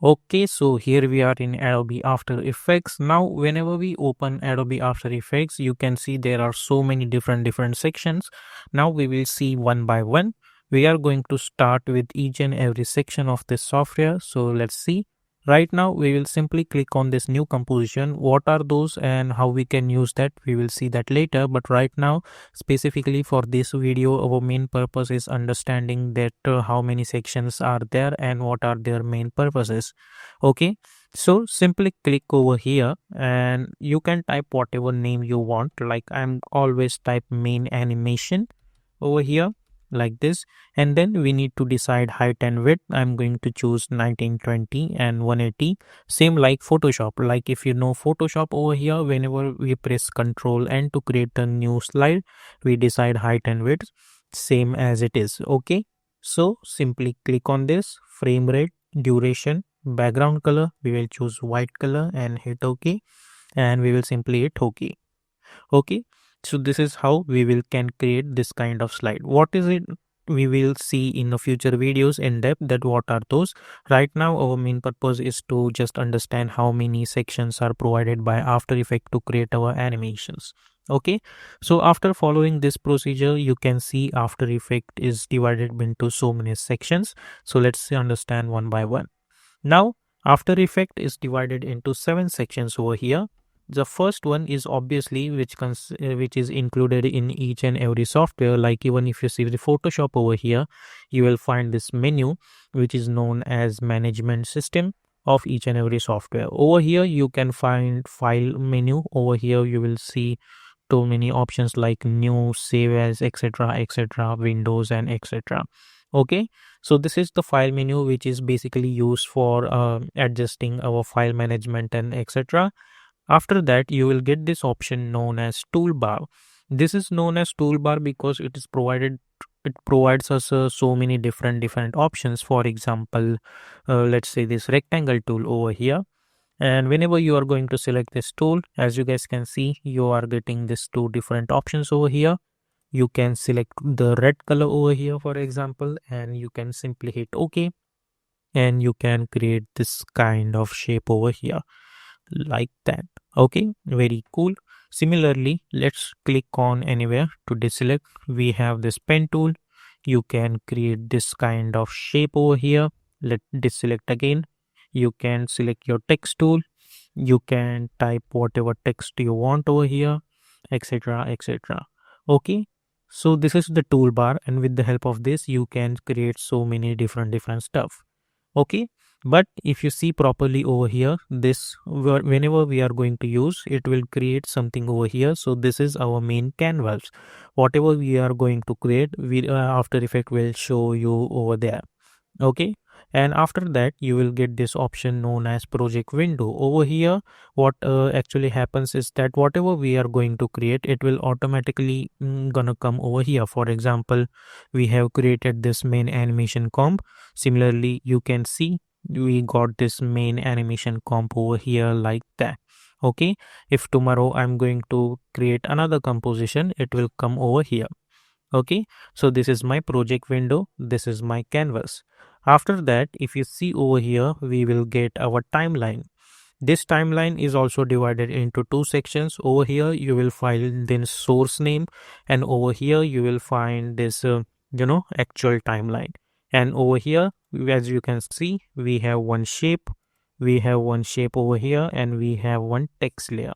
Okay, so here we are in Adobe After Effects. Now, whenever we open Adobe After Effects, you can see there are so many different sections. Now we will see one by one. We are going to start with each and every section of this software. So let's see. Right now, we will simply click on this new composition. What are those and how we can use that? We will see that later. But right now, specifically for this video, our main purpose is understanding that how many sections are there and what are their main purposes. Okay, so simply click over here and you can type whatever name you want. Like I'm always type main animation over here like this, and then we need to decide height and width. I'm going to choose 1920 and 180, same like Photoshop. Like if you know Photoshop, over here whenever we press Ctrl N to create a new slide, we decide height and width same as it is. Okay, so simply click on this, frame rate, duration, background color, we will choose white color and hit OK, and we will simply hit OK. Okay, so this is how we will can create this kind of slide. What is it? We will see in the future videos in depth that what are those. Right now our main purpose is to just understand how many sections are provided by After Effects to create our animations. Okay, so after following this procedure, you can see After Effects is divided into so many sections. So let's understand one by one. Now After Effects is divided into 7 sections over here. The first one is obviously which is included in each and every software. Like even if you see the Photoshop over here, you will find this menu which is known as management system of each and every software. Over here you can find file menu. Over here you will see too many options like new, save as, etc, windows and etc. Okay, so this is the file menu which is basically used for adjusting our file management and etc. After that, you will get this option known as toolbar. This is known as toolbar because it provides us so many different options. For example, let's say this rectangle tool over here. And whenever you are going to select this tool, as you guys can see, you are getting this 2 different options over here. You can select the red color over here, for example, and you can simply hit OK. And you can create this kind of shape over here like that. Okay, very cool. Similarly, let's click on anywhere to deselect. We have this pen tool. You can create this kind of shape over here. Let deselect again. You can select your text tool. You can type whatever text you want over here, etc. Okay, so this is the toolbar, and with the help of this you can create so many different stuff. Okay, but if you see properly over here, this whenever we are going to use, it will create something over here. So this is our main canvas. Whatever we are going to create, we After Effects will show you over there. Okay, and after that you will get this option known as project window. Over here what actually happens is that whatever we are going to create, it will automatically gonna come over here. For example, we have created this main animation comp. Similarly, you can see we got this main animation comp over here like that. Okay, if tomorrow I'm going to create another composition, it will come over here. Okay, so this is my project window, this is my canvas. After that, if you see over here, we will get our timeline. This timeline is also divided into 2 sections. Over here you will find this source name, and over here you will find this actual timeline. And over here, as you can see, we have one shape over here, and we have one text layer.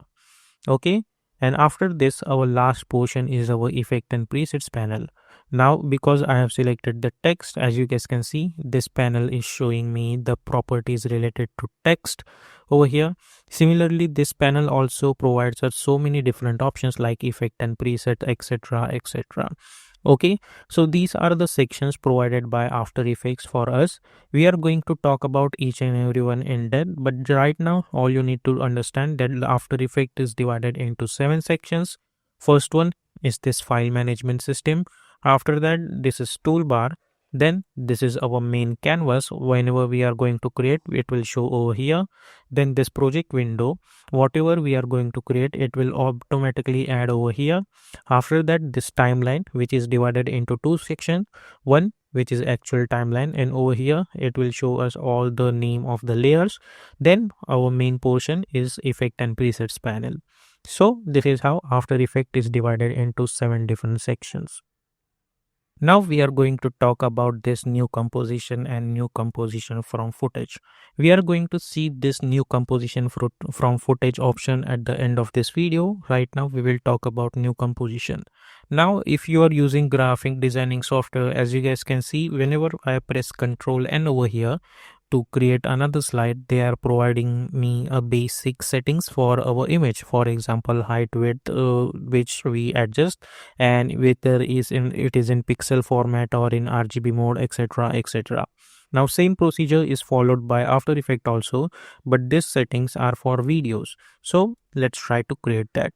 Okay, and after this our last portion is our effect and presets panel. Now because I have selected the text, as you guys can see, this panel is showing me the properties related to text over here. Similarly, this panel also provides us so many different options like effect and preset, etc. Okay, so these are the sections provided by After Effects for us. We are going to talk about each and every one in depth, but right now all you need to understand that After Effects is divided into 7 sections. First one is this file management system. After that, this is toolbar. Then this is our main canvas. Whenever we are going to create, it will show over here. Then this project window, whatever we are going to create, it will automatically add over here. After that, this timeline, which is divided into 2 sections. One which is actual timeline, and over here it will show us all the name of the layers. Then our main portion is effect and presets panel. So this is how After Effect is divided into 7 different sections. Now we are going to talk about this new composition and new composition from footage. We are going to see this new composition from footage option at the end of this video. Right now we will talk about new composition. Now if you are using graphic designing software, as you guys can see, whenever I press Ctrl N over here to create another slide, they are providing me a basic settings for our image. For example, height, width, which we adjust, and whether it is in pixel format or in RGB mode, etc, etc. Now same procedure is followed by After Effect also, but these settings are for videos. So let's try to create that.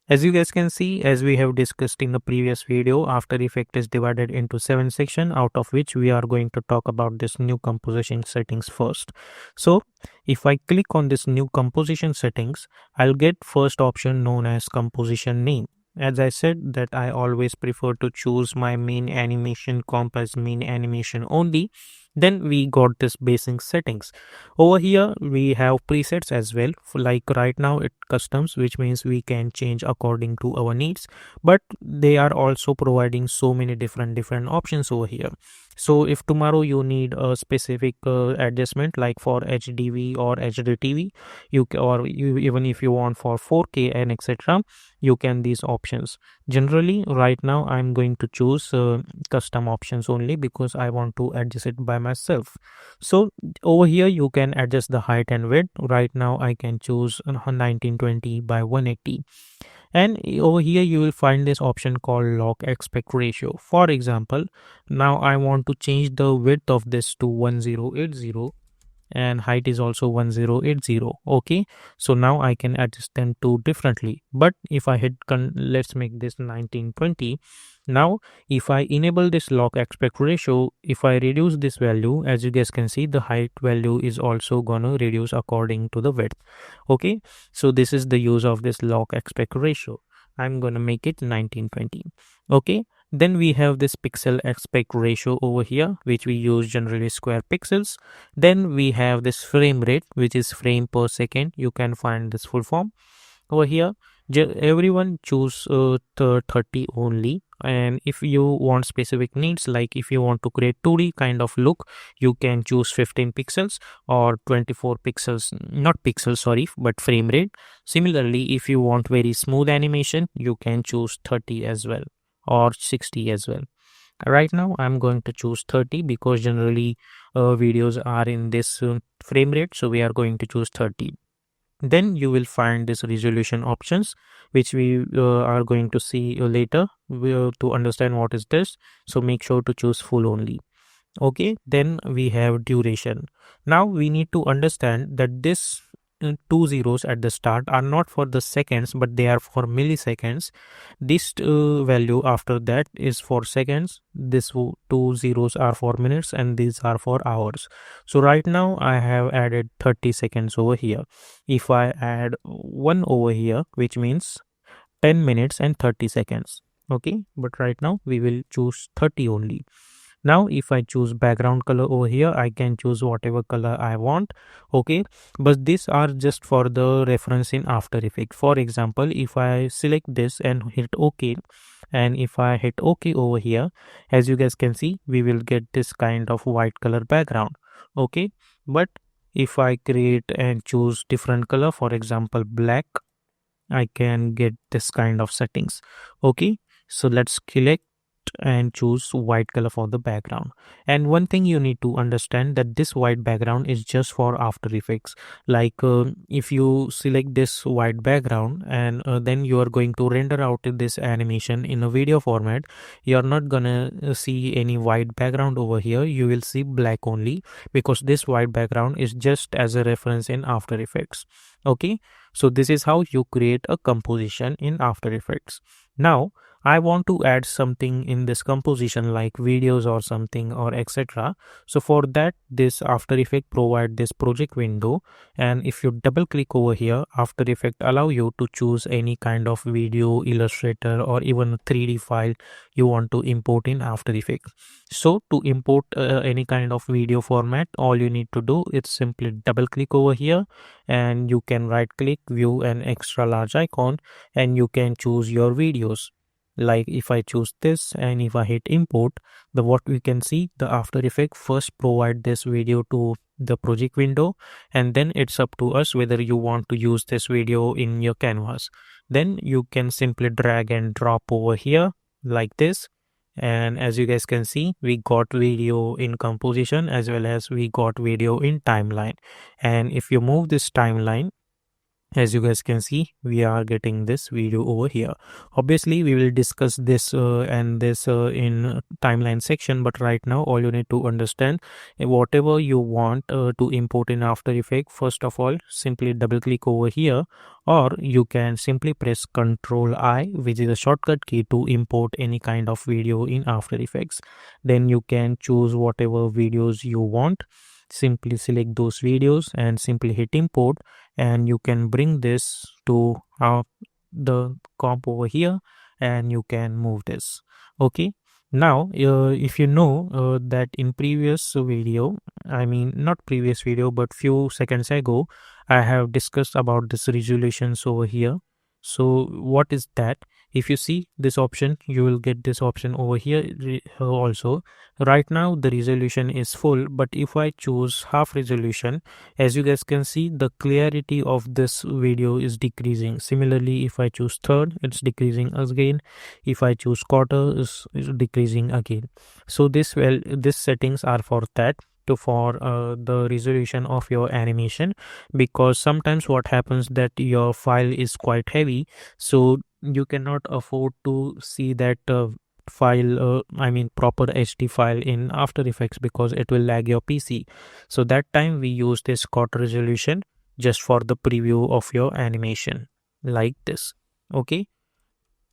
As you guys can see, as we have discussed in the previous video, After Effects is divided into 7 sections, out of which we are going to talk about this new composition settings first. So if I click on this new composition settings, I'll get first option known as composition name. As I said that I always prefer to choose my main animation comp as main animation only. Then we got this basic settings. Over here we have presets as well. Like right now it customs, which means we can change according to our needs, but they are also providing so many different options over here. So if tomorrow you need a specific adjustment like for HDV or HDTV, even if you want for 4K and etc, you can these options. Generally right now I'm going to choose custom options only because I want to adjust it by myself. So over here you can adjust the height and width. Right now I can choose 1920 by 180. And over here you will find this option called lock aspect ratio. For example, now I want to change the width of this to 1080 and height is also 1080. Okay, so now I can adjust them two differently. But if I hit let's make this 1920. Now if I enable this lock aspect ratio, if I reduce this value, as you guys can see, the height value is also gonna reduce according to the width. Okay, so this is the use of this lock aspect ratio. I'm gonna make it 1920. Okay, then we have this pixel aspect ratio over here, which we use generally square pixels. Then we have this frame rate, which is frame per second. You can find this full form over here. Everyone choose 30 only. And if you want specific needs, like if you want to create 2D kind of look, you can choose 15 pixels or 24 pixels, not pixels, sorry, but frame rate. Similarly, if you want very smooth animation, you can choose 30 as well or 60 as well. Right now I'm going to choose 30 because generally videos are in this frame rate, so we are going to choose 30. Then you will find this resolution options, which we are going to see later to understand what is this. So make sure to choose full only. Okay, then we have duration. Now we need to understand that this two zeros at the start are not for the seconds, but they are for milliseconds. This value after that is for seconds. This two zeros are for minutes, and these are for hours. So right now I have added 30 seconds over here. If I add 1 over here, which means 10 minutes and 30 seconds. Okay, but right now we will choose 30 only. Now if I choose background color over here, I can choose whatever color I want. Okay, but these are just for the reference in After Effects. For example, if I select this and hit OK, and if I hit OK over here, as you guys can see, we will get this kind of white color background. Okay, but if I create and choose different color, for example black, I can get this kind of settings. Okay, so let's select and choose white color for the background. And one thing you need to understand, that this white background is just for After Effects. Like if you select this white background and then you are going to render out this animation in a video format, you are not gonna see any white background over here. You will see black only, because this white background is just as a reference in After Effects. Okay, so this is how you create a composition in After Effects. Now I want to add something in this composition like videos or something or etc. So for that, this After Effect provide this project window, and if you double click over here, After Effect allow you to choose any kind of video, illustrator, or even a 3D file you want to import in After Effects. So to import any kind of video format, all you need to do is simply double click over here, and you can right click, view an extra large icon, and you can choose your videos. Like if I choose this and if I hit import, the what we can see, the After Effect first provide this video to the project window, and then it's up to us whether you want to use this video in your canvas. Then you can simply drag and drop over here like this, and as you guys can see, we got video in composition as well as we got video in timeline. And if you move this timeline, as you guys can see, we are getting this video over here. Obviously we will discuss this and this in timeline section, but right now all you need to understand, whatever you want to import in After Effects, first of all simply double click over here, or you can simply press Ctrl I, which is a shortcut key to import any kind of video in After Effects. Then you can choose whatever videos you want, simply select those videos and simply hit import, and you can bring this to the comp over here, and you can move this. Okay, now if you know that in previous video, I mean not previous video but few seconds ago, I have discussed about this resolutions over here. So what is that? If you see this option, you will get this option over here also. Right now the resolution is full, but if I choose half resolution, as you guys can see, the clarity of this video is decreasing. Similarly, if I choose third, it's decreasing again. If I choose quarter, is decreasing again. So this settings are for that, to for the resolution of your animation, because sometimes what happens that your file is quite heavy, so you cannot afford to see that file, I mean proper HD file in After Effects, because it will lag your PC. So that time we use this quarter resolution just for the preview of your animation like this. Okay,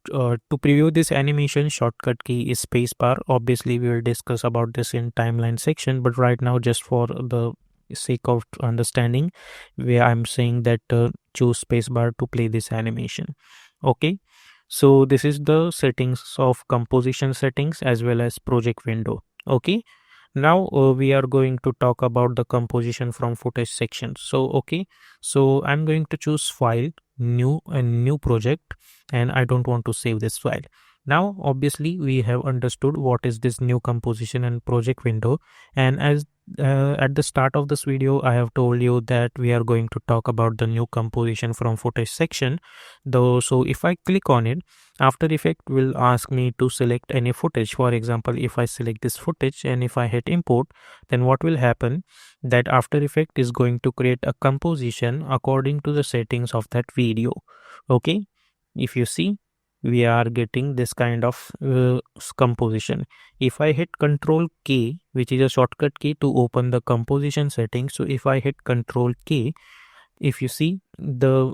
to preview this animation, shortcut key is spacebar. Obviously we will discuss about this in timeline section, but right now just for the sake of understanding, where I'm saying that choose spacebar to play this animation. Okay, so this is the settings of composition settings as well as project window. Okay, now we are going to talk about the composition from footage section. So okay, so I'm going to choose file, new, and new project, and I don't want to save this file. Now obviously we have understood what is this new composition and project window, and as at the start of this video I have told you that we are going to talk about the new composition from footage section though. So if I click on it, After Effects will ask me to select any footage. For example, if I select this footage and if I hit import, then what will happen, that After Effects is going to create a composition according to the settings of that video. Okay, if you see, we are getting this kind of composition. If I hit Control K, which is a shortcut key to open the composition settings, so if I hit Control K, if you see, the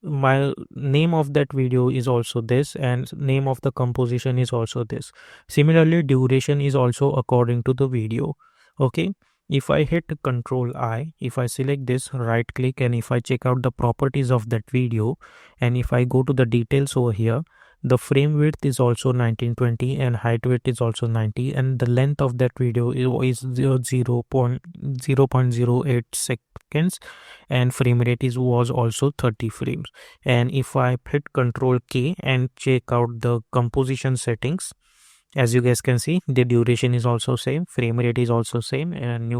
my name of that video is also this, and name of the composition is also this. Similarly, duration is also according to the video. Okay, if I hit Control I, if I select this, right click, and if I check out the properties of that video, and if I go to the details over here, the frame width is also 1920 and height width is also 90, and the length of that video is 0.08 seconds, and frame rate was also 30 frames. And if I hit Control K and check out the composition settings, as you guys can see, the duration is also same, frame rate is also same, and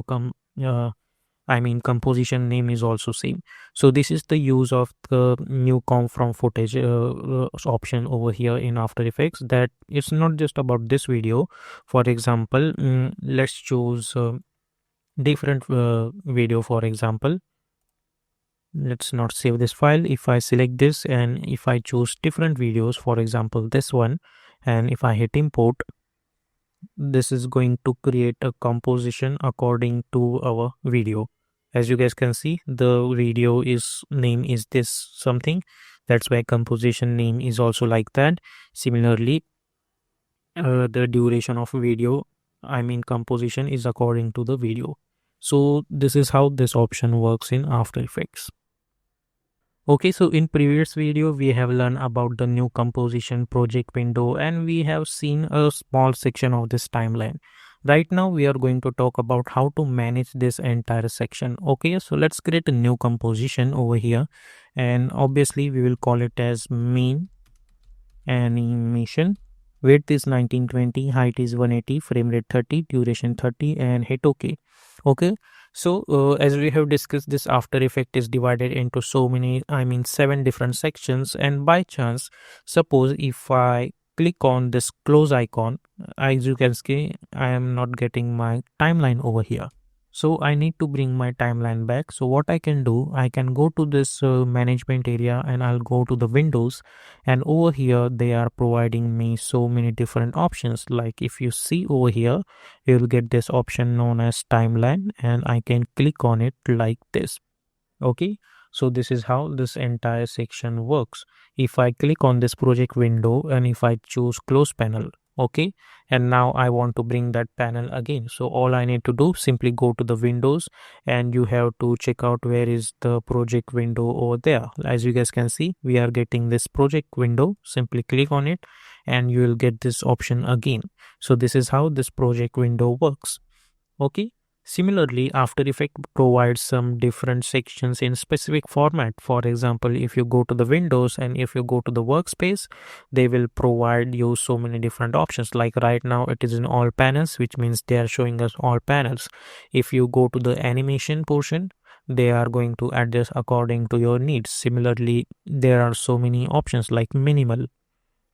composition name is also same. So this is the use of the new comp from footage option over here in After Effects, that it's not just about this video. For example, let's choose different video. For example, let's not save this file. If I select this and if I choose different videos, for example this one, and if I hit import, this is going to create a composition according to our video. As you guys can see, the video is name is this something. That's why composition name is also like that. Similarly, the duration of video, I mean composition, is according to the video. So this is how this option works in After Effects. Okay, so in previous video we have learned about the new composition project window, and we have seen a small section of this timeline. Right now we are going to talk about how to manage this entire section. Okay, so let's create a new composition over here, and obviously we will call it as main animation. Width is 1920, height is 180, frame rate 30, duration 30, and hit OK. Okay, so as we have discussed, this After Effect is divided into so many, I mean 7 different sections. And by chance, suppose if I click on this close icon, as you can see, I am not getting my timeline over here. So I need to bring my timeline back. So what I can do, I can go to this management area, and I'll go to the windows, and over here they are providing me so many different options. Like if you see over here, you'll get this option known as timeline, and I can click on it like this. Okay, so this is how this entire section works. If I click on this project window, and if I choose close panel, okay, and now I want to bring that panel again, so all I need to do, simply go to the windows, and you have to check out where is the project window over there. As you guys can see, we are getting this project window. Simply click on it and you will get this option again. So this is how this project window works. Okay, similarly, After Effects provides some different sections in specific format. For example, if you go to the windows and if you go to the workspace, they will provide you so many different options. Like right now it is in all panels, which means they are showing us all panels. If you go to the animation portion, they are going to adjust according to your needs. Similarly, there are so many options like minimal.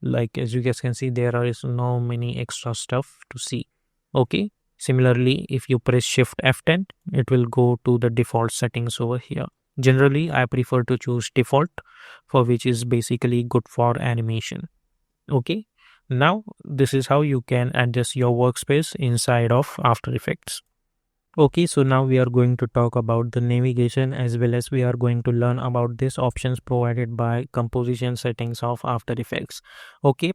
Like as you guys can see, there is no many extra stuff to see. Okay, similarly, if you press shift F10, it will go to the default settings over here. Generally I prefer to choose default, for which is basically good for animation. Okay, now this is how you can adjust your workspace inside of After Effects. Okay, so now we are going to talk about the navigation, as well as we are going to learn about these options provided by composition settings of After Effects. Okay,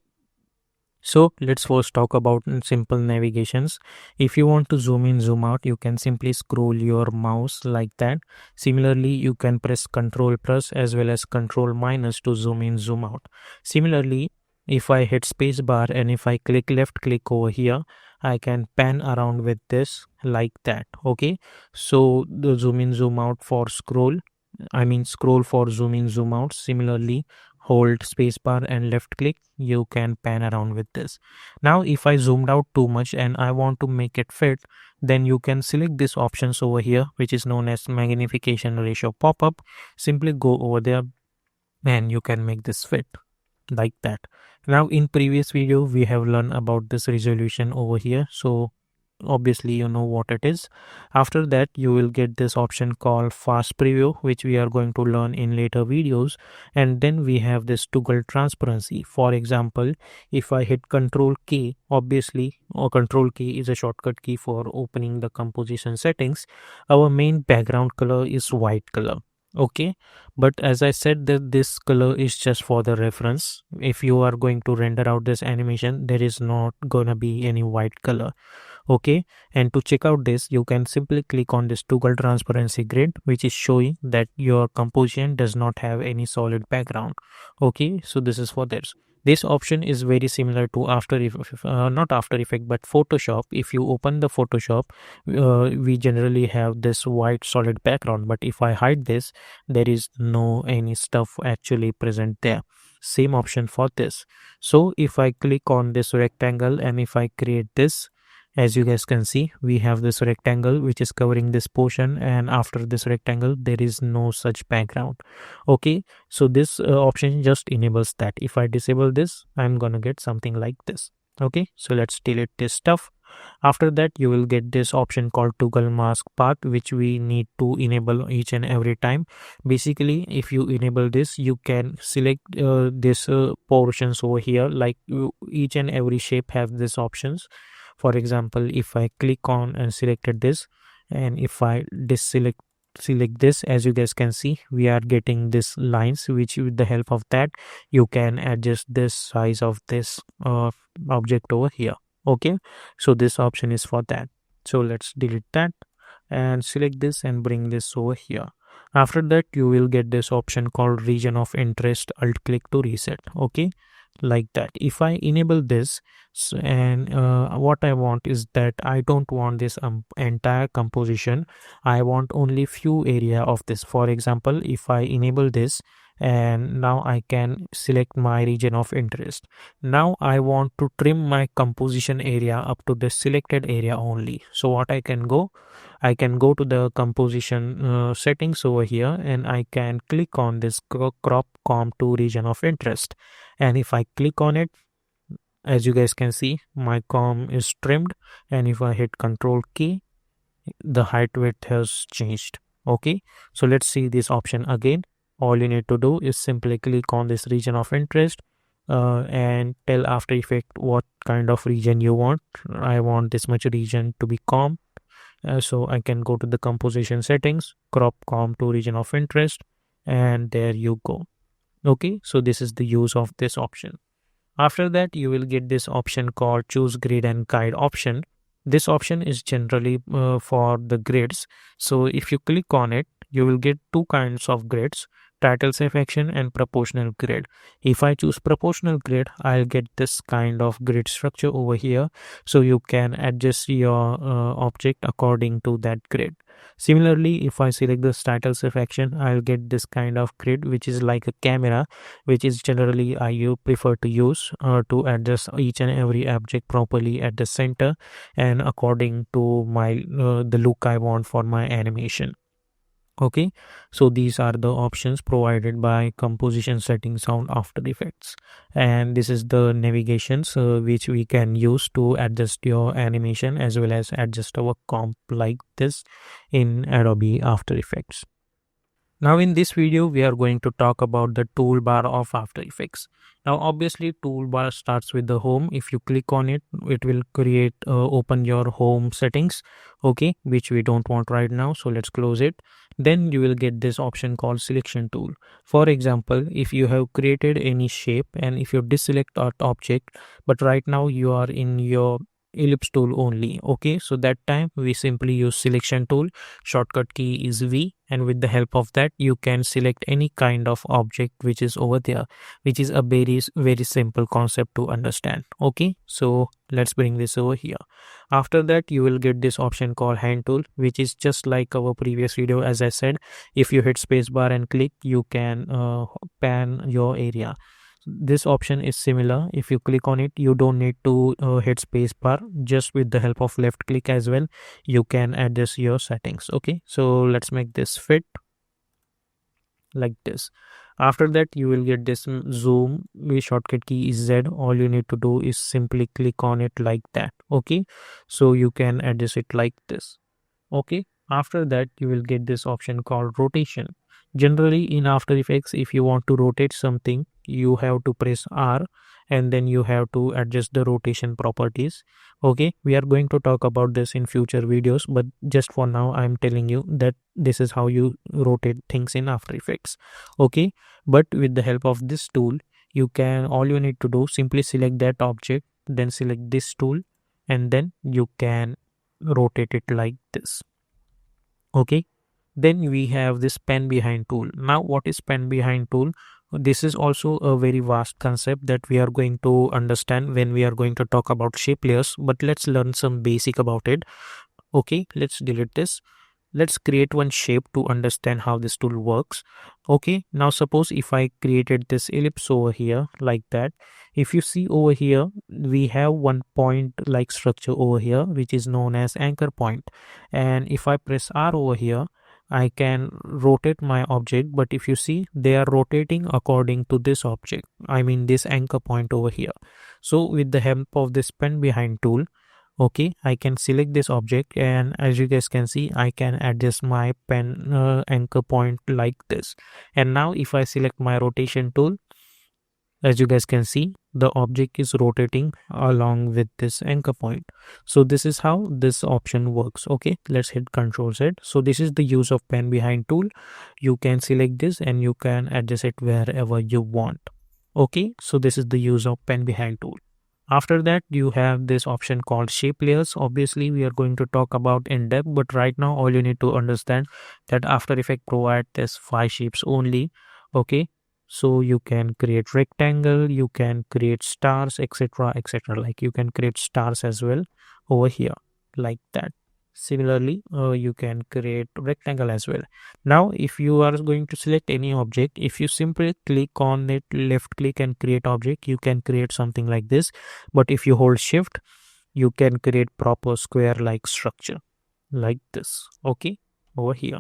so let's first talk about simple navigations. If you want to zoom in, zoom out, you can simply scroll your mouse like that. Similarly, you can press Ctrl plus as well as Ctrl minus to zoom in, zoom out. Similarly, if I hit space bar and if I click left click over here, I can pan around with this like that. Okay, so the zoom in, zoom out for scroll, I mean scroll for zoom in, zoom out. Similarly, hold spacebar and left click, you can pan around with this. Now if I zoomed out too much and I want to make it fit, then you can select this options over here, which is known as magnification ratio pop-up. Simply go over there and you can make this fit like that. Now in previous video we have learned about this resolution over here, so obviously you know what it is. After that you will get this option called fast preview, which we are going to learn in later videos. And then we have this toggle transparency. For example, if I hit Ctrl K, obviously, or Ctrl K is a shortcut key for opening the composition settings, our main background color is white color. Okay, but as I said that this color is just for the reference. If you are going to render out this animation, there is not gonna be any white color. Okay, and to check out this, you can simply click on this toggle transparency grid, which is showing that your composition does not have any solid background. Okay, so this is for this option is very similar to not After Effect but Photoshop. If you open the Photoshop, we generally have this white solid background, but if I hide this, there is no any stuff actually present there. Same option for this. So if I click on this rectangle and if I create this, as you guys can see, we have this rectangle which is covering this portion, and after this rectangle there is no such background. Okay, so this option just enables that. If I disable this, I'm gonna get something like this. Okay, so let's delete this stuff. After that you will get this option called toggle mask path, which we need to enable each and every time. Basically, if you enable this, you can select this portions over here. Like each and every shape have these options. For example, if I click on and selected this, and if I deselect select this, as you guys can see, we are getting this lines, which with the help of that you can adjust this size of this object over here. Okay, so this option is for that. So let's delete that and select this and bring this over here. After that, you will get this option called region of interest. Alt click to reset. Okay, like that. If I enable this, and what I want is that I don't want this entire composition. I want only few area of this. For example, if I enable this, and now I can select my region of interest. Now I want to trim my composition area up to the selected area only. So what I can go to the composition settings over here, and I can click on this crop comp to region of interest. And if I click on it, as you guys can see, my comp is trimmed. And if I hit Control K, the height width has changed. Okay, so let's see this option again. All you need to do is simply click on this region of interest and tell After Effects what kind of region you want. I want this much region to be comp. So I can go to the composition settings, crop comp to region of interest, and there you go. Okay, so this is the use of this option. After that, you will get this option called choose grid and guide option. This option is generally for the grids. So if you click on it, you will get two kinds of grids: title selection and proportional grid. If I choose proportional grid, I'll get this kind of grid structure over here. So you can adjust your object according to that grid. Similarly, if I select this title selection, I'll get this kind of grid, which is like a camera, which is generally I prefer to use to adjust each and every object properly at the center and according to my the look I want for my animation. Okay, so these are the options provided by composition settings on After Effects, and this is the navigations which we can use to adjust your animation as well as adjust our comp like this in Adobe After Effects. Now in this video, we are going to talk about the toolbar of After Effects. Now obviously toolbar starts with the home. If you click on it, it will open your home settings, okay, which we don't want right now. So let's close it. Then you will get this option called selection tool. For example, if you have created any shape and if you deselect that object, but right now you are in your ellipse tool only, okay, so that time we simply use selection tool. Shortcut key is V, and with the help of that you can select any kind of object which is over there, which is a very simple concept to understand. Okay, so let's bring this over here. After that, you will get this option called hand tool, which is just like our previous video. As I said, if you hit spacebar and click, you can pan your area. This option is similar. If you click on it, you don't need to hit spacebar. Just with the help of left click as well, you can adjust your settings. Okay, so let's make this fit like this. After that, you will get this zoom with shortcut key is Z. All you need to do is simply click on it like that. Okay, so you can adjust it like this. Okay, after that you will get this option called rotation. Generally in After Effects, if you want to rotate something, you have to press R and then you have to adjust the rotation properties. Okay, we are going to talk about this in future videos, but just for now I'm telling you that this is how you rotate things in After Effects. Okay, but with the help of this tool, all you need to do, simply select that object, then select this tool, and then you can rotate it like this. Okay, then we have this pen behind tool. Now what is pen behind tool? This is also a very vast concept that we are going to understand when we are going to talk about shape layers, but let's learn some basic about it. Okay, let's delete this. Let's create one shape to understand how this tool works. Okay, now suppose if I created this ellipse over here like that. If you see over here, we have one point like structure over here, which is known as anchor point. And if I press R over here, I can rotate my object, but if you see, they are rotating according to this object. I mean this anchor point over here. So with the help of this pen behind tool, okay, I can select this object, and as you guys can see, I can adjust my pen anchor point like this. And now if I select my rotation tool, As you guys can see, the object is rotating along with this anchor point. So this is how this option works. Okay, let's hit Ctrl Z. So this is the use of pen behind tool. You can select this and you can adjust it wherever you want. Okay, so this is the use of pen behind tool. After that, you have this option called shape layers. Obviously, we are going to talk about in depth, but right now all you need to understand that After Effects provide this 5 shapes only. Okay, so you can create rectangle, you can create stars, etc., etc. Like you can create stars as well over here, like that. Similarly, you can create rectangle as well. Now, if you are going to select any object, if you simply click on it, left click and create object, you can create something like this. But if you hold shift, you can create proper square like structure like this. Okay, over here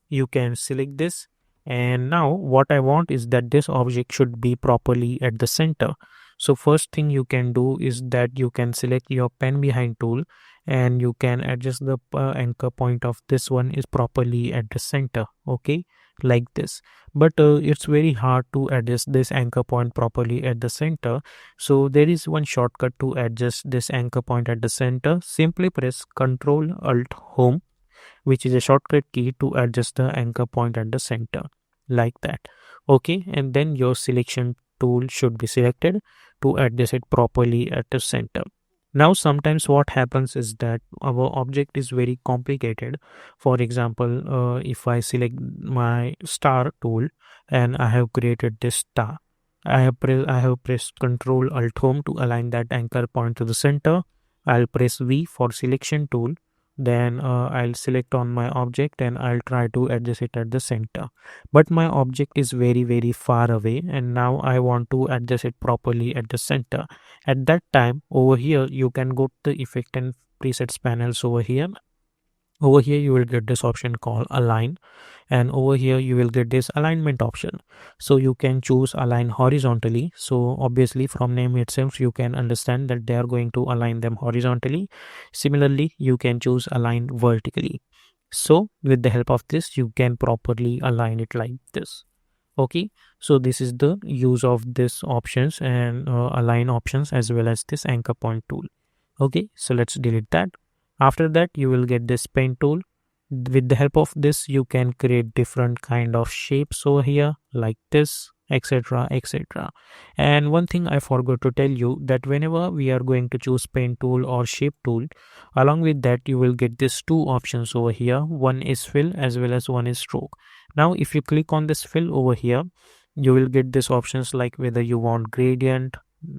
you can select this, and now what I want is that this object should be properly at the center. So first thing you can do is that you can select your pen behind tool and you can adjust the anchor point of this one is properly at the center. Okay, like this. But it's very hard to adjust this anchor point properly at the center. So there is one shortcut to adjust this anchor point at the center. Simply press Ctrl Alt Home, which is a shortcut key to adjust the anchor point at the center, like that. Okay, and then your selection tool should be selected to adjust it properly at the center. Now sometimes what happens is that our object is very complicated. For example, if I select my star tool and I have created this star, I have pressed Ctrl Alt Home to align that anchor point to the center. I'll press V for selection tool, then I'll select on my object and I'll try to adjust it at the center. But my object is very far away and now I want to adjust it properly at the center. At that time, over here you can go to the effect and presets panels. Over here you will get this option called align, and over here you will get this alignment option. So you can choose align horizontally. So obviously from name itself you can understand that they are going to align them horizontally. Similarly, you can choose align vertically. So with the help of this you can properly align it like this. Okay, so this is the use of this options and align options as well as this anchor point tool. Okay, so let's delete that. After that you will get this pen tool. With the help of this you can create different kind of shapes over here like this, etc., etc. And one thing I forgot to tell you, that whenever we are going to choose pen tool or shape tool, along with that you will get these two options over here. One is fill as well as one is stroke. Now if you click on this fill over here, you will get these options like whether you want gradient,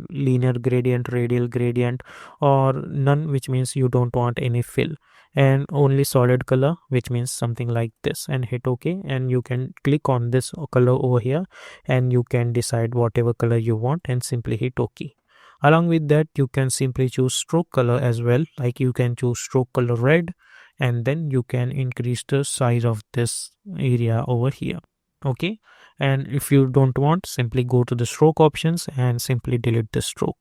linear gradient, radial gradient, or none, which means you don't want any fill, and only solid color, which means something like this, and hit OK. And you can click on this color over here and you can decide whatever color you want and simply hit OK. Along with that you can simply choose stroke color as well, like you can choose stroke color red, and then you can increase the size of this area over here. Okay, and if you don't want, simply go to the stroke options and simply delete the stroke.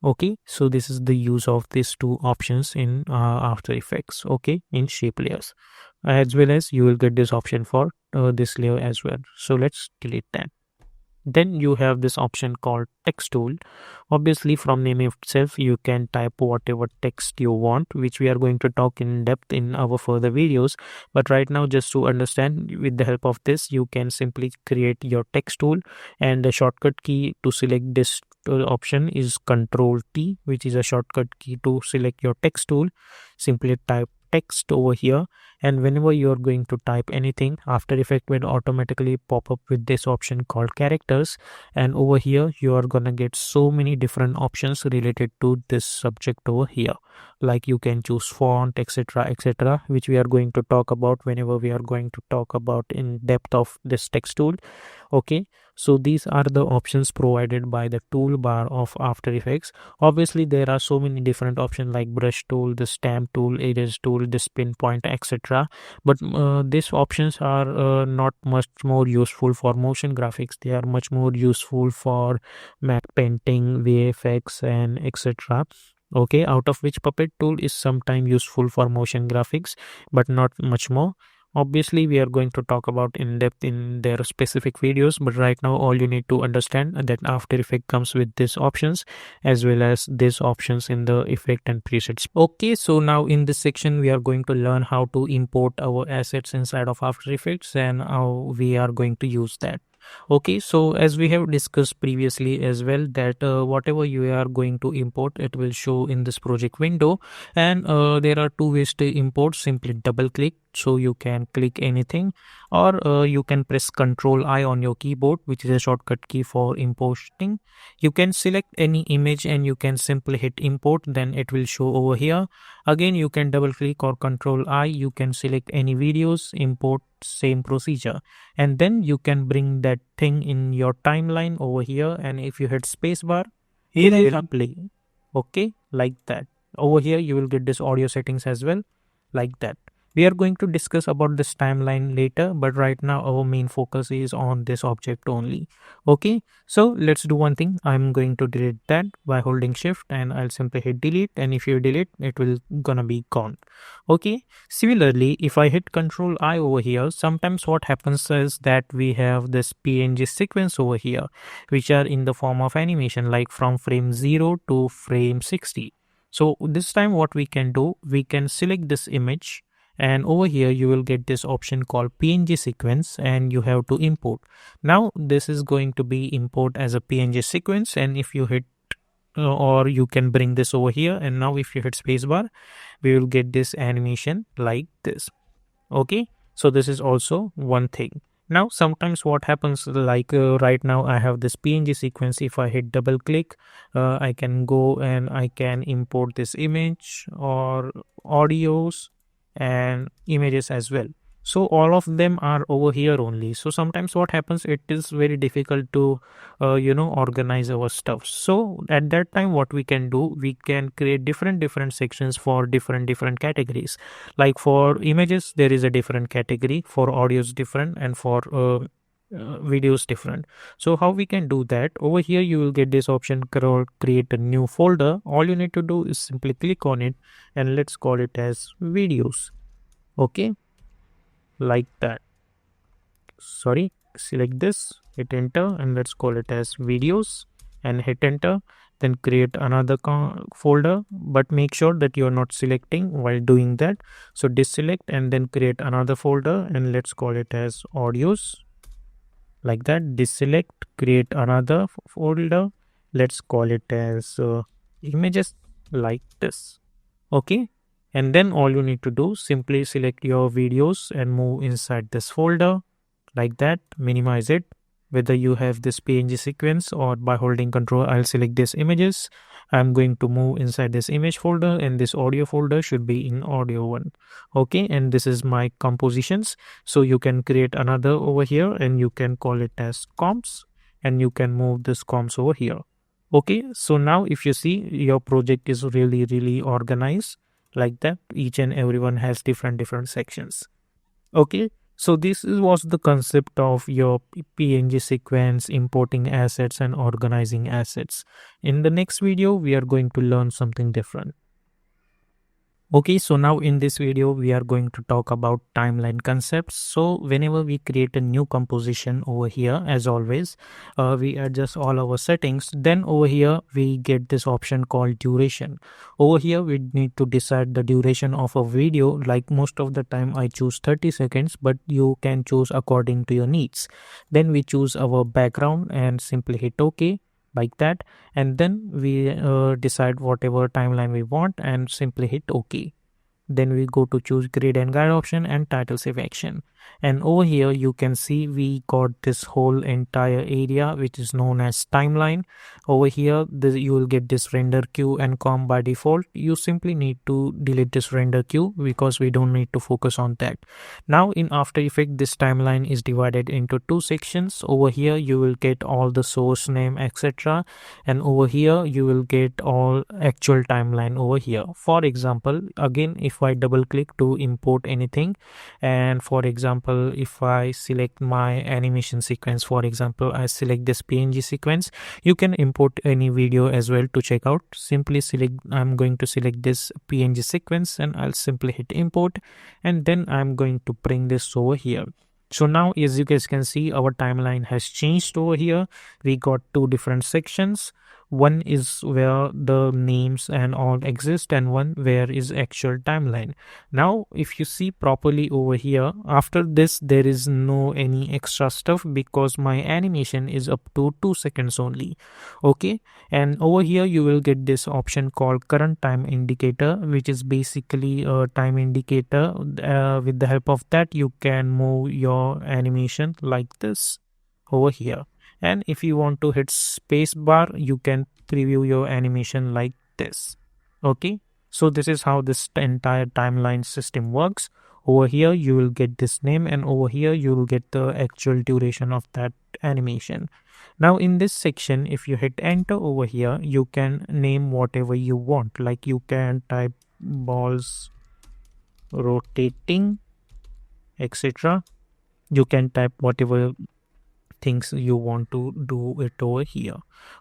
Okay, so this is the use of these two options in After Effects. Okay, in shape layers, as well as you will get this option for this layer as well. So let's delete that. Then you have this option called text tool. Obviously from name itself you can type whatever text you want, which we are going to talk in depth in our further videos. But right now, just to understand, with the help of this you can simply create your text tool, and the shortcut key to select this option is Ctrl T, which is a shortcut key to select your text tool. Simply type text over here, and whenever you are going to type anything, After Effects will automatically pop up with this option called characters, and over here you are gonna get so many different options related to this subject over here. Like you can choose font, etc., etc., which we are going to talk about whenever we are going to talk about in depth of this text tool. Okay, so these are the options provided by the toolbar of After Effects. Obviously there are so many different options like brush tool, the stamp tool, erase tool, this pinpoint, etc. But these options are not much more useful for motion graphics. They are much more useful for matte painting, VFX, and etc. Okay, out of which puppet tool is sometimes useful for motion graphics but not much more. Obviously, we are going to talk about in depth in their specific videos, but right now all you need to understand that After Effects comes with these options as well as these options in the effect and presets. Okay, so now in this section we are going to learn how to import our assets inside of After Effects and how we are going to use that. Okay, so as we have discussed previously as well, that whatever you are going to import, it will show in this project window. And there are two ways to import. Simply double click, so you can click anything, or you can press Ctrl I on your keyboard, which is a shortcut key for importing. You can select any image and you can simply hit import, then it will show over here. Again, you can double click or Ctrl I, you can select any videos, import, same procedure, and then you can bring that thing in your timeline over here, and if you hit spacebar, it will play. Okay, like that. Over here you will get this audio settings as well, like that. We are going to discuss about this timeline later, but right now our main focus is on this object only. Okay, so let's do one thing. I'm going to delete that by holding shift, and I'll simply hit delete, and if you delete, it will gonna be gone. Okay, similarly, if I hit Control I over here, sometimes what happens is that we have this PNG sequence over here, which are in the form of animation, like from frame 0 to frame 60. So this time what we can do, we can select this image, and over here you will get this option called PNG sequence, and you have to import. Now this is going to be import as a PNG sequence, and if you hit or you can bring this over here, and now if you hit spacebar, we will get this animation like this. Okay, so this is also one thing. Now sometimes what happens, like right now I have this PNG sequence. If I hit double click, I can go and I can import this image or audios and images as well. So all of them are over here only. So sometimes what happens, it is very difficult to organize our stuff. So at that time what we can do, we can create different sections for different categories. Like for images there is a different category, for audios different, and for videos different. So how we can do that, over here you will get this option called create a new folder. All you need to do is simply click on it, and let's call it as videos. Okay, like that. Sorry, select this, hit enter, and let's call it as videos, and hit enter. Then create another folder, but make sure that you're not selecting while doing that. So deselect and then create another folder, and let's call it as audios, like that. Deselect, create another folder, let's call it as images, like this. Okay, and then all you need to do, simply select your videos and move inside this folder, like that. Minimize it, whether you have this PNG sequence, or by holding control I'll select these images. I'm going to move inside this image folder, and this audio folder should be in audio one. Okay, and this is my compositions. So you can create another over here, and you can call it as comps, and you can move this comps over here. Okay, so now if you see, your project is really organized like that. Each and everyone has different sections. Okay, so this was the concept of your PNG sequence, importing assets and organizing assets. In the next video, we are going to learn something different. Okay, so now in this video, we are going to talk about timeline concepts. So whenever we create a new composition over here, as always, we adjust all our settings. Then over here, we get this option called duration. Over here, we need to decide the duration of a video. Like most of the time, I choose 30 seconds, but you can choose according to your needs. Then we choose our background and simply hit OK, like that, and then we decide whatever timeline we want and simply hit OK. Then we go to choose grid and guide option and title save action, and over here you can see we got this whole entire area which is known as timeline. Over here you will get this render queue and comp by default. You simply need to delete this render queue because we don't need to focus on that. Now in After Effects, this timeline is divided into two sections. Over here you will get all the source name, etc., and over here you will get all actual timeline over here. For example, again, if I double click to import anything, and for example example, if I select my animation sequence, for example, I select this PNG sequence, you can import any video as well to check out. Simply select, I'm going to select this PNG sequence and I'll simply hit import, and then I'm going to bring this over here. So now, as you guys can see, our timeline has changed over here. We got two different sections. One is where the names and all exist, and one where is actual timeline. Now if you see properly over here, after this there is no any extra stuff because my animation is up to 2 seconds only. Okay, and over here you will get this option called current time indicator, which is basically a time indicator. With the help of that you can move your animation like this over here, and if you want to hit space bar you can preview your animation like this. Okay, so this is how this entire timeline system works. Over here you will get this name, and over here you will get the actual duration of that animation. Now in this section, if you hit enter over here, you can name whatever you want, like you can type balls rotating, etc. You can type whatever things you want to do it over here.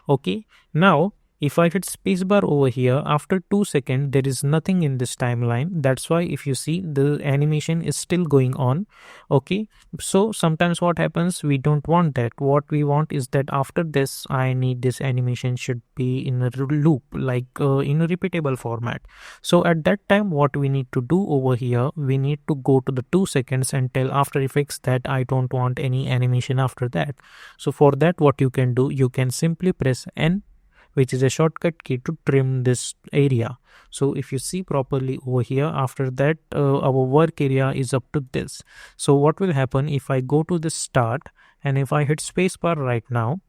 Okay, now if I hit spacebar over here, after 2 seconds there is nothing in this timeline. That's why if you see, the animation is still going on. Okay, so sometimes what happens, we don't want that. What we want is that after this, I need this animation should be in a loop, like in a repeatable format. So at that time what we need to do over here, we need to go to the 2 seconds and tell After Effects that I don't want any animation after that. So for that, what you can do, you can simply press N, which is a shortcut key to trim this area. So if you see properly over here, after that our work area is up to this. So what will happen if I go to the start and if I hit spacebar right now,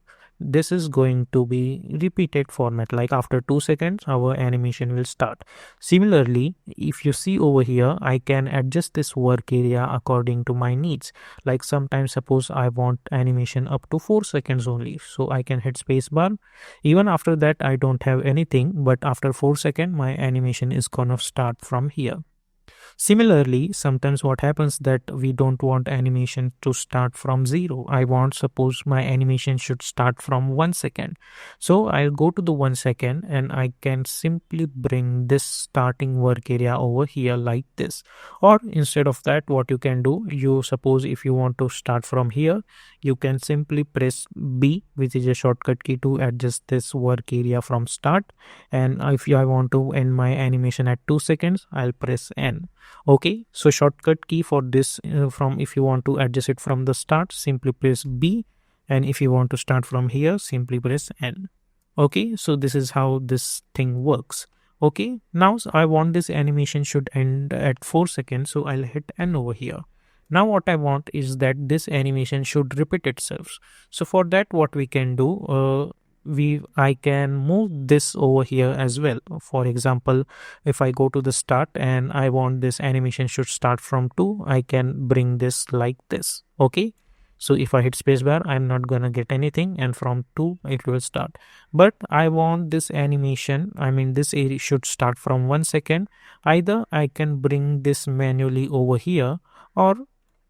this is going to be repeated format, like after 2 seconds our animation will start. Similarly, if you see over here, I can adjust this work area according to my needs. Like sometimes suppose I want animation up to 4 seconds only, so I can hit spacebar. Even after that I don't have anything, but after 4 seconds my animation is gonna start from here. Similarly, sometimes what happens that we don't want animation to start from 0. I want, suppose my animation should start from 1 second. So I'll go to the 1 second and I can simply bring this starting work area over here like this. Or instead of that, what you can do, you suppose if you want to start from here, you can simply press B, which is a shortcut key to adjust this work area from start. And if I want to end my animation at 2 seconds, I'll press N. Okay, so shortcut key for this from if you want to adjust it from the start, simply press B, and if you want to start from here, simply press N. Okay, so this is how this thing works. Okay, now I want this animation should end at 4 seconds, so I'll hit N over here. Now what I want is that this animation should repeat itself. So for that, what we can do, I can move this over here as well. For example, if I go to the start and I want this animation should start from 2, I can bring this like this. Okay, so if I hit spacebar, I'm not gonna get anything, and from 2 it will start. But I want this animation, I mean this area should start from 1 second. Either I can bring this manually over here, or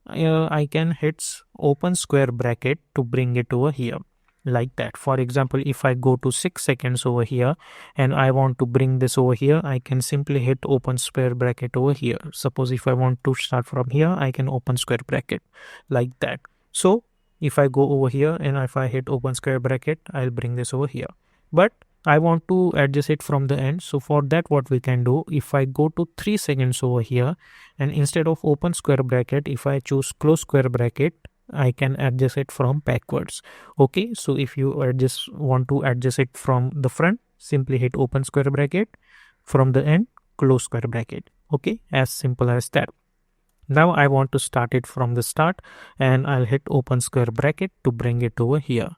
I can hit open square bracket to bring it over here like that. For example, if I go to 6 seconds over here and I want to bring this over here, I can simply hit open square bracket over here. Suppose if I want to start from here, I can open square bracket like that. So if I go over here and if I hit open square bracket, I'll bring this over here. But I want to adjust it from the end. So for that, what we can do, if I go to 3 seconds over here and instead of open square bracket, if I choose close square bracket, I can adjust it from backwards. Okay, so if you want to adjust it from the front, simply hit open square bracket, from the end close square bracket. Okay, as simple as that. Now I want to start it from the start and I'll hit open square bracket to bring it over here.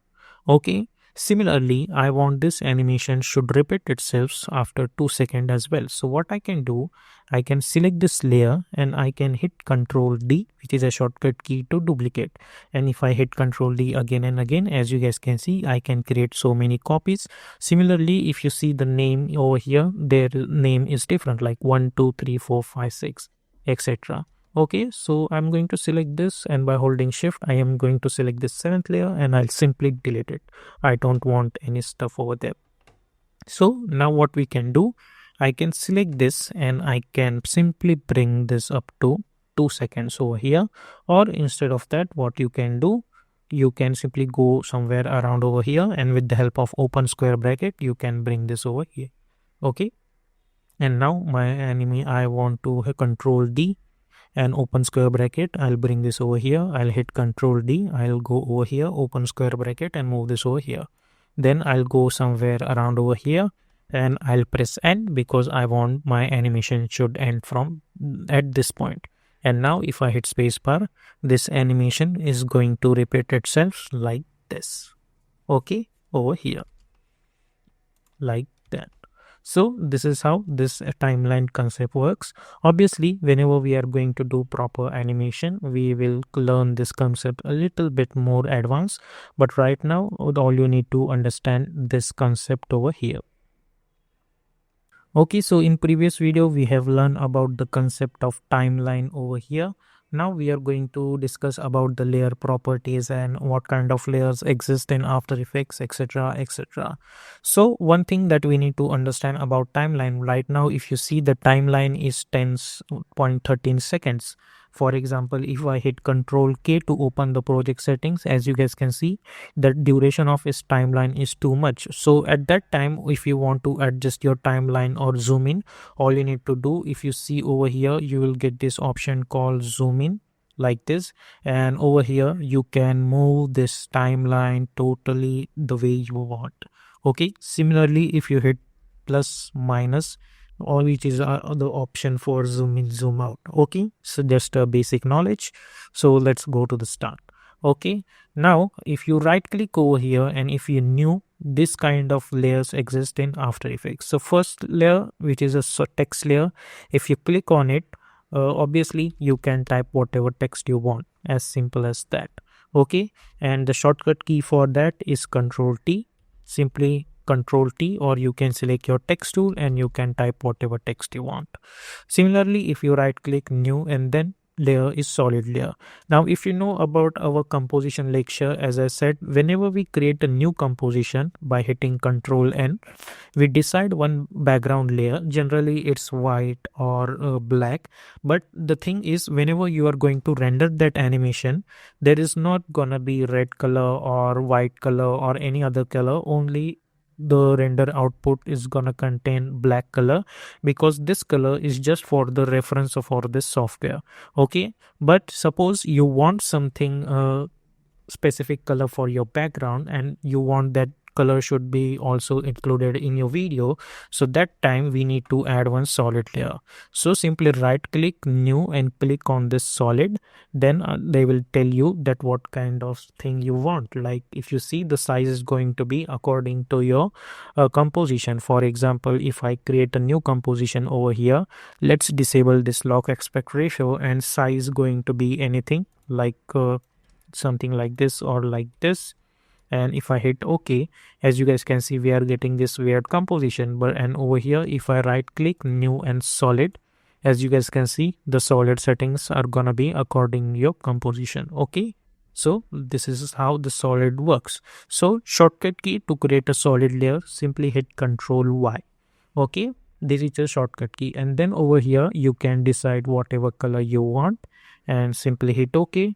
Okay, similarly, I want this animation should repeat itself after 2 seconds as well. So what I can do, I can select this layer and I can hit Ctrl D, which is a shortcut key to duplicate. And if I hit Ctrl D again and again, as you guys can see, I can create so many copies. Similarly, if you see the name over here, their name is different, like 1, 2, 3, 4, 5, 6, etc. Okay, so I'm going to select this, and by holding shift I am going to select this seventh layer and I'll simply delete it. I don't want any stuff over there. So now what we can do, I can select this and I can simply bring this up to 2 seconds over here. Or instead of that, what you can do, you can simply go somewhere around over here, and with the help of open square bracket you can bring this over here. Okay, and now my enemy, I want to control D and open square bracket. I'll bring this over here. I'll hit control D. I'll go over here, open square bracket, and move this over here. Then I'll go somewhere around over here and I'll press N because I want my animation should end from at this point. And now if I hit spacebar, this animation is going to repeat itself like this. Okay, over here, like that. So this is how this timeline concept works. Obviously, whenever we are going to do proper animation, we will learn this concept a little bit more advanced. But right now, all you need to understand this concept over here. Okay, so in previous video, we have learned about the concept of timeline over here. Now we are going to discuss about the layer properties and what kind of layers exist in After Effects, etc, etc. So one thing that we need to understand about timeline right now, if you see the timeline is 10.13 seconds. For example, if I hit Ctrl K to open the project settings, as you guys can see, the duration of its timeline is too much. So at that time, if you want to adjust your timeline or zoom in, all you need to do, if you see over here, you will get this option called zoom in like this, and over here you can move this timeline totally the way you want. Okay, similarly, if you hit plus minus, or which is the option for zoom in zoom out. Okay, so just a basic knowledge. So let's go to the start. Okay, now if you right click over here, and if you knew this kind of layers exist in After Effects. So first layer, which is a text layer, if you click on it, obviously you can type whatever text you want, as simple as that. Okay, and the shortcut key for that is Control T. Simply Control T, or you can select your text tool and you can type whatever text you want. Similarly, if you right click new and then layer is solid layer. Now if you know about our composition lecture, as I said, whenever we create a new composition by hitting Control N, we decide one background layer. Generally it's white or black, but the thing is, whenever you are going to render that animation, there is not gonna be red color or white color or any other color. Only the render output is gonna contain black color, because this color is just for the reference for this software. Okay, but suppose you want something specific color for your background, and you want that color should be also included in your video, so that time we need to add one solid layer. So simply right click new and click on this solid, then they will tell you that what kind of thing you want. Like if you see, the size is going to be according to your composition. For example, if I create a new composition over here, let's disable this lock aspect ratio, and size going to be anything like something like this or like this. And if I hit OK, as you guys can see, we are getting this weird composition. But and over here, if I right click new and solid, as you guys can see, the solid settings are gonna be according to your composition. Okay, so this is how the solid works. So shortcut key to create a solid layer, simply hit Control Y. Okay, this is a shortcut key, and then over here you can decide whatever color you want and simply hit OK.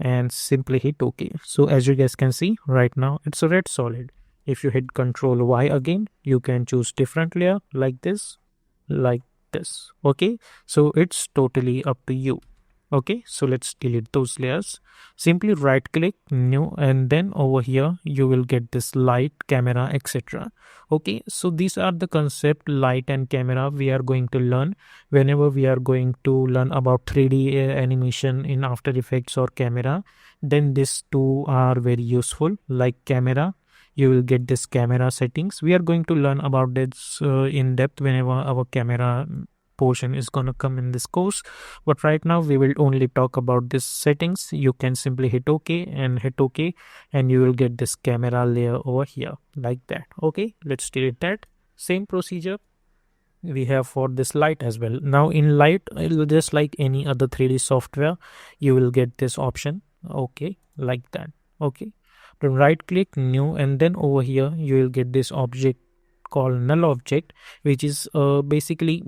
And simply hit OK. So as you guys can see, right now it's a red solid. If you hit Control Y again, you can choose different layer like this, like this. Okay, so it's totally up to you. Okay, so let's delete those layers. Simply right click new, and then over here you will get this light, camera, etc. Okay, so these are the concept light and camera we are going to learn whenever we are going to learn about 3D animation in After Effects or camera. Then these two are very useful. Like camera, you will get this camera settings. We are going to learn about this in depth whenever our camera portion is going to come in this course, but right now we will only talk about this settings. You can simply hit OK and hit OK, and you will get this camera layer over here like that. Okay, let's delete that. Same procedure. we have for this light as well. Now in light, just like any other 3D software, you will get this option. Okay, like that. Okay, then right click new, and then over here you will get this object called null object, which is basically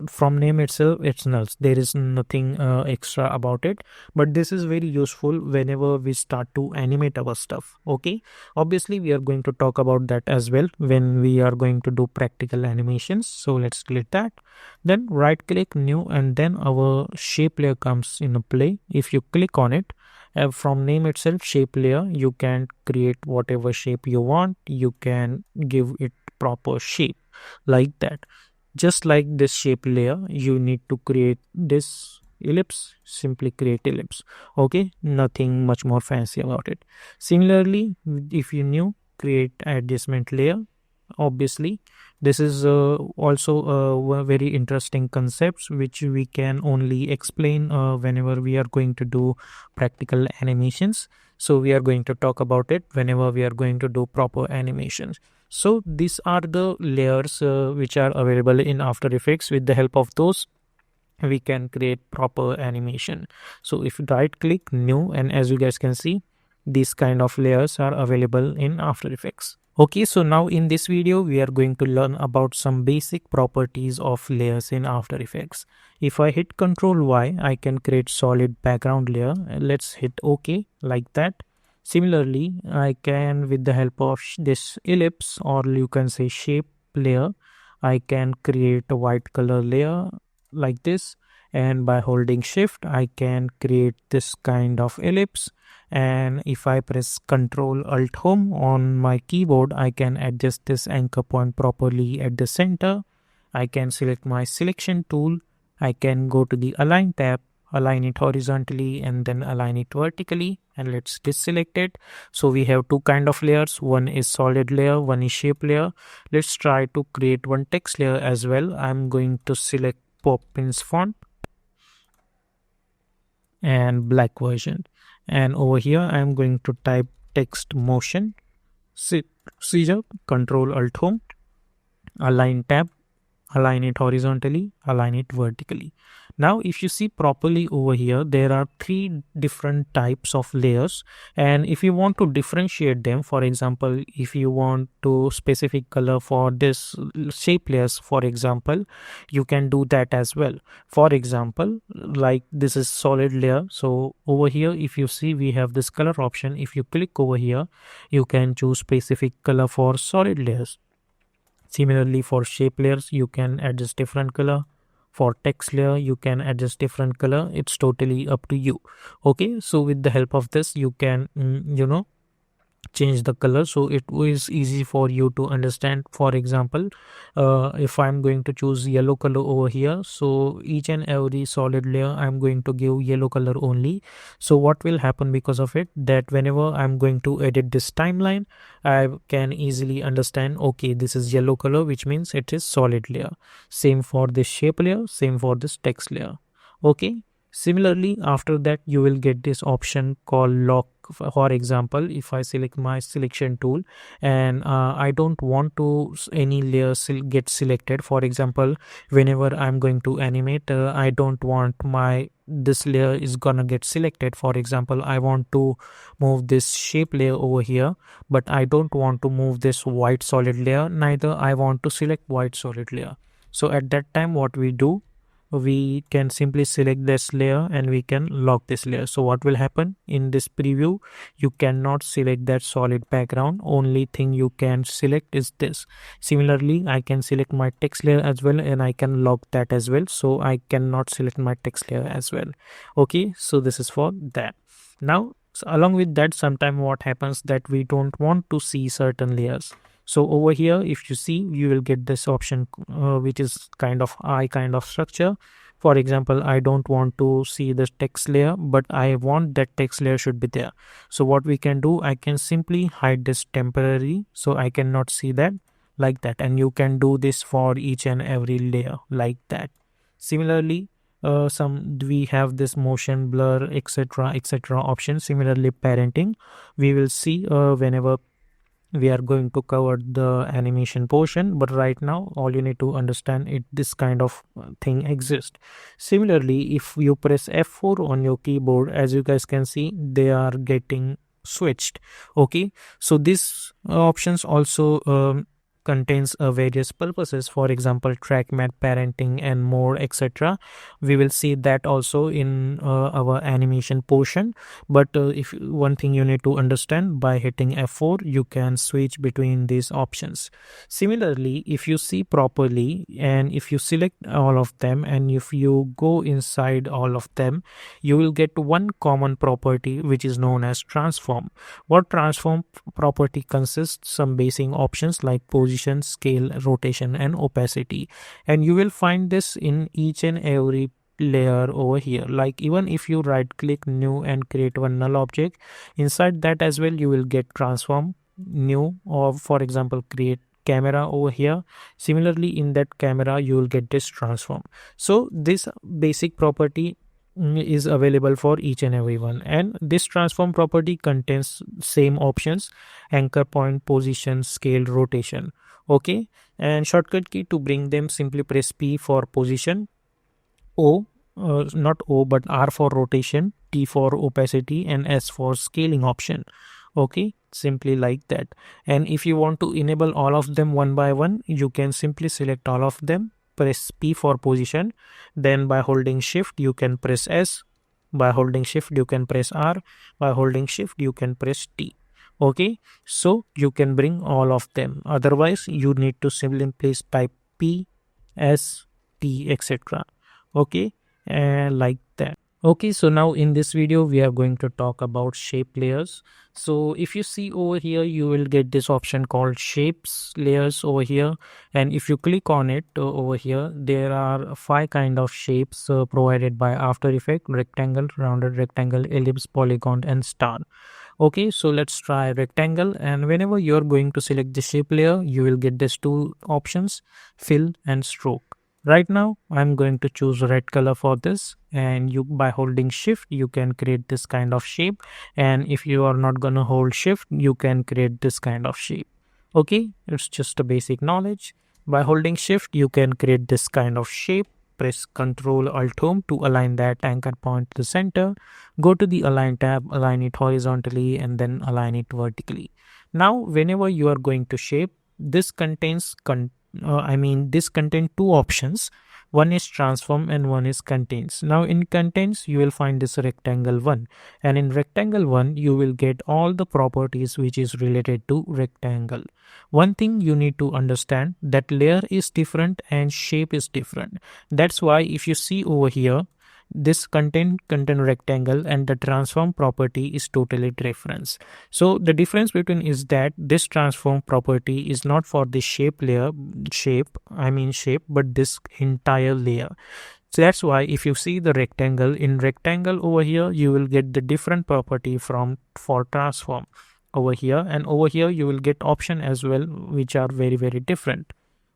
from name itself it's nulls. There is nothing extra about it, but this is very useful whenever we start to animate our stuff. Okay, obviously we are going to talk about that as well when we are going to do practical animations. So let's click that, then right click new, and then our shape layer comes into play. If you click on it, from name itself shape layer, you can create whatever shape you want. You can give it proper shape like that. Just like this shape layer, you need to create this ellipse, simply create ellipse. Okay, nothing much more fancy about it. Similarly, if you new create adjustment layer, obviously this is also a very interesting concepts which we can only explain whenever we are going to do practical animations. So we are going to talk about it whenever we are going to do proper animations. So these are the layers which are available in After Effects. With the help of those, we can create proper animation. So if you right click new, and as you guys can see, these kind of layers are available in After Effects. Okay, so now in this video we are going to learn about some basic properties of layers in After Effects. If I hit Ctrl Y, I can create solid background layer. Let's hit OK like that. Similarly, I can, with the help of this ellipse, or you can say shape layer, I can create a white color layer like this, and by holding shift I can create this kind of ellipse. And if I press Ctrl Alt Home on my keyboard, I can adjust this anchor point properly at the center. I can select my selection tool. I can go to the Align tab, align it horizontally and then align it vertically, and let's deselect it. So we have two kind of layers. One is solid layer, one is shape layer. Let's try to create one text layer as well. I'm going to select Poppins font and black version, and over here I'm going to type text motion. Seizure, Control Alt Home, Align tab, align it horizontally, align it vertically. Now if you see properly over here, there are three different types of layers, and if you want to differentiate them, for example, if you want to specific color for this shape layers, for example, you can do that as well. For example, like this is solid layer, so over here if you see we have this color option. If you click over here, you can choose specific color for solid layers. Similarly, for shape layers, you can adjust different color. For text layer, you can adjust different color. It's totally up to you. Okay, so with the help of this, you can, change the color, so it is easy for you to understand. For example, if I'm going to choose yellow color over here, so each and every solid layer I'm going to give yellow color only. So what will happen because of it, that whenever I'm going to edit this timeline, I can easily understand, okay, this is yellow color, which means it is solid layer. Same for this shape layer, same for this text layer. Okay, similarly, after that you will get this option called lock. For example, if I select my selection tool and I don't want to any layer get selected. For example, whenever I'm going to animate, I don't want my this layer is gonna get selected. For example, I want to move this shape layer over here, but I don't want to move this white solid layer, neither I want to select white solid layer. So at that time what we do, we can simply select this layer and we can lock this layer. So what will happen in this preview, you cannot select that solid background, only thing you can select is this. Similarly, I can select my text layer as well and I can lock that as well, so I cannot select my text layer as well. Okay, so this is for that. Now along with that, sometime what happens that we don't want to see certain layers. So over here, if you see, you will get this option which is kind of eye kind of structure. For example, I don't want to see the text layer, but I want that text layer should be there. So what we can do, I can simply hide this temporarily, so I cannot see that, like that. And you can do this for each and every layer like that. Similarly, we have this motion blur, etc., etc. option. Similarly, parenting, we will see whenever we are going to cover the animation portion, but right now all you need to understand it this kind of thing exists. Similarly, if you press F4 on your keyboard, as you guys can see, they are getting switched. Okay, so these options also contains various purposes, for example track mat, parenting and more, etc. We will see that also in our animation portion. But if one thing you need to understand, by hitting F4 you can switch between these options. Similarly, if you see properly and if you select all of them and if you go inside all of them, you will get one common property which is known as transform. What transform property consists some basic options like position, scale, rotation and opacity, and you will find this in each and every layer over here. Like even if you right click new and create one null object, inside that as well you will get transform new, or for example create camera over here. Similarly, in that camera you will get this transform. So this basic property is available for each and every one, and this transform property contains same options: anchor point, position, scale, rotation. Okay, and shortcut key to bring them, simply press P for position, O, not O but R for rotation, T for opacity and S for scaling option. Okay, simply like that. And if you want to enable all of them one by one, you can simply select all of them, press P for position, then by holding shift you can press S, by holding shift you can press R, by holding shift you can press T. Okay, so you can bring all of them, otherwise you need to simply type P, S, T, etc. Okay, and like that. Okay, so now in this video we are going to talk about shape layers. So if you see over here, you will get this option called shapes layers over here, and if you click on it over here, there are 5 kind of shapes provided by After Effects: rectangle, rounded rectangle, ellipse, polygon and star. Okay, so let's try rectangle, and whenever you are going to select the shape layer, you will get these two options: fill and stroke. Right now I'm going to choose red color for this, and you by holding shift you can create this kind of shape, and if you are not gonna hold shift you can create this kind of shape. Okay, it's just a basic knowledge. By holding shift you can create this kind of shape. Press Ctrl Alt Home to align that anchor point to the center. Go to the align tab, align it horizontally and then align it vertically. Now whenever you are going to shape, this contains this contains two options. One is transform and one is contains. Now in contains you will find this rectangle one, and in rectangle one you will get all the properties which is related to rectangle. One thing you need to understand, that layer is different and shape is different. That's why if you see over here, this contain rectangle and the transform property is totally different. So the difference between is that this transform property is not for the shape layer, but this entire layer. So that's why if you see the rectangle, in rectangle over here you will get the different property for transform over here, and over here you will get option as well which are very different.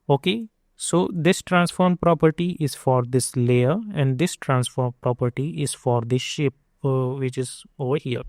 Okay, so this transform property is for this layer and this transform property is for this shape which is over here.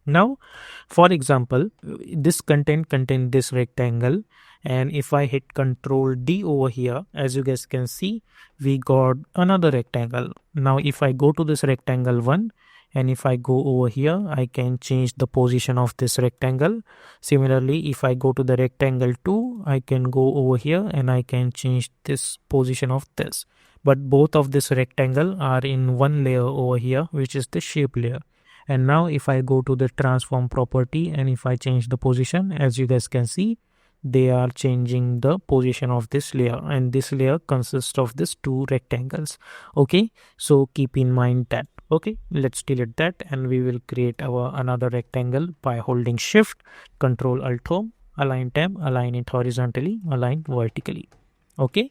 Now for example, this contain this rectangle, and if I hit Ctrl D over here, as you guys can see, we got another rectangle. Now if I go to this rectangle one, and if I go over here, I can change the position of this rectangle. Similarly, if I go to the rectangle 2, I can go over here and I can change this position of this. But both of this rectangle are in one layer over here, which is the shape layer. And now if I go to the transform property and if I change the position, as you guys can see, they are changing the position of this layer, and this layer consists of these two rectangles. Okay, so keep in mind that. Okay, let's delete that and we will create our another rectangle by holding shift, Ctrl Alt Home, align tab, align it horizontally, align vertically. Okay,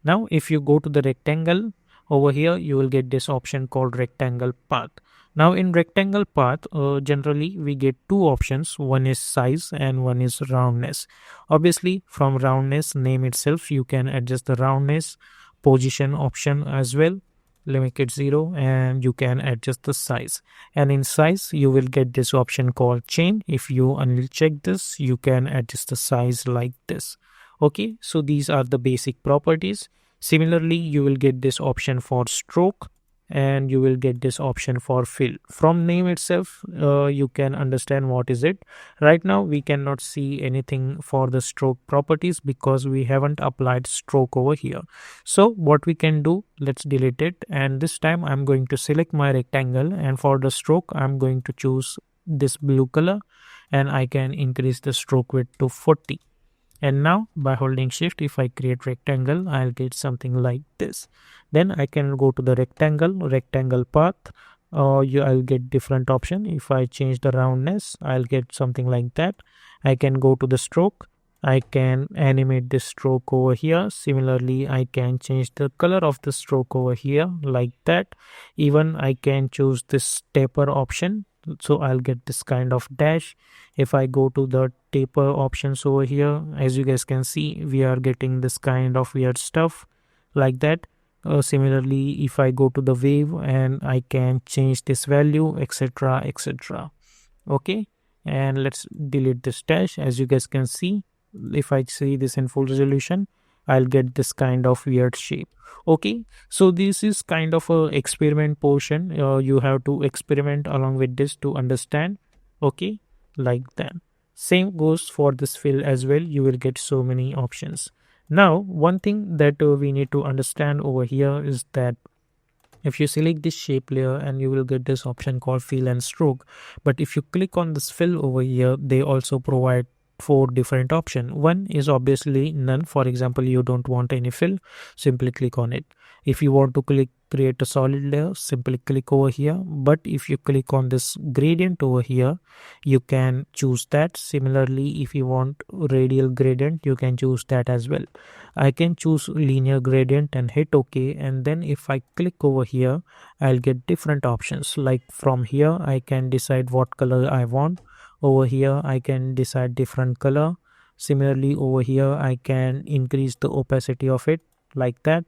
now if you go to the rectangle over here, you will get this option called rectangle path. Now in rectangle path, generally we get two options. One is size and one is roundness. Obviously from roundness name itself, you can adjust the roundness, position option as well. make it 0, and you can adjust the size. And in size you will get this option called chain. If you uncheck this, you can adjust the size like this. Okay, so these are the basic properties. Similarly, you will get this option for stroke, and you will get this option for fill. From name itself, you can understand what is it. Right now we cannot see anything for the stroke properties because we haven't applied stroke over here. So what we can do, let's delete it, and this time I'm going to select my rectangle, and for the stroke I'm going to choose this blue color, and I can increase the stroke width to 40. And now by holding shift, if I create rectangle, I'll get something like this. Then I can go to the rectangle path, I'll get different option. If I change the roundness, I'll get something like that. I can go to the stroke, I can animate this stroke over here. Similarly, I can change the color of the stroke over here like that. Even I can choose this taper option, so I'll get this kind of dash. If I go to the taper options over here, as you guys can see, we are getting this kind of weird stuff like that. Similarly, if I go to the wave, and I can change this value, etc, etc. Okay, and let's delete this dash. As you guys can see, if I see this in full resolution, I'll get this kind of weird shape. Okay, so this is kind of a experiment portion. You have to experiment along with this to understand. Okay, like that. Same goes for this fill as well. You will get so many options. Now one thing that we need to understand over here is that if you select this shape layer, and you will get this option called fill and stroke, but if you click on this fill over here, they also provide four different options. One is obviously none. For example, you don't want any fill, simply click on it. If you want to create a solid layer, simply click over here. But if you click on this gradient over here, you can choose that. Similarly, if you want radial gradient, you can choose that as well. I can choose linear gradient and hit OK, and then if I click over here, I'll get different options. Like from here, I can decide what color I want. Over here I can decide different color. Similarly, over here I can increase the opacity of it like that,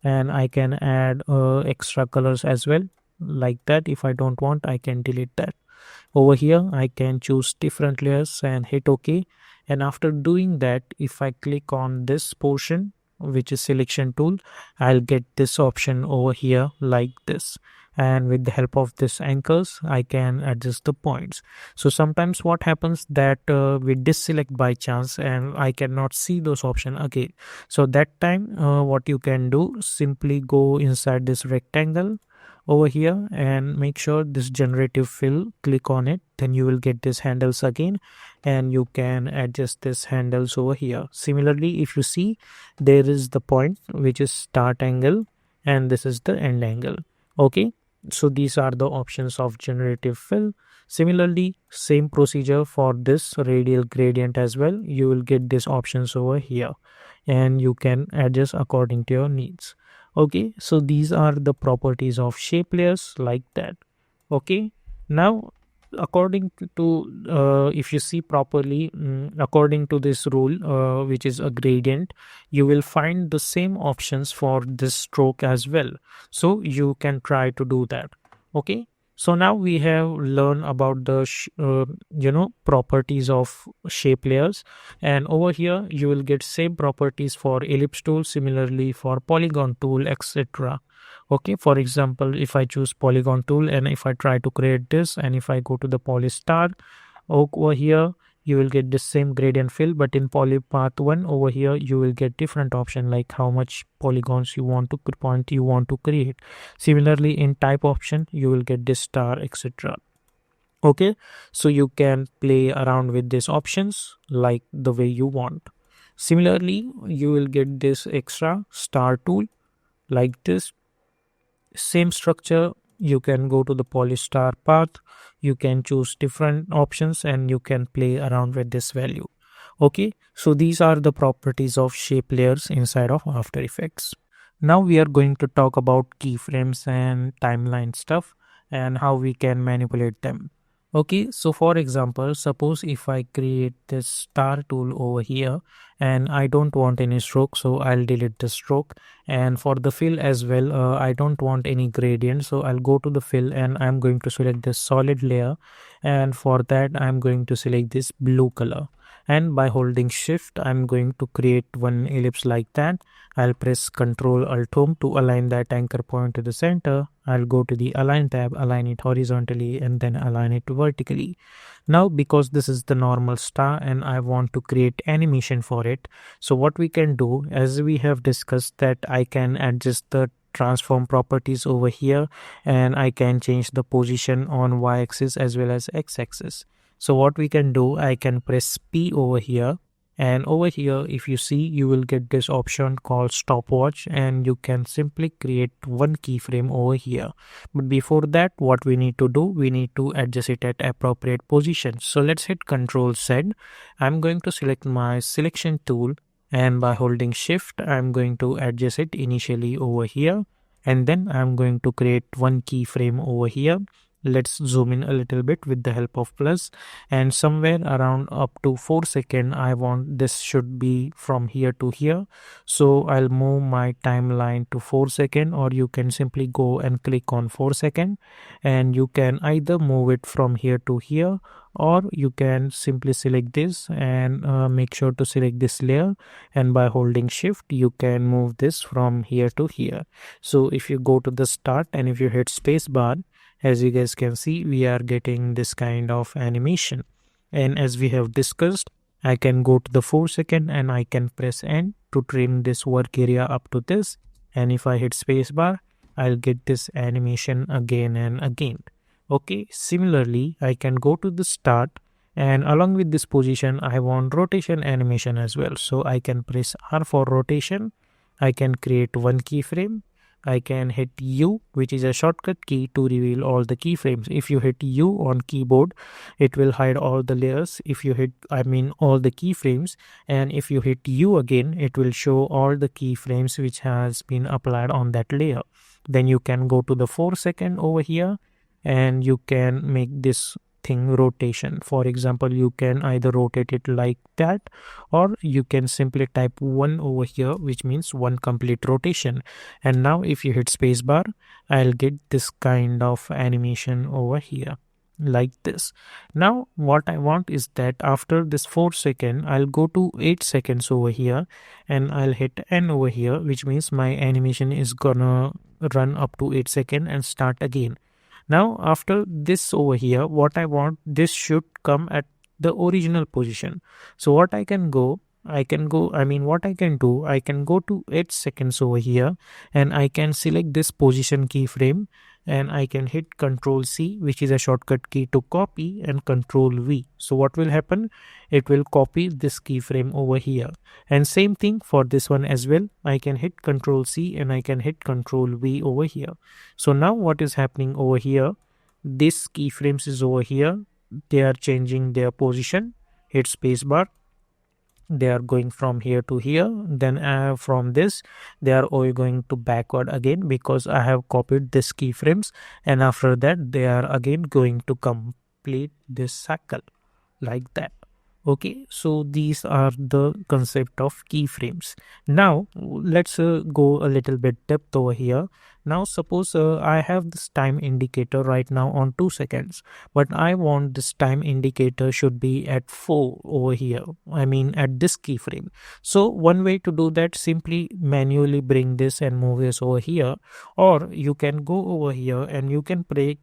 and I can add extra colors as well like that. If I don't want, I can delete that. Over here I can choose different layers and hit OK, and after doing that, if I click on this portion, which is selection tool, I'll get this option over here like this. And with the help of this anchors, I can adjust the points. So sometimes what happens that we deselect by chance, and I cannot see those options again. So that time what you can do, simply go inside this rectangle over here and make sure this generative fill, click on it, then you will get this handles again, and you can adjust this handles over here. Similarly, if you see, there is the point which is start angle, and this is the end angle. Okay, so these are the options of generative fill. Similarly, same procedure for this radial gradient as well. You will get these options over here, and you can adjust according to your needs. Okay, so these are the properties of shape layers like that. Okay, now according to if you see properly, according to this rule, which is a gradient, you will find the same options for this stroke as well, so you can try to do that. Okay, so now we have learned about the properties of shape layers, and over here you will get same properties for ellipse tool, similarly for polygon tool, etc. Okay, for example, if I choose polygon tool, and if I try to create this, and if I go to the poly star over here, you will get the same gradient fill, but in polypath 1 over here you will get different option, like how much polygons you want to point you want to create. Similarly, in type option you will get this star, etc. Okay, so you can play around with these options like the way you want. Similarly, you will get this extra star tool like this. Same structure, you can go to the polystar path, you can choose different options, and you can play around with this value. Okay, so these are the properties of shape layers inside of After Effects. Now we are going to talk about keyframes and timeline stuff, and how we can manipulate them. Okay, so for example, suppose if I create this star tool over here and I don't want any stroke, so I'll delete the stroke. And for the fill as well, I don't want any gradient, so I'll go to the fill and I'm going to select this solid layer. And for that, I'm going to select this blue color. And by holding shift, I'm going to create one ellipse like that. I'll press Ctrl Alt Home to align that anchor point to the center. I'll go to the Align tab, align it horizontally and then align it vertically. Now, because this is the normal star and I want to create animation for it, so what we can do, as we have discussed, that I can adjust the transform properties over here and I can change the position on y-axis as well as x-axis. So what we can do, I can press P over here, and over here if you see, you will get this option called stopwatch and you can simply create one keyframe over here. But before that, what we need to do, we need to adjust it at appropriate position. So let's hit Ctrl Z. I'm going to select my selection tool and by holding shift I'm going to adjust it initially over here, and then I'm going to create one keyframe over here. Let's zoom in a little bit with the help of plus, and somewhere around up to 4 seconds I want this should be from here to here. So I'll move my timeline to 4 seconds, or you can simply go and click on 4 seconds and you can either move it from here to here, or you can simply select this and make sure to select this layer, and by holding shift you can move this from here to here. So if you go to the start and if you hit space bar, as you guys can see, we are getting this kind of animation. And as we have discussed, I can go to the 4 second and I can press N to trim this work area up to this. And if I hit spacebar, I'll get this animation again and again. Okay, similarly, I can go to the start, and along with this position, I want rotation animation as well. So I can press R for rotation. I can create one keyframe. I can hit U, which is a shortcut key to reveal all the keyframes. If you hit U on keyboard, it will hide all the layers. If you hit, all the keyframes, and if you hit U again, it will show all the keyframes which has been applied on that layer. Then you can go to the 4 second over here and you can make this thing rotation. For example, you can either rotate it like that, or you can simply type 1 over here, which means one complete rotation. And now if you hit spacebar, I'll get this kind of animation over here like this. Now what I want is that after this 4 second, I'll go to 8 seconds over here and I'll hit N over here, which means my animation is gonna run up to 8 seconds and start again. Now after this over here, what I want, this should come at the original position. So what I can do, I can go to 8 seconds over here and I can select this position keyframe and I can hit Ctrl C, which is a shortcut key to copy, and Ctrl V. So what will happen? It will copy this keyframe over here. And same thing for this one as well. I can hit Ctrl C and I can hit Ctrl V over here. So now what is happening over here? This keyframes is over here. They are changing their position. Hit spacebar. They are going from here to here. Then from this they are all going to backward again, because I have copied this keyframes, and after that they are again going to complete this cycle like that. Okay, so these are the concept of keyframes. Now let's go a little bit depth over here. Now suppose I have this time indicator right now on 2 seconds, but I want this time indicator should be at 4 over here, at this keyframe. So one way to do that, simply manually bring this and move this over here, or you can go over here and you can press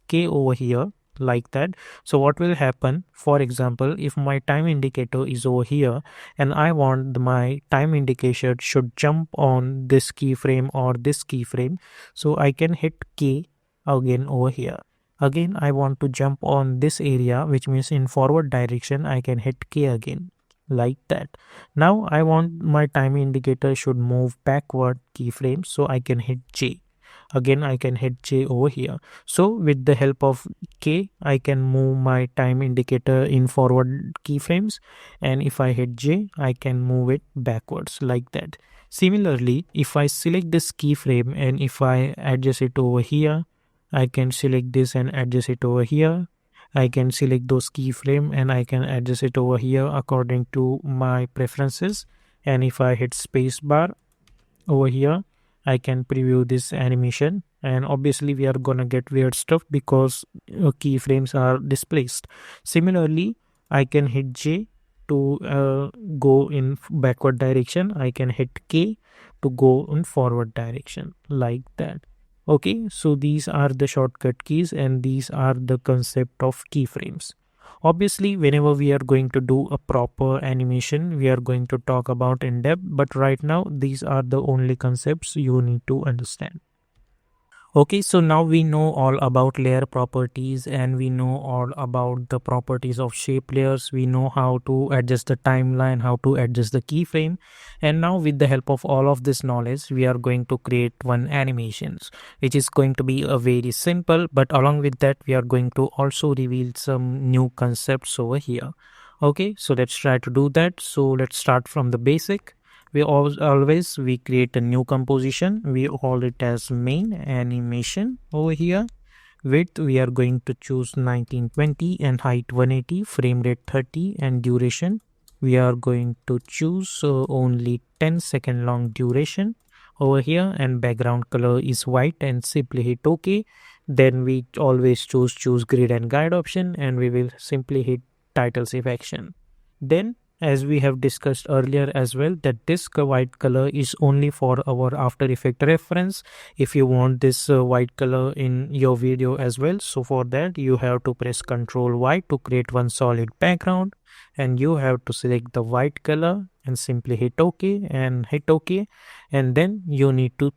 K over here like that. So what will happen, for example, if my time indicator is over here and I want my time indicator should jump on this keyframe or this keyframe, so I can hit K again over here. Again, I want to jump on this area, which means in forward direction, I can hit K again like that. Now I want my time indicator should move backward keyframe, so I can hit J. Again, I can hit J over here. So with the help of K, I can move my time indicator in forward keyframes, and if I hit J, I can move it backwards like that. Similarly, if I select this keyframe and if I adjust it over here, I can select this and adjust it over here. I can select those keyframe and I can adjust it over here according to my preferences. And if I hit spacebar over here, I can preview this animation, and obviously we are gonna get weird stuff because keyframes are displaced. Similarly, I can hit J to go in backward direction. I can hit K to go in forward direction, like that. Okay, so these are the shortcut keys and these are the concept of keyframes. Obviously, whenever we are going to do a proper animation, we are going to talk about in depth, but right now, these are the only concepts you need to understand. Okay, so now we know all about layer properties and we know all about the properties of shape layers. We know how to adjust the timeline, how to adjust the keyframe. And now with the help of all of this knowledge, we are going to create one animations, which is going to be a very simple, but along with that, we are going to also reveal some new concepts over here. Okay, so let's try to do that. So let's start from the basic. We always we create a new composition. We call it as main animation over here. Width we are going to choose 1920 and height 180, frame rate 30 and duration we are going to choose only 10-second long duration over here, and background color is white and simply hit OK. Then we always choose grid and guide option and we will simply hit title save action. Then as we have discussed earlier as well, that this white color is only for our After Effect reference. If you want this white color in your video as well, so for that you have to press Ctrl Y to create one solid background, and you have to select the white color and simply hit OK and hit OK, and then you need to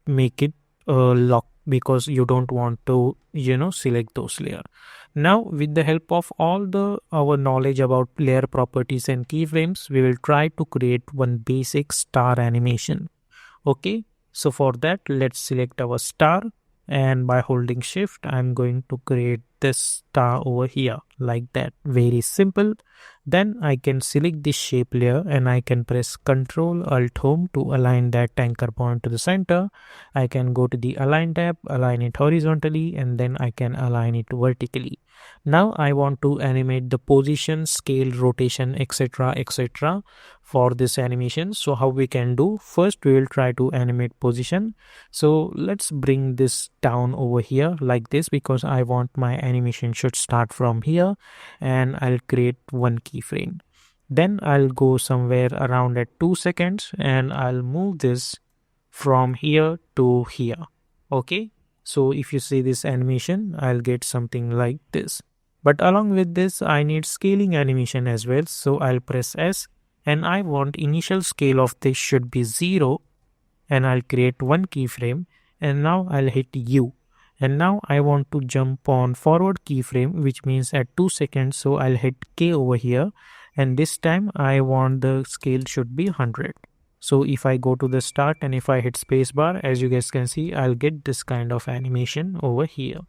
make it lock because you don't want to select those layer. Now with the help of all the our knowledge about layer properties and keyframes, we will try to create one basic star animation. Okay, so for that let's select our star, and by holding shift I'm going to create this star over here like that. Very simple. Then I can select this shape layer and I can press Ctrl Alt Home to align that anchor point to the center. I can go to the align tab, align it horizontally, and then I can align it vertically. Now I want to animate the position, scale, rotation, etc, etc for this animation. So how we can do? First we will try to animate position. So let's bring this down over here like this because I want my animation should start from here, and I'll create one keyframe. Then I'll go somewhere around at 2 seconds and I'll move this from here to here. Okay, so if you see this animation, I'll get something like this. But along with this, I need scaling animation as well. So I'll press S and I want initial scale of this should be 0, and I'll create one keyframe, and now I'll hit U. And now I want to jump on forward keyframe, which means at 2 seconds. So I'll hit K over here, and this time I want the scale should be 100. So if I go to the start and if I hit spacebar, as you guys can see, I'll get this kind of animation over here.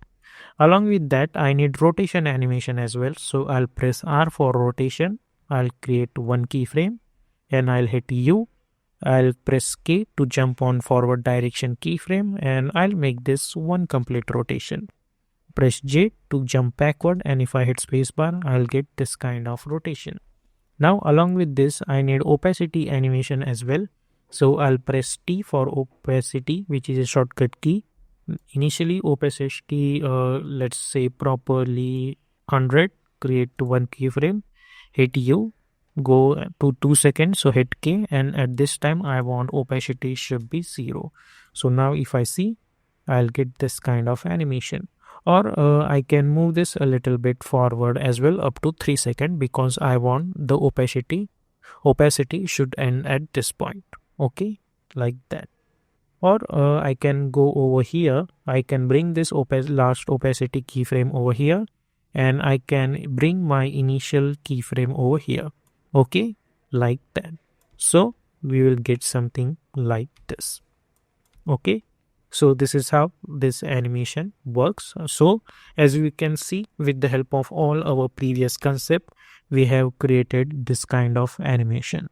Along with that, I need rotation animation as well. So I'll press R for rotation. I'll create one keyframe and I'll hit U. I'll press K to jump on forward direction keyframe, and I'll make this one complete rotation. Press J to jump backward, and if I hit spacebar, I'll get this kind of rotation. Now along with this, I need opacity animation as well. So I'll press T for opacity, which is a shortcut key. Initially opacity, let's say properly 100, create one keyframe, hit U, go to 2 seconds, so hit K, and at this time I want opacity should be 0. So now if I see, I'll get this kind of animation. Or I can move this a little bit forward as well up to 3 seconds because I want the opacity should end at this point. Okay, like that. Or I can go over here, I can bring this last opacity keyframe over here, and I can bring my initial keyframe over here. Okay, like that. So we will get something like this. Okay, so this is how this animation works. So as we can see, with the help of all our previous concept, we have created this kind of animation.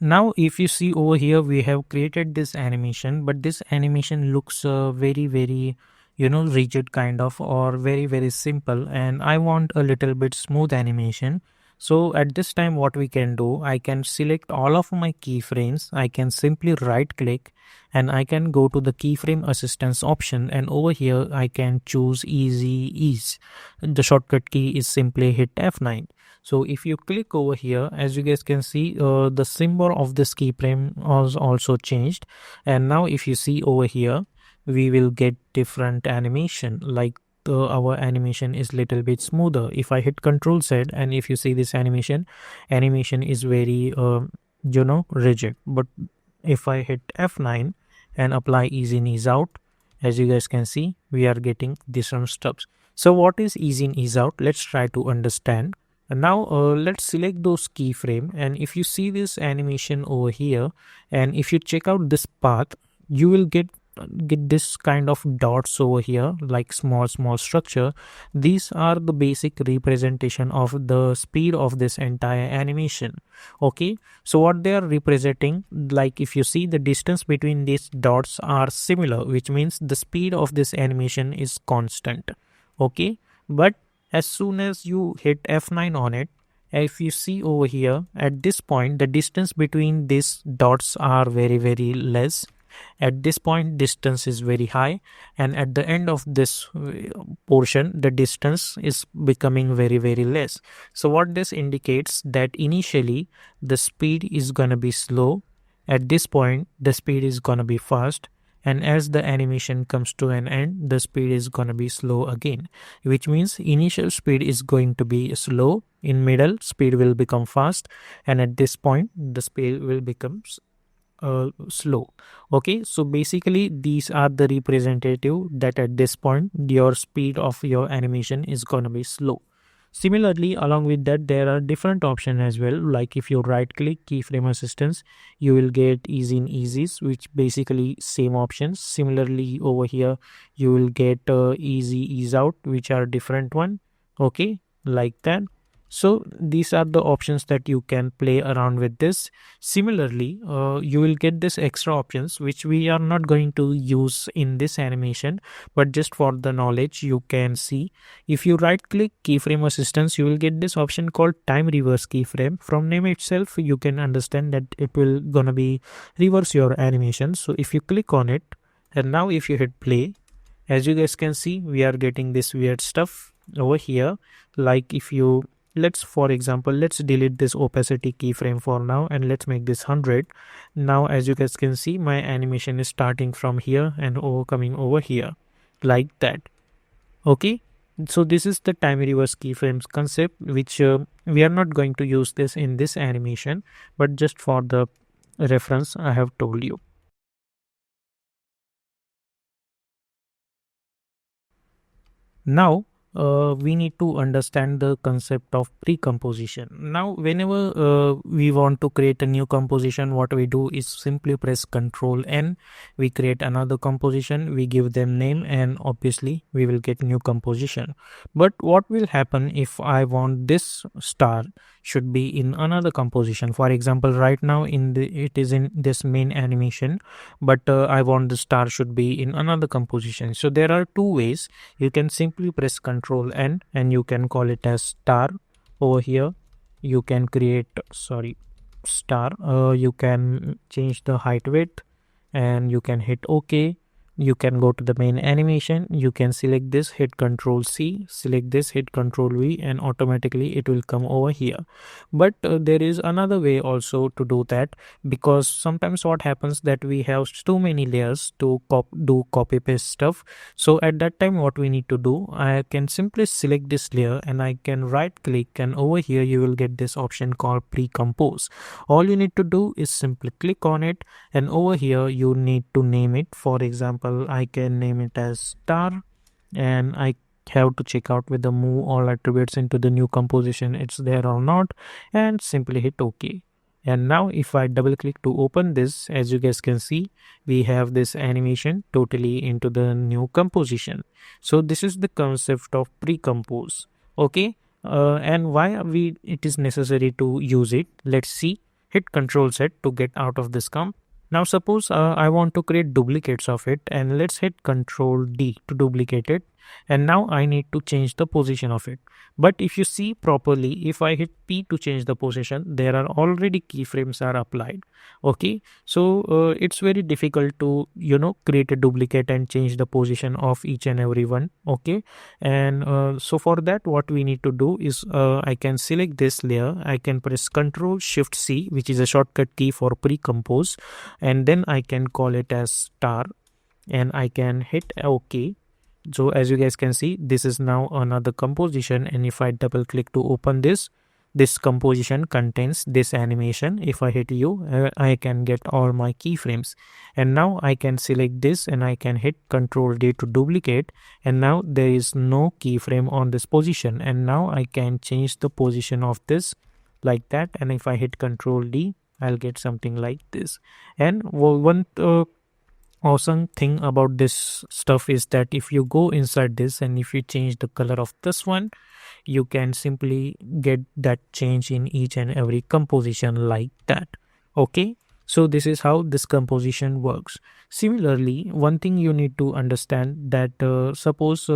Now if you see over here, we have created this animation, but this animation looks very rigid kind of, or very very simple, and I want a little bit smooth animation. So at this time what we can do, I can select all of my keyframes, I can simply right click, and I can go to the keyframe assistance option, and over here I can choose easy ease. The shortcut key is simply hit F9. So if you click over here, as you guys can see, the symbol of this keyframe was also changed. And now if you see over here, we will get different animation, like our animation is little bit smoother. If I hit Control Z, and if you see this animation is very rigid. But if I hit F9 and apply ease in ease out, as you guys can see, we are getting different steps. So what is ease in ease out? Let's try to understand. And now let's select those keyframe, and if you see this animation over here, and if you check out this path, you will get this kind of dots over here, like small structure. These are the basic representation of the speed of this entire animation. Okay, so what they are representing, like if you see, the distance between these dots are similar, which means the speed of this animation is constant. Okay, but as soon as you hit F9 on it, if you see over here, at this point the distance between these dots are very very less. At this point distance is very high, and at the end of this portion the distance is becoming very very less. So what this indicates, that initially the speed is gonna be slow, at this point the speed is gonna be fast, and as the animation comes to an end, the speed is gonna be slow again, which means initial speed is going to be slow, in middle speed will become fast, and at this point the speed will become slow. Okay, so basically these are the representative, that at this point your speed of your animation is gonna be slow. Similarly, along with that, there are different options as well. Like if you right click keyframe assistance, you will get ease in eases, which basically same options. Similarly over here you will get easy ease out, which are different one. Okay, like that. So these are the options that you can play around with this. Similarly, you will get this extra options which we are not going to use in this animation, but just for the knowledge you can see. If you right click keyframe assistance, you will get this option called time reverse keyframe. From name itself you can understand that it will gonna be reverse your animation. So if you click on it, and now if you hit play, as you guys can see, we are getting this weird stuff over here. Like if you, let's for example, let's delete this opacity keyframe for now, and let's make this 100. Now as you guys can see, my animation is starting from here and coming over here, like that. Okay, so this is the time reverse keyframes concept, which we are not going to use this in this animation, but just for the reference I have told you. Now we need to understand the concept of pre-composition. Now whenever we want to create a new composition, what we do is simply press Ctrl N, we create another composition, we give them name, and obviously we will get new composition. But what will happen if I want this star should be in another composition? For example, right now it is in this main animation, but I want the star should be in another composition. So there are two ways. You can simply press Ctrl N and you can call it as star. Over here you can create star. You can change the height width, and you can hit OK. You can go to the main animation, you can select this, hit Ctrl C, select this, hit Ctrl V, and automatically it will come over here. But there is another way also to do that, because sometimes what happens that we have too many layers to do copy paste stuff. So at that time what we need to do, I can simply select this layer and I can right click, and over here you will get this option called pre-compose. All you need to do is simply click on it, and over here you need to name it. For example, I can name it as star, and I have to check out with the move all attributes into the new composition, it's there or not, and simply hit OK. And now if I double click to open this, as you guys can see, we have this animation totally into the new composition. So this is the concept of pre-compose. Okay, and why it is necessary to use it, let's see. Hit Ctrl Z to get out of this comp. Now suppose I want to create duplicates of it, and let's hit Control D to duplicate it. And now I need to change the position of it. But if you see properly, if I hit P to change the position, there are already keyframes are applied. Okay, so it's very difficult to create a duplicate and change the position of each and every one. Okay, and so for that, what we need to do is I can select this layer. I can press Control Shift C, which is a shortcut key for pre-compose, and then I can call it as star, and I can hit OK. So as you guys can see, this is now another composition, and if I double click to open this composition contains this animation. If I hit U, I can get all my keyframes, and now I can select this and I can hit Control D to duplicate, and now there is no keyframe on this position, and now I can change the position of this like that, and if I hit Control D, I'll get something like this. And one awesome thing about this stuff is that if you go inside this and if you change the color of this one, you can simply get that change in each and every composition like that. Okay, so this is how this composition works. Similarly, one thing you need to understand that suppose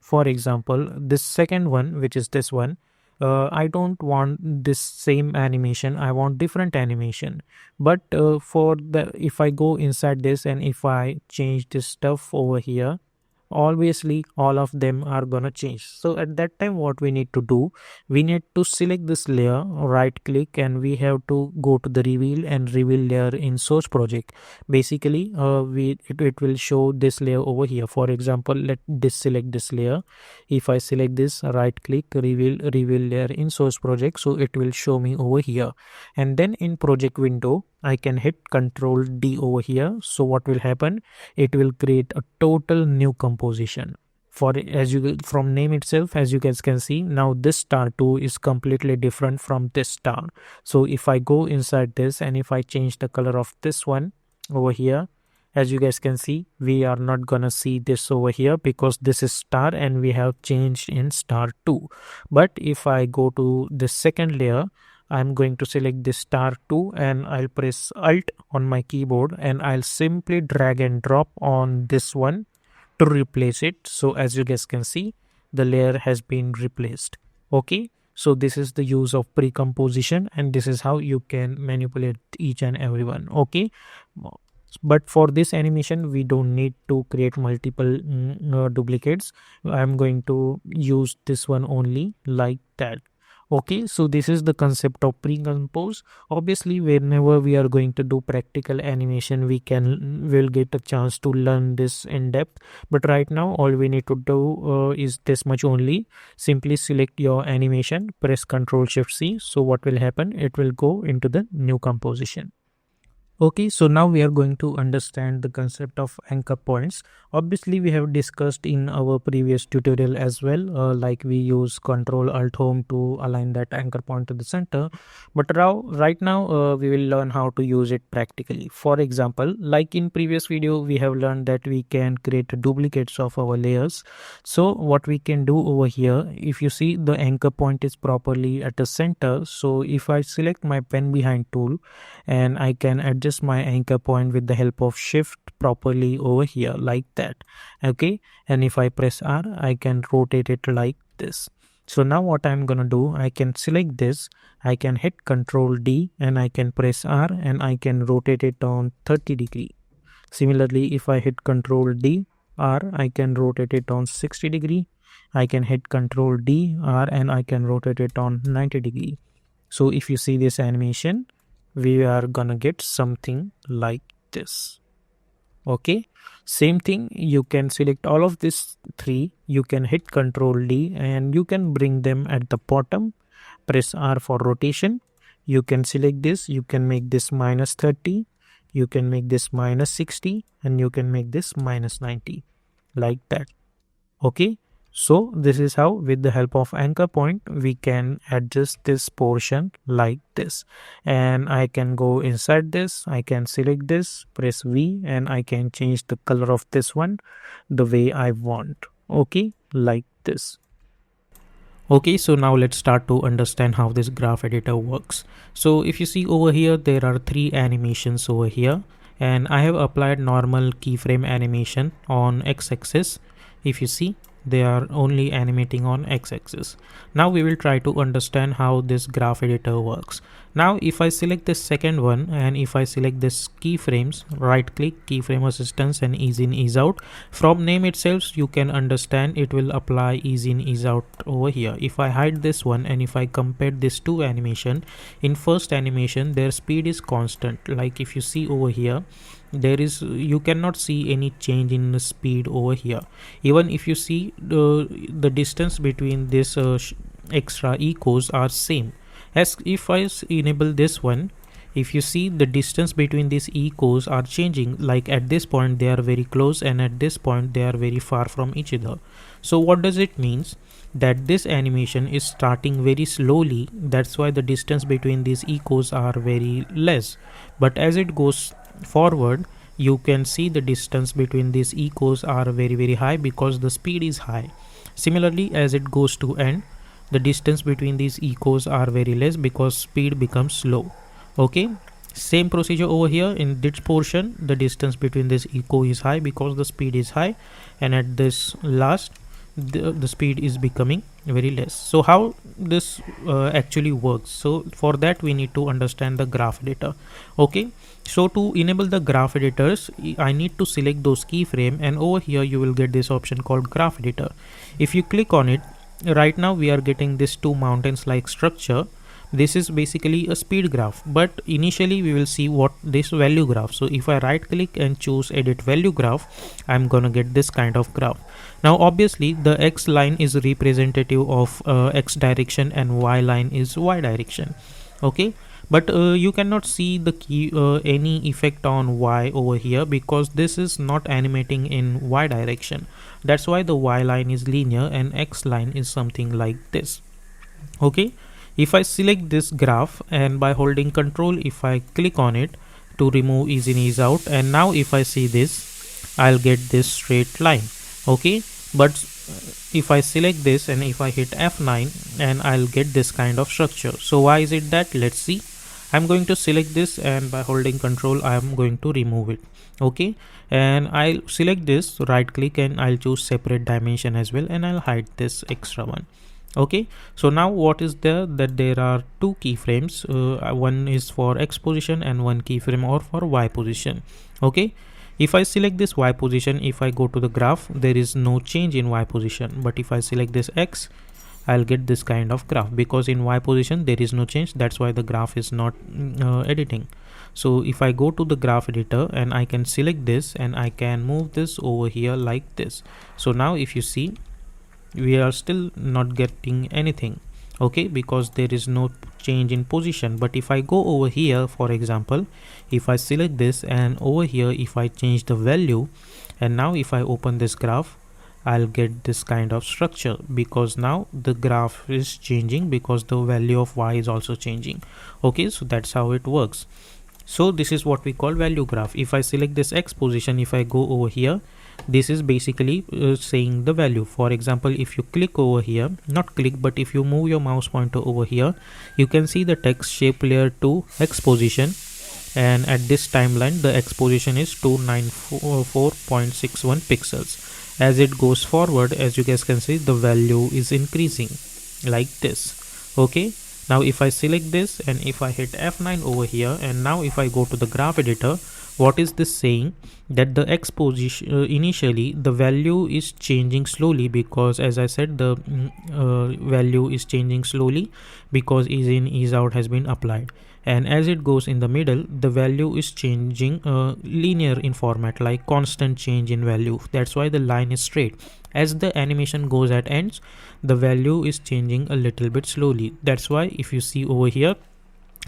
for example this second one, which is this one, I don't want this same animation, I want different animation. But for the if I go inside this and if I change this stuff over here, obviously all of them are gonna change. So at that time, what we need to do, we need to select this layer, right click, and we have to go to the reveal and reveal layer in source project. Basically it will show this layer over here. For example, let this select this layer. If I select this, right click, reveal layer in source project, so it will show me over here. And then in project window, I can hit Control D over here. So what will happen, it will create a total new composition. For as you from name itself, as you guys can see, now this star 2 is completely different from this star. So if I go inside this and if I change the color of this one over here, as you guys can see, we are not gonna see this over here because this is star and we have changed in star 2. But if I go to the second layer, I'm going to select this star 2 and I'll press Alt on my keyboard and I'll simply drag and drop on this one to replace it. So as you guys can see, the layer has been replaced. Okay, so this is the use of pre-composition, and this is how you can manipulate each and every one. Okay, but for this animation we don't need to create multiple duplicates. I'm going to use this one only like that. Okay, so this is the concept of pre-compose. Obviously, whenever we are going to do practical animation, will get a chance to learn this in depth. But right now, all we need to do is this much only. Simply select your animation, press Ctrl Shift C. So what will happen? It will go into the new composition. Okay, so now we are going to understand the concept of anchor points. Obviously, we have discussed in our previous tutorial as well, like we use Control Alt Home to align that anchor point to the center. But right now, we will learn how to use it practically. For example, like in previous video, we have learned that we can create duplicates of our layers. So what we can do over here, if you see the anchor point is properly at the center. So if I select my pen behind tool and I can adjust my anchor point with the help of shift properly over here like that. Okay, and if I press R, I can rotate it like this. So now what I'm gonna do, I can select this, I can hit Control D and I can press R and I can rotate it on 30 degree. Similarly, if I hit Control D, R, I can rotate it on 60 degree. I can hit Control D, R and I can rotate it on 90 degree. So if you see this animation, we are gonna get something like this. Okay, same thing, you can select all of these three, you can hit Control D and you can bring them at the bottom, press R for rotation. You can select this, you can make this minus 30, you can make this minus 60, and you can make this minus 90 like that. Okay, so this is how with the help of anchor point we can adjust this portion like this. And I can go inside this, I can select this, press V and I can change the color of this one the way I want. Okay, like this. Okay, so now let's start to understand how this graph editor works. So if you see over here, there are three animations over here, and I have applied normal keyframe animation on x-axis. If you see, they are only animating on x-axis. Now we will try to understand how this graph editor works. Now if I select this second one, and if I select this keyframes, right click, keyframe assistance, and ease in ease out, from name itself you can understand it will apply ease in ease out over here. If I hide this one and if I compare this two animation, in first animation their speed is constant. Like if you see over here, there is, you cannot see any change in the speed over here. Even if you see the distance between this extra echoes are same. As if I enable this one, if you see, the distance between these echoes are changing. Like at this point they are very close, and at this point they are very far from each other. So what does it means? That this animation is starting very slowly, that's why the distance between these echoes are very less. But as it goes forward, you can see the distance between these echoes are very high because the speed is high. Similarly, as it goes to end, the distance between these echoes are very less because speed becomes slow. Okay, same procedure over here. In this portion, the distance between this echo is high because the speed is high, and at this last, the speed is becoming very less. So how this actually works? So for that we need to understand the graph editor. Okay, so to enable the graph editors, I need to select those keyframe, and over here you will get this option called graph editor. If you click on it, right now we are getting this two mountains like structure. This is basically a speed graph, but initially we will see what this value graph. So if I right click and choose edit value graph, I'm gonna get this kind of graph. Now obviously the x line is representative of x direction and y line is y direction. Okay, but you cannot see the key any effect on y over here because this is not animating in y direction. That's why the y line is linear and x line is something like this. Okay, if I select this graph and by holding control, if I click on it to remove ease in ease out, and now if I see this, I'll get this straight line. Okay, but if I select this and if I hit F9, and I'll get this kind of structure. So why is it that? Let's see. I'm going to select this, and by holding control I'm going to remove it. Okay, and I'll select this, right click, and I'll choose separate dimension as well, and I'll hide this extra one. Okay, so now what is there? That there are two keyframes, one is for x position and one keyframe or for y position. Okay, if I select this y position, if I go to the graph, there is no change in y position, but if I select this x, I'll get this kind of graph because in y position there is no change. That's why the graph is not editing. So if I go to the graph editor and I can select this and I can move this over here like this. So now if you see, we are still not getting anything. Okay, because there is no change in position. But if I go over here, for example, if I select this and over here if I change the value, and now if I open this graph, I'll get this kind of structure because now the graph is changing because the value of y is also changing. Okay, so that's how it works. So this is what we call value graph. If I select this x position, if I go over here, this is basically saying the value. For example, if you click over here, not click, but if you move your mouse pointer over here, you can see the text shape layer to x position, and at this timeline the x position is 294.61 pixels. As it goes forward, as you guys can see, the value is increasing like this. Okay, now if I select this and if I hit F9 over here, and now if I go to the graph editor, what is this saying? That the x position initially the value is changing slowly because, as I said, the value is changing slowly because ease in ease out has been applied, and as it goes in the middle, the value is changing linear in format, like constant change in value. That's why the line is straight. As the animation goes at ends, the value is changing a little bit slowly. That's why if you see over here,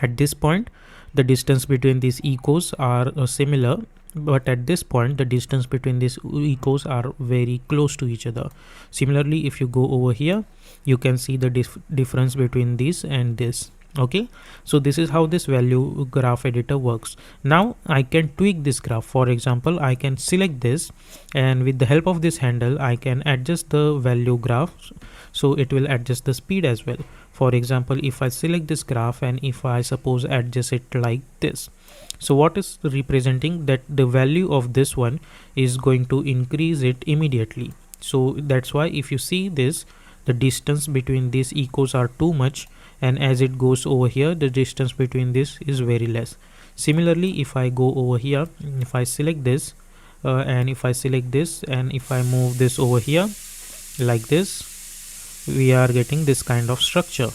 at this point the distance between these echoes are similar, but at this point the distance between these echoes are very close to each other. Similarly, if you go over here, you can see the difference between this and this. Okay, so this is how this value graph editor works. Now I can tweak this graph. For example, I can select this, and with the help of this handle I can adjust the value graph, so it will adjust the speed as well. For example, if I select this graph and if I suppose adjust it like this, so what is representing that the value of this one is going to increase it immediately. So that's why if you see this, the distance between these echoes are too much, and as it goes over here the distance between this is very less. Similarly, if I go over here, if I select this and if I select this and if I move this over here like this, we are getting this kind of structure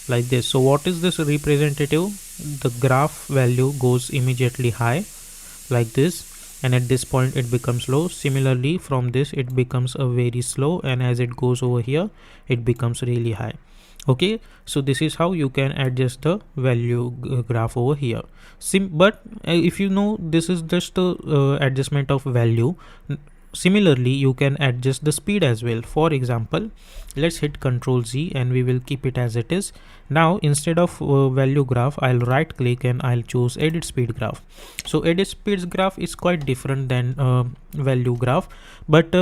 like this. So what is this representative? The graph value goes immediately high like this, and at this point it becomes low. Similarly, from this it becomes a very slow, and as it goes over here it becomes really high. Okay, so this is how you can adjust the value graph over here. But if you know, this is just the adjustment of value. Similarly, you can adjust the speed as well. For example, let's hit Ctrl Z and we will keep it as it is. Now instead of value graph, I'll right click and I'll choose edit speed graph. So edit speeds graph is quite different than value graph, but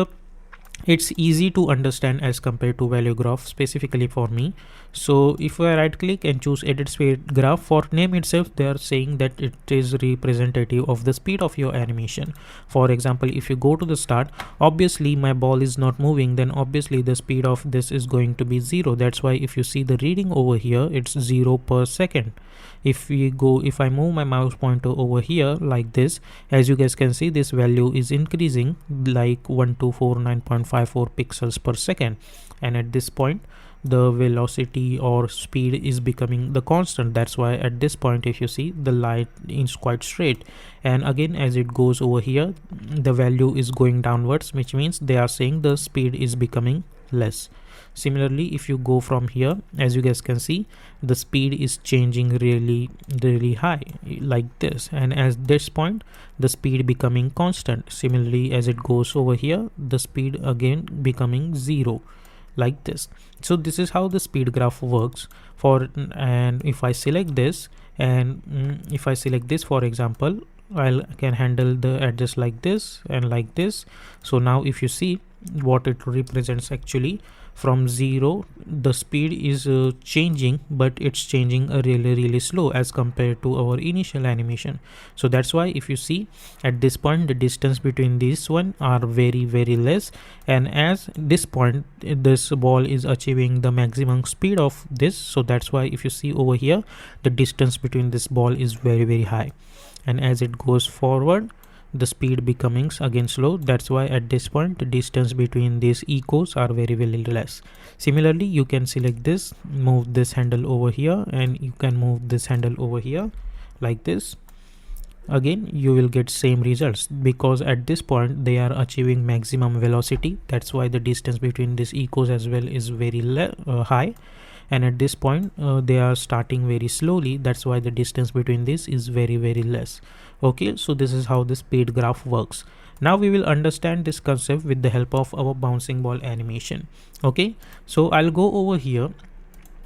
it's easy to understand as compared to value graph specifically for me. So if I right click and choose edit speed graph, for name itself they are saying that it is representative of the speed of your animation. For example, if you go to the start, obviously my ball is not moving, then obviously the speed of this is going to be 0. That's why if you see the reading over here, it's 0 per second. If I move my mouse pointer over here like this, as you guys can see, this value is increasing like 1249.54 pixels per second, and at this point the velocity or speed is becoming the constant. That's why at this point if you see, the line is quite straight, and again as it goes over here the value is going downwards, which means they are saying the speed is becoming less. Similarly, if you go from here, as you guys can see, the speed is changing really high like this, and at this point the speed becoming constant. Similarly, as it goes over here, the speed again becoming 0 like this. So this is how the speed graph works. And if I select this and if I select this, for example, I can handle the adjust like this and like this. So now if you see what it represents, actually from 0 the speed is changing, but it's changing really slow as compared to our initial animation. So that's why if you see at this point the distance between these one are very less, and as this point this ball is achieving the maximum speed of this. So that's why if you see over here the distance between this ball is very high, and as it goes forward the speed becoming again slow. That's why at this point the distance between these echoes are very less. Similarly, you can select this, move this handle over here, and you can move this handle over here like this. Again you will get same results, because at this point they are achieving maximum velocity. That's why the distance between these echoes as well is very high, and at this point they are starting very slowly. That's why the distance between this is very less. Okay, so this is how the speed graph works. Now we will understand this concept with the help of our bouncing ball animation. Okay, so I'll go over here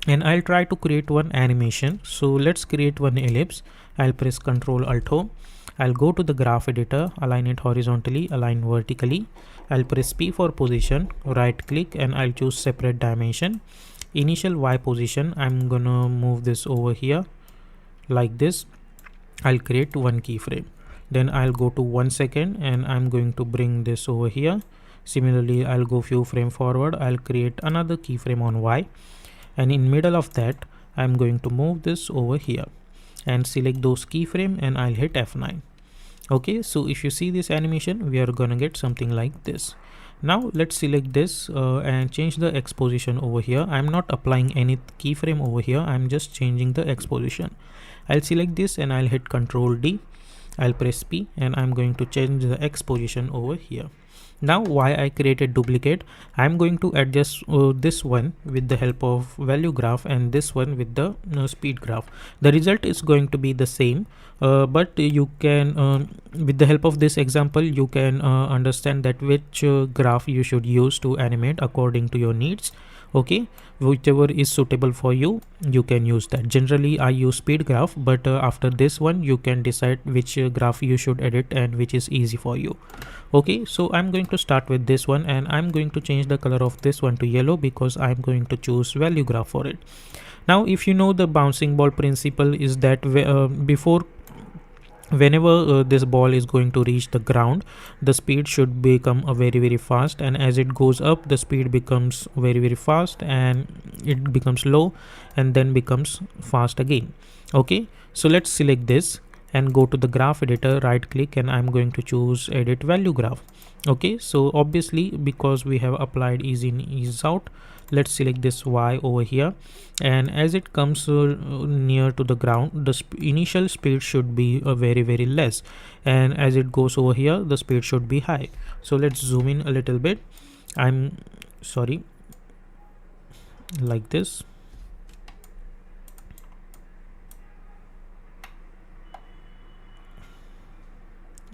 and I'll try to create one animation. So let's create one ellipse. I'll press Ctrl Alt O. I'll go to the graph editor, align it horizontally, align vertically. I'll press P for position, right click, and I'll choose separate dimension. Initial Y position, I'm gonna move this over here like this. I'll create one keyframe. Then I'll go to 1 second and I'm going to bring this over here. Similarly, I'll go few frame forward. I'll create another keyframe on Y, and in middle of that I'm going to move this over here and select those keyframe, and I'll hit F9. Okay, so if you see this animation, we are gonna get something like this. Now let's select this and change the X position over here. I'm not applying any keyframe over here, I'm just changing the X position. I'll select this and I'll hit Ctrl D. I'll press P and I'm going to change the X position over here. Now why I created duplicate, I'm going to adjust this one with the help of value graph and this one with the speed graph. The result is going to be the same, but you can with the help of this example you can understand that which graph you should use to animate according to your needs. Okay, whichever is suitable for you, you can use that. Generally I use speed graph, but after this one you can decide which graph you should edit and which is easy for you. Okay, so I'm going to start with this one, and I'm going to change the color of this one to yellow because I'm going to choose value graph for it. Now if you know the bouncing ball principle is that before whenever this ball is going to reach the ground, the speed should become very fast, and as it goes up the speed becomes very fast, and it becomes low and then becomes fast again. Okay, so let's select this and go to the graph editor, right click, and I'm going to choose edit value graph. Okay, so obviously because we have applied ease in ease out, let's select this Y over here, and as it comes near to the ground, the initial speed should be very less, and as it goes over here the speed should be high. So let's zoom in a little bit. I'm sorry, like this.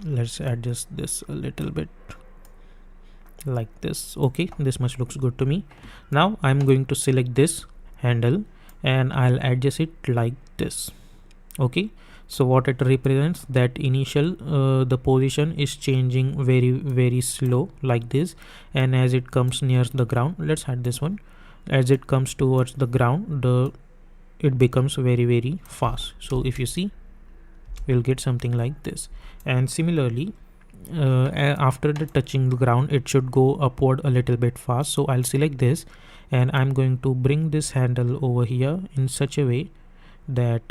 Let's adjust this a little bit like this. Okay, this much looks good to me. Now I'm going to select this handle and I'll adjust it like this. Okay, so what it represents, that initial the position is changing very slow like this, and as it comes near the ground, let's add this one, as it comes towards the ground, it becomes very fast. So if you see, we'll get something like this. And similarly, after the touching the ground, it should go upward a little bit fast. So I'll select this and I'm going to bring this handle over here in such a way that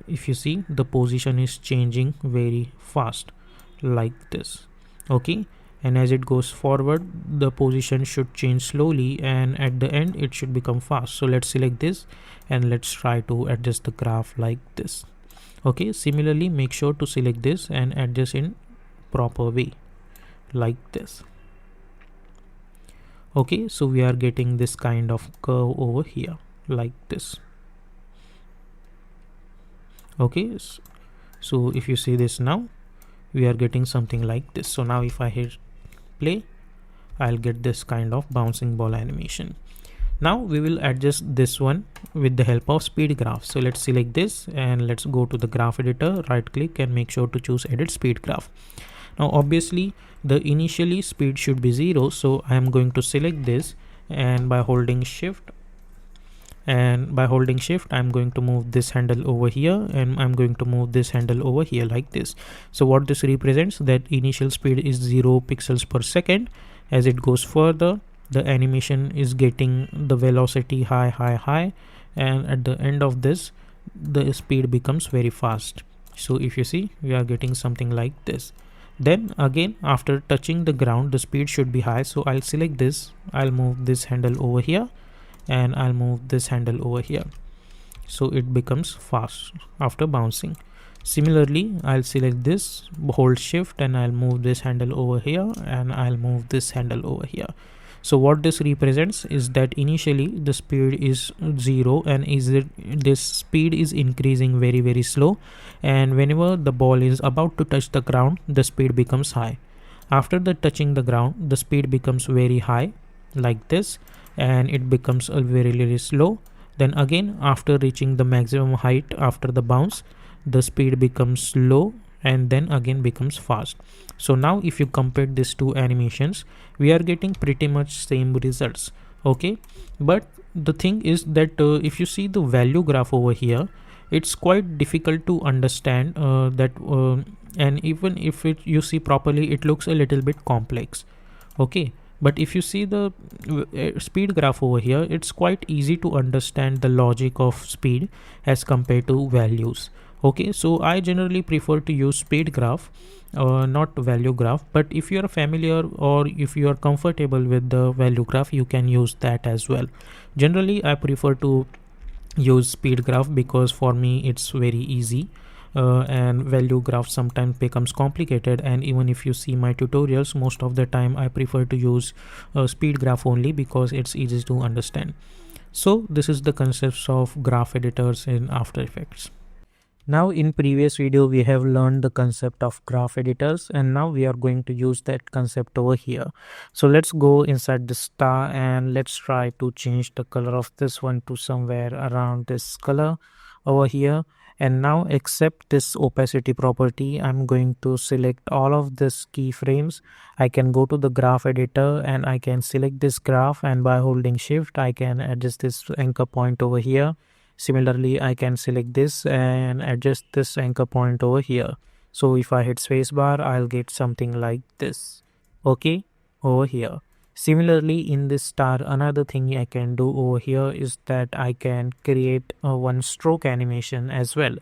if you see, the position is changing very fast like this. Okay, and as it goes forward, the position should change slowly, and at the end it should become fast. So let's select this and let's try to adjust the graph like this. Okay, similarly make sure to select this and adjust in proper way like this. Okay, so we are getting this kind of curve over here like this. Okay, so if you see this, now we are getting something like this. So now if I hit play, I'll get this kind of bouncing ball animation. Now we will adjust this one with the help of speed graph. So let's select this and let's go to the graph editor, right click, and make sure to choose edit speed graph. Now obviously the initially speed should be 0, so I am going to select this, and by holding shift I'm going to move this handle over here, and I'm going to move this handle over here like this. So what this represents, that initial speed is 0 pixels per second. As it goes further, the animation is getting the velocity high, and at the end of this the speed becomes very fast. So if you see, we are getting something like this. Then again, after touching the ground, the speed should be high. So I'll select this, I'll move this handle over here, and I'll move this handle over here, so it becomes fast after bouncing. Similarly, I'll select this, hold shift, and I'll move this handle over here, and I'll move this handle over here. So what this represents is that initially the speed is 0, and this speed is increasing very slow, and whenever the ball is about to touch the ground, the speed becomes high. After the touching the ground, the speed becomes very high like this, and it becomes a very slow. Then again, after reaching the maximum height after the bounce, the speed becomes low and then again becomes fast. So now if you compare these two animations, we are getting pretty much same results. Okay, but the thing is that if you see the value graph over here, it's quite difficult to understand and even if you see properly, it looks a little bit complex. Okay, but if you see the speed graph over here, it's quite easy to understand the logic of speed as compared to values. Okay, so I generally prefer to use speed graph, not value graph, but if you are familiar or if you are comfortable with the value graph, you can use that as well. Generally I prefer to use speed graph because for me it's very easy, and value graph sometimes becomes complicated, and even if you see my tutorials, most of the time I prefer to use speed graph only because it's easy to understand. So this is the concepts of graph editors in After Effects. Now in previous video we have learned the concept of graph editors, and now we are going to use that concept over here. So let's go inside the star and let's try to change the color of this one to somewhere around this color over here. And now accept this opacity property. I'm going to select all of this keyframes. I can go to the graph editor and I can select this graph, and by holding shift I can adjust this anchor point over here. Similarly, I can select this and adjust this anchor point over here. So if I hit spacebar, I'll get something like this. Okay, over here. Similarly, in this star, another thing I can do over here is that I can create a one stroke animation as well.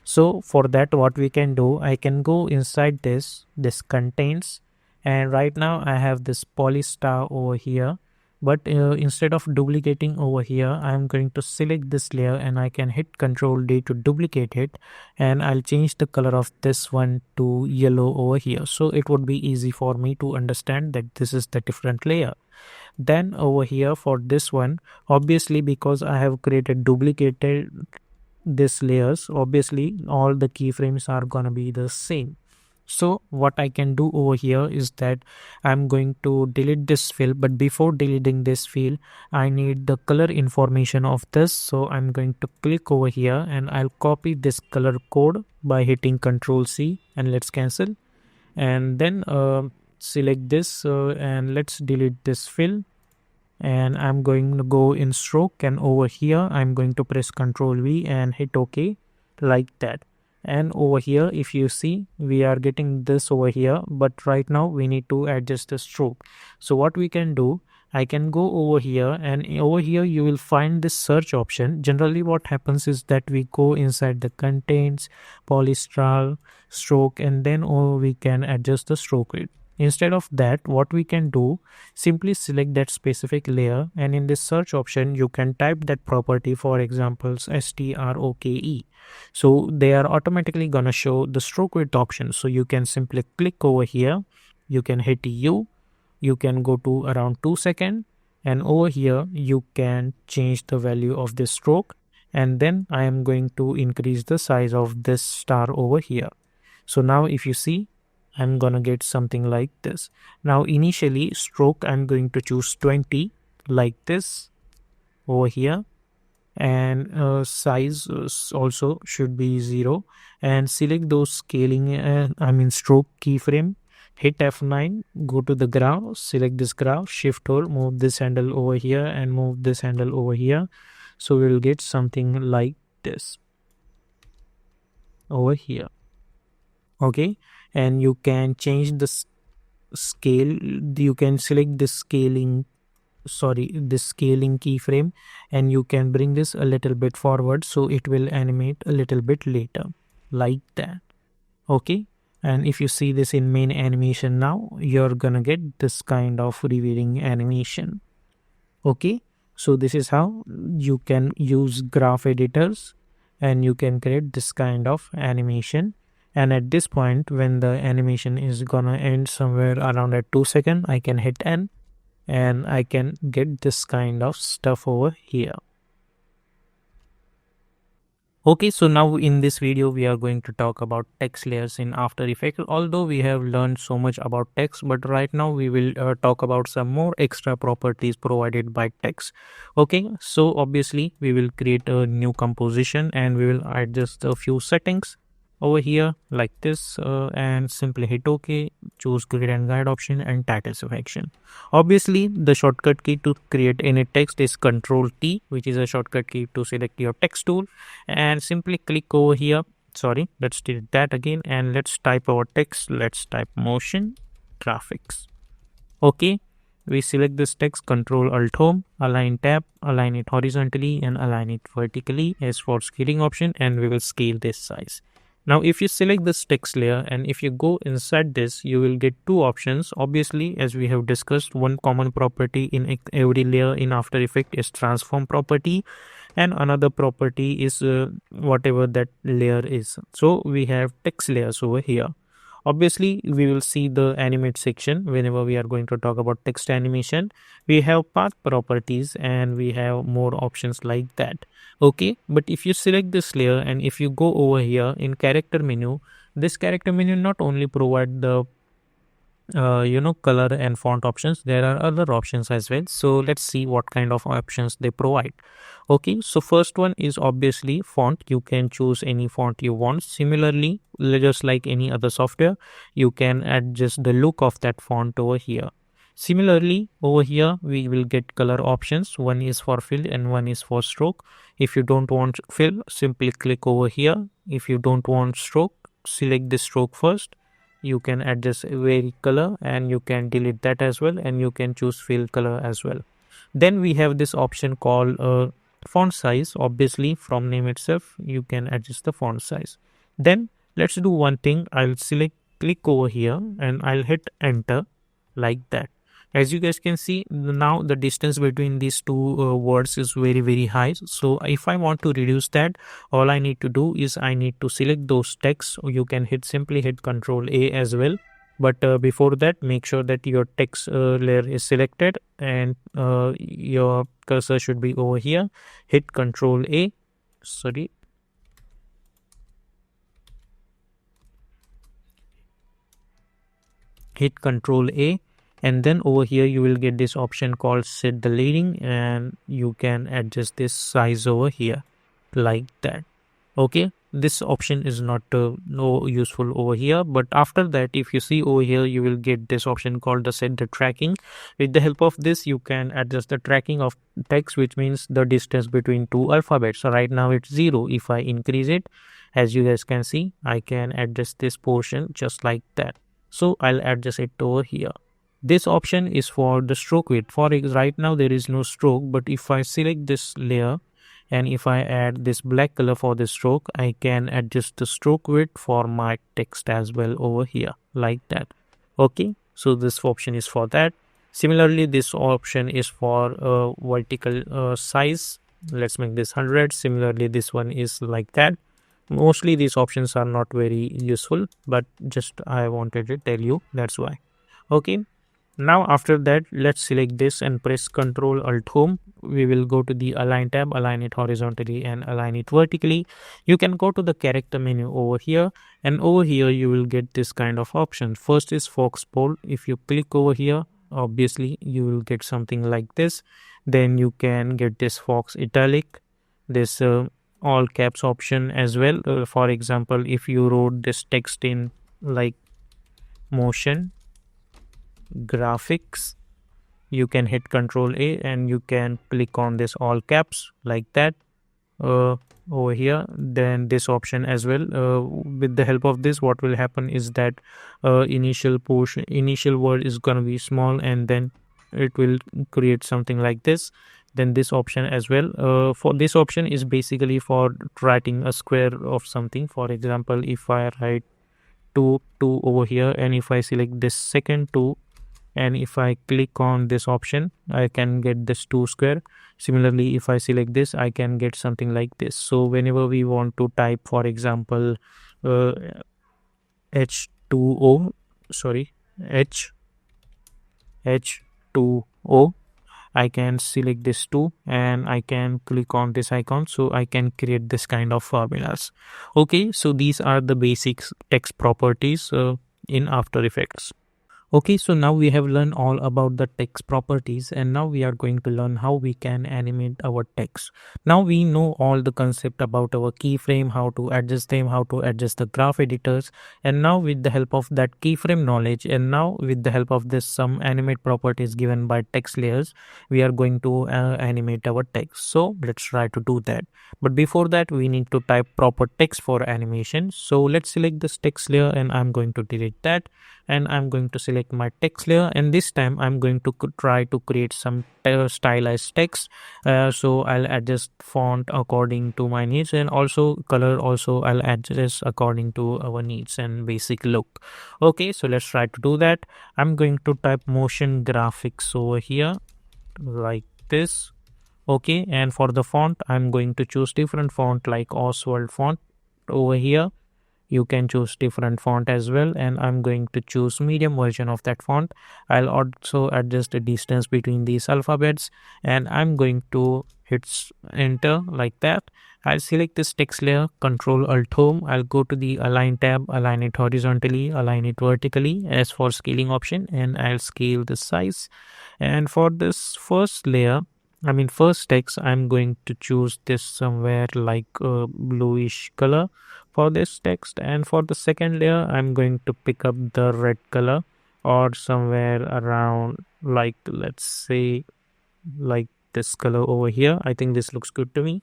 So for that, what we can do, I can go inside this contains, and right now I have this poly star over here. But instead of duplicating over here, I'm going to select this layer and I can hit Ctrl D to duplicate it, and I'll change the color of this one to yellow over here, so it would be easy for me to understand that this is the different layer. Then over here for this one, obviously because I have created duplicated this layers, obviously all the keyframes are gonna be the same. So what I can do over here is that I'm going to delete this fill, but before deleting this fill, I need the color information of this. So I'm going to click over here and I'll copy this color code by hitting Ctrl C, and let's cancel. And then select this and let's delete this fill. And I'm going to go in stroke, and over here I'm going to press Ctrl V and hit OK, like that. And over here, if you see, we are getting this over here, but right now we need to adjust the stroke. So what we can do, I can go over here, and over here you will find this search option. Generally what happens is that we go inside the contains, polystral, stroke, and then we can adjust the stroke rate. Instead of that, what we can do, simply select that specific layer, and in this search option you can type that property, for example stroke. So they are automatically gonna show the stroke width option. So you can simply click over here, you can hit U, you can go to around 2 seconds, and over here you can change the value of this stroke, and then I am going to increase the size of this star over here. So now if you see, I'm gonna get something like this. Now initially stroke I'm going to choose 20, like this over here, and size also should be 0, and select those scaling stroke keyframe, hit F9, go to the graph, select this graph, shift hold, move this handle over here and move this handle over here. So we'll get something like this over here. Okay, and you can change the scale. You can select this scaling keyframe, and you can bring this a little bit forward so it will animate a little bit later, like that. Okay, and if you see this in main animation, now you're gonna get this kind of revealing animation. Okay, so this is how you can use graph editors and you can create this kind of animation. And at this point, when the animation is gonna end somewhere around at 2 seconds, I can hit N and I can get this kind of stuff over here. Okay, so now in this video we are going to talk about text layers in After Effects. Although we have learned so much about text, but right now we will talk about some more extra properties provided by text. Okay, so obviously we will create a new composition and we will adjust a few settings over here like this, and simply hit OK, choose grid and guide option and title selection. Obviously the shortcut key to create any text is Ctrl T, which is a shortcut key to select your text tool, and simply click over here. Sorry, let's delete that again, and let's type our text. Let's type motion graphics. Okay, we select this text, Ctrl Alt Home, align tab, align it horizontally and align it vertically as for scaling option, and we will scale this size. Now if you select this text layer and if you go inside this, you will get two options. Obviously, as we have discussed, one common property in every layer in After Effects is transform property, and another property is whatever that layer is. So we have text layers over here. Obviously, we will see the animate section whenever we are going to talk about text animation. We have path properties and we have more options like that. Okay, but if you select this layer and if you go over here in character menu, this character menu not only provide the color and font options, there are other options as well. So let's see what kind of options they provide. Okay, so first one is obviously font. You can choose any font you want. Similarly, just like any other software, you can adjust the look of that font over here. Similarly, over here we will get color options. One is for fill and one is for stroke. If you don't want fill, simply click over here. If you don't want stroke, select the stroke first. You can adjust vary color and you can delete that as well, and you can choose fill color as well. Then we have this option called font size. Obviously, from name itself you can adjust the font size. Then let's do one thing. I'll select, click over here and I'll hit enter like that. As you guys can see, now the distance between these two words is very high. So if I want to reduce that, all I need to do is I need to select those texts. You can simply hit Control A as well. But before that, make sure that your text layer is selected and your cursor should be over here. Hit Control A. Sorry. Hit Control A, and then over here you will get this option called set the leading, and you can adjust this size over here like that. Okay, this option is not no useful over here, but after that, if you see over here, you will get this option called the set the tracking. With the help of this, you can adjust the tracking of text, which means the distance between two alphabets. So right now it's 0. If I increase it, as you guys can see, I can adjust this portion just like that. So I'll adjust it over here. This option is for the stroke width. For right now there is no stroke, but if I select this layer and if I add this black color for the stroke, I can adjust the stroke width for my text as well over here like that. Okay, so this option is for that. Similarly, this option is for vertical size. Let's make this 100. Similarly, this one is like that. Mostly these options are not very useful, but just I wanted to tell you, that's why. Okay, now after that, let's select this and press Ctrl Alt Home. We will go to the Align tab, align it horizontally and align it vertically. You can go to the character menu over here, and over here you will get this kind of option. First is Fox Pole. If you click over here, obviously you will get something like this. Then you can get this Fox Italic, this all caps option as well. For example, if you wrote this text in like motion graphics, you can hit Control A and you can click on this all caps like that over here. Then this option as well. With the help of this, what will happen is that initial word is gonna be small, and then it will create something like this. Then this option as well. For this option is basically for writing a square of something. For example, if I write 2 over here, and if I select this second 2 and if I click on this option, I can get this 2 square. Similarly, if I select this, I can get something like this. So whenever we want to type, for example, H2O, sorry, H2O, I can select this 2 and I can click on this icon, so I can create this kind of formulas. Okay, so these are the basic text properties in After Effects. Okay, so now we have learned all about the text properties, and now we are going to learn how we can animate our text. Now we know all the concept about our keyframe, how to adjust them, how to adjust the graph editors, and now with the help of that keyframe knowledge, and now with the help of this some animate properties given by text layers, we are going to animate our text. So let's try to do that. But before that, we need to type proper text for animation. So let's select this text layer and I'm going to delete that, and I'm going to select my text layer, and this time I'm going to try to create some stylized text. So I'll adjust font according to my needs, and also color also I'll adjust according to our needs and basic look. Okay, so let's try to do that. I'm going to type motion graphics over here like this. Okay, and for the font I'm going to choose different font like Oswald font over here. You can choose different font as well, and I'm going to choose medium version of that font. I'll also adjust the distance between these alphabets, and I'm going to hit enter like that. I'll select this text layer, Control Alt Home. I'll go to the Align tab, align it horizontally, align it vertically as for scaling option, and I'll scale the size. And for this first layer, first text, I'm going to choose this somewhere like a bluish color for this text. And for the second layer, I'm going to pick up the red color, or somewhere around like, let's say, like this color over here. I think this looks good to me.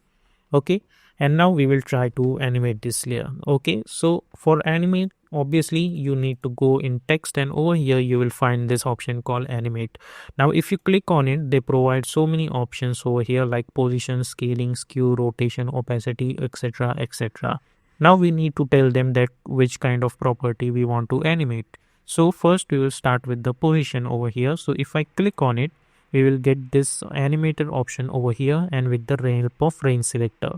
Okay, and now we will try to animate this layer. Okay, so for animate, obviously you need to go in text, and over here you will find this option called animate. Now if you click on it, they provide so many options over here like position, scaling, skew, rotation, opacity, etc, etc. Now we need to tell them that which kind of property we want to animate. So first we will start with the position over here. So if I click on it, we will get this animator option over here, and with the help of range selector.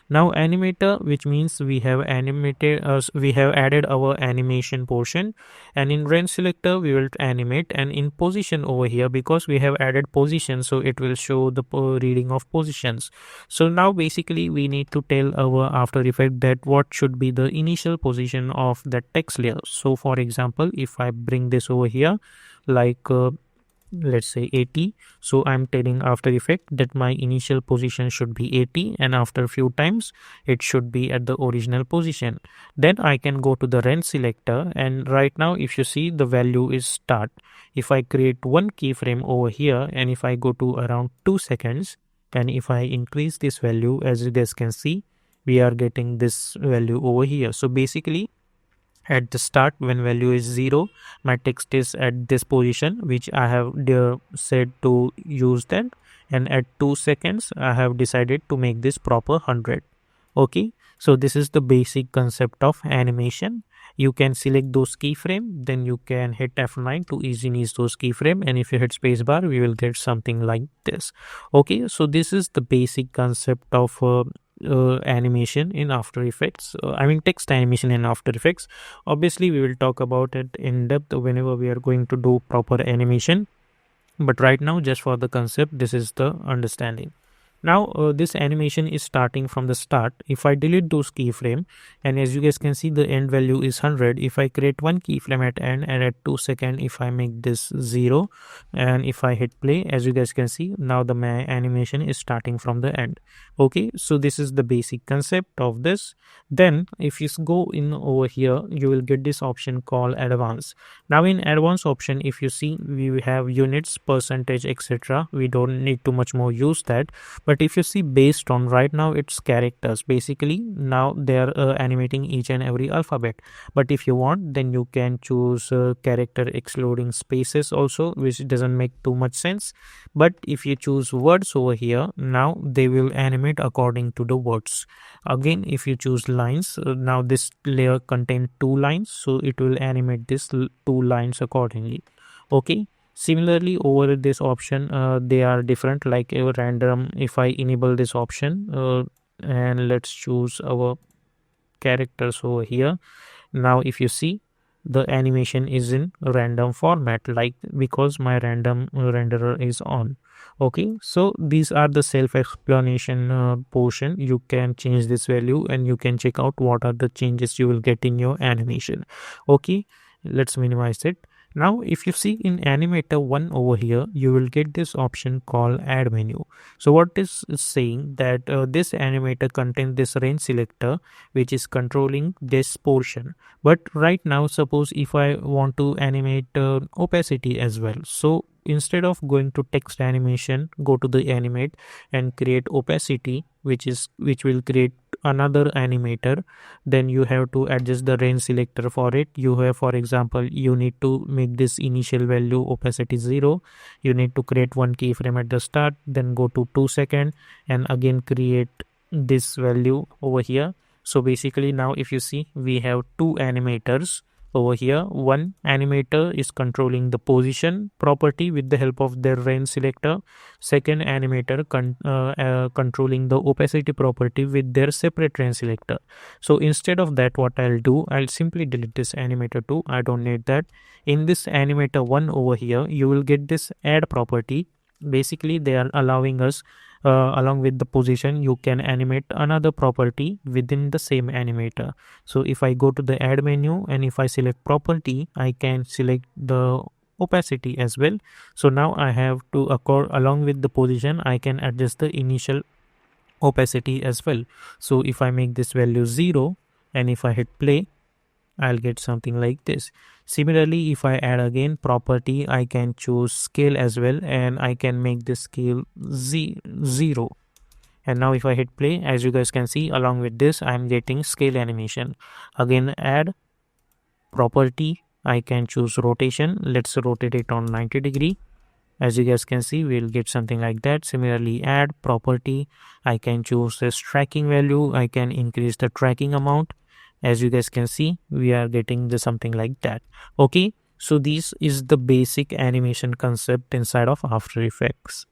Now animator, which means we have animated we have added our animation portion, and in range selector we will animate, and in position over here, because we have added position, so it will show the reading of positions. So now basically we need to tell our After Effects that what should be the initial position of that text layer. So for example, if I bring this over here like let's say 80, so I'm telling After Effects that my initial position should be 80, and after a few times it should be at the original position. Then I can go to the range selector, and right now if you see, the value is start. If I create one keyframe over here, and if I go to around 2 seconds, and if I increase this value, as you guys can see, we are getting this value over here. So basically at the start, when value is 0, my text is at this position which I have said to use that, and at 2 seconds I have decided to make this proper 100. Okay, so this is the basic concept of animation. You can select those keyframe, then you can hit F9 to easily use those keyframe, and if you hit spacebar, we will get something like this. Okay, so this is the basic concept of animation in After Effects. Text animation in After Effects. Obviously, we will talk about it in depth whenever we are going to do proper animation. But right now, just for the concept, this is the understanding. Now this animation is starting from the start. If I delete those keyframe, and as you guys can see, the end value is 100. If I create one keyframe at end, and at 2 seconds if I make this 0, and if I hit play, as you guys can see, now the animation is starting from the end. Okay, so this is the basic concept of this. Then if you go in over here, you will get this option called advanced. Now in advanced option, if you see, we have units, percentage, etc. We don't need too much more use that. But if you see, based on right now it's characters, basically now they're animating each and every alphabet. But if you want, then you can choose character excluding spaces also, which doesn't make too much sense. But if you choose words over here, now they will animate according to the words. Again, if you choose lines, now this layer contains 2 lines, so it will animate this 2 lines accordingly. Okay, similarly over this option, they are different, like a random. If I enable this option, and let's choose our characters over here, now if you see, the animation is in random format, like because my random renderer is on. Okay, so these are the self-explanation portion. You can change this value, and you can check out what are the changes you will get in your animation. Okay, let's minimize it. Now if you see in animator 1 over here, you will get this option called add menu. So what is saying that this animator contains this range selector which is controlling this portion. But right now, suppose if I want to animate opacity as well, so instead of going to text animation, go to the animate and create opacity, which will create another animator. Then you have to adjust the range selector for it. You have, for example, you need to make this initial value opacity 0. You need to create one keyframe at the start, then go to 2 seconds and again create this value over here. So basically now if you see, we have 2 animators Over here, one animator is controlling the position property with the help of their range selector. Second animator controlling the opacity property with their separate range selector. So instead of that, what I'll do, I'll simply delete this animator 2. I don't need that. In this animator 1 over here, you will get this add property. Basically, they are allowing us, along with the position, you can animate another property within the same animator. So if I go to the add menu and if I select property, I can select the opacity as well. So now I have to along with the position, I can adjust the initial opacity as well. So if I make this value 0 and if I hit play, I'll get something like this. Similarly, if I add again property, I can choose scale as well and I can make this scale 0. And now if I hit play, as you guys can see, along with this, I'm getting scale animation. Again, add property, I can choose rotation. Let's rotate it on 90-degree. As you guys can see, we'll get something like that. Similarly, add property, I can choose this tracking value. I can increase the tracking amount. As you guys can see, we are getting the something like that. Okay, so this is the basic animation concept inside of After Effects.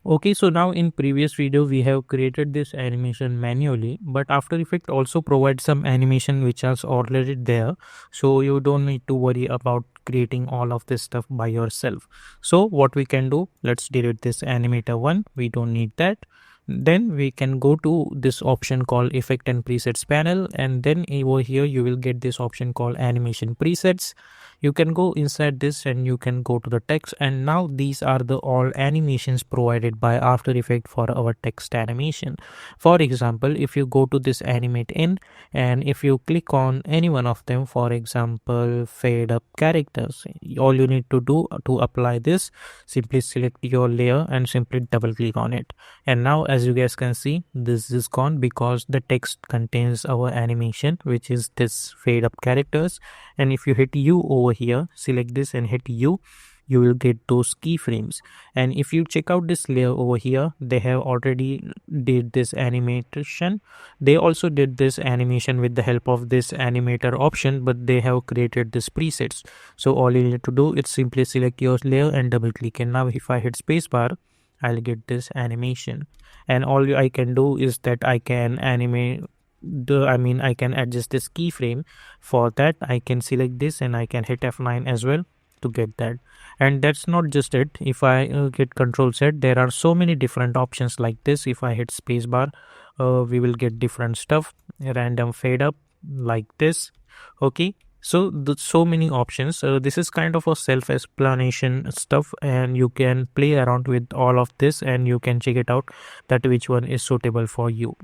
Okay, so now in previous video we have created this animation manually, but After Effects also provides some animation which is already there, so you don't need to worry about creating all of this stuff by yourself. So what we can do, let's delete this animator one, we don't need that. Then we can go to this option called Effect and Presets panel, and then over here you will get this option called Animation Presets. You can go inside this and you can go to the text, and now these are the all animations provided by After Effects for our text animation. For example, if you go to this animate in and if you click on any one of them, for example fade up characters, all you need to do to apply this, simply select your layer and simply double click on it. And now as you guys can see, this is gone because the text contains our animation, which is this fade up characters. And if you hit U over here, select this and hit U, you will get those keyframes. And if you check out this layer over here, they have already did this animation. They also did this animation with the help of this animator option, but they have created this presets. So all you need to do is simply select your layer and double click, and now if I hit spacebar, I'll get this animation. And all I can do is that I can animate I can adjust this keyframe. For that, I can select this and I can hit F9 as well to get that. And that's not just it. If I get Control Z, there are so many different options like this. If I hit spacebar, we will get different stuff. Random fade up like this. Okay. So so many options. This is kind of a self-explanation stuff, and you can play around with all of this and you can check it out that which one is suitable for you.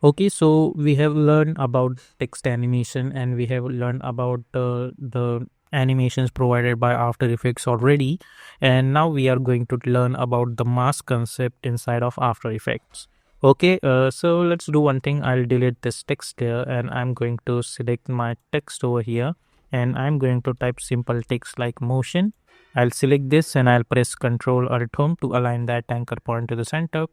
Okay, so we have learned about text animation and we have learned about the animations provided by After Effects already. And now we are going to learn about the mask concept inside of After Effects. Okay, so let's do one thing. I'll delete this text here and I'm going to select my text over here and I'm going to type simple text like motion. I'll select this and I'll press Ctrl Alt Home to align that anchor point to the center.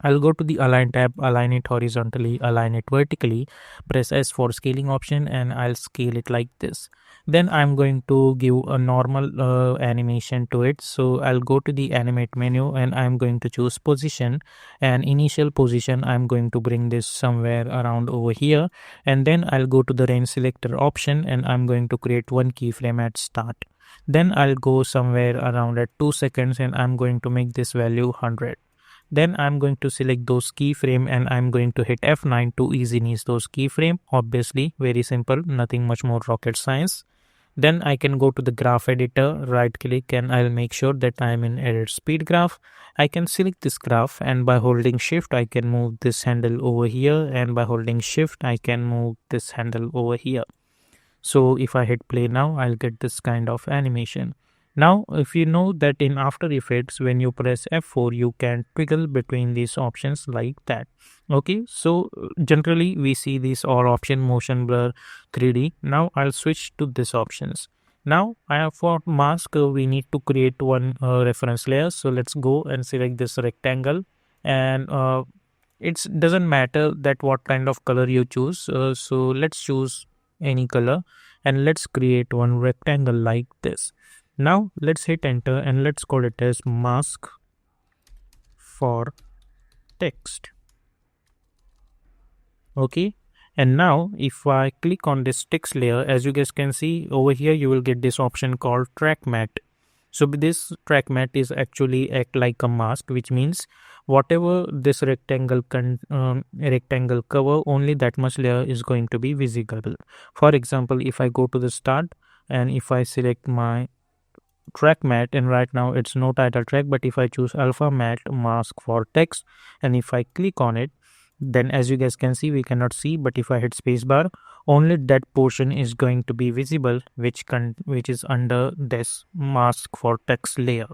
I'll go to the align tab, align it horizontally, align it vertically, press S for scaling option and I'll scale it like this. Then I'm going to give a normal animation to it. So I'll go to the animate menu and I'm going to choose position, and initial position I'm going to bring this somewhere around over here, and then I'll go to the range selector option and I'm going to create one keyframe at start. Then I'll go somewhere around at 2 seconds and I'm going to make this value 100. Then I'm going to select those keyframe and I'm going to hit F9 to easy ease those keyframe. Obviously, very simple, nothing much more rocket science. Then I can go to the graph editor, right click, and I'll make sure that I'm in edit speed graph. I can select this graph and by holding shift, I can move this handle over here, and by holding shift, I can move this handle over here. So if I hit play now, I'll get this kind of animation. Now, if you know that in After Effects, when you press F4, you can toggle between these options like that. Okay, so generally we see these all option motion blur 3D. Now I'll switch to this options. Now I have for mask, we need to create one reference layer. So let's go and select this rectangle, and it doesn't matter that what kind of color you choose. So let's choose any color and let's create one rectangle like this. Now let's hit enter and let's call it as mask for text. Okay, and now if I click on this text layer, as you guys can see over here, you will get this option called track matte. So this track matte is actually act like a mask, which means whatever this rectangle rectangle cover, only that much layer is going to be visible. For example, if I go to the start and if I select my track matte, and right now it's no title track, but if I choose alpha matte mask for text and if I click on it, then as you guys can see, we cannot see, but if I hit spacebar, only that portion is going to be visible, which is under this mask for text layer.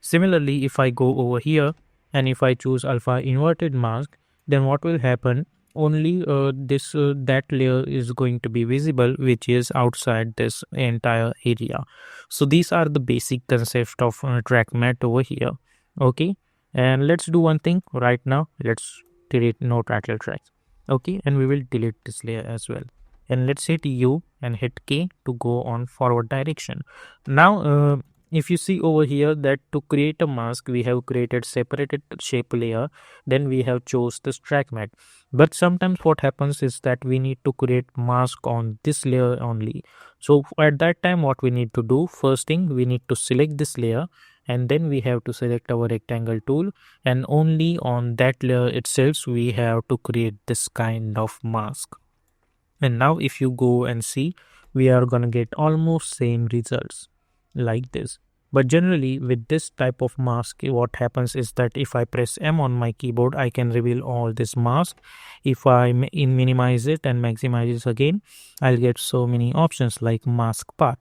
Similarly, if I go over here and if I choose alpha inverted mask, then what will happen, only that layer is going to be visible, which is outside this entire area. So these are the basic concept of track matte over here. Okay, and let's do one thing right now. Let's delete no title tracks. Okay, and we will delete this layer as well, and let's hit U and hit K to go on forward direction. Now if you see over here that to create a mask, we have created separated shape layer, then we have chose this track matte. But sometimes what happens is that we need to create mask on this layer only. So at that time, what we need to do, first thing, we need to select this layer, and then we have to select our rectangle tool, and only on that layer itself we have to create this kind of mask. And now if you go and see, we are gonna get almost same results like this. But generally with this type of mask, what happens is that if I press M on my keyboard, I can reveal all this mask. If I minimize it and maximize it again, I'll get so many options like mask path.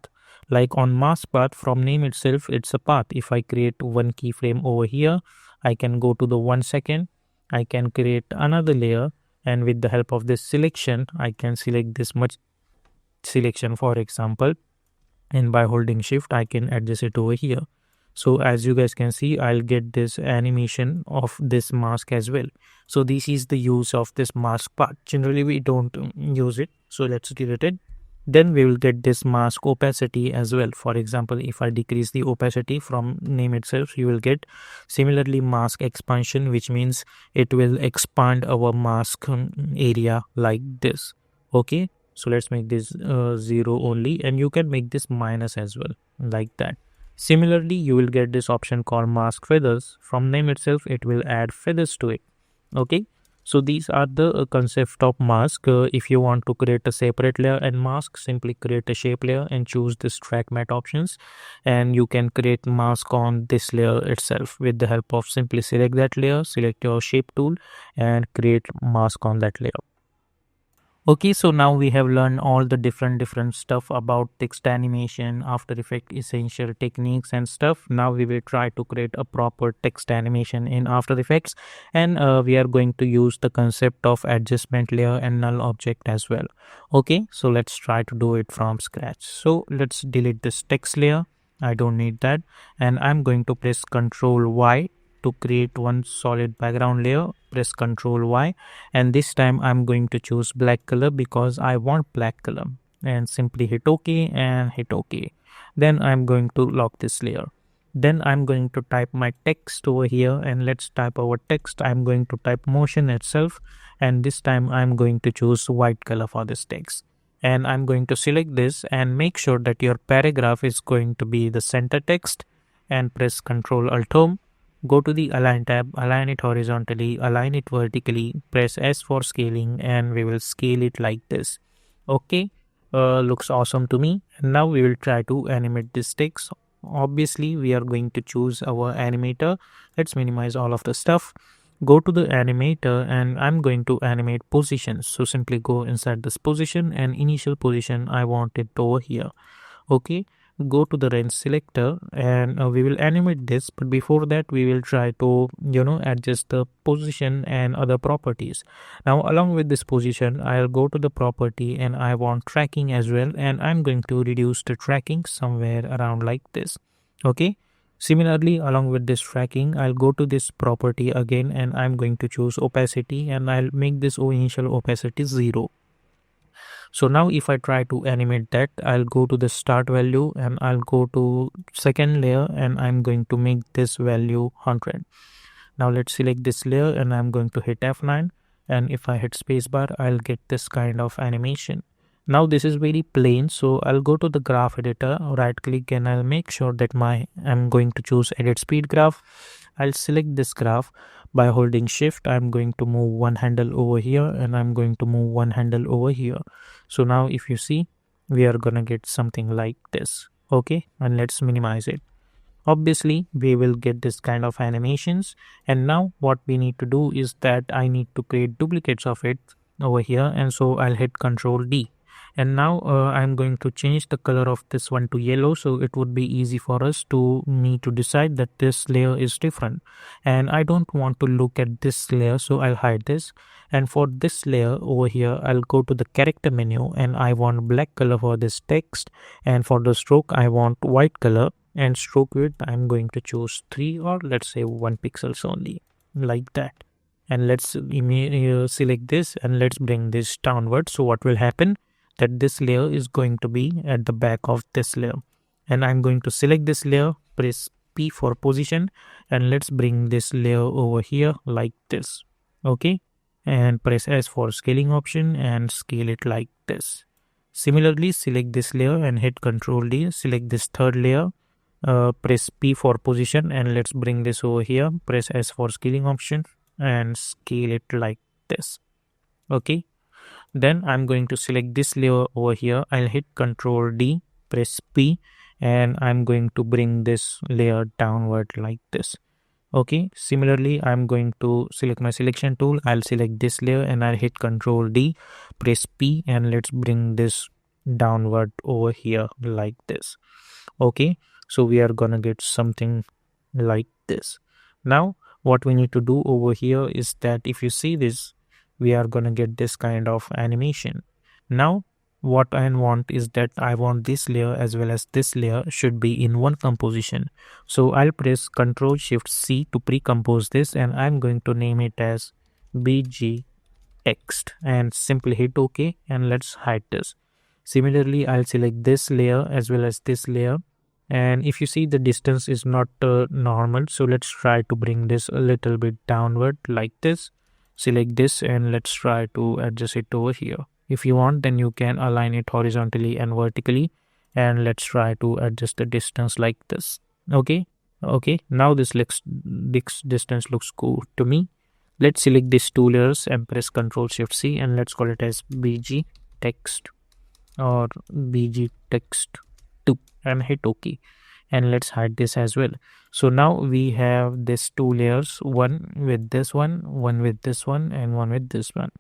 Like on mask path, from name itself, it's a path. If I create one keyframe over here, I can go to the 1 second, I can create another layer, and with the help of this selection, I can select this much selection, for example, and by holding shift I can adjust it over here. So as you guys can see, I'll get this animation of this mask as well. So this is the use of this mask part. Generally we don't use it, so let's delete it. Then we will get this mask opacity as well. For example, if I decrease the opacity from name itself, you will get similarly mask expansion, which means it will expand our mask area like this. Okay, so let's make this 0 only, and you can make this minus as well like that. Similarly, you will get this option called mask feathers. From name itself, it will add feathers to it. Okay, So these are the concept of mask. If you want to create a separate layer and mask, simply create a shape layer and choose this track matte options, and you can create mask on this layer itself with the help of simply select that layer, select your shape tool and create mask on that layer. Okay, so now we have learned all the different stuff about text animation, After Effects essential techniques and stuff. Now we will try to create a proper text animation in After Effects, and we are going to use the concept of adjustment layer and null object as well. Okay, so let's try to do it from scratch. So let's delete this text layer. I don't need that, and I'm going to press Ctrl Y to create one solid background layer. Press Ctrl Y, and this time I'm going to choose black color because I want black color, and simply hit OK and hit OK. Then I'm going to lock this layer. Then I'm going to type my text over here, and let's type our text. I'm going to type motion itself, and this time I'm going to choose white color for this text, and I'm going to select this and make sure that your paragraph is going to be the center text, and press Ctrl Alt Home. Go to the Align tab, align it horizontally, align it vertically, press S for scaling, and we will scale it like this. Okay, looks awesome to me. And now we will try to animate this text. Obviously, we are going to choose our animator. Let's minimize all of the stuff. Go to the animator, and I'm going to animate positions. So simply go inside this position, and initial position, I want it over here. Okay, go to the range selector, and we will animate this, but before that we will try to adjust the position and other properties. Now along with this position, I'll go to the property and I want tracking as well, and I'm going to reduce the tracking somewhere around like this. Okay, similarly along with this tracking, I'll go to this property again, and I'm going to choose opacity, and I'll make this initial opacity 0. So now if I try to animate that, I'll go to the start value, and I'll go to second layer, and I'm going to make this value 100. Now let's select this layer, and I'm going to hit F9, and if I hit spacebar, I'll get this kind of animation. Now this is very plain, so I'll go to the graph editor, right click, and I'll make sure that I'm going to choose edit speed graph. I'll select this graph. By holding shift, I'm going to move one handle over here, and I'm going to move one handle over here. So now if you see, we are gonna get something like this. Okay, and let's minimize it. Obviously we will get this kind of animations, and now what we need to do is that I need to create duplicates of it over here, and so I'll hit Ctrl D, and now I'm going to change the color of this one to yellow, so it would be easy for us to decide that this layer is different, and I don't want to look at this layer, so I'll hide this. And for this layer over here, I'll go to the character menu, and I want black color for this text, and for the stroke I want white color, and stroke width I'm going to choose 3, or let's say 1 pixels only, like that. And let's select this, and let's bring this downward. So what will happen, that this layer is going to be at the back of this layer, and I'm going to select this layer, press P for position, and let's bring this layer over here like this. Okay, and press S for scaling option and scale it like this. Similarly, select this layer and hit Ctrl D, select this third layer, press P for position, and let's bring this over here, press S for scaling option and scale it like this. Okay, then I'm going to select this layer over here, I'll hit Ctrl D, press P, and I'm going to bring this layer downward like this. Okay, similarly I'm going to select my selection tool, I'll select this layer and I'll hit Ctrl D, press P, and let's bring this downward over here like this. Okay, so we are gonna get something like this. Now what we need to do over here is that if you see this, we are gonna get this kind of animation. Now what I want is that I want this layer as well as this layer should be in one composition. So I'll press Ctrl Shift C to pre-compose this, and I'm going to name it as BG text, and simply hit OK, and let's hide this. Similarly, I'll select this layer as well as this layer, and if you see the distance is not normal, so let's try to bring this a little bit downward like this. Select this and let's try to adjust it over here. If you want, then you can align it horizontally and vertically, and let's try to adjust the distance like this. Okay, now this distance looks cool to me. Let's select these two layers and press Ctrl Shift C, and let's call it as BG text or BG text 2 and hit OK. And let's hide this as well. So now we have these two layers, one with this one with this one, and one with this one.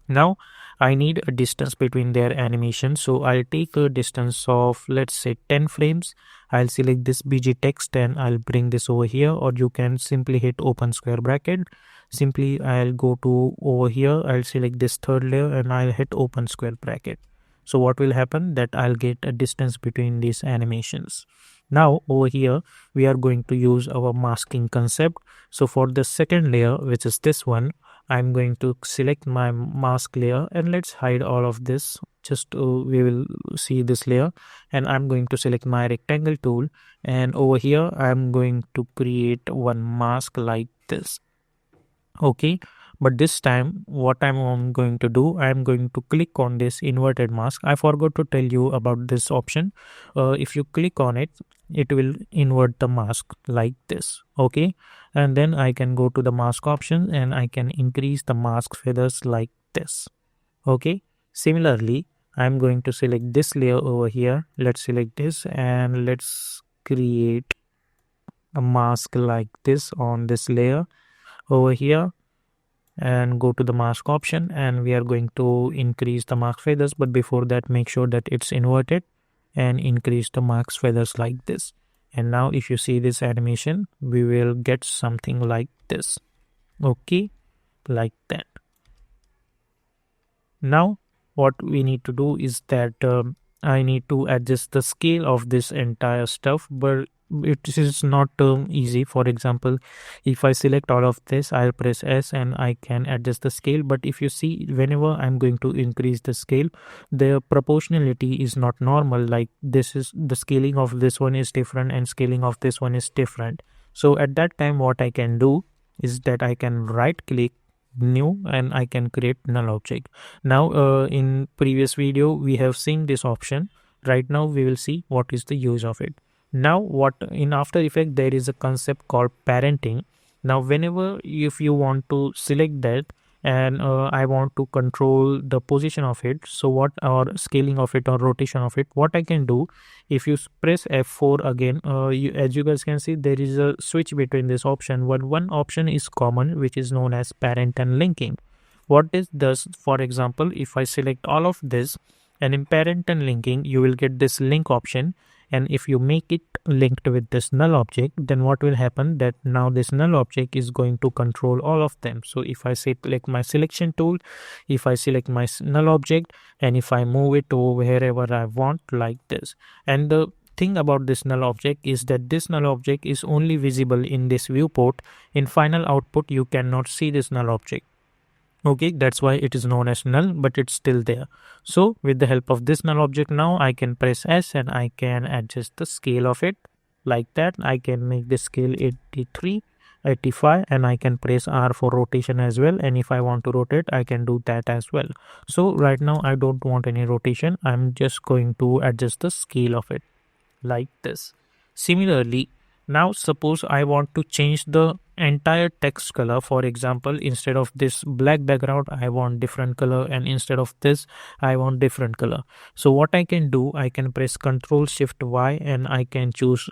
Now I need a distance between their animation, so I'll take a distance of, let's say, 10 frames. I'll select this BG text and I'll bring this over here, or you can simply hit open square bracket. Simply I'll go to over here, I'll select this third layer and I'll hit open square bracket. So what will happen, that I'll get a distance between these animations. Now over here we are going to use our masking concept. So for the second layer, which is this one, I'm going to select my mask layer and let's hide all of this. Just we will see this layer, and I'm going to select my rectangle tool, and over here I'm going to create one mask like this. Okay, but this time what I'm going to do, I'm going to click on this inverted mask. I forgot to tell you about this option. If you click on it, it will invert the mask like this. Okay, and then I can go to the mask option and I can increase the mask feathers like this. Okay, similarly I'm going to select this layer over here. Let's select this and let's create a mask like this on this layer over here, and go to the mask option, and we are going to increase the mask feathers, but before that make sure that it's inverted and increase the mask feathers like this. And now if you see this animation, we will get something like this. Okay, like that. Now what we need to do is that I need to adjust the scale of this entire stuff, but it is not easy. For example, if I select all of this, I'll press S and I can adjust the scale. But if you see, whenever I'm going to increase the scale, the proportionality is not normal. Like this is the scaling of this one is different and scaling of this one is different. So at that time what I can do is that I can right click new and I can create null object. Now in previous video we have seen this option. Right now we will see what is the use of it. Now what in After Effects there is a concept called parenting. Now whenever if you want to select that and I want to control the position of it, so what, or scaling of it or rotation of it, what I can do, if you press F4 again, as you guys can see there is a switch between this option. One option is common, which is known as parent and linking. What this does, for example, if I select all of this, and in parent and linking you will get this link option, and if you make it linked with this null object, then what will happen, that now this null object is going to control all of them. So if I select my selection tool, if I select my null object, and if I move it to wherever I want like this, and the thing about this null object is that this null object is only visible in this viewport. In final output you cannot see this null object. Okay, that's why it is known as null, but it's still there. So with the help of this null object, now I can press S and I can adjust the scale of it like that. I can make the scale 83, 85, and I can press R for rotation as well. And if I want to rotate, I can do that as well. So right now I don't want any rotation. I'm just going to adjust the scale of it like this. Similarly, now suppose I want to change the entire text color. For example, instead of this black background I want different color, and instead of this I want different color. So what I can do, I can press Ctrl Shift Y and I can choose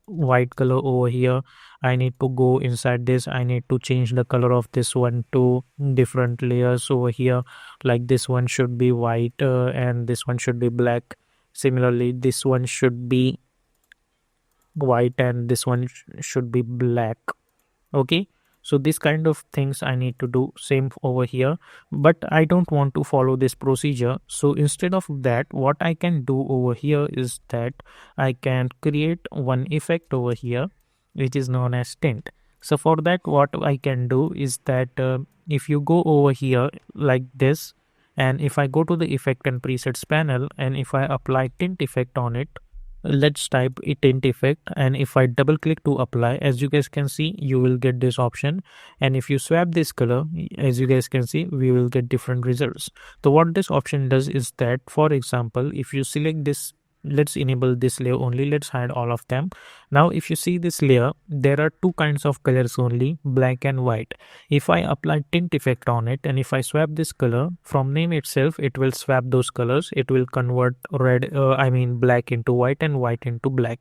white color over here. I need to go inside this, I need to change the color of this one to different layers over here. Like this one should be white and this one should be black. Similarly this one should be white and this one should be black. Okay, so this kind of things I need to do same over here, but I don't want to follow this procedure. So instead of that, what I can do over here is that I can create one effect over here which is known as tint. So for that what I can do is that if you go over here like this, and if I go to the effect and presets panel, and if I apply tint effect on it, let's type a tint effect, and if I double click to apply, as you guys can see you will get this option. And if you swap this color, as you guys can see, we will get different results. So what this option does is that, for example, if you select this let's enable this layer only. Let's hide all of them. Now if you see this layer, there are two kinds of colors only, black and white. If I apply tint effect on it and if I swap this color from name itself, it will swap those colors. It will convert black into white and white into black.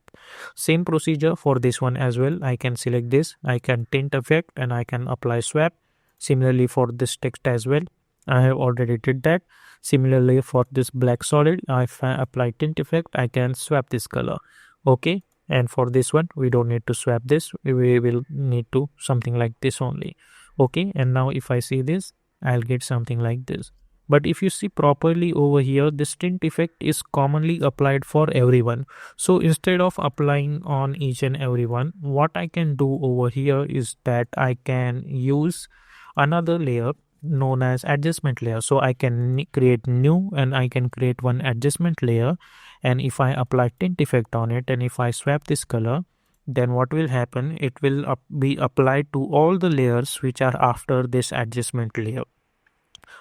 Same procedure for this one as well. I can select this, I can tint effect and I can apply swap. Similarly for this text as well, I have already did that. Similarly for this black solid, if I apply tint effect, I can swap this color. Okay, and for this one we don't need to swap this, we will need to something like this only. Okay, and now if I see this, I'll get something like this. But if you see properly over here, this tint effect is commonly applied for everyone. So instead of applying on each and every one, what I can do over here is that I can use another layer known as adjustment layer. So I can create new and I can create one adjustment layer, and if I apply tint effect on it and if I swap this color, then what will happen, it will be applied to all the layers which are after this adjustment layer.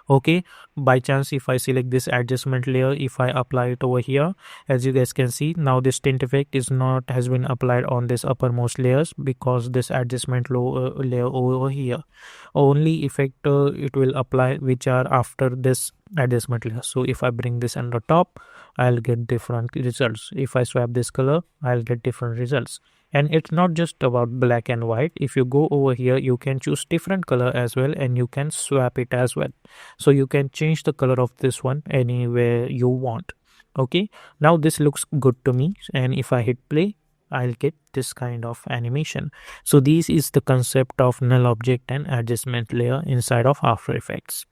Okay, by chance if I select this adjustment layer, if I apply it over here, as you guys can see, now this tint effect is not has been applied on this uppermost layers because this adjustment layer over here, only effect it will apply which are after this adjustment layer. So if I bring this on the top, I'll get different results. If I swap this color, I'll get different results. And it's not just about black and white. If you go over here, you can choose different color as well and you can swap it as well. So you can change the color of this one anywhere you want. Okay, now this looks good to me, and if I hit play, I'll get this kind of animation. So this is the concept of null object and adjustment layer inside of After Effects.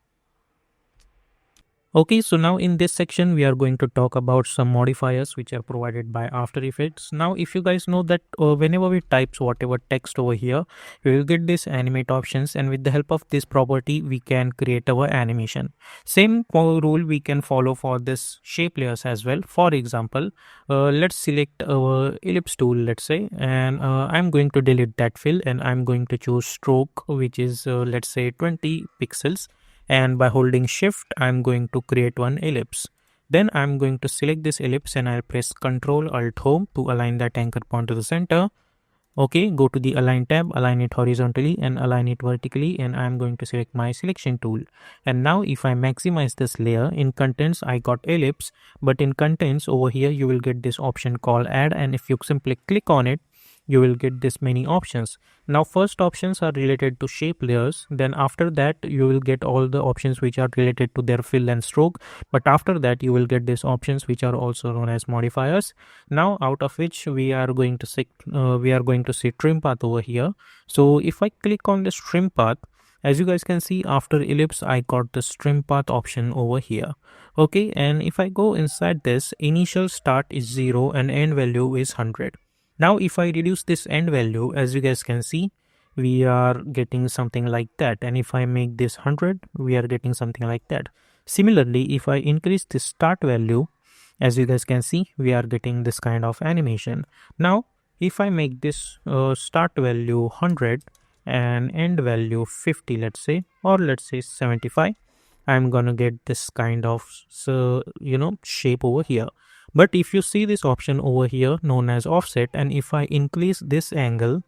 Okay, so now in this section, we are going to talk about some modifiers which are provided by After Effects. Now, if you guys know that whenever we type whatever text over here, we will get this animate options, and with the help of this property, we can create our animation. Same rule we can follow for this shape layers as well. For example, let's select our ellipse tool, let's say, and I'm going to delete that fill and I'm going to choose stroke, which is let's say 20 pixels. And by holding shift, I'm going to create one ellipse. Then I'm going to select this ellipse and I'll press Ctrl Alt Home to align that anchor point to the center. Okay, go to the align tab, align it horizontally and align it vertically, and I'm going to select my selection tool. And now if I maximize this layer, in contents I got ellipse, but in contents over here you will get this option called add, and if you simply click on it, you will get this many options. Now first options are related to shape layers, then after that you will get all the options which are related to their fill and stroke, but after that you will get these options which are also known as modifiers. Now out of which we are going to see trim path over here. So if I click on this trim path, as you guys can see, after ellipse I got the trim path option over here. Okay, and if I go inside this, initial start is 0 and end value is 100. Now if I reduce this end value, as you guys can see, we are getting something like that, and if I make this 100, we are getting something like that. Similarly, if I increase this start value, as you guys can see, we are getting this kind of animation. Now if I make this start value 100 and end value 50, let's say, or let's say 75, I'm gonna get this kind of shape over here. But if you see this option over here known as offset, and if I increase this angle,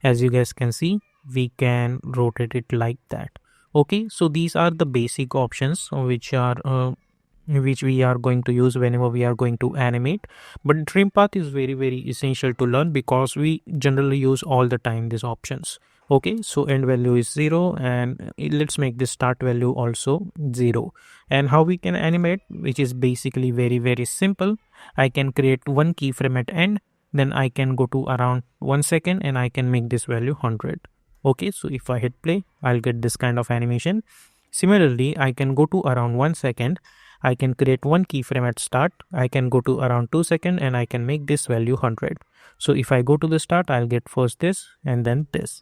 as you guys can see, we can rotate it like that. Okay, so these are the basic options which we are going to use whenever we are going to animate. But trim path is very essential to learn because we generally use all the time these options. Okay, so end value is 0, and let's make this start value also 0. And how we can animate, which is basically very simple. I can create one keyframe at end, then I can go to around 1 second and I can make this value 100. Okay, so if I hit play, I'll get this kind of animation. Similarly, I can go to around 1 second, I can create one keyframe at start, I can go to around 2 seconds and I can make this value 100. So if I go to the start, I'll get first this and then this.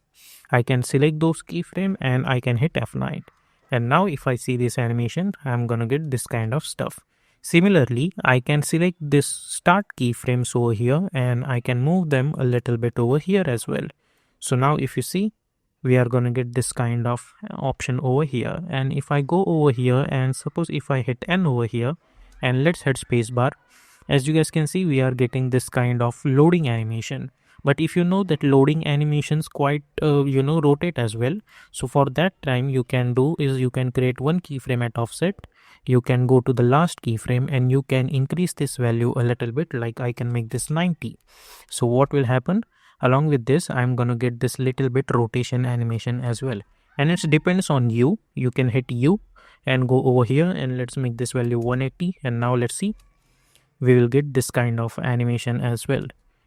I can select those keyframe and I can hit F9. And now if I see this animation, I'm gonna get this kind of stuff. Similarly, I can select this start keyframes over here and I can move them a little bit over here as well. So now if you see, we are gonna get this kind of option over here. And if I go over here and suppose if I hit N over here and let's hit spacebar, As you guys can see, we are getting this kind of loading animation. But if you know that loading animations quite rotate as well, so for that time you can do is you can create one keyframe at offset. You can go to the last keyframe and you can increase this value a little bit, like I can make this 90. So what will happen, along with this I'm gonna get this little bit rotation animation as well, and it depends on you. You can hit U and go over here and let's make this value 180, and now let's see, we will get this kind of animation as well.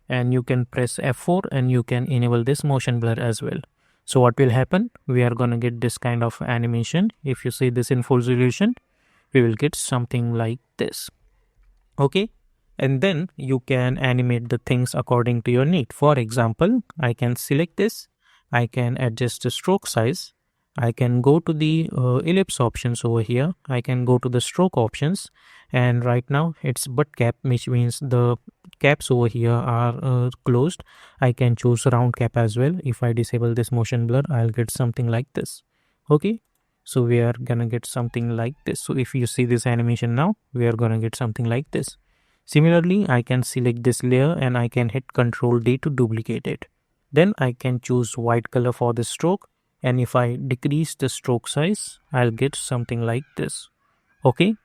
And you can press F4 and you can enable this motion blur as well. So what will happen, we are going to get this kind of animation. If you see this in full resolution, we will get something like this. Okay, and then you can animate the things according to your need. For example, I can select this, I can adjust the stroke size, I can go to the ellipse options over here, I can go to the stroke options, and right now it's butt cap, which means the caps over here are closed. I can choose round cap as well. If I disable this motion blur, I'll get something like this. Okay, so we are gonna get something like this. So if you see this animation now, we are gonna get something like this. Similarly, I can select this layer and I can hit Ctrl D to duplicate it. Then I can choose white color for the stroke, and if I decrease the stroke size, I'll get something like this. Okay,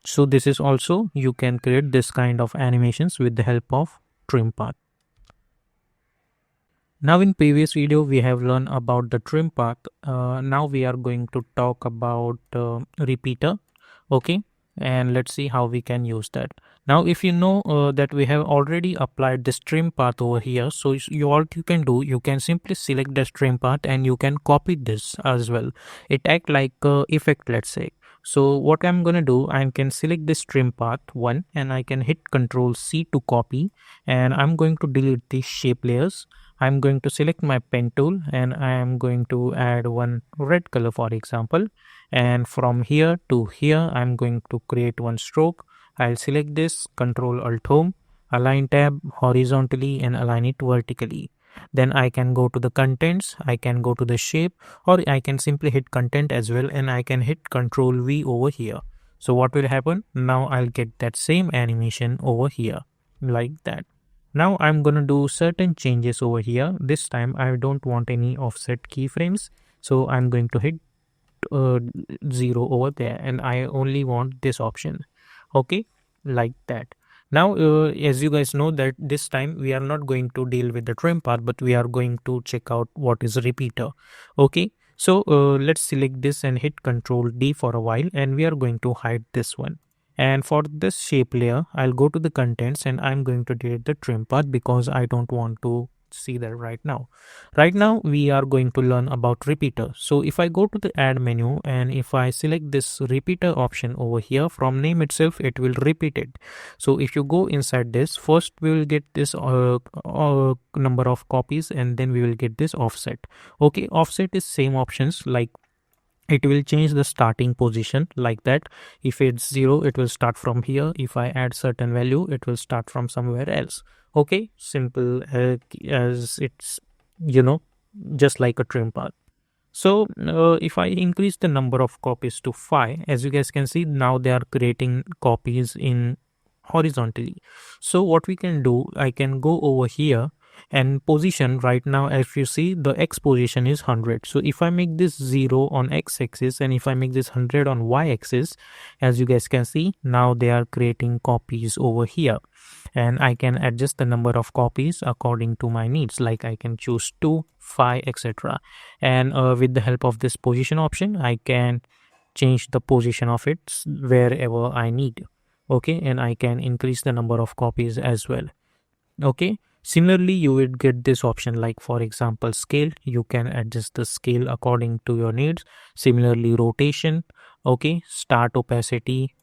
so this is also, you can create this kind of animations with the help of trim path. Now in previous video we have learned about the trim path. Now we are going to talk about repeater. Okay, and let's see how we can use that. Now if you know that we have already applied this trim path over here, so what you can do, you can simply select this trim path and you can copy this as well. It act like effect, let's say. So what I'm gonna do, I can select this trim path 1 and I can hit Ctrl C to copy, and I'm going to delete these shape layers. I'm going to select my pen tool and I am going to add one red color for example, and from here to here I'm going to create one stroke. I'll select this, Ctrl Alt Home, align tab horizontally and align it vertically. Then I can go to the contents, I can go to the shape, or I can simply hit content as well and I can hit Ctrl V over here. So what will happen, now I'll get that same animation over here like that. Now I'm gonna do certain changes over here. This time I don't want any offset keyframes, so I'm going to hit 0 over there and I only want this option. Okay, like that. Now as you guys know that this time we are not going to deal with the trim part, but we are going to check out what is a repeater. Okay, so let's select this and hit Ctrl D for a while, and we are going to hide this one. And for this shape layer, I'll go to the contents and I'm going to delete the trim part because I don't want to see that right now. Right now we are going to learn about repeater. So if I go to the add menu and if I select this repeater option over here, from name itself it will repeat it. So if you go inside this, first we will get this number of copies and then we will get this offset. Okay, offset is same options, like it will change the starting position like that. If it's 0, it will start from here. If I add certain value, it will start from somewhere else. Okay, simple as it's, just like a trim path. So if I increase the number of copies to 5, as you guys can see, now they are creating copies in horizontally. So what we can do, I can go over here and position. Right now if you see, the X position is 100. So if I make this 0 on X axis and if I make this 100 on Y axis, as you guys can see, now they are creating copies over here, and I can adjust the number of copies according to my needs, like I can choose 2, 5, etc. And with the help of this position option, I can change the position of it wherever I need. Okay, and I can increase the number of copies as well. Okay, similarly you will get this option, like for example scale. You can adjust the scale according to your needs. Similarly rotation, okay, start opacity,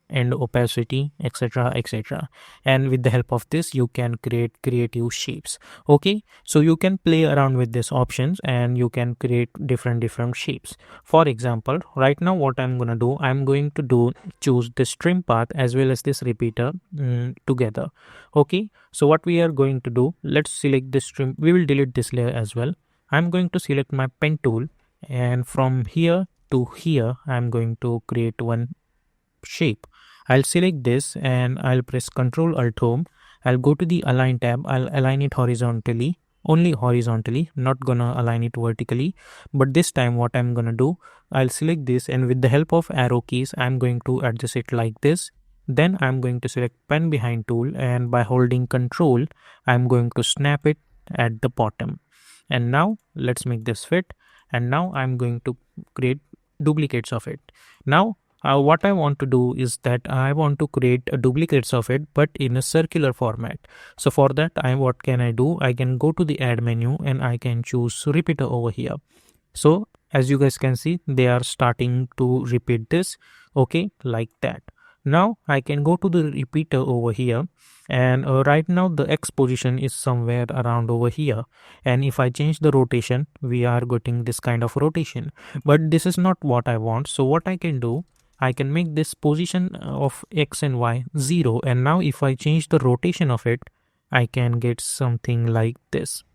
and opacity, etc, etc. And with the help of this you can create creative shapes. Okay, so you can play around with these options and you can create different shapes. For example, right now what I'm gonna do, I'm going to choose this trim path as well as this repeater together. Okay, so what we are going to do, let's select this trim. We will delete this layer as well. I'm going to select my pen tool, and from here to here I'm going to create one shape. I'll select this and I'll press Ctrl Alt Home. I'll go to the Align tab. I'll align it horizontally, only horizontally, not gonna align it vertically. But this time what I'm gonna do, I'll select this, and with the help of arrow keys, I'm going to adjust it like this. Then I'm going to select pen behind tool, and by holding Ctrl, I'm going to snap it at the bottom. And now let's make this fit. And now I'm going to create duplicates of it. Now what I want to do is that I want to create duplicates of it, but in a circular format. So for that, what can I do? I can go to the add menu and I can choose repeater over here. So as you guys can see, they are starting to repeat this, okay, like that. Now I can go to the repeater over here, and right now the X position is somewhere around over here, and if I change the rotation, we are getting this kind of rotation, but this is not what I want. So what I can do, I can make this position of X and Y 0, and now if I change the rotation of it, I can get something like this,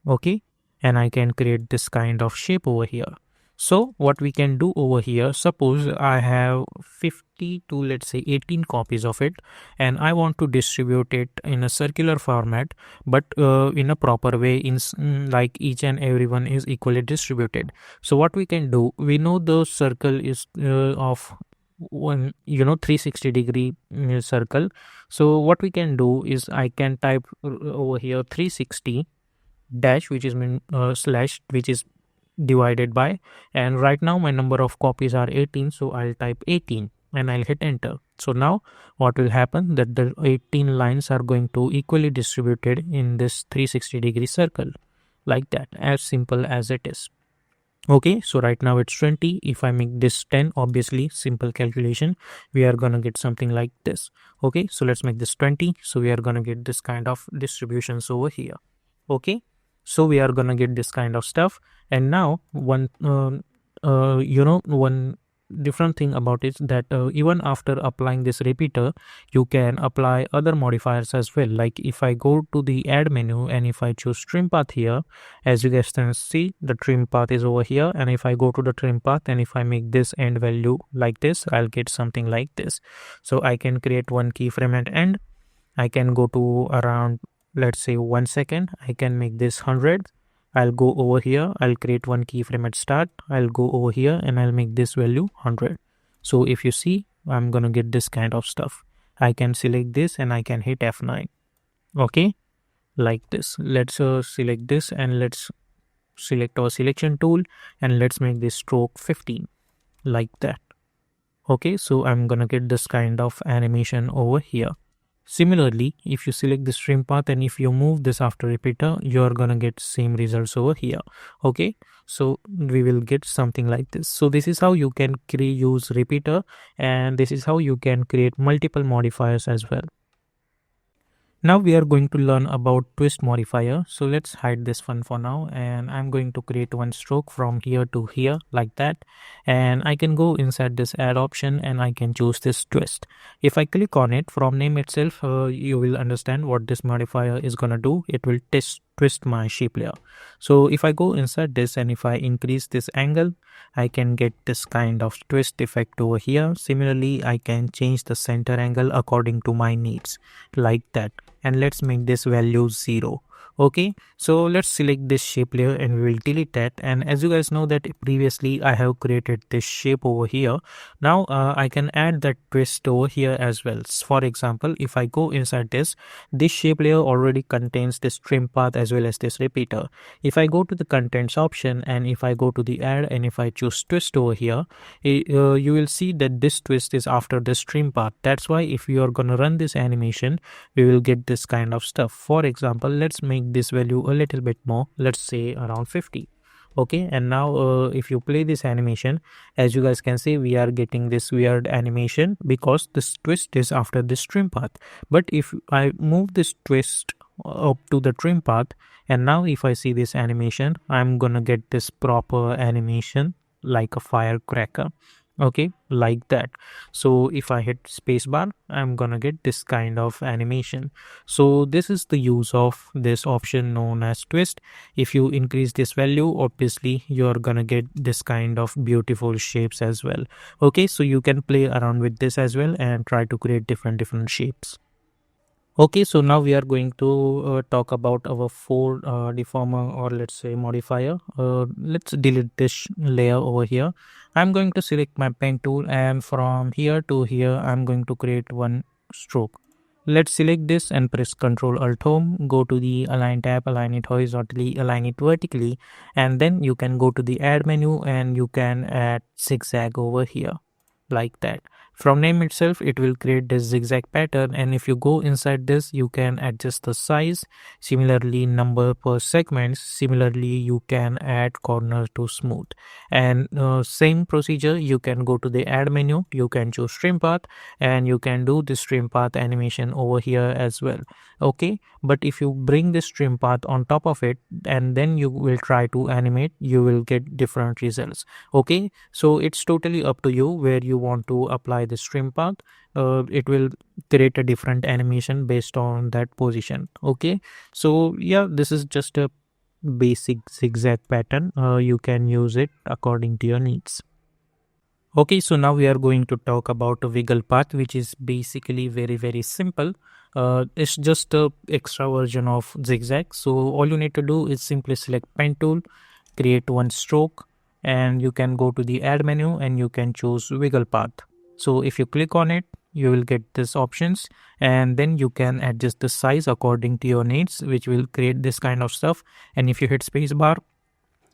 okay, and I can create this kind of shape over here. So what we can do over here, suppose I have 50 to let's say 18 copies of it, and I want to distribute it in a circular format, but in a proper way, like each and every one is equally distributed. So what we can do, we know the circle is of 360-degree circle. So what we can do is I can type over here 360 dash, which is slash, which is divided by, and right now my number of copies are 18, so I'll type 18 and I'll hit enter. So now what will happen, that the 18 lines are going to equally distributed in this 360-degree circle, like that, as simple as it is. Okay, so right now it's 20. If I make this 10, obviously simple calculation, we are gonna get something like this. Okay, so let's make this 20. So we are gonna get this kind of distributions over here. Okay, so we are gonna get this kind of stuff. And now one different thing about it, that even after applying this repeater, you can apply other modifiers as well. Like if I go to the add menu and if I choose trim path here, as you guys can see, the trim path is over here, and if I go to the trim path and if I make this end value like this, I'll get something like this. So I can create one keyframe at end. I can go to around, let's say, 1 second. I can make this 100. I'll go over here, I'll create one keyframe at start, I'll go over here and I'll make this value 100. So if you see, I'm gonna get this kind of stuff. I can select this and I can hit F9. Okay, like this. Let's select this and let's select our selection tool and let's make this stroke 15, like that. Okay, so I'm gonna get this kind of animation over here. Similarly, if you select the trim path and if you move this after repeater, you're gonna get same results over here. Okay, so we will get something like this. So this is how you can use repeater, and this is how you can create multiple modifiers as well. Now we are going to learn about twist modifier. So let's hide this one for now, and I'm going to create one stroke from here to here, like that. And I can go inside this add option and I can choose this twist. If I click on it, from name itself, you will understand what this modifier is gonna do. It will twist my shape layer. So if I go inside this and if I increase this angle, I can get this kind of twist effect over here. Similarly, I can change the center angle according to my needs, like that. And let's make this value 0. Okay, so let's select this shape layer and we will delete that. And as you guys know that previously I have created this shape over here. Now I can add that twist over here as well. For example, if I go inside this shape layer already contains this trim path as well as this repeater. If I go to the contents option and if I go to the add and if I choose twist over here, you will see that this twist is after this trim path. That's why if you are gonna run this animation, we will get this kind of stuff. For example, let's make this value a little bit more, let's say around 50. Okay, and now if you play this animation, as you guys can see, we are getting this weird animation because this twist is after this trim path. But if I move this twist up to the trim path, and now if I see this animation, I'm gonna get this proper animation like a firecracker. Okay, like that. So if I hit spacebar, I'm gonna get this kind of animation. So this is the use of this option known as twist. If you increase this value, obviously you're gonna get this kind of beautiful shapes as well. Okay, so you can play around with this as well and try to create different shapes. Okay, so now we are going to talk about our four deformer, or let's say modifier. Let's delete this layer over here. I'm going to select my pen tool, and from here to here I'm going to create one stroke. Let's select this and press Ctrl Alt Home. Go to the Align tab, align it horizontally, align it vertically, and then you can go to the Add menu and you can add zigzag over here, like that. From name itself, it will create this zigzag pattern, and if you go inside this, you can adjust the size. Similarly, number per segments. Similarly, you can add corner to smooth. And same procedure, you can go to the add menu, you can choose trim path, and you can do this trim path animation over here as well. Okay, but if you bring this trim path on top of it and then you will try to animate, you will get different results. Okay, so it's totally up to you where you want to apply the trim path. It will create a different animation based on that position. Okay, so yeah, this is just a basic zigzag pattern. You can use it according to your needs. Okay, so now we are going to talk about a wiggle path, which is basically very simple. It's just a extra version of zigzag. So all you need to do is simply select pen tool, create one stroke, and you can go to the add menu and you can choose wiggle path. So if you click on it, you will get this options, and then you can adjust the size according to your needs, which will create this kind of stuff. And if you hit spacebar,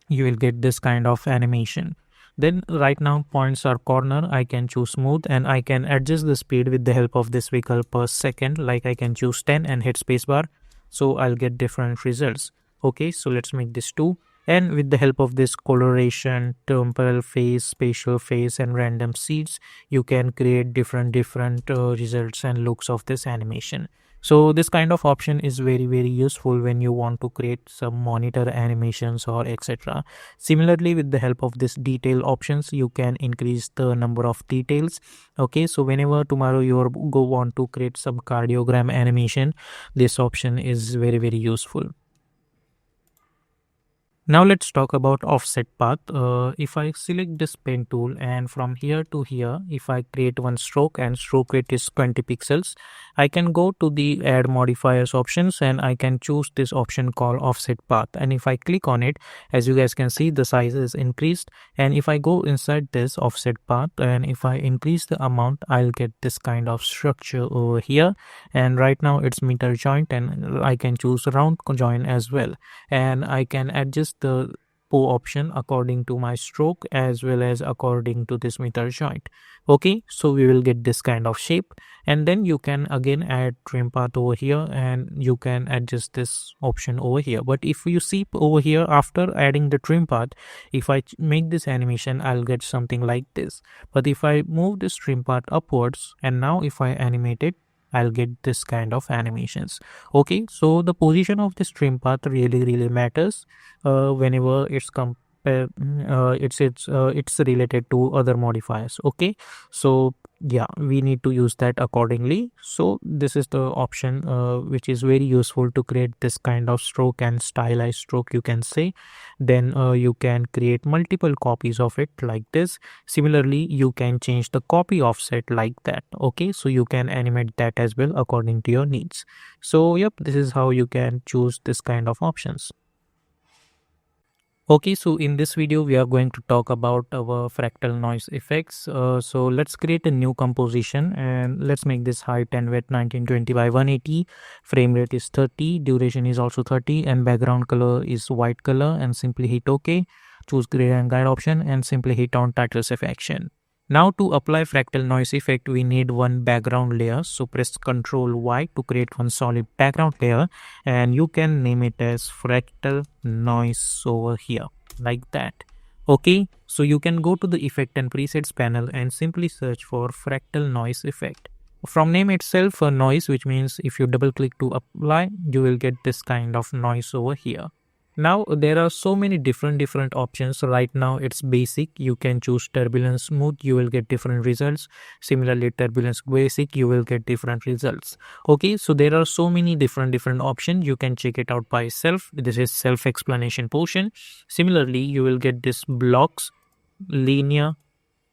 you will get this kind of animation. Then right now points are corner, I can choose smooth, and I can adjust the speed with the help of this wiggle per second. Like I can choose 10 and hit spacebar, so I'll get different results. Okay, so let's make this 2, and with the help of this coloration, temporal phase, spatial phase, and random seeds, you can create different results and looks of this animation. So this kind of option is very useful when you want to create some monitor animations or etc. Similarly, with the help of this detail options, you can increase the number of details. Okay, so whenever tomorrow you go want to create some cardiogram animation, this option is very useful. Now let's talk about offset path. If I select this pen tool and from here to here, if I create one stroke and stroke rate is 20 pixels, I can go to the add modifiers options and I can choose this option called offset path. And if I click on it, as you guys can see, the size is increased. And if I go inside this offset path and if I increase the amount, I'll get this kind of structure over here. And right now it's meter joint, and I can choose round joint as well. And I can adjust the bow option according to my stroke as well as according to this meter joint. Okay, so we will get this kind of shape, and then you can again add trim path over here and you can adjust this option over here. But if you see over here, after adding the trim path, if I make this animation, I'll get something like this. But if I move this trim path upwards and now if I animate it, I'll get this kind of animations. Okay, so the position of this trim path really matters whenever it's related to other modifiers. Okay, so yeah, we need to use that accordingly. So this is the option which is very useful to create this kind of stroke and stylized stroke, you can say. Then you can create multiple copies of it like this. Similarly, you can change the copy offset like that. Okay, so you can animate that as well according to your needs. So yep, this is how you can choose this kind of options. Okay, so in this video, we are going to talk about our fractal noise effects. So let's create a new composition and let's make this height and width 1920 by 180. Frame rate is 30, duration is also 30, and background color is white color, and simply hit OK. Choose gradient and guide option and simply hit on title safe action. Now to apply fractal noise effect, we need one background layer. So press Ctrl Y to create one solid background layer, and you can name it as fractal noise over here like that. Okay, so you can go to the effect and presets panel and simply search for fractal noise effect. From name itself, a noise, which means if you double click to apply, you will get this kind of noise over here. Now there are so many different options. Right now it's basic. You can choose turbulence smooth, you will get different results. Similarly, turbulence basic, you will get different results. Okay, so there are so many different options. You can check it out by self. This is self explanation portion. Similarly, you will get this blocks, linear,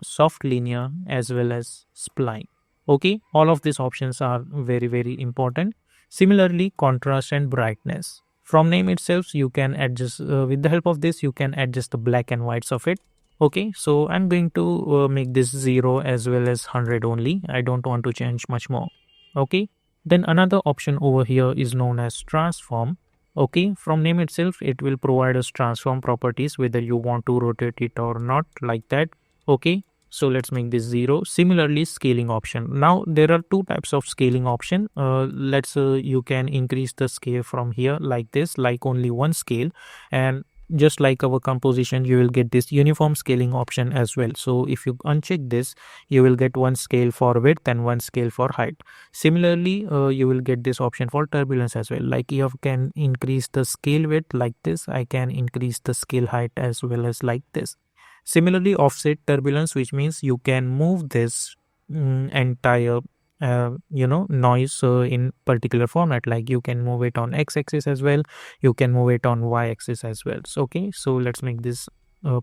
soft linear, as well as spline. Okay, all of these options are very important. Similarly, contrast and brightness. From name itself, you can adjust, with the help of this you can adjust the black and whites of it. Okay, so I'm going to make this 0 as well as 100 only. I don't want to change much more. Okay, then another option over here is known as transform. Okay, from name itself it will provide us transform properties whether you want to rotate it or not, like that. Okay, so let's make this 0. Similarly, scaling option. Now there are two types of scaling option. Let's you can increase the scale from here like this, like only one scale, and just like our composition, you will get this uniform scaling option as well. So if you uncheck this, you will get one scale for width and one scale for height. Similarly, you will get this option for turbulence as well. Like you can increase the scale width like this, I can increase the scale height as well as like this. Similarly, offset turbulence, which means you can move this entire noise in particular format. Like you can move it on x-axis as well, you can move it on y-axis as well. So okay, so let's make this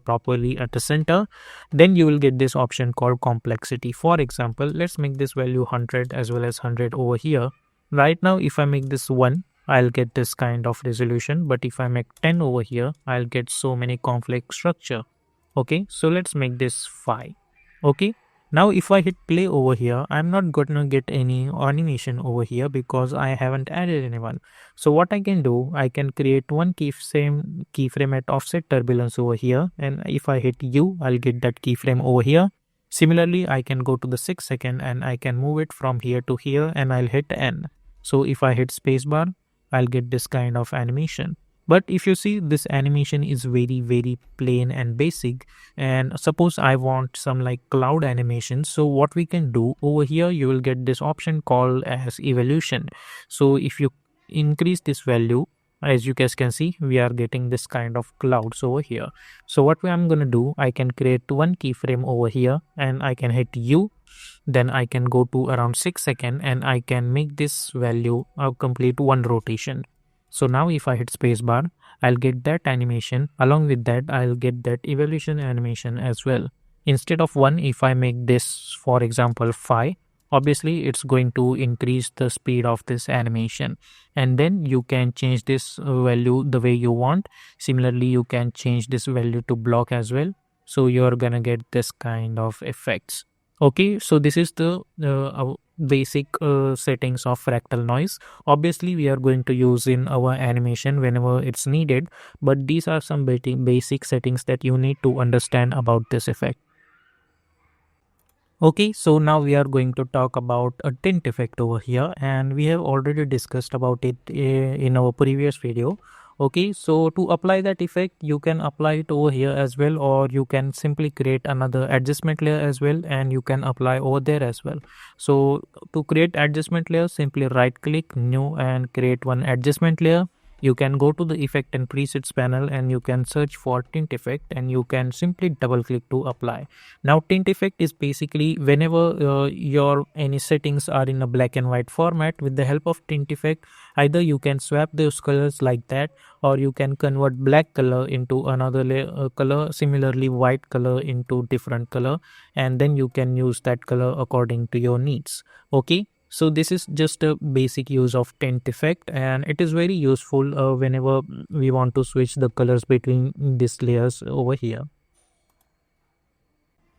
properly at the center. Then you will get this option called complexity. For example, let's make this value 100 as well as 100 over here. Right now if I make this 1, I'll get this kind of resolution, but if I make 10 over here, I'll get so many complex structure. Okay, so let's make this 5. Okay, now if I hit play over here, I'm not gonna get any animation over here because I haven't added anyone. So what I can do, I can create one keyframe at offset turbulence over here, and if I hit U, I'll get that keyframe over here. Similarly, I can go to the 6 second and I can move it from here to here, and I'll hit N. So if I hit spacebar, I'll get this kind of animation. But if you see, this animation is very plain and basic, and suppose I want some like cloud animation. So what we can do over here, you will get this option called as evolution. So if you increase this value, as you guys can see, we are getting this kind of clouds over here. So what I'm gonna do, I can create one keyframe over here and I can hit U. Then I can go to around 6 second and I can make this value complete one rotation. So now if I hit spacebar, I'll get that animation. Along with that, I'll get that evolution animation as well. Instead of 1, if I make this, for example, 5, obviously it's going to increase the speed of this animation. And then you can change this value the way you want. Similarly, you can change this value to block as well. So you're gonna get this kind of effects. Okay, so this is the basic settings of fractal noise. Obviously we are going to use in our animation whenever it's needed, but these are some basic settings that you need to understand about this effect. Okay, so now we are going to talk about a tint effect over here, and we have already discussed about it in our previous video. Okay, so to apply that effect, you can apply it over here as well, or you can simply create another adjustment layer as well, and you can apply over there as well. So to create adjustment layer, simply right click, new, and create one adjustment layer. You can go to the effect and presets panel and you can search for tint effect, and you can simply double click to apply. Now tint effect is basically whenever your any settings are in a black and white format, with the help of tint effect, either you can swap those colors like that, or you can convert black color into another color, similarly white color into different color, and then you can use that color according to your needs. Okay, so this is just a basic use of tint effect, and it is very useful whenever we want to switch the colors between these layers over here.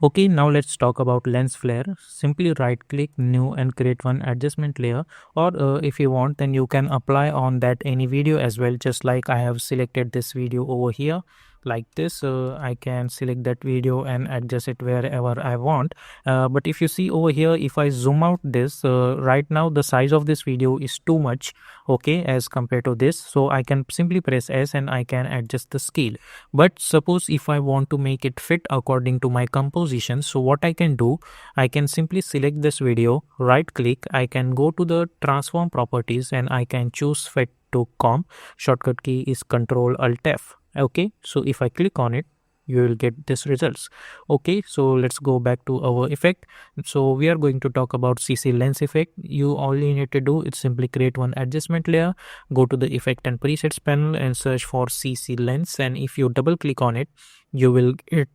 Okay, now let's talk about lens flare. Simply right click, new, and create one adjustment layer, or if you want, then you can apply on that any video as well, just like I have selected this video over here like this. I can select that video and adjust it wherever I want. But if you see over here, if I zoom out this, right now the size of this video is too much, okay, as compared to this. So I can simply press S and I can adjust the scale. But suppose if I want to make it fit according to my composition, so what I can do, I can simply select this video, right click, I can go to the transform properties and I can choose fit to comb, shortcut key is Control Alt F. Okay, so if I click on it, you will get this results. Okay, so let's go back to our effect. So we are going to talk about CC lens effect. You all you need to do is simply create one adjustment layer, go to the effect and presets panel and search for CC lens, and if you double click on it, you will get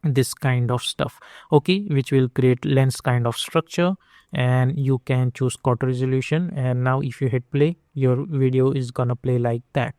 this kind of stuff, okay, which will create lens kind of structure, and you can choose quarter resolution, and now if you hit play, your video is gonna play like that.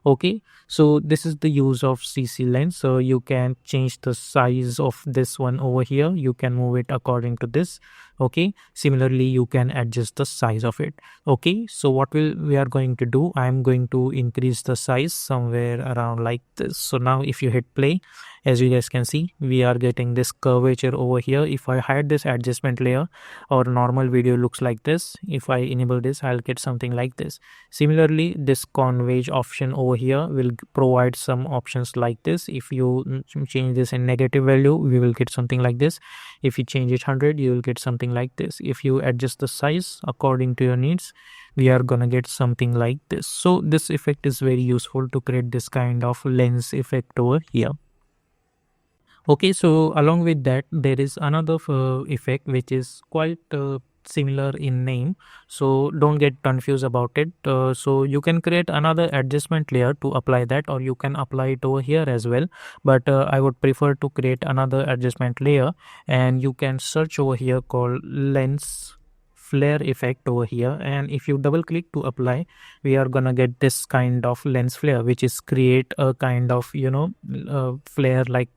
Okay, so this is the use of CC lens. So you can change the size of this one over here, you can move it according to this. Okay, similarly you can adjust the size of it. Okay, so what we are going to do, I'm going to increase the size somewhere around like this. So now if you hit play, as you guys can see, we are getting this curvature over here. If I hide this adjustment layer, our normal video looks like this. If I enable this, I'll get something like this. Similarly, this converge option over here will provide some options like this. If you change this in negative value, we will get something like this. If you change it 100, you will get something like this. If you adjust the size according to your needs, we are gonna get something like this. So this effect is very useful to create this kind of lens effect over here. Okay, so along with that, there is another effect which is quite similar in name. So don't get confused about it. So you can create another adjustment layer to apply that, or you can apply it over here as well. But I would prefer to create another adjustment layer, and you can search over here called lens flare effect over here, and if you double click to apply, we are gonna get this kind of lens flare, which is create a kind of flare like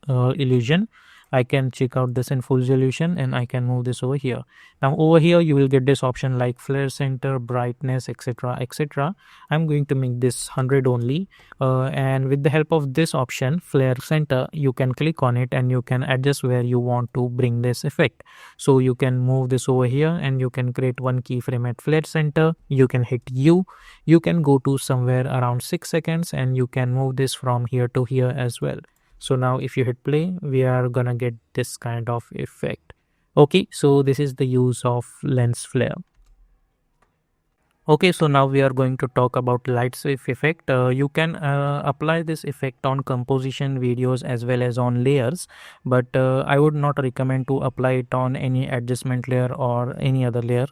illusion. I can check out this in full resolution, and I can move this over here. Now over here you will get this option like flare center, brightness, etc, etc. I'm going to make this 100 only, and with the help of this option flare center, you can click on it and you can adjust where you want to bring this effect. So you can move this over here, and you can create one keyframe at flare center. You can hit U, you can go to somewhere around 6 seconds, and you can move this from here to here as well. So now if you hit play, we are gonna get this kind of effect. Okay, so this is the use of lens flare. Okay, so now we are going to talk about light sweep effect. You can apply this effect on composition videos as well as on layers, but I would not recommend to apply it on any adjustment layer or any other layer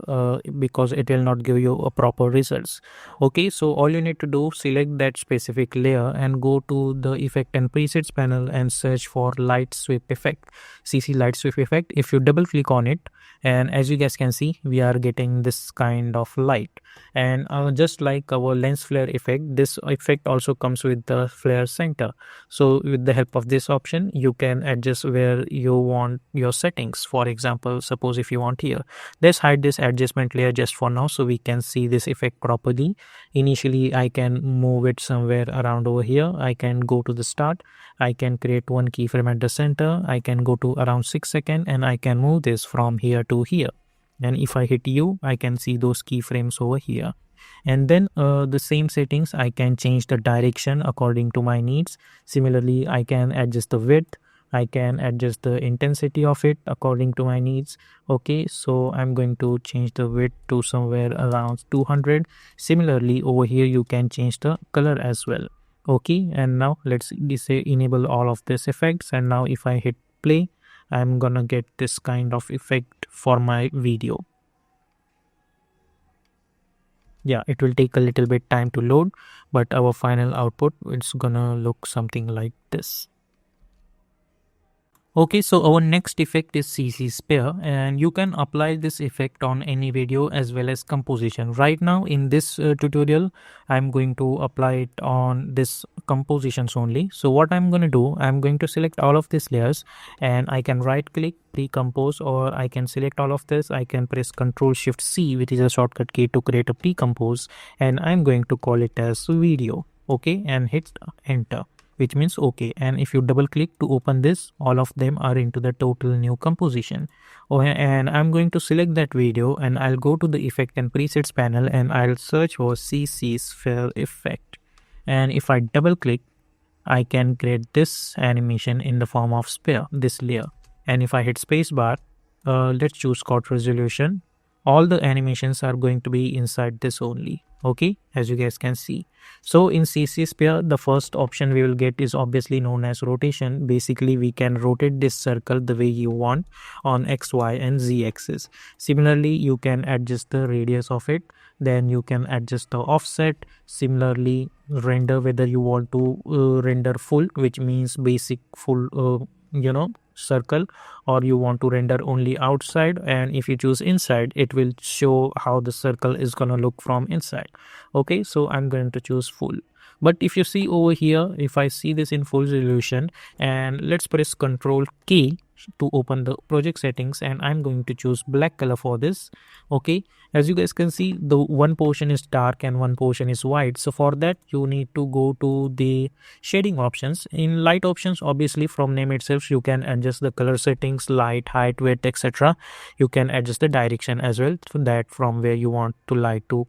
because it will not give you a proper results. Okay, so all you need to do, select that specific layer and go to the effect and presets panel and search for light sweep effect, CC light sweep effect. If you double click on it, and as you guys can see, we are getting this kind of light. And just like our lens flare effect, this effect also comes with the flare center. So with the help of this option, you can adjust where you want your settings. For example, suppose if you want here, let's hide this adjustment layer just for now so we can see this effect properly. Initially I can move it somewhere around over here. I can go to the start, I can create one keyframe at the center, I can go to around 6 seconds, and I can move this from here to here. And if I hit U, I can see those keyframes over here. And then the same settings, I can change the direction according to my needs. Similarly, I can adjust the width, I can adjust the intensity of it according to my needs. Okay, so I'm going to change the width to somewhere around 200. Similarly, over here you can change the color as well. Okay, and now let's say enable all of these effects, and now if I hit play, I'm gonna get this kind of effect for my video. Yeah, it will take a little bit time to load, but our final output is gonna look something like this. Okay, so our next effect is CC Sphere, and you can apply this effect on any video as well as composition. Right now in this tutorial, I'm going to apply it on this compositions only. So what I'm going to do, I'm going to select all of these layers, and I can right click pre-compose, or I can select all of this. I can press Ctrl Shift C, which is a shortcut key to create a pre-compose, and I'm going to call it as video. Okay, and hit enter, which means okay. And if you double click to open this, all of them are into the total new composition. Oh, and I'm going to select that video, and I'll go to the effect and presets panel, and I'll search for CC Sphere effect. And if I double click, I can create this animation in the form of sphere, this layer. And if I hit spacebar, let's choose quarter resolution. All the animations are going to be inside this only. Okay, as you guys can see. So in CC sphere, the first option we will get is obviously known as rotation. Basically, we can rotate this circle the way you want on X, Y, and Z axis. Similarly, you can adjust the radius of it. Then you can adjust the offset. Similarly, render whether you want to render full, which means basic full, circle, or you want to render only outside. And if you choose inside, it will show how the circle is gonna look from inside. Okay, so I'm going to choose full. But if you see over here, if I see this in full resolution, and let's press Ctrl K to open the project settings, and I'm going to choose black color for this. Okay, as you guys can see, the one portion is dark and one portion is white. So for that, you need to go to the shading options. In light options, obviously from name itself, you can adjust the color settings, light, height, width, etc. You can adjust the direction as well, so that from where you want to light to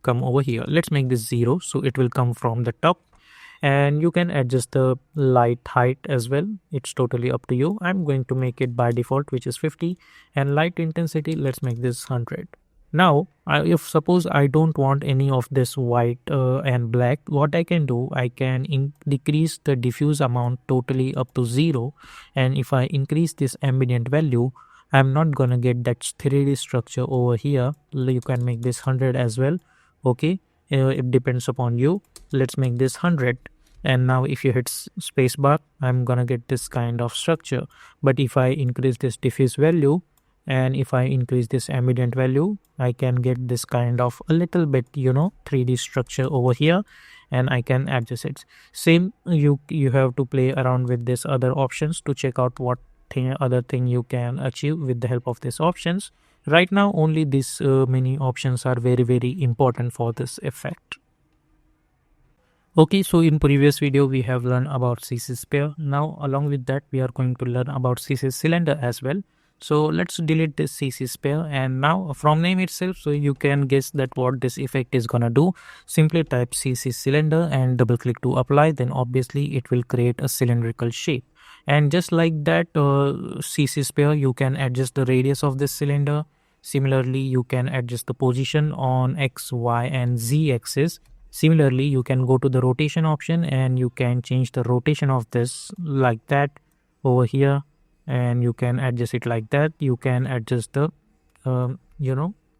come over here. Let's make this 0, so it will come from the top. And you can adjust the light height as well. It's totally up to you. I'm going to make it by default, which is 50. And light intensity, let's make this 100. Now, if suppose I don't want any of this white and black, what I can do, I can decrease the diffuse amount totally up to 0. And if I increase this ambient value, I'm not gonna get that 3D structure over here. You can make this 100 as well. Okay, it depends upon you. Let's make this 100. And now if you hit spacebar, I'm gonna get this kind of structure. But if I increase this diffuse value, and if I increase this ambient value, I can get this kind of a little bit 3D structure over here, and I can adjust it. Same, you have to play around with this other options to check out what other thing you can achieve with the help of these options. Right now only these many options are very important for this effect. Okay, so in previous video we have learned about CC sphere. Now along with that we are going to learn about CC cylinder as well. So let's delete this CC sphere, and now from name itself, so you can guess that what this effect is gonna do. Simply type CC cylinder and double click to apply, then obviously it will create a cylindrical shape. And just like that CC sphere, you can adjust the radius of this cylinder. Similarly, you can adjust the position on X, Y, and Z axis. Similarly, you can go to the rotation option and you can change the rotation of this like that over here, and you can adjust it like that. You can adjust the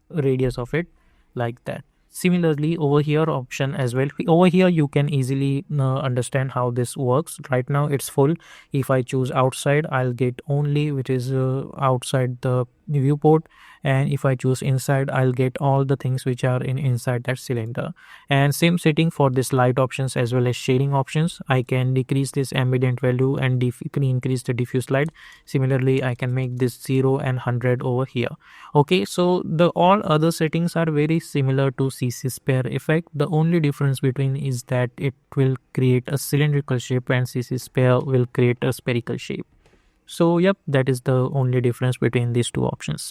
radius of it like that. Similarly, over here option as well. Over here you can easily understand how this works. Right now it's full. If I choose outside, I'll get only which is outside the viewport, and if I choose inside, I'll get all the things which are inside that cylinder. And same setting for this light options as well as shading options. I can decrease this ambient value and increase the diffuse light. Similarly, I can make this 0 and 100 over here. Okay, so the all other settings are very similar to CC sphere effect. The only difference between is that it will create a cylindrical shape and CC sphere will create a spherical shape. So yep, that is the only difference between these two options.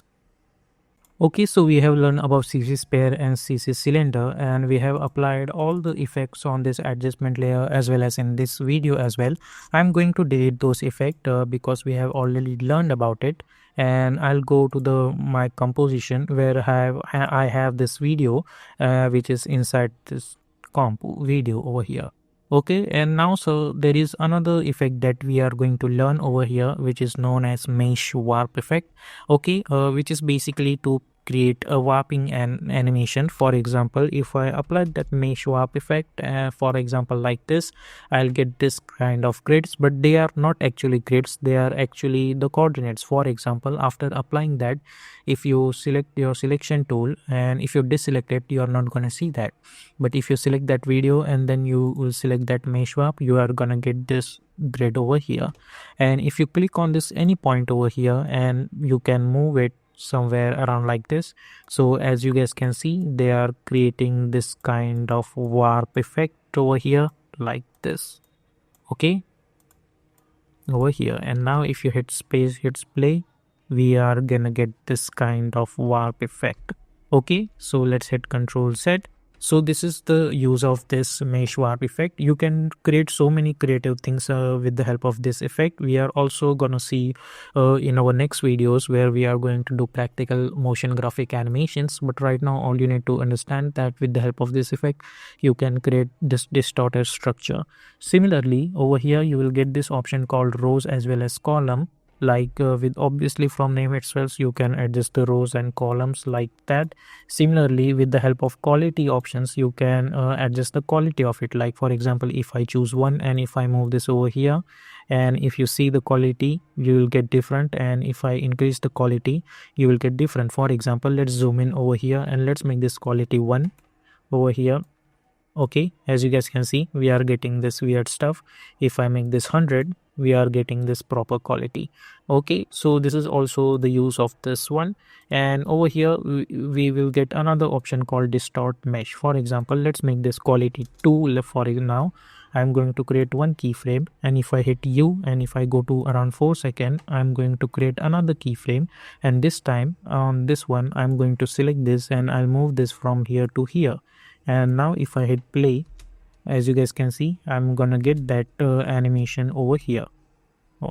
Okay, so we have learned about CC sphere and CC cylinder, and we have applied all the effects on this adjustment layer as well as in this video as well. I'm going to delete those effects because we have already learned about it, and I'll go to my composition where I have this video which is inside this comp video over here. Okay, and now so there is another effect that we are going to learn over here, which is known as mesh warp effect. Okay, which is basically to create a warping animation. For example, if I apply that mesh warp effect, for example like this, I'll get this kind of grids, but they are not actually grids, they are actually the coordinates. For example, after applying that, if you select your selection tool and if you deselect it, you are not gonna see that. But if you select that video and then you will select that mesh warp, you are gonna get this grid over here. And if you click on this any point over here, and you can move it somewhere around like this, so as you guys can see, they are creating this kind of warp effect over here like this. Okay, over here. And now if you hit space, hit play, we are gonna get this kind of warp effect. Okay, so let's hit Control Z. So this is the use of this mesh warp effect. You can create so many creative things with the help of this effect. We are also gonna see in our next videos where we are going to do practical motion graphic animations. But right now, all you need to understand that with the help of this effect, you can create this distorted structure. Similarly, over here you will get this option called rows as well as column. Like with obviously from name itself, you can adjust the rows and columns like that. Similarly, with the help of quality options, you can adjust the quality of it. Like for example, if I choose one and if I move this over here, and if you see the quality, you will get different. And if I increase the quality, you will get different. For example, let's zoom in over here and let's make this quality 1 over here. Okay, as you guys can see, we are getting this weird stuff. If I make this 100, we are getting this proper quality. Okay, so this is also the use of this one. And over here we will get another option called distort mesh. For example, let's make this quality 2. For now I'm going to create one keyframe, and if I hit U and if I go to around 4 seconds, I'm going to create another keyframe, and this time on this one I'm going to select this and I'll move this from here to here. And now if I hit play, as you guys can see, I'm gonna get that animation over here.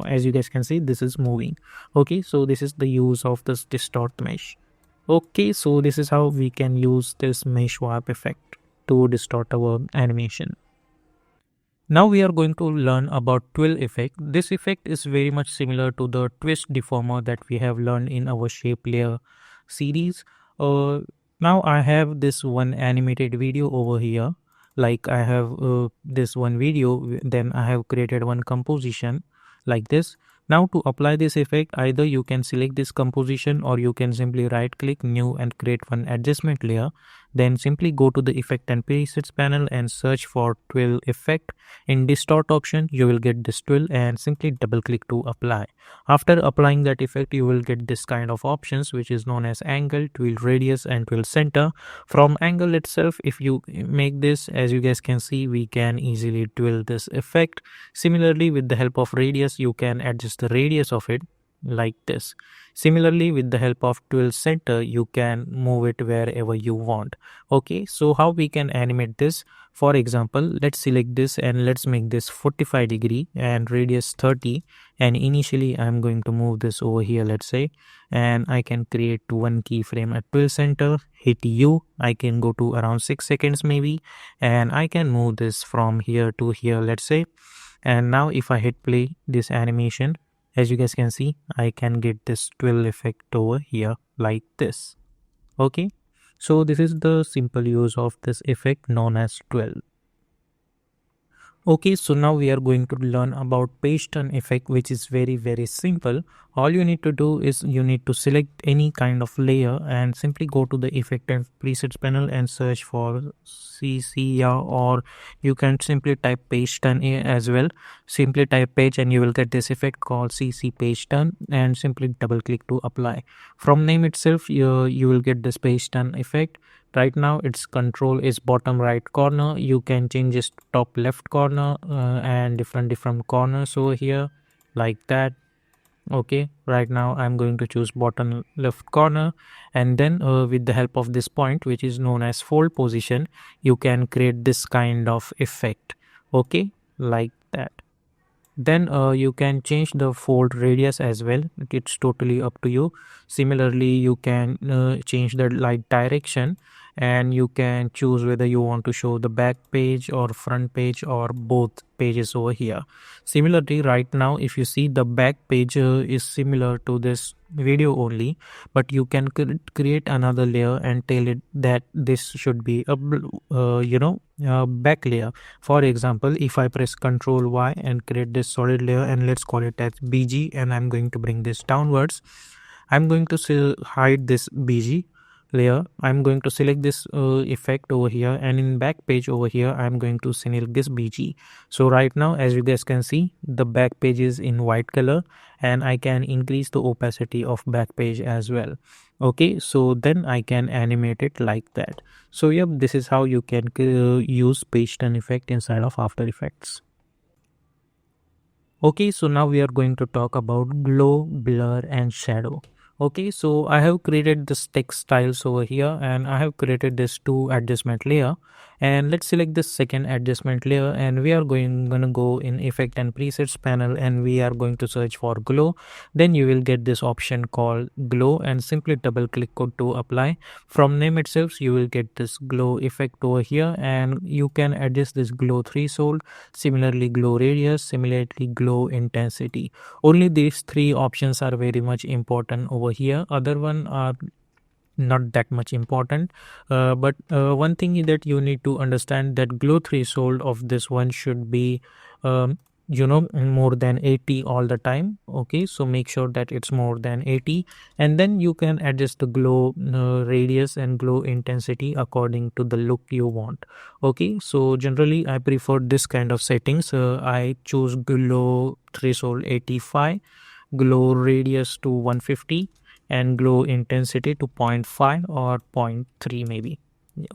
As you guys can see, this is moving. Okay, so this is the use of this distort mesh. Okay, so this is how we can use this mesh warp effect to distort our animation. Now we are going to learn about twill effect. This effect is very much similar to the twist deformer that we have learned in our shape layer series. Now I have this one animated video over here. Like I have this one video, then I have created one composition like this. Now to apply this effect, either you can select this composition or you can simply right click new and create one adjustment layer. Then simply go to the effect and presets panel and search for twill effect. In distort option, you will get this twill and simply double click to apply. After applying that effect, you will get this kind of options which is known as angle, twill radius and twill center. From angle itself, if you make this, as you guys can see, we can easily twill this effect. Similarly, with the help of radius, you can adjust the radius of it like this. Similarly, with the help of twill center, you can move it wherever you want. Okay, so how we can animate this? For example, let's select this and let's make this 45 degree and radius 30, and initially I'm going to move this over here, let's say, and I can create one keyframe at twill center, hit U, I can go to around 6 seconds maybe, and I can move this from here to here, let's say. And now if I hit play this animation, as you guys can see, I can get this twill effect over here like this. Okay, so this is the simple use of this effect known as twill. Okay, so now we are going to learn about page turn effect, which is very simple. All you need to do is you need to select any kind of layer and simply go to the effect and presets panel and search for CC, or you can simply type page turn as well. Simply type page and you will get this effect called CC page turn, and simply double click to apply. From name itself, you will get this page turn effect. Right now its control is bottom right corner. You can change this top left corner and different corners over here like that. Okay, right now I'm going to choose bottom left corner, and then with the help of this point, which is known as fold position, you can create this kind of effect. Okay, like that. Then you can change the fold radius as well. It's totally up to you. Similarly, you can change the light direction, and you can choose whether you want to show the back page or front page or both pages over here. Similarly, right now if you see, the back page is similar to this video only, but you can create another layer and tell it that this should be a back layer. For example, if I press Ctrl Y and create this solid layer, and let's call it as BG, and I'm going to bring this downwards, I'm going to hide this BG layer. I'm going to select this effect over here, and in back page over here I'm going to select this BG. So right now, as you guys can see, the back page is in white color, and I can increase the opacity of back page as well. Okay, so then I can animate it like that. So yep, this is how you can use page turn effect inside of After Effects. Okay, so now we are going to talk about glow, blur and shadow. Okay, so I have created this text styles over here, and I have created this two adjustment layer. And let's select this second adjustment layer, and we are gonna go in effect and presets panel, and we are going to search for glow. Then you will get this option called glow, and simply double click to apply. From name itself you will get this glow effect over here, and you can adjust this glow threshold, similarly glow radius, similarly glow intensity. Only these three options are very much important over here. Other one are not that much important, but one thing is that you need to understand that glow threshold of this one should be um, more than 80 all the time. Okay, so make sure that it's more than 80, and then you can adjust the glow radius and glow intensity according to the look you want. Okay, so generally I prefer this kind of settings. I choose glow threshold 85, glow radius to 150, and glow intensity to zero point 0.5 or zero point 0.3 maybe.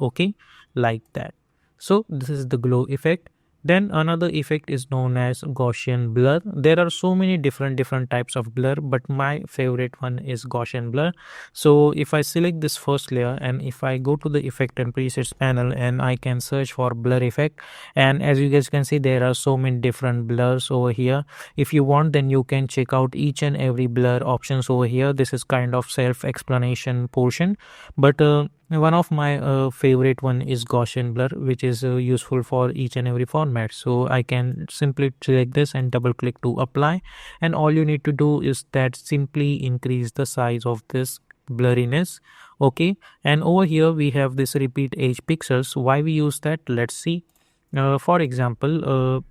Okay, like that. So this is the glow effect. Then another effect is known as Gaussian blur. There are so many different types of blur, but my favorite one is Gaussian blur. So if I select this first layer, and if I go to the effect and presets panel, and I can search for blur effect, and as you guys can see, there are so many different blurs over here. If you want, then you can check out each and every blur options over here. This is kind of self explanation portion, but one of my favorite one is Gaussian blur, which is useful for each and every format. So I can simply select this and double click to apply, and all you need to do is that simply increase the size of this blurriness. Okay, and over here we have this repeat edge pixels. Why we use that? Let's see. For example,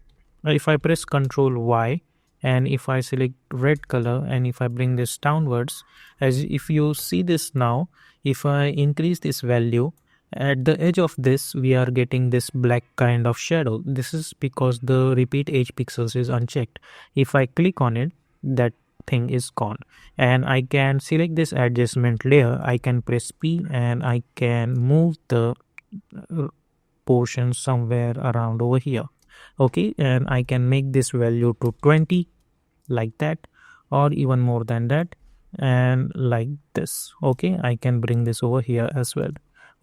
if I press Ctrl Y, and if I select red color, and if I bring this downwards, as if you see this now, if I increase this value, at the edge of this we are getting this black kind of shadow. This is because the repeat edge pixels is unchecked. If I click on it, that thing is gone, and I can select this adjustment layer. I can press P, and I can move the uh, portion somewhere around over here. Okay, and I can make this value to 20, like that, or even more than that, and like this. Okay, I can bring this over here as well.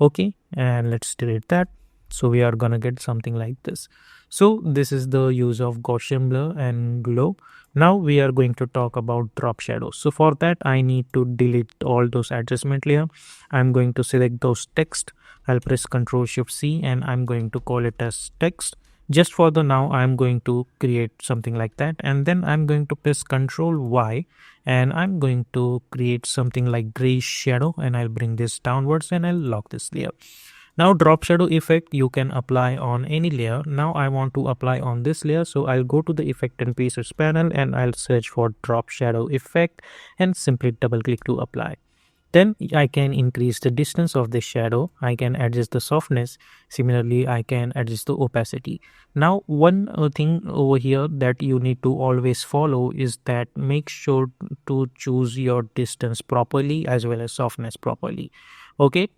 Okay, and let's delete that. So we are gonna get something like this. So this is the use of Gaussian blur and glow. Now we are going to talk about drop shadows. So for that I need to delete all those adjustment layer. I'm going to select those text. I'll press Ctrl Shift C, and I'm going to call it as text. Just for the now, I'm going to create something like that, and then I'm going to press Ctrl Y, and I'm going to create something like gray shadow, and I'll bring this downwards, and I'll lock this layer. Now drop shadow effect you can apply on any layer. Now I want to apply on this layer, so I'll go to the effect and presets panel, and I'll search for drop shadow effect, and simply double click to apply. Then I can increase the distance of the shadow. I can adjust the softness. Similarly, I can adjust the opacity. Now, one thing over here that you need to always follow is that make sure to choose your distance properly as well as softness properly. Okay,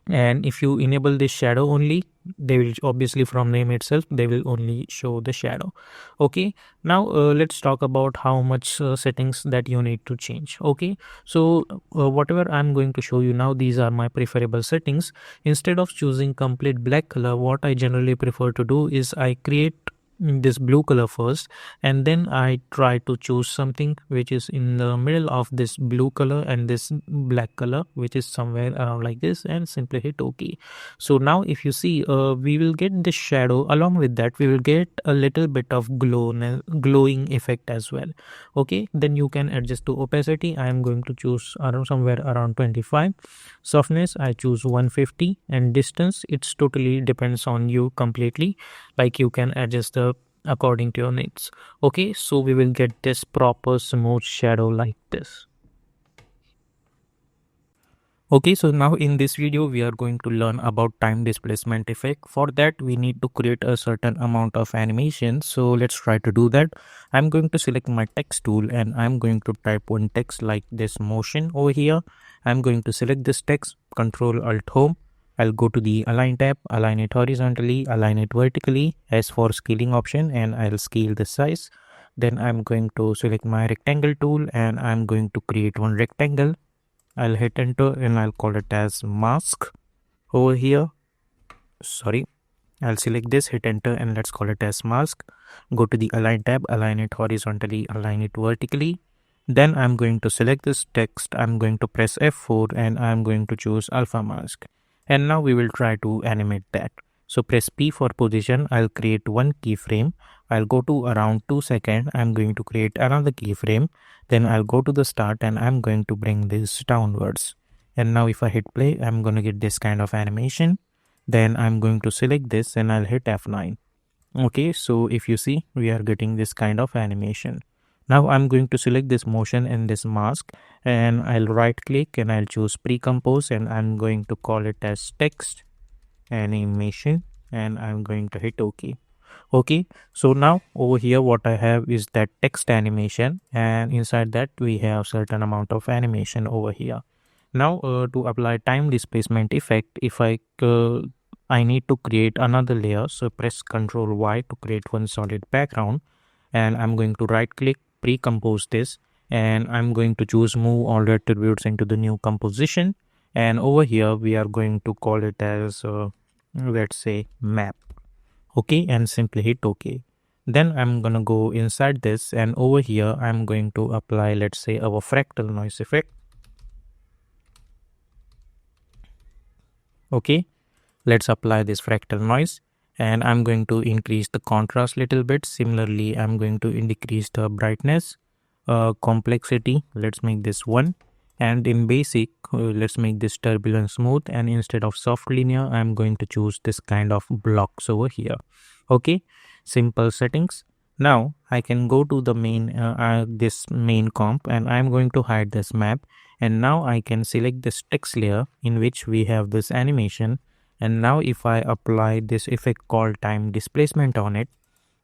and if you enable this shadow only, they will obviously, from name itself, they will only show the shadow. Okay, now let's talk about how much settings that you need to change. Okay, so whatever I'm going to show you now, these are my preferable settings. Instead of choosing complete black color, what I generally prefer to do is I create this blue color first, and then I try to choose something which is in the middle of this blue color and this black color, which is somewhere around like this, and simply hit OK. So now if you see, we will get this shadow. Along with that, we will get a little bit of glowing effect as well. Okay, then you can adjust to opacity. I am going to choose around somewhere around 25. Softness I choose 150, and distance it's totally depends on you completely. Like you can adjust the according to your needs. Okay, so we will get this proper smooth shadow like this. Okay, so now in this video we are going to learn about time displacement effect. For that we need to create a certain amount of animation. So let's try to do that. I'm going to select my text tool, and I'm going to type one text like this motion over here. I'm going to select this text, Control Alt Home. I'll go to the align tab, align it horizontally, align it vertically as for scaling option, and I'll scale the size. Then I'm going to select my rectangle tool and I'm going to create one rectangle. I'll hit enter and I'll call it as mask over here. Sorry, I'll select this, hit enter, and let's call it as mask. Go to the align tab, align it horizontally, align it vertically. Then I'm going to select this text. I'm going to press F4 and I'm going to choose alpha mask. And now we will try to animate that. So press P for position. I'll create one keyframe. I'll go to around 2 seconds. I'm going to create another keyframe. Then I'll go to the start and I'm going to bring this downwards. And now if I hit play, I'm going to get this kind of animation. Then I'm going to select this and I'll hit F9. Okay, so if you see, we are getting this kind of animation. Now I'm going to select this motion and this mask and I'll right click and I'll choose pre-compose and I'm going to call it as text animation and I'm going to hit OK. Okay, so now over here what I have is that text animation and inside that we have certain amount of animation over here. Now to apply time displacement effect, if I need to create another layer, so press Ctrl Y to create one solid background and I'm going to right click, pre-compose this and I'm going to choose move all attributes into the new composition and over here we are going to call it as let's say map. Okay, and simply hit OK. Then I'm gonna go inside this and over here I'm going to apply, let's say, our fractal noise effect. Okay, let's apply this fractal noise and I'm going to increase the contrast little bit. Similarly, I'm going to decrease the brightness, complexity, let's make this 1, and in basic let's make this turbulent smooth, and instead of soft linear I'm going to choose this kind of blocks over here. Okay, simple settings. Now I can go to the main this main comp and I'm going to hide this map, and now I can select this text layer in which we have this animation, and now if I apply this effect called time displacement on it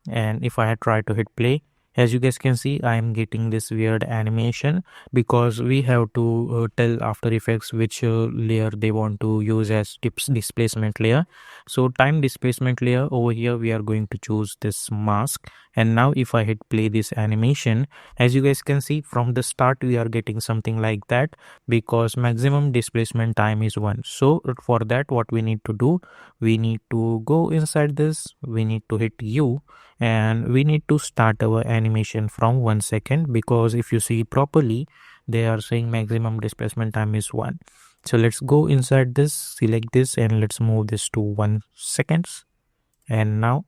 and if I try to hit play, as you guys can see I am getting this weird animation because we have to tell After Effects which layer they want to use as displacement layer. So time displacement layer over here we are going to choose this mask, and now if I hit play this animation, as you guys can see from the start we are getting something like that because maximum displacement time is 1. So for that what we need to do, we need to go inside this, we need to hit U and we need to start our animation from 1 second because if you see properly they are saying maximum displacement time is 1. So let's go inside this, select this and let's move this to 1 seconds. And now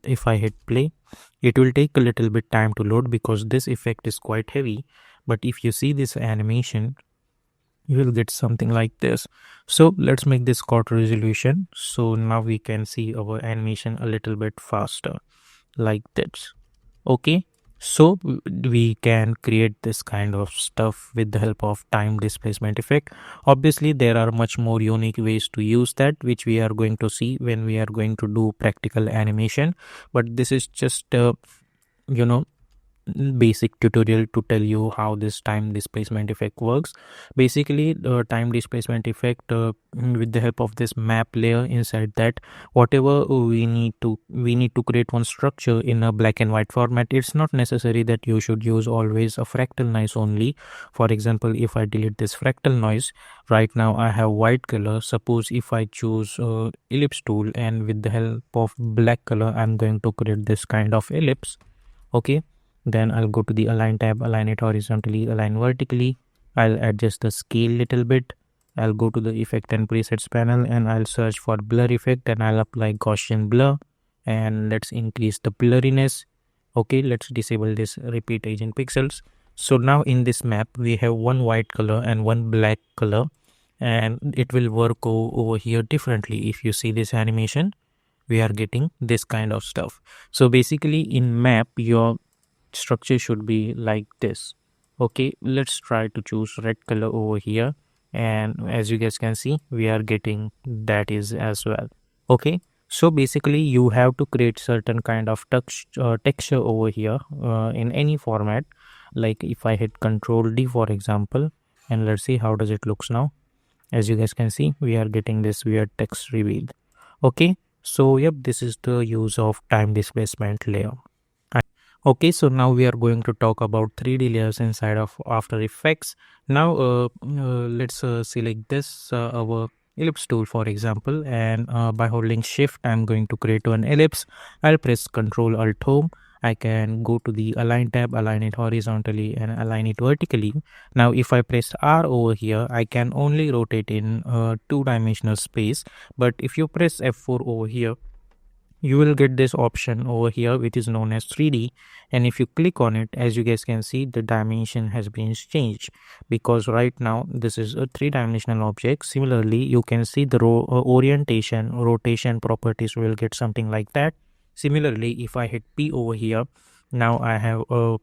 if I hit play, it will take a little bit time to load because this effect is quite heavy, but if you see this animation you will get something like this. So let's make this quarter resolution so now we can see our animation a little bit faster like this. Okay, so we can create this kind of stuff with the help of time displacement effect. Obviously there are much more unique ways to use that which we are going to see when we are going to do practical animation, but this is just you know basic tutorial to tell you how this time displacement effect works. Basically the time displacement effect with the help of this map layer, inside that whatever we need to create one structure in a black and white format. It's not necessary that you should use always a fractal noise only. For example, if I delete this fractal noise, right now I have white color. Suppose if I choose ellipse tool and with the help of black color I'm going to create this kind of ellipse. Okay, then I'll go to the align tab, align it horizontally, align vertically. I'll adjust the scale little bit. I'll go to the effect and presets panel and I'll search for blur effect and I'll apply Gaussian blur and let's increase the blurriness. Okay, let's disable this repeat agent pixels. So now in this map we have one white color and one black color and it will work over here differently. If you see this animation, we are getting this kind of stuff. So basically in map your structure should be like this. Okay, let's try to choose red color over here and as you guys can see we are getting that is as well. Okay, so basically you have to create certain kind of texture over here in any format. Like if I hit Ctrl D for example and let's see how does it looks now. As you guys can see we are getting this weird text reveal. Okay, so yep, this is the use of time displacement layer. Okay, so now we are going to talk about 3D layers inside of After Effects. Now, let's select this our ellipse tool, for example, and by holding Shift, I'm going to create an ellipse. I'll press Control Alt Home. I can go to the Align tab, align it horizontally, and align it vertically. Now, if I press R over here, I can only rotate in two-dimensional space. But if you press F4 over here, you will get this option over here which is known as 3D, and if you click on it, as you guys can see, the dimension has been changed because right now this is a three-dimensional object. Similarly, you can see the orientation, rotation properties will get something like that. Similarly, if I hit P over here, now I have a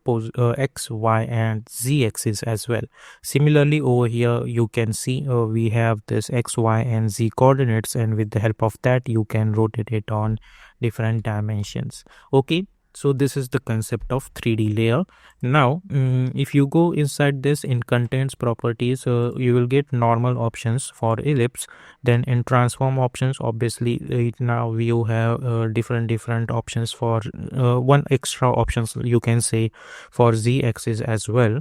X, Y and Z axis as well. Similarly, over here you can see we have this X, Y and Z coordinates, and with the help of that you can rotate it on different dimensions. Okay, so this is the concept of 3D layer. Now if you go inside this in contents properties, you will get normal options for ellipse. Then in transform options, obviously right now you have different options for one extra options, you can say, for Z axis as well.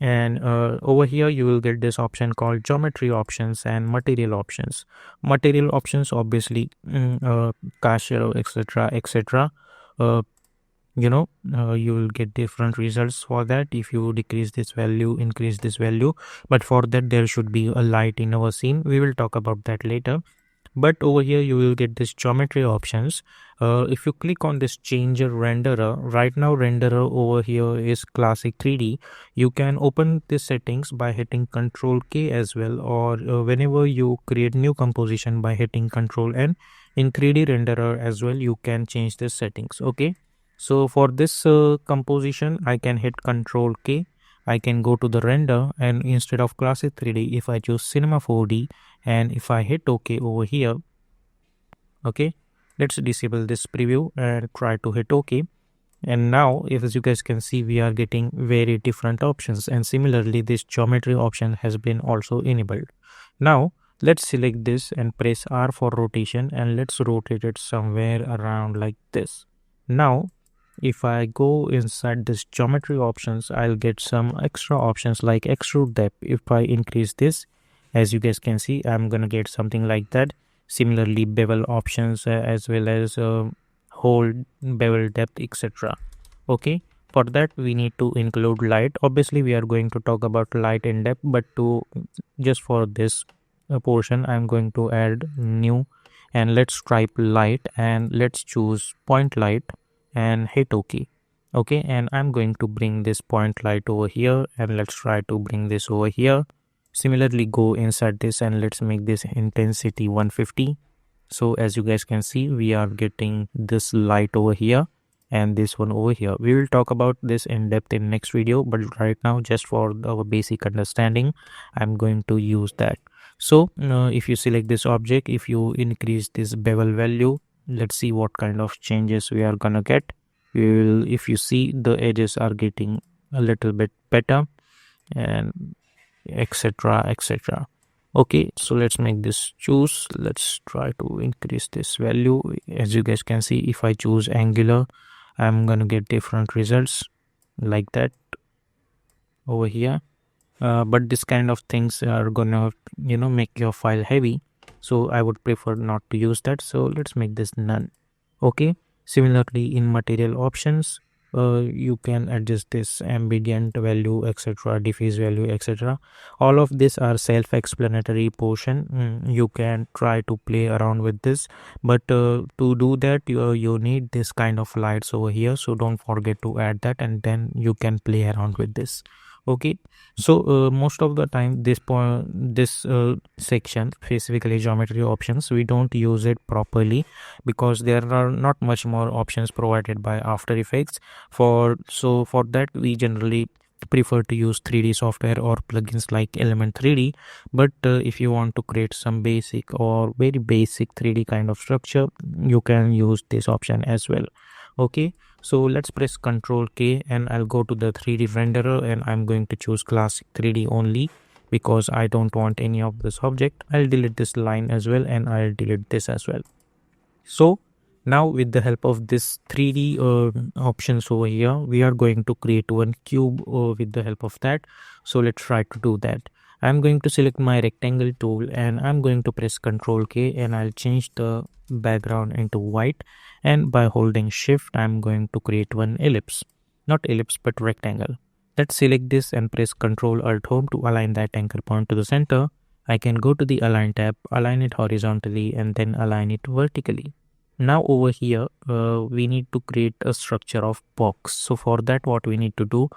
And over here you will get this option called geometry options and material options. Material options, obviously, cashier, etc, etc. uh, you will get different results for that if you decrease this value, increase this value, but for that there should be a light in our scene. We will talk about that later. But over here you will get this geometry options. If you click on this changer renderer, right now renderer over here is classic 3D. You can open the settings by hitting Control K as well, or whenever you create new composition by hitting Control N. In 3D renderer as well you can change the settings. Okay, so for this composition I can hit Control K. I can go to the render, and instead of classic 3D, if I choose cinema 4D, and if I hit OK over here, okay, let's disable this preview and try to hit OK. And now, if as you guys can see, we are getting very different options, and similarly this geometry option has been also enabled. Now let's select this and press R for rotation, and let's rotate it somewhere around like this. Now if I go inside this geometry options, I'll get some extra options like extrude depth. If I increase this, as you guys can see, I'm gonna get something like that. Similarly, bevel options as well as whole bevel depth, etc. Okay, for that we need to include light. Obviously we are going to talk about light in depth, but to just for this portion I'm going to add new, and let's type light and let's choose point light and hit OK. Okay, and I'm going to bring this point light over here, and let's try to bring this over here. Similarly, go inside this and let's make this intensity 150. So as you guys can see, we are getting this light over here and this one over here. We will talk about this in depth in next video, but right now just for our basic understanding I'm going to use that. So if you select this object, if you increase this bevel value, let's see what kind of changes we are gonna get. We will, if you see, the edges are getting a little bit better, and etc etc. Okay, so let's make this choose. Let's try to increase this value. As you guys can see, if I choose angular, I'm gonna get different results like that over here. But this kind of things are gonna make your file heavy, so I would prefer not to use that. So let's make this none. Okay, similarly in material options, you can adjust this ambient value, etc, diffuse value, etc. All of these are self-explanatory portion. You can try to play around with this, but to do that you need this kind of lights over here, so don't forget to add that, and then you can play around with this. Okay, so most of the time this section, specifically geometry options, we don't use it properly because there are not much more options provided by After Effects. For that we generally prefer to use 3D software or plugins like Element 3D. But if you want to create some basic or very basic 3D kind of structure, you can use this option as well. Okay, so let's press Ctrl K and I'll go to the 3D renderer, and I'm going to choose classic 3D only because I don't want any of this object. I'll delete this line as well, and I'll delete this as well. So Now with the help of this 3D options over here, we are going to create one cube with the help of that. So let's try to do that. I'm going to select my rectangle tool and I'm going to press Ctrl K and I'll change the background into white, and by holding shift I'm going to create one ellipse, not ellipse but rectangle. Let's select this and press Ctrl Alt Home to align that anchor point to the center. I can go to the Align tab, align it horizontally and then align it vertically. Now over here, we need to create a structure of box. So for that, what we need to do,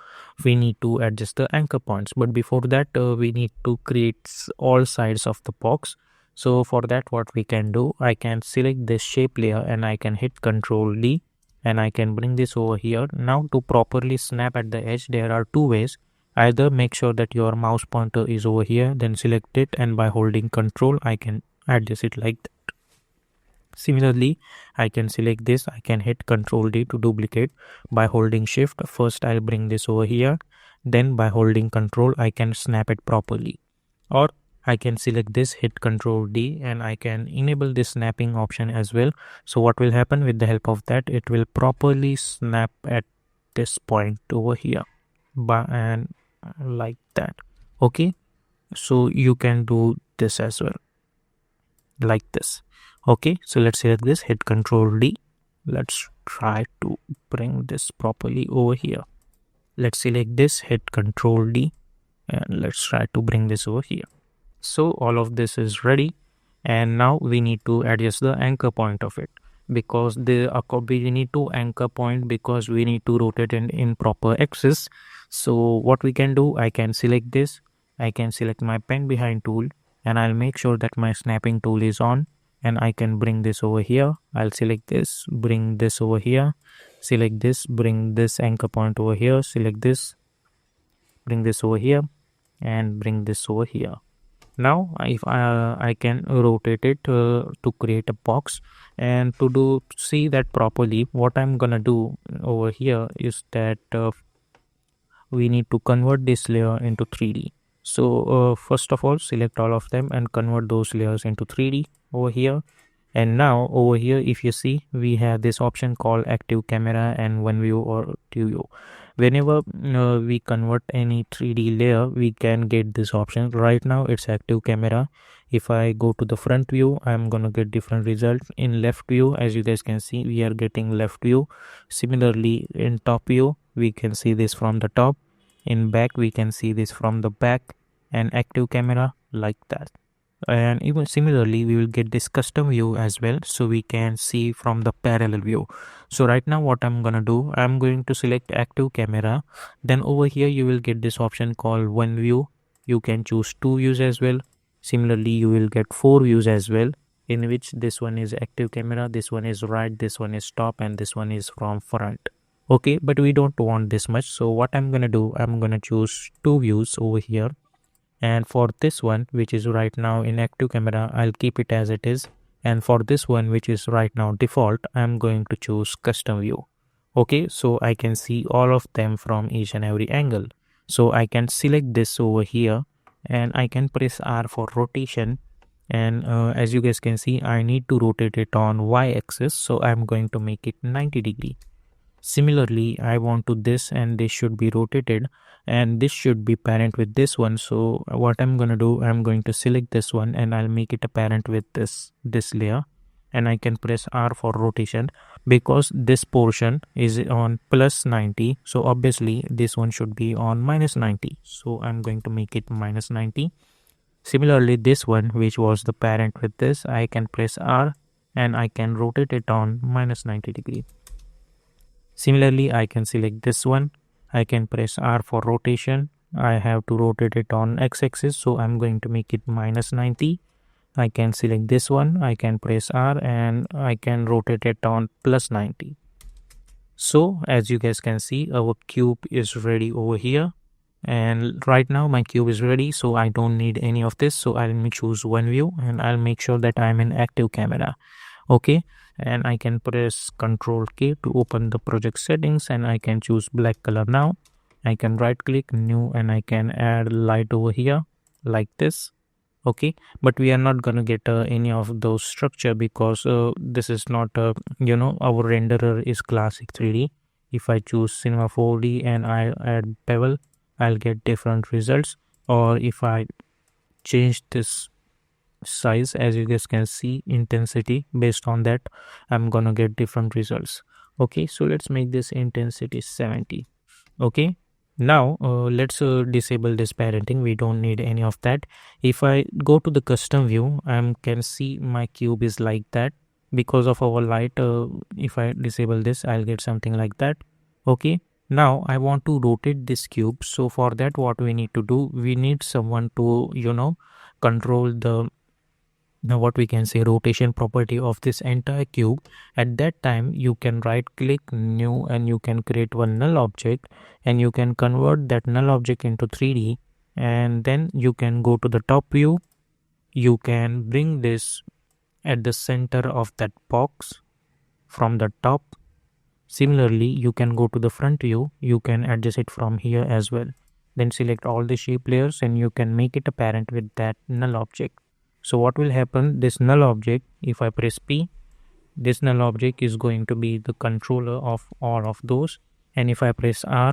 we need to adjust the anchor points. But before that, we need to create all sides of the box. So for that, what we can do, I can select this shape layer and I can hit Ctrl D and I can bring this over here. Now to properly snap at the edge, there are two ways. Either make sure that your mouse pointer is over here, then select it, and by holding Ctrl, I can adjust it like that. Similarly, I can select this, I can hit Ctrl D to duplicate. By holding shift, first I'll bring this over here, then by holding Ctrl I can snap it properly. Or I can select this, hit Ctrl D, and I can enable this snapping option as well. So what will happen with the help of that, it will properly snap at this point over here, and like that. Okay, so you can do this as well, like this. Okay, so let's select this, hit Ctrl D. Let's try to bring this properly over here. Let's select this, hit Ctrl D, and let's try to bring this over here. So all of this is ready, and now we need to adjust the anchor point of it, because we need to anchor point because we need to rotate it in proper axis. So what we can do, I can select this, I can select my pen behind tool, and I'll make sure that my snapping tool is on, and I can bring this over here. I'll select this, bring this over here, select this, bring this anchor point over here, select this, bring this over here, and bring this over here. Now if I can rotate it to create a box, and to see that properly, what I'm gonna do over here is that we need to convert this layer into 3D. So first of all, select all of them and convert those layers into 3D over here. And now over here, if you see, we have this option called active camera and one view or two view. Whenever we convert any 3D layer, we can get this option. Right now it's active camera. If I go to the front view, I'm gonna get different results. In left view, as you guys can see, we are getting left view. Similarly, in top view, we can see this from the top. In back, we can see this from the back, and active camera like that. And even similarly, we will get this custom view as well, so we can see from the parallel view. So right now what I'm gonna do, I'm going to select active camera. Then over here you will get this option called one view. You can choose two views as well. Similarly, you will get four views as well, in which this one is active camera, this one is right, this one is top, and this one is from front. Okay, but we don't want this much, so what I'm gonna do, I'm gonna choose two views over here. And for this one, which is right now in active camera, I'll keep it as it is. And for this one, which is right now default, I'm going to choose custom view. Okay, so I can see all of them from each and every angle. So I can select this over here and I can press R for rotation. And as you guys can see, I need to rotate it on Y axis. So I'm going to make it 90 degree. Similarly, I want to this, and this should be rotated, and this should be parent with this one. So what I'm going to do, I'm going to select this one and I'll make it a parent with this layer, and I can press R for rotation because this portion is on plus 90. So obviously this one should be on minus 90. So I'm going to make it minus 90. Similarly, this one, which was the parent with this, I can press R and I can rotate it on minus 90 degree. Similarly, I can select this one. I can press R for rotation. I have to rotate it on x-axis, so I'm going to make it minus 90. I can select this one. I can press R and I can rotate it on plus 90. So as you guys can see, our cube is ready over here. And right now my cube is ready, so I don't need any of this. So I'll choose one view and I'll make sure that I'm in active camera. Okay, and I can press Ctrl K to open the project settings, and I can choose black color now. I can right click new and I can add light over here like this. Okay, but we are not going to get any of those structure because this is not our renderer is classic 3D. If I choose cinema 4D and I add bevel, I'll get different results. Or if I change this size, as you guys can see, intensity, based on that I'm gonna get different results. Okay, so let's make this intensity 70. Okay, now let's disable this parenting. We don't need any of that. If I go to the custom view, I can see my cube is like that because of our light. If I disable this, I'll get something like that. Okay, now I want to rotate this cube. So for that, what we need to do, we need someone to control the now what we can say rotation property of this entire cube. At that time you can right click new and you can create one null object and you can convert that null object into 3D, and then you can go to the top view. You can bring this at the center of that box from the top. Similarly, you can go to the front view, you can adjust it from here as well. Then select all the shape layers and you can make it apparent with that null object. So what will happen, this null object, if I press P, this null object is going to be the controller of all of those. And if I press R,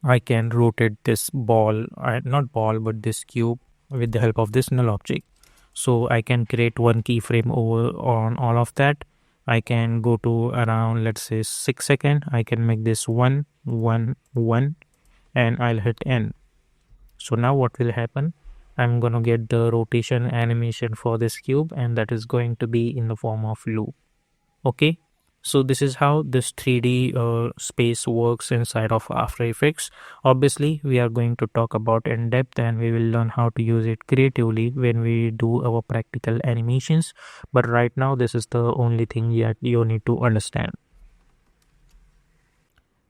I can rotate this ball, not ball, but this cube with the help of this null object. So I can create one keyframe over on all of that. I can go to around, let's say 6 seconds. I can make this 1, 1, 1, and I'll hit N. So now what will happen? I'm gonna get the rotation animation for this cube, and that is going to be in the form of loop. Okay, so this is how this 3D space works inside of After Effects. Obviously we are going to talk about in depth and we will learn how to use it creatively when we do our practical animations, but right now this is the only thing that you need to understand.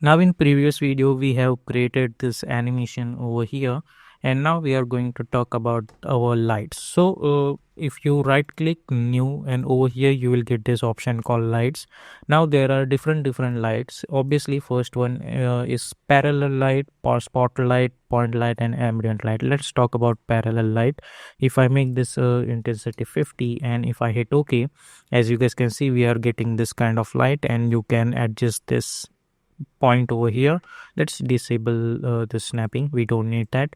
Now in previous video we have created this animation over here, and now we are going to talk about our lights. So if you right click new, and over here you will get this option called lights. Now there are different lights. Obviously first one is parallel light, spotlight, point light, and ambient light. Let's talk about parallel light. If I make this intensity 50 and if I hit OK, as you guys can see we are getting this kind of light, and you can adjust this point over here. Let's disable the snapping, we don't need that.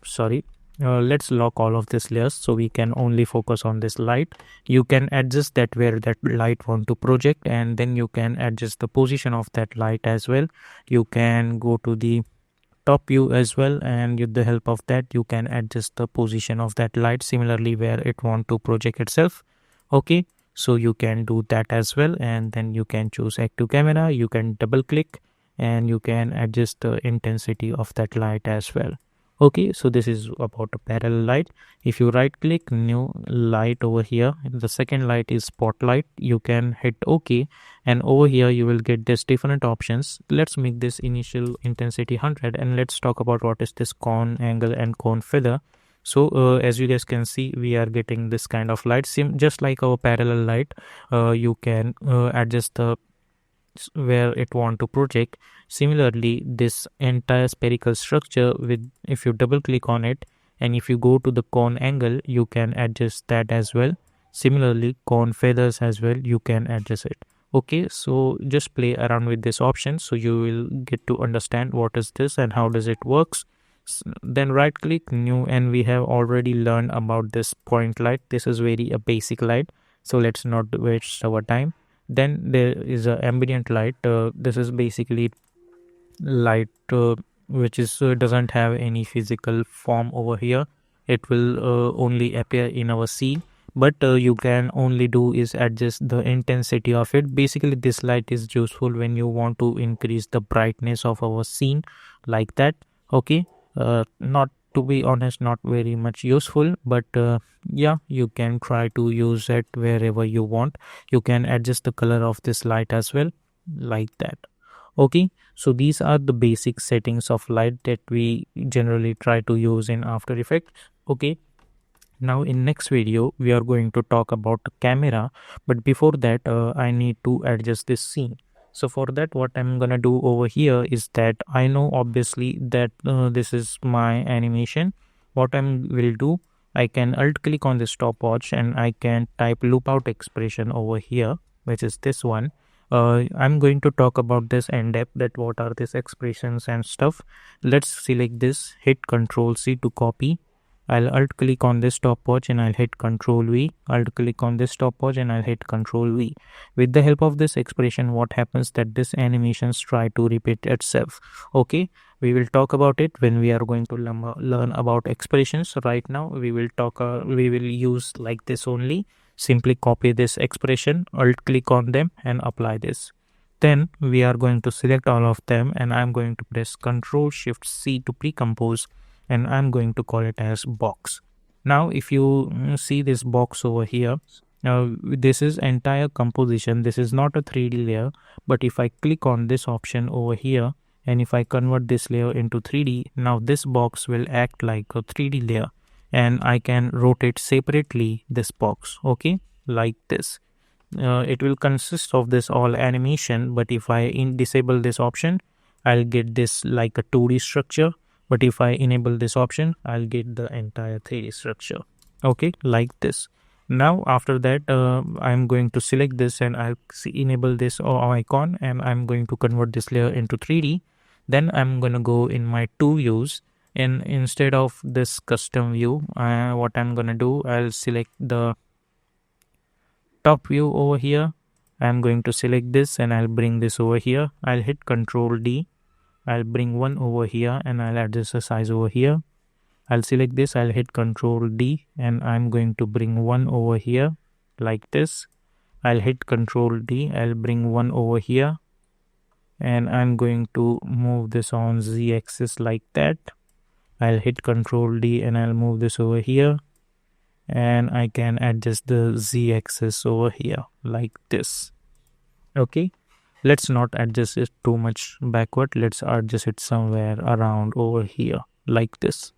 Sorry, let's lock all of these layers so we can only focus on this light. You can adjust that where that light want to project, and then you can adjust the position of that light as well. You can go to the top view as well, and with the help of that you can adjust the position of that light similarly where it want to project itself. Okay, so you can do that as well, and then you can choose active camera. You can double click and you can adjust the intensity of that light as well. Okay, so this is about a parallel light. If you right click new light over here, the second light is spotlight, you can hit OK, and over here you will get this different options. Let's make this initial intensity 100, and let's talk about what is this cone angle and cone feather. So as you guys can see we are getting this kind of light, just like our parallel light. You can adjust the where it want to project. Similarly, this entire spherical structure, with if you double click on it and if you go to the cone angle, you can adjust that as well. Similarly, cone feathers as well, you can adjust it. Okay, so just play around with this option so you will get to understand what is this and how does it works. Then right click new, and we have already learned about this point light. This is very a basic light, so let's not waste our time. Then there is a ambient light. This is basically light which is doesn't have any physical form over here. It will only appear in our scene, but you can only do is adjust the intensity of it. Basically this light is useful when you want to increase the brightness of our scene, like that. Okay, not, to be honest, not very much useful, but yeah, you can try to use it wherever you want. You can adjust the color of this light as well, like that. Okay, so these are the basic settings of light that we generally try to use in After Effects. Okay, now in next video we are going to talk about the camera, but before that I need to adjust this scene. So for that, what I'm gonna do over here is that I know obviously that this is my animation. What I will do, I can alt click on the stopwatch and I can type loop out expression over here, which is this one. I'm going to talk about this in depth, that what are these expressions and stuff. Let's select this, hit Control C to copy. I'll alt click on this stopwatch and I'll hit Control V. Alt click on this stopwatch and I'll hit Control V. With the help of this expression, what happens that this animations try to repeat itself. Okay, we will talk about it when we are going to learn about expressions. Right now we will use like this only. Simply copy this expression, alt click on them and apply this. Then we are going to select all of them and I'm going to press Ctrl Shift C to pre-compose, and I'm going to call it as box. Now if you see this box over here, now this is entire composition. This is not a 3D layer, but if I click on this option over here and if I convert this layer into 3D, now this box will act like a 3D layer and I can rotate separately this box, okay, like this. It will consist of this all animation, but if I disable this option, I'll get this like a 2D structure, but if I enable this option, I'll get the entire 3D structure, okay, like this. Now after that, I'm going to select this and I'll enable this icon and I'm going to convert this layer into 3D. Then I'm going to go in my two views, and instead of this custom view, what I'm going to do, I'll select the top view over here. I'm going to select this and I'll bring this over here. I'll hit Control D. I'll bring one over here and I'll adjust the size over here. I'll select this, I'll hit Control D and I'm going to bring one over here like this. I'll hit Control D, I'll bring one over here and I'm going to move this on Z axis like that. I'll hit Control D and I'll move this over here and I can adjust the Z axis over here like this. Okay, let's not adjust it too much backward. Let's adjust it somewhere around over here like this.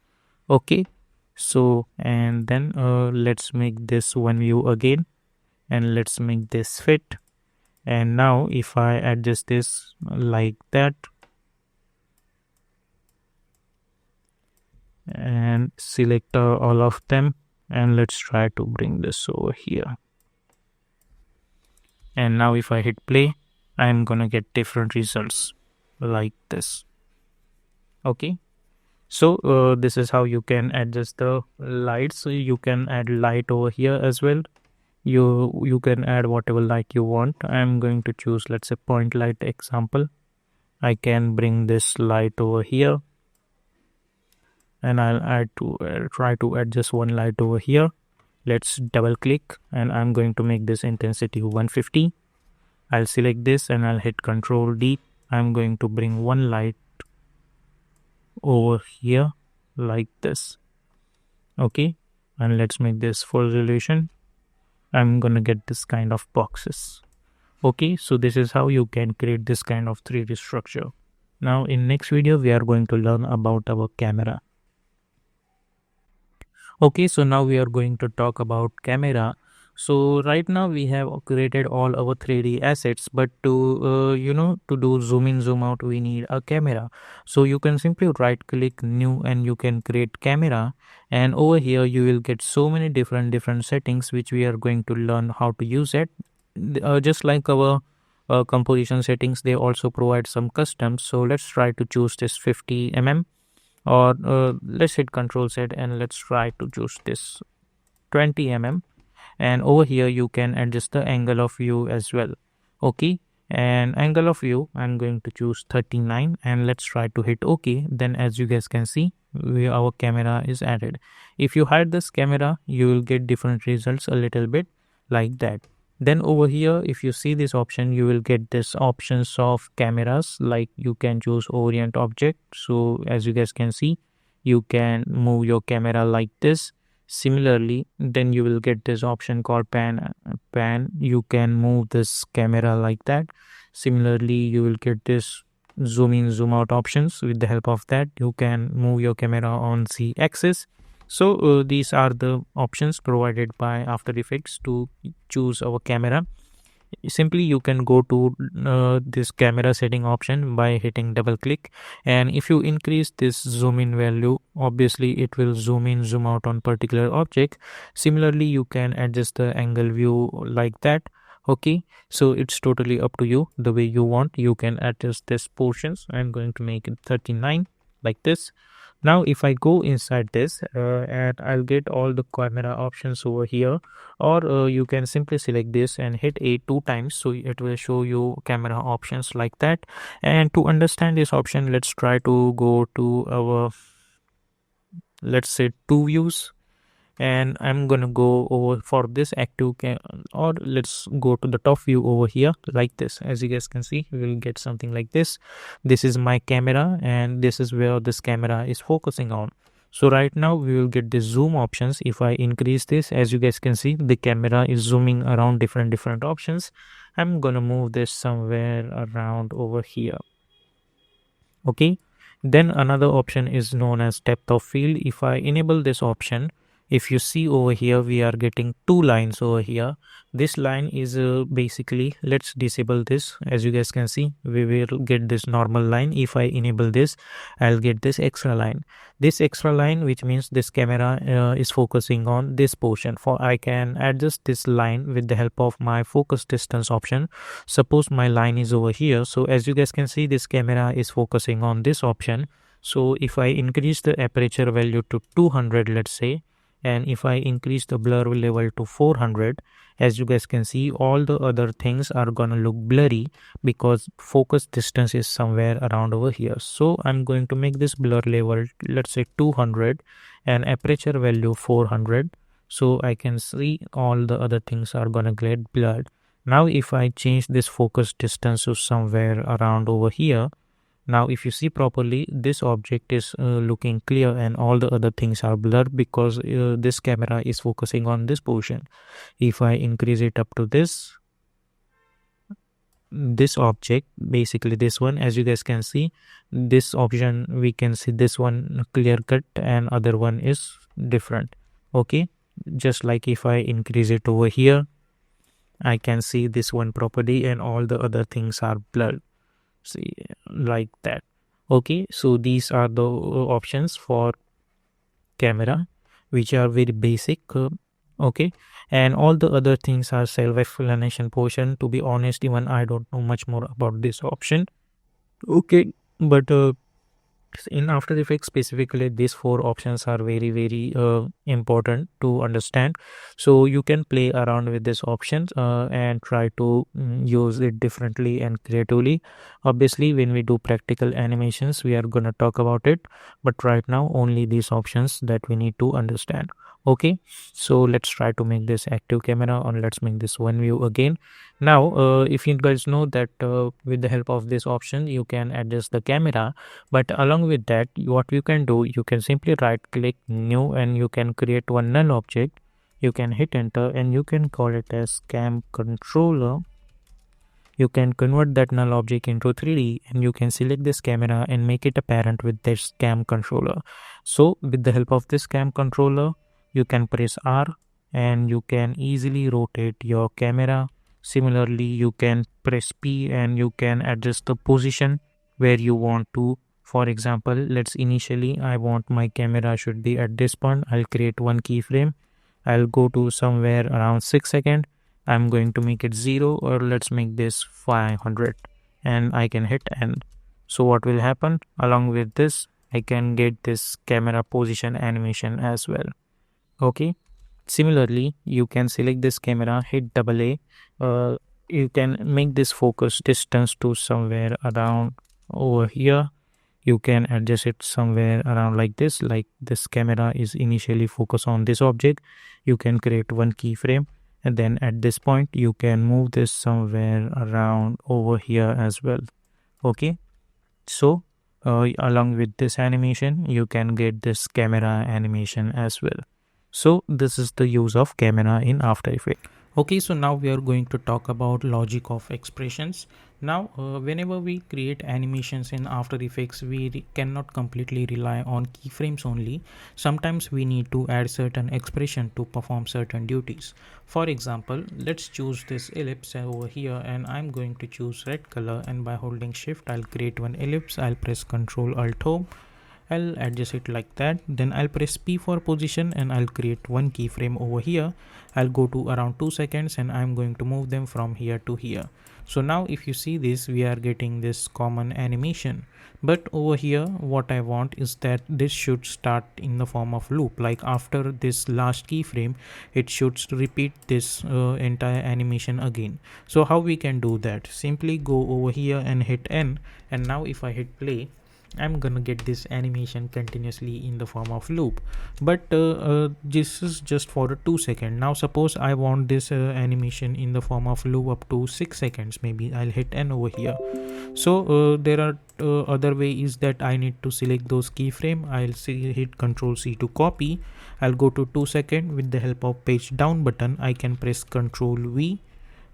Okay, so and then let's make this one view again and let's make this fit. And now if I adjust this like that and select all of them, and let's try to bring this over here. And now if I hit play, I'm gonna get different results like this. Okay, so this is how you can adjust the lights. So you can add light over here as well. You can add whatever light you want. I'm going to choose, let's say, point light example. I can bring this light over here and I'll try to adjust one light over here. Let's double click and I'm going to make this intensity 150. I'll select this and I'll hit Control D. I'm going to bring one light over here like this. Okay, and let's make this full resolution. I'm gonna get this kind of boxes. Okay, so this is how you can create this kind of 3D structure. Now in next video we are going to learn about our camera. Okay, so now we are going to talk about camera. So right now we have created all our 3D assets, but to to do zoom in zoom out we need a camera. So you can simply right click new and you can create camera, and over here you will get so many different settings which we are going to learn how to use it. Just like our composition settings, they also provide some customs. So let's try to choose this 50 mm, or let's hit Control Z and let's try to choose this 20 mm. And over here you can adjust the angle of view as well. Okay, and angle of view I'm going to choose 39 and let's try to hit OK. Then as you guys can see, our camera is added. If you hide this camera, you will get different results a little bit like that. Then over here, if you see this option, you will get this options of cameras, like you can choose orient object. So as you guys can see, you can move your camera like this. Similarly, then you will get this option called pan. You can move this camera like that. Similarly, you will get this zoom in zoom out options. With the help of that, you can move your camera on Z axis. So these are the options provided by After Effects to choose our camera. Simply you can go to this camera setting option by hitting double click, and if you increase this zoom in value, obviously it will zoom in zoom out on particular object. Similarly, you can adjust the angle view like that. Okay, so it's totally up to you the way you want. You can adjust this portions. I'm going to make it 39 like this. Now if I go inside this and I'll get all the camera options over here, or you can simply select this and hit A two times, so it will show you camera options like that. And to understand this option, let's try to go to our, let's say, two views, and I'm gonna go over for this or let's go to the top view over here like this. As you guys can see, we will get something like this. This is my camera and this is where this camera is focusing on. So right now we will get the zoom options. If I increase this, as you guys can see, the camera is zooming around different options. I'm gonna move this somewhere around over here. Okay, then another option is known as depth of field. If I enable this option, if you see over here, we are getting two lines over here. This line is basically, let's disable this. As you guys can see, we will get this normal line. If I enable this, I'll get this extra line. This extra line, which means this camera is focusing on this portion. For I can adjust this line with the help of my focus distance option. Suppose my line is over here, so as you guys can see, this camera is focusing on this option. So if I increase the aperture value to 200, let's say, and if I increase the blur level to 400, as you guys can see, all the other things are gonna look blurry because focus distance is somewhere around over here. So I'm going to make this blur level, let's say 200, and aperture value 400, so I can see all the other things are gonna get blurred. Now if I change this focus distance to somewhere around over here, now if you see properly, this object is looking clear and all the other things are blurred because this camera is focusing on this portion. If I increase it up to this object, basically this one, as you guys can see, this option, we can see this one clear cut and other one is different. Okay, just like if I increase it over here, I can see this one properly and all the other things are blurred. See, like that. Okay, so these are the options for camera, which are very basic. Okay, and all the other things are self-explanation portion. To be honest, even I don't know much more about this option. Okay, but in After Effects specifically, these four options are very important to understand. So you can play around with these options and try to use it differently and creatively. Obviously, when we do practical animations, we are gonna talk about it, but right now only these options that we need to understand. Okay, so let's try to make this active camera, and let's make this one view again. Now if you guys know that with the help of this option you can adjust the camera, but along with that, what you can do, you can simply right click new and you can create one null object. You can hit enter and you can call it as cam controller. You can convert that null object into 3D and you can select this camera and make it apparent with this cam controller. So with the help of this cam controller, you can press R and you can easily rotate your camera. Similarly, you can press P and you can adjust the position where you want to. For example, let's initially I want my camera should be at this point. I'll create one keyframe. I'll go to somewhere around 6 seconds. I'm going to make it 0, or let's make this 500 and I can hit end. So what will happen along with this, I can get this camera position animation as well. Okay, similarly you can select this camera, hit double A. You can make this focus distance to somewhere around over here. You can adjust it somewhere around like this camera is initially focused on this object. You can create one keyframe and then at this point you can move this somewhere around over here as well. Okay, so along with this animation you can get this camera animation as well. So this is the use of camera in After Effects. Okay, so now we are going to talk about logic of expressions. Now, whenever we create animations in After Effects, we cannot completely rely on keyframes only. Sometimes we need to add certain expression to perform certain duties. For example, let's choose this ellipse over here, and I'm going to choose red color, and by holding shift I'll create one ellipse. I'll press Ctrl Alt Home. I'll adjust it like that. Then I'll press P for position and I'll create one keyframe over here. I'll go to around 2 seconds and I'm going to move them from here to here. So now if you see this, we are getting this common animation. But over here, what I want is that this should start in the form of loop. Like after this last keyframe, it should repeat this entire animation again. So how we can do that? Simply go over here and hit N. And now if I hit play, I'm gonna get this animation continuously in the form of loop. But this is just for 2 seconds. Now suppose I want this animation in the form of loop up to 6 seconds. Maybe I'll hit N over here. So there are other way is that I need to select those keyframe. I'll hit Ctrl C to copy. I'll go to 2 seconds. With the help of page down button, I can press Ctrl V.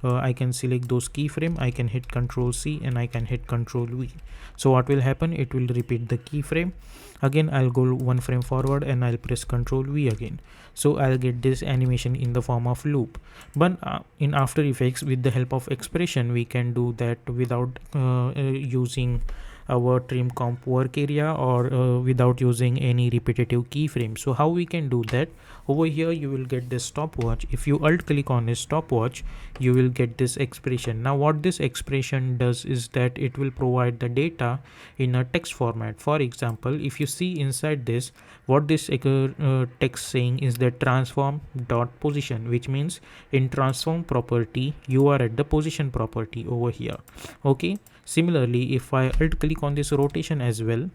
I can select those keyframe. I can hit Ctrl C and I can hit Ctrl V. So what will happen? It will repeat the keyframe. Again, I'll go one frame forward and I'll press Ctrl V again. So I'll get this animation in the form of loop. But in After Effects, with the help of expression, we can do that without using our trim comp work area or without using any repetitive keyframe. So how we can do that? Over here you will get this stopwatch. If you alt click on this stopwatch, you will get this expression. Now what this expression does is that it will provide the data in a text format. For example, if you see inside this, what this text saying is that transform dot position, which means in transform property you are at the position property over here. Okay, similarly if I alt click on this rotation as well,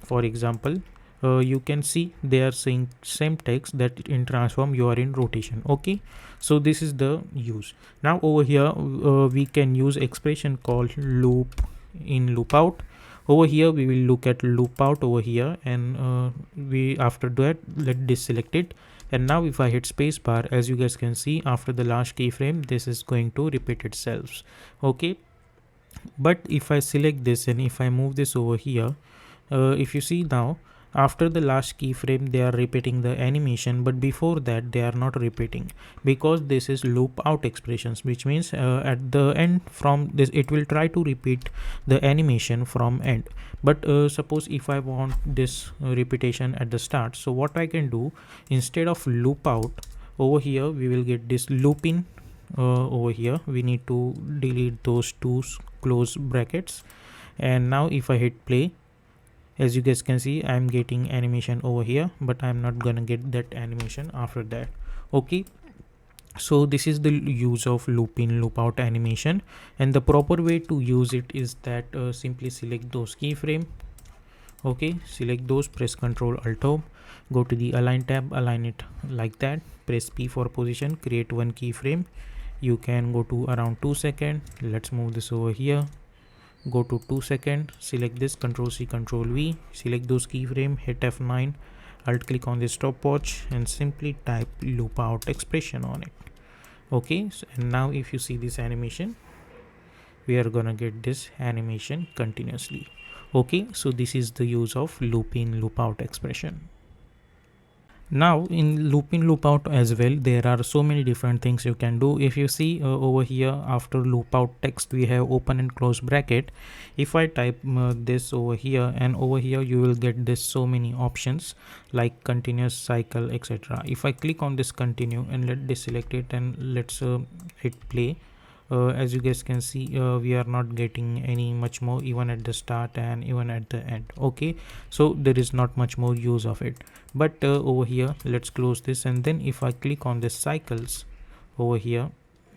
for example, you can see they are saying same text that in transform you are in rotation. Okay, so this is the use. Now over here we can use expression called loop in loop out. Over here we will look at loop out over here, and we after that let deselect it. And now if I hit spacebar, as you guys can see, after the last keyframe this is going to repeat itself. Okay, but if I select this and if I move this over here, if you see now, after the last keyframe they are repeating the animation, but before that they are not repeating, because this is loop out expressions, which means at the end from this it will try to repeat the animation from end. But suppose if I want this repetition at the start, so what I can do, instead of loop out, over here we will get this loop in. Over here we need to delete those two close brackets, and now if I hit play, as you guys can see I'm getting animation over here, but I'm not gonna get that animation after that. Okay, so this is the use of loop in loop out animation, and the proper way to use it is that simply select those keyframe. Okay, select those, press Ctrl Alt O, go to the align tab, align it like that, press P for position, create one keyframe. You can go to around 2 seconds. Let's move this over here, go to 2 seconds, select this, Ctrl C Ctrl V, select those keyframe, hit F9, alt click on the stopwatch and simply type loop out expression on it. Okay, so, and now if you see this animation, we are gonna get this animation continuously. Okay, so this is the use of loop in loop out expression. Now in loop in loop out as well, there are so many different things you can do. If you see over here, after loop out text we have open and close bracket. If I type this over here, and over here you will get this so many options like continuous, cycle, etc. If I click on this continue and let deselect it and let's hit play, as you guys can see we are not getting any much more even at the start and even at the end. Okay, so there is not much more use of it. But over here let's close this, and then if I click on the cycles over here,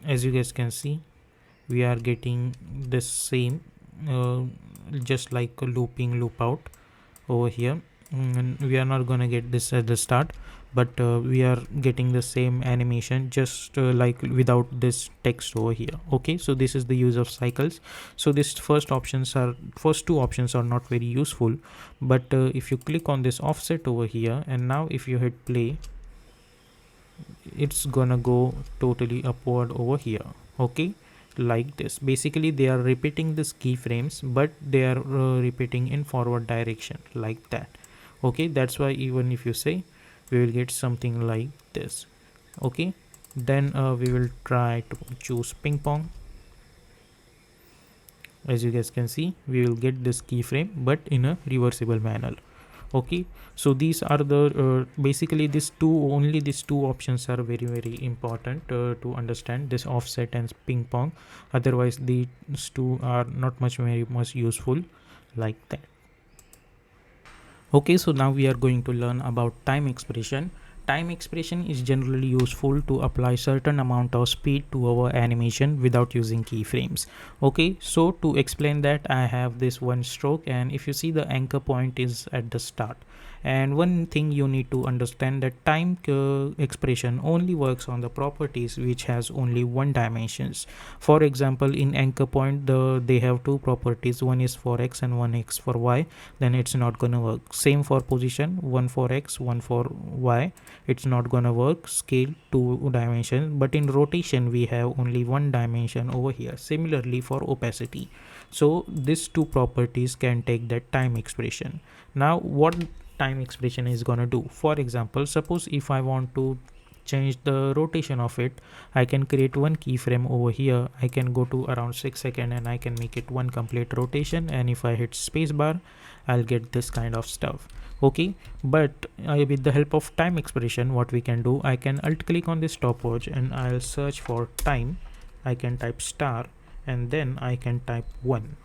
as you guys can see we are getting this same just like a looping loop out over here. And we are not gonna get this at the start, but we are getting the same animation just like without this text over here. Okay, so this is the use of cycles. So this first two options are not very useful, but if you click on this offset over here, and now if you hit play, it's gonna go totally upward over here. Okay, like this. Basically they are repeating this keyframes, but they are repeating in forward direction like that. Okay, that's why even if you say, we will get something like this. Okay, then we will try to choose ping pong. As you guys can see, we will get this keyframe but in a reversible manner. Okay, so these are the basically these two options are very important to understand this offset and ping pong. Otherwise these two are not very much useful like that. Okay, so now we are going to learn about time expression. Time expression is generally useful to apply certain amount of speed to our animation without using keyframes. Okay, so to explain that, I have this one stroke, and if you see, the anchor point is at the start. And one thing you need to understand, that time expression only works on the properties which has only one dimensions. For example, in anchor point, they have two properties, one is for x and one x for y. Then it's not gonna work. Same for position, one for x, one for y. It's not gonna work. Scale, two dimensions, but in rotation we have only one dimension over here. Similarly for opacity, so these two properties can take that time expression. Now what time expression is gonna do, for example, suppose if I want to change the rotation of it, I can create one keyframe over here. I can go to around 6 seconds and I can make it one complete rotation, and if I hit spacebar, I'll get this kind of stuff. Okay, but with the help of time expression, what we can do, I can alt click on this stopwatch and I'll search for time. I can type star and then I can type 1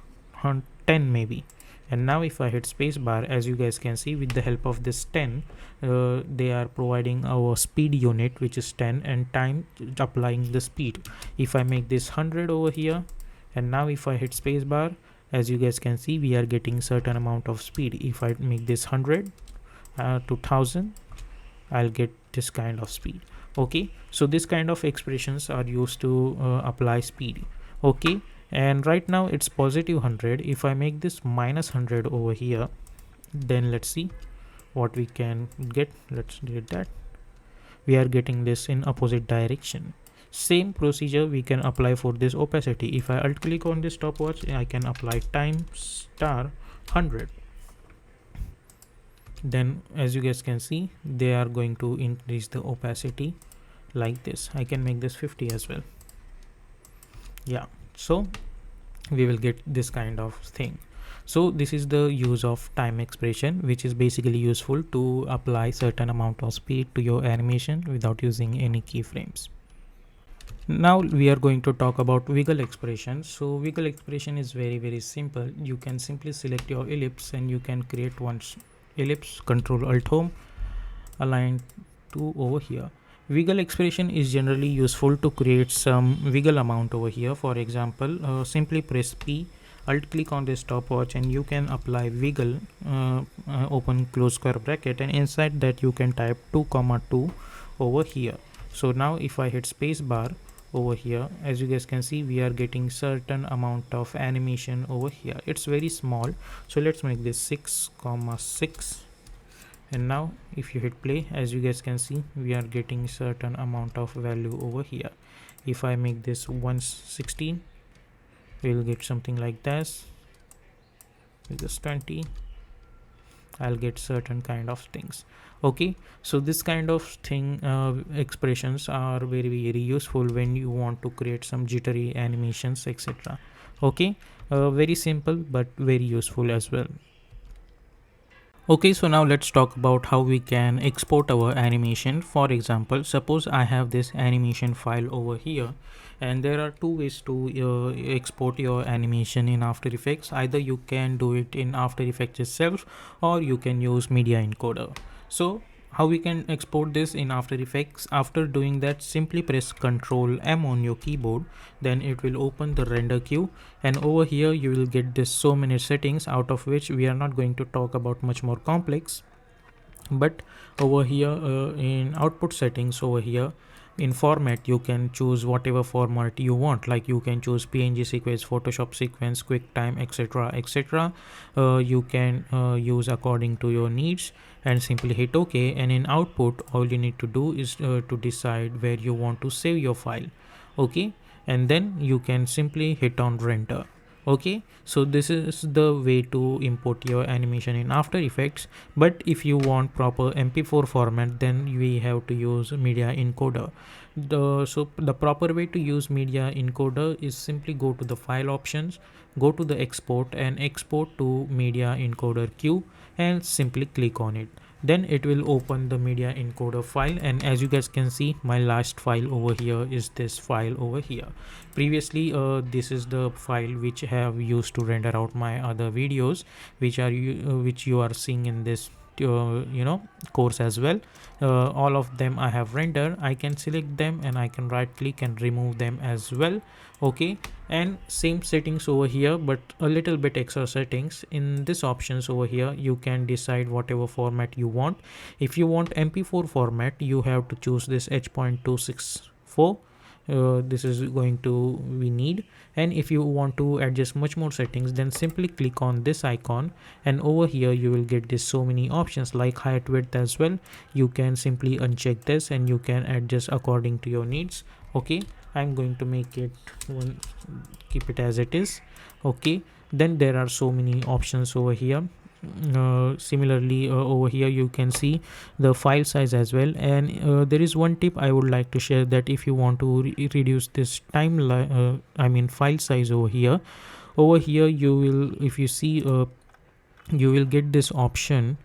on 10 maybe. And now if I hit spacebar, as you guys can see, with the help of this 10, they are providing our speed unit, which is 10, and time applying the speed. If I make this 100 over here, and now if I hit spacebar, as you guys can see, we are getting certain amount of speed. If I make this 100 to 1000, I'll get this kind of speed. Okay, so this kind of expressions are used to apply speed. Okay, and right now it's positive 100. If I make this minus 100 over here, then let's see what we can get. Let's get that we are getting this in opposite direction. Same procedure we can apply for this opacity. If I alt click on this stopwatch, I can apply time star 100. Then as you guys can see, they are going to increase the opacity like this. I can make this 50 as well. Yeah, so we will get this kind of thing. So this is the use of time expression, which is basically useful to apply certain amount of speed to your animation without using any keyframes. Now we are going to talk about wiggle expression. So wiggle expression is very simple. You can simply select your ellipse and you can create one ellipse, control alt home, align to over here. Wiggle expression is generally useful to create some wiggle amount over here. For example, simply press P, alt click on the stopwatch, and you can apply wiggle, open close square bracket, and inside that you can type 2,2 over here. So now if I hit space bar over here, as you guys can see, we are getting certain amount of animation over here. It's very small, so let's make this 6,6. and now if you hit play, as you guys can see, we are getting certain amount of value over here. If I make this 116, we'll get something like this. With this 20, I'll get certain kind of things. Okay, so this kind of thing, expressions are very useful when you want to create some jittery animations, etc. Okay, very simple but very useful as well. Okay, so now let's talk about how we can export our animation. For example, suppose I have this animation file over here, and there are two ways to export your animation in After Effects. Either you can do it in After Effects itself, or you can use media encoder. So how we can export this in After Effects? After doing that, simply press Ctrl M on your keyboard, then it will open the render queue, and over here you will get this so many settings, out of which we are not going to talk about much more complex. But over here in output settings over here, in format you can choose whatever format you want, like you can choose png sequence, photoshop sequence, quicktime, etc, etc. You can use according to your needs and simply hit ok. And in output all you need to do is to decide where you want to save your file. Okay, and then you can simply hit on render. Okay, so this is the way to import your animation in After Effects. But if you want proper mp4 format, then we have to use media encoder. The proper way to use media encoder is simply go to the file options, go to the export and export to media encoder queue, and simply click on it. Then it will open the media encoder file, and as you guys can see, my last file over here is this file over here. Previously this is the file which I have used to render out my other videos, which you are seeing in this course as well. All of them I have rendered. I can select them and I can right click and remove them as well. Okay, and same settings over here, but a little bit extra settings in this options over here. You can decide whatever format you want. If you want mp4 format, you have to choose this h.264. This is going to we need. And if you want to adjust much more settings, then simply click on this icon, and over here you will get this so many options like height, width as well. You can simply uncheck this and you can adjust according to your needs. Okay, I'm going to make it keep it as it is. Okay, then there are so many options over here. Similarly over here you can see the file size as well. And there is one tip I would like to share, that if you want to reduce this timeline, I mean file size over here, you will, if you see, you will get this option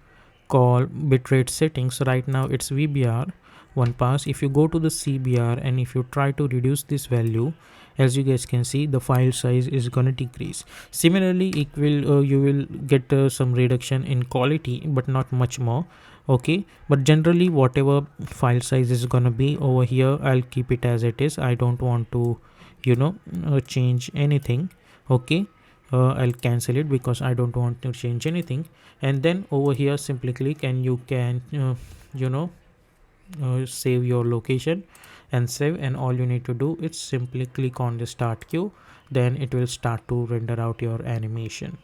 called bitrate settings. Right now it's VBR one pass. If you go to the CBR and if you try to reduce this value, as you guys can see, the file size is gonna decrease. Similarly, it will you will get some reduction in quality, but not much more. Okay, but generally whatever file size is gonna be over here, I'll keep it as it is. I don't want to change anything. Okay, I'll cancel it because I don't want to change anything. And then over here simply click and you can save your location and save. And all you need to do is simply click on the start queue, then it will start to render out your animation.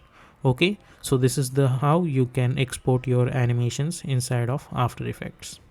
Okay, so this is the how you can export your animations inside of After Effects.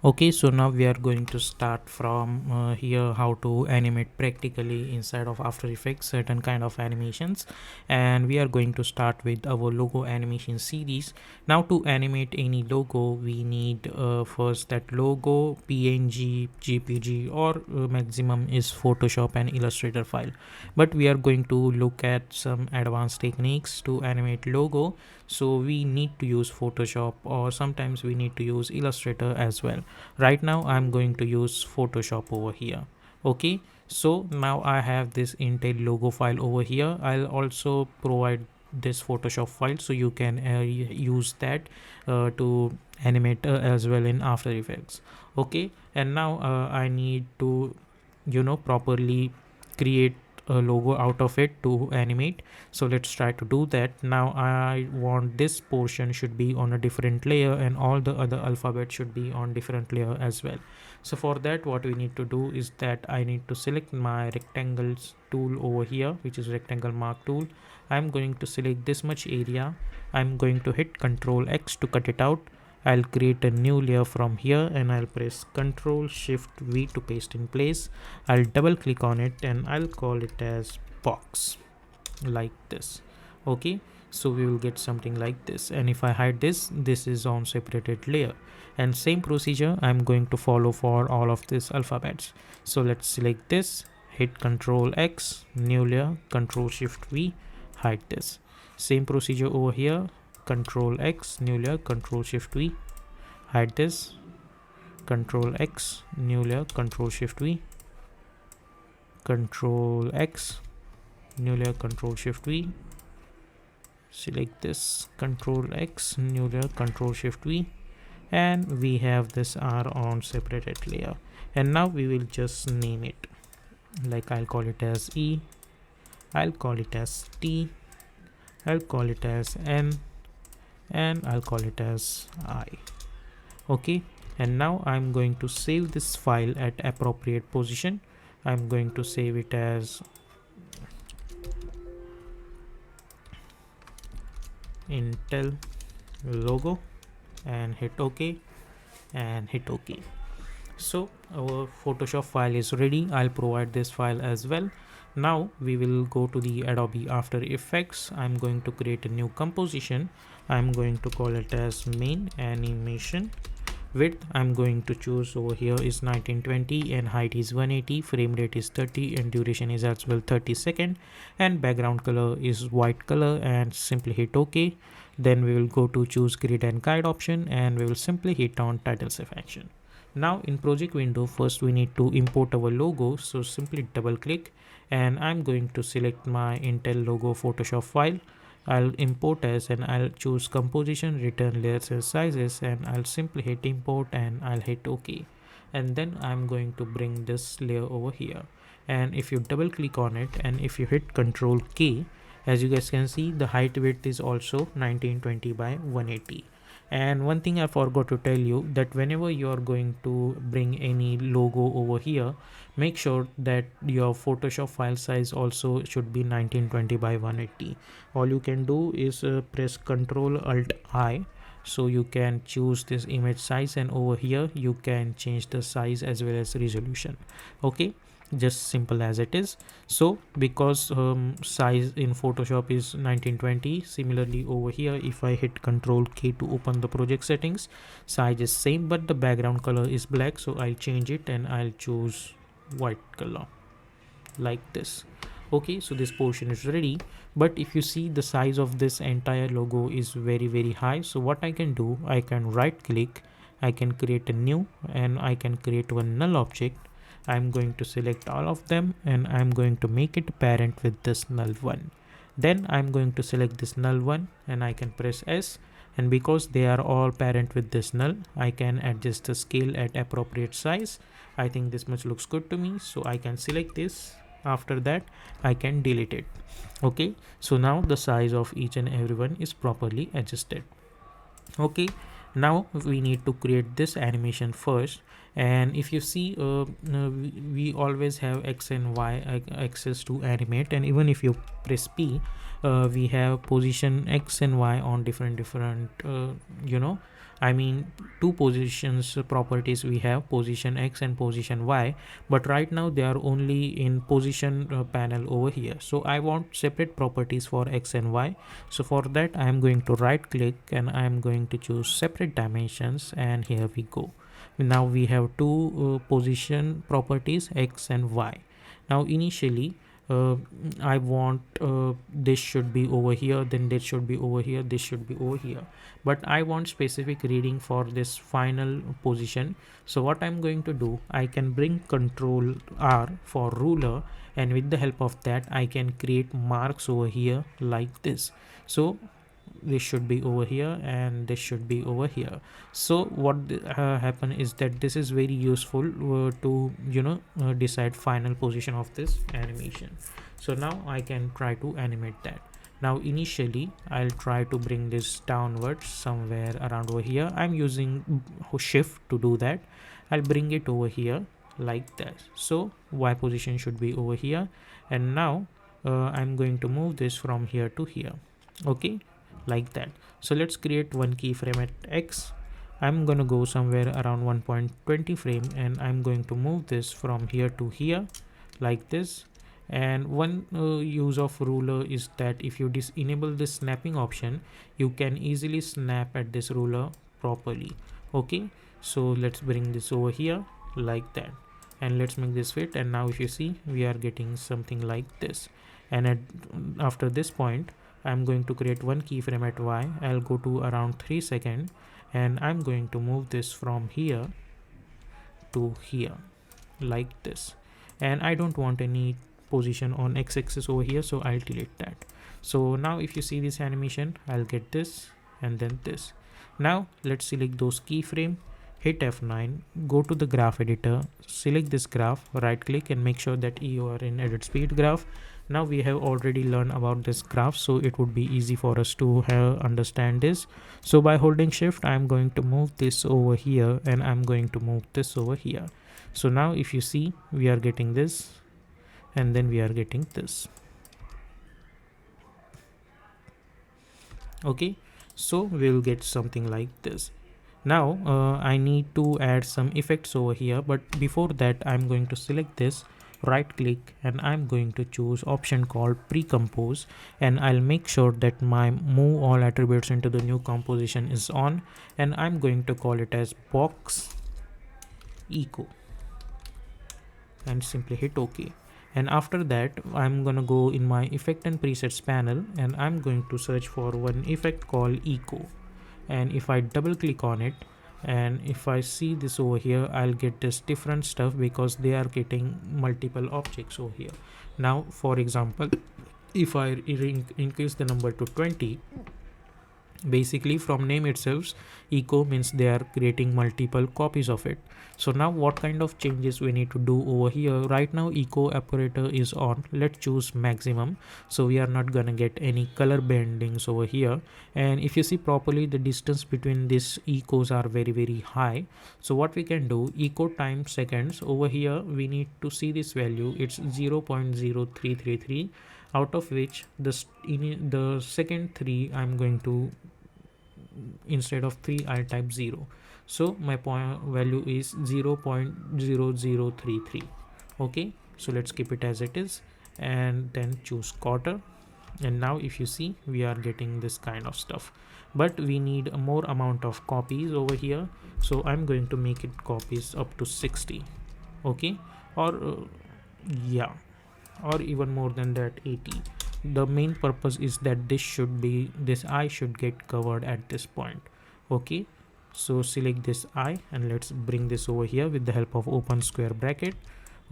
Okay, so now we are going to start from here, how to animate practically inside of After Effects certain kind of animations. And we are going to start with our logo animation series. Now to animate any logo, we need first that logo PNG, JPG, or maximum is Photoshop and Illustrator file. But we are going to look at some advanced techniques to animate logo, so we need to use Photoshop, or sometimes we need to use Illustrator as well. Right now I'm going to use Photoshop over here. Okay, so now I have this Intel logo file over here. I'll also provide this Photoshop file so you can use that to animate as well in After Effects. Okay, and now I need to properly create a logo out of it to animate. So let's try to do that. Now I want this portion should be on a different layer, and all the other alphabet should be on different layer as well. So for that, what we need to do is that I need to select my rectangles tool over here, which is rectangle mark tool. I'm going to select this much area. I'm going to hit Ctrl X to cut it out. I'll create a new layer from here and I'll press Ctrl Shift V to paste in place. I'll double click on it and I'll call it as box, like this. Okay, so we will get something like this. And if I hide this, this is on separated layer. And same procedure I'm going to follow for all of these alphabets. So let's select this, hit Ctrl X, new layer, Ctrl Shift V, hide this. Same procedure over here, Ctrl X, new layer, Ctrl Shift V, hide this, Ctrl X, new layer, Ctrl Shift V, Ctrl X, new layer, Ctrl Shift V, select this, Ctrl X, new layer, Ctrl Shift V, and we have this R on separated layer. And now we will just name it, like I'll call it as E, I'll call it as T, I'll call it as N, and I'll call it as I. Okay, and now I'm going to save this file at appropriate position. I'm going to save it as Intel logo and hit OK and hit OK. So our Photoshop file is ready. I'll provide this file as well. Now we will go to the Adobe After Effects. I'm going to create a new composition. I'm going to call it as main animation. Width I'm going to choose over here is 1920 and height is 180, frame rate is 30 and duration is as well 30 seconds, and background color is white color, and simply hit OK. Then we will go to choose grid and guide option and we will simply hit on title selection. Now in project window, first we need to import our logo, so simply double click and I'm going to select my Intel logo Photoshop file. I'll import as and I'll choose composition, return layers and sizes, and I'll simply hit import and I'll hit OK. And then I'm going to bring this layer over here, and if you double click on it and if you hit Ctrl K, as you guys can see, the height width is also 1920 by 180. And one thing I forgot to tell you, that whenever you are going to bring any logo over here, make sure that your Photoshop file size also should be 1920 by 180. All you can do is press Ctrl Alt I, so you can choose this image size, and over here you can change the size as well as resolution. Okay, just simple as it is. So because size in Photoshop is 1920, similarly over here if I hit Ctrl K to open the project settings, size is same but the background color is black, so I'll change it and I'll choose white color like this. Okay, so this portion is ready, but if you see, the size of this entire logo is very high. So what I can do, I can right click, I can create a new, and I can create one null object. I'm going to select all of them and I'm going to make it parent with this null one. Then I'm going to select this null one and I can press S, and because they are all parent with this null, I can adjust the scale at appropriate size. I think this much looks good to me, so I can select this. After that I can delete it. Okay, so now the size of each and every one is properly adjusted. Okay, now we need to create this animation first, and if you see we always have X and Y axis to animate, and even if you press P, we have position X and Y on different I mean two positions properties. We have position X and position Y, but right now they are only in position panel over here. So I want separate properties for X and Y. So for that I am going to right click and I am going to choose separate dimensions, and here we go. Now we have two position properties, X and Y. Now initially I want this should be over here, then this should be over here, this should be over here, but I want specific reading for this final position. So what I'm going to do, I can bring Ctrl R for ruler, and with the help of that I can create marks over here like this. So this should be over here and this should be over here. So what happen is that this is very useful to decide final position of this animation. So now I can try to animate that. Now initially I'll try to bring this downwards somewhere around over here. I'm using shift to do that. I'll bring it over here like that. So Y position should be over here, and now I'm going to move this from here to here. Okay, like that. So let's create one keyframe at X. I'm gonna go somewhere around 1.20 frame, and I'm going to move this from here to here like this. And one use of ruler is that if you enable this snapping option, you can easily snap at this ruler properly. Okay, so let's bring this over here like that, and let's make this fit. And now if you see, we are getting something like this. And after this point I'm going to create one keyframe at Y. I'll go to around 3 seconds, and I'm going to move this from here to here like this. And I don't want any position on X-axis over here, so I'll delete that. So now if you see this animation, I'll get this and then this. Now let's select those keyframe, hit F9, go to the graph editor, select this graph, right click and make sure that you are in edit speed graph. Now we have already learned about this graph, so it would be easy for us to understand this. So by holding shift, I'm going to move this over here and I'm going to move this over here. So now if you see, we are getting this and then we are getting this. Okay, so we'll get something like this. Now I need to add some effects over here, but before that I'm going to select this, right click, and I'm going to choose option called pre-compose, and I'll make sure that my move all attributes into the new composition is on, and I'm going to call it as box echo and simply hit OK. And after that I'm gonna go in my effect and presets panel and I'm going to search for one effect called echo, and if I double click on it and if I see this over here, I'll get this different stuff because they are getting multiple objects over here. Now for example, if I increase the number to 20, basically from name itself, echo means they are creating multiple copies of it. So now what kind of changes we need to do over here? Right now echo operator is on. Let's choose maximum, so we are not gonna get any color bendings over here. And if you see properly, the distance between these echoes are very high. So what we can do, echo time seconds over here, we need to see this value. It's 0.0333, out of which the second 3 I'm going to, instead of 3 I type 0, so my point value is 0.0033. okay, so let's keep it as it is and then choose quarter. And now if you see, we are getting this kind of stuff, but we need a more amount of copies over here, so I'm going to make it copies up to 60. okay, or yeah, or even more than that, 80. The main purpose is that this eye should get covered at this point. okay, so select this eye and let's bring this over here with the help of open square bracket.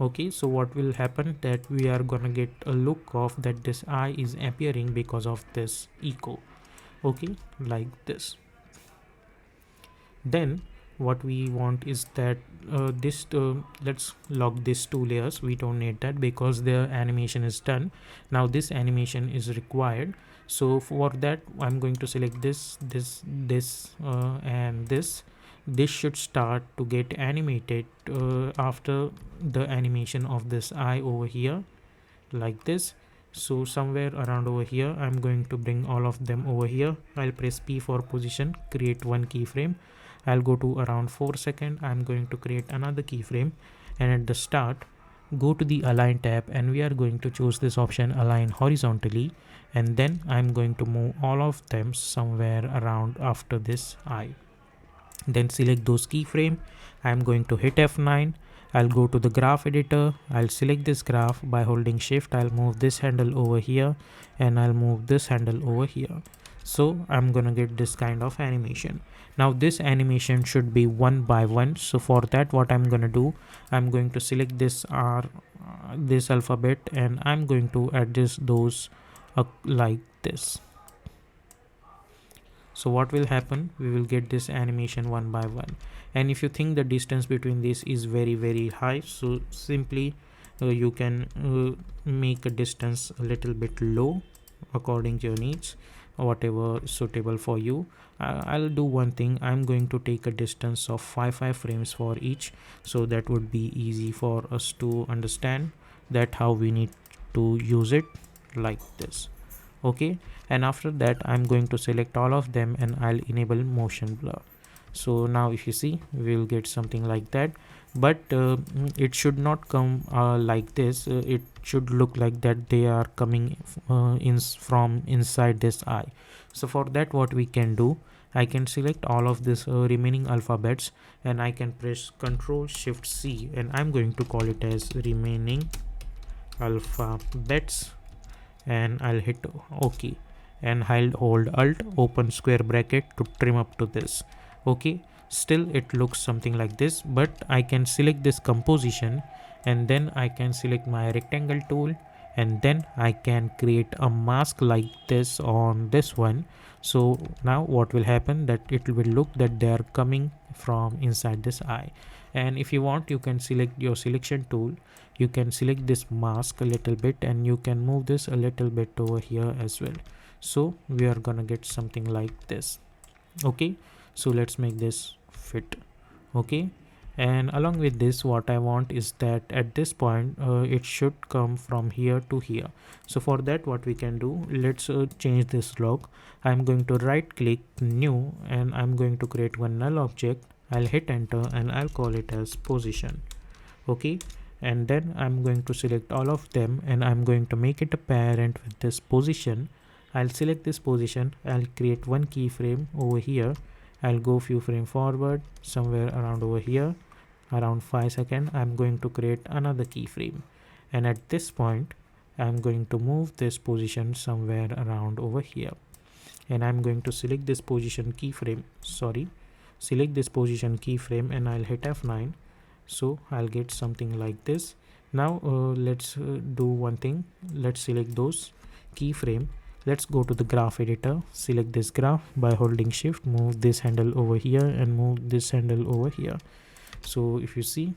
okay, so what will happen, that we are gonna get a look of that this eye is appearing because of this echo. okay, like this. Then what we want is that let's lock these two layers. We don't need that because the animation is done. Now this animation is required, so for that I'm going to select this and this should start to get animated after the animation of this eye over here, like this. So somewhere around over here I'm going to bring all of them over here. I'll press P for position, create one keyframe. I'll go to around 4 seconds. I'm going to create another keyframe, and at the start go to the align tab and we are going to choose this option, align horizontally, and then I'm going to move all of them somewhere around after this eye. Then select those keyframe. I'm going to hit F9. I'll go to the graph editor. I'll select this graph. By holding shift, I'll move this handle over here and I'll move this handle over here. So I'm gonna get this kind of animation. Now this animation should be one by one. So for that, what I'm gonna do, I'm going to select this this alphabet and I'm going to adjust those like this. So what will happen, we will get this animation one by one. And if you think the distance between this is very high, so simply you can make a distance a little bit low according to your needs, whatever is suitable for you. I'll do one thing, I'm going to take a distance of 5 frames for each, so that would be easy for us to understand that how we need to use it, like this. okay, and after that I'm going to select all of them and I'll enable motion blur. So now if you see, we'll get something like that, but it should not come like this. It should look like that they are coming from inside this eye. So for that, what we can do, I can select all of this remaining alphabets and I can press Ctrl Shift C and I'm going to call it as remaining alphabets, and I'll hit OK, and I'll hold Alt open square bracket to trim up to this. okay, still it looks something like this, but I can select this composition and then I can select my rectangle tool and then I can create a mask like this on this one. So now what will happen, that it will look that they are coming from inside this eye. And if you want, you can select your selection tool. You can select this mask a little bit and you can move this a little bit over here as well. So we are gonna get something like this. Okay, so let's make this fit. Okay, and along with this, what I want is that at this point it should come from here to here. So for that, what we can do, let's change this log. I'm going to right click new and I'm going to create one null object. I'll hit enter and I'll call it as position. Okay, and then I'm going to select all of them and I'm going to make it a parent with this position. I'll select this position. I'll create one keyframe over here. I'll go few frame forward, somewhere around over here, around 5 seconds. I'm going to create another keyframe, and at this point I'm going to move this position somewhere around over here, and I'm going to select this position keyframe, select this position keyframe, and I'll hit F9. So I'll get something like this. Now let's do one thing. Let's select those keyframe. Let's go to the graph editor, select this graph. By holding shift, move this handle over here and move this handle over here. So if you see,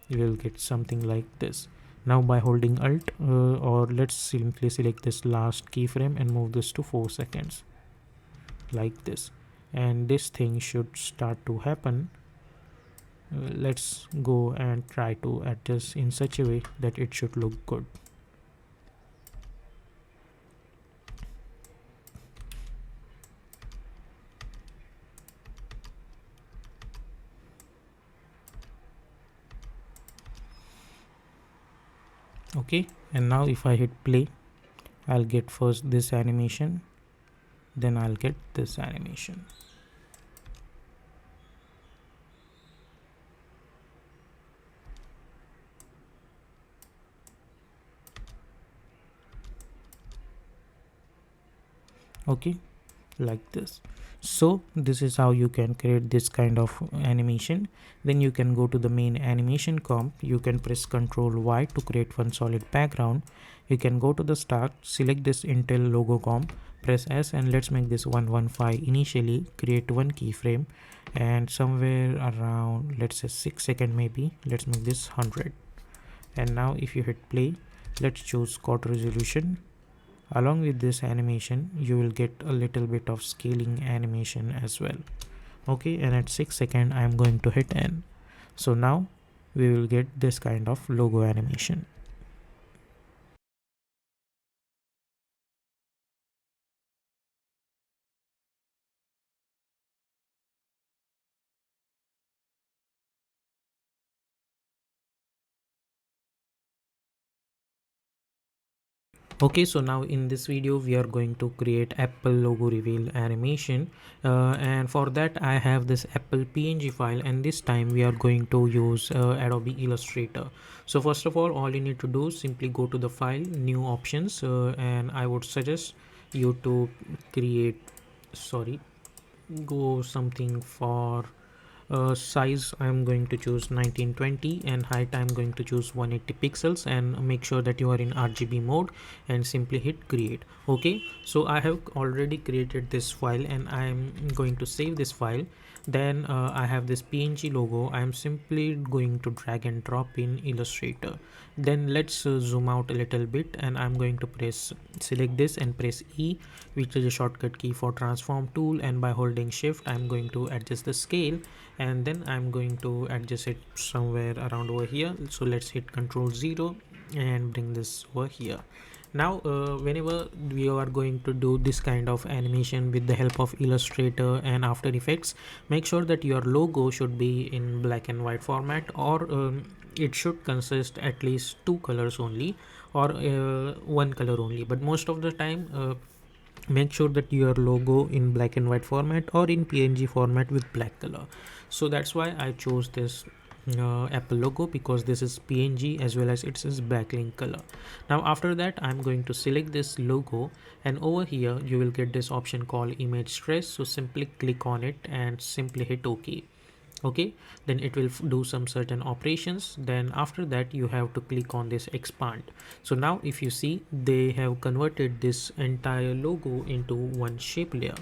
you will get something like this. Now by holding alt or let's simply select this last keyframe and move this to 4 seconds like this, and this thing should start to happen. Let's go and try to adjust in such a way that it should look good. Okay, and now if I hit play, I'll get first this animation, then I'll get this animation. Okay, like this. So this is how you can create this kind of animation. Then you can go to the main animation comp. You can press Ctrl Y to create one solid background. You can go to the start, select this Intel logo comp, press S, and let's make this 115 initially. Create one keyframe, and somewhere around, let's say 6 seconds maybe, let's make this 100. And now if you hit play, let's choose quad resolution. Along with this animation, you will get a little bit of scaling animation as well. Okay, and at 6 seconds I'm going to hit N. So now we will get this kind of logo animation. Okay, so now in this video we are going to create Apple logo reveal animation, and for that I have this Apple PNG file, and this time we are going to use Adobe Illustrator. So first of all you need to do, simply go to the file, new options, and I would suggest you to create, go something for size. I'm going to choose 1920 and height I'm going to choose 180 pixels, and make sure that you are in RGB mode and simply hit create. Okay, so I have already created this file and I'm going to save this file. Then I have this PNG logo. I'm simply going to drag and drop in Illustrator. Then let's zoom out a little bit, and I'm going to select this and press E, which is a shortcut key for transform tool, and by holding shift I'm going to adjust the scale, and then I'm going to adjust it somewhere around over here. So let's hit Ctrl 0 and bring this over here. Now whenever we are going to do this kind of animation with the help of Illustrator and After Effects, make sure that your logo should be in black and white format, or it should consist at least two colors only, or one color only, but most of the time make sure that your logo in black and white format or in PNG format with black color. So that's why I chose this Apple logo, because this is PNG as well as it says backlink color. Now after that I'm going to select this logo, and over here you will get this option called image trace. So simply click on it and simply hit OK. Okay, then it will do some certain operations. Then after that you have to click on this expand. So now if you see, they have converted this entire logo into one shape layer.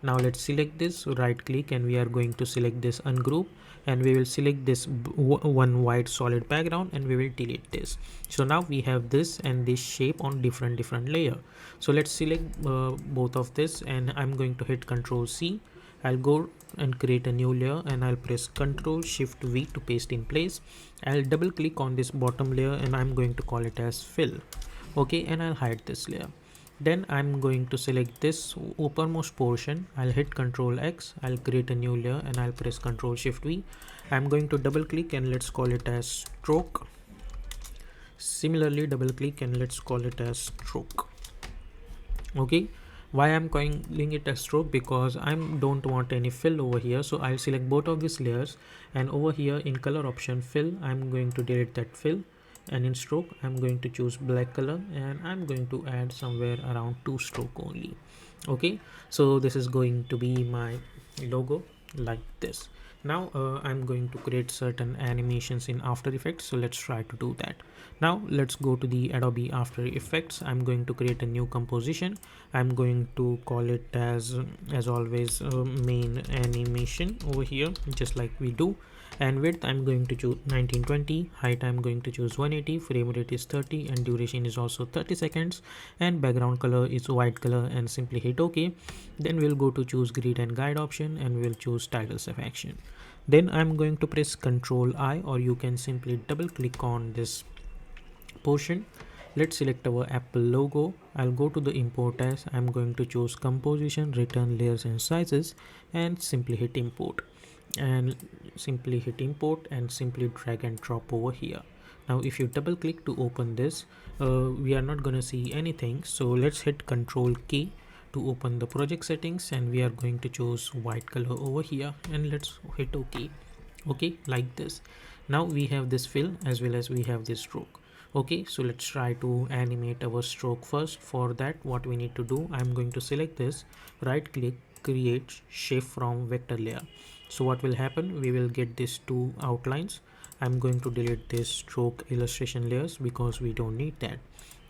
Now let's select this, right click, and we are going to select this ungroup, and we will select this one white solid background, and we will delete this. So now we have this and this shape on different layer. So let's select both of this, and I'm going to hit Ctrl C. I'll go and create a new layer, and I'll press Ctrl Shift V to paste in place. I'll double click on this bottom layer, and I'm going to call it as fill. Okay, and I'll hide this layer. Then I'm going to select this uppermost portion. I'll hit Ctrl X. I'll create a new layer, and I'll press Ctrl Shift V. I'm going to double click, and let's call it as stroke. Similarly, double click, and let's call it as stroke. Okay, why I'm calling it a stroke? Because I don't want any fill over here. So I'll select both of these layers, and over here in color option fill, I'm going to delete that fill, and in stroke I'm going to choose black color, and I'm going to add somewhere around 2 stroke only. Okay, so this is going to be my logo like this. Now I'm going to create certain animations in After Effects, so let's try to do that. Now let's go to the Adobe After Effects. I'm going to create a new composition. I'm going to call it as always main animation over here, just like we do. And width I'm going to choose 1920, height I'm going to choose 180, frame rate is 30, and duration is also 30 seconds, and background color is white color, and simply hit OK. Then we'll go to choose grid and guide option, and we'll choose titles of action. Then I'm going to press Ctrl I, or you can simply double click on this portion. Let's select our Apple logo. I'll go to the import as, I'm going to choose composition, return layers and sizes, and simply hit import, and simply drag and drop over here. Now if you double click to open this, we are not gonna see anything. So let's hit Ctrl K to open the project settings, and we are going to choose white color over here, and let's hit OK. Okay, like this. Now we have this fill as well as we have this stroke. Okay, so let's try to animate our stroke first. For that, what we need to do, I'm going to select this, right click, create shape from vector layer. So what will happen, we will get these two outlines. I'm going to delete this stroke illustration layers because we don't need that.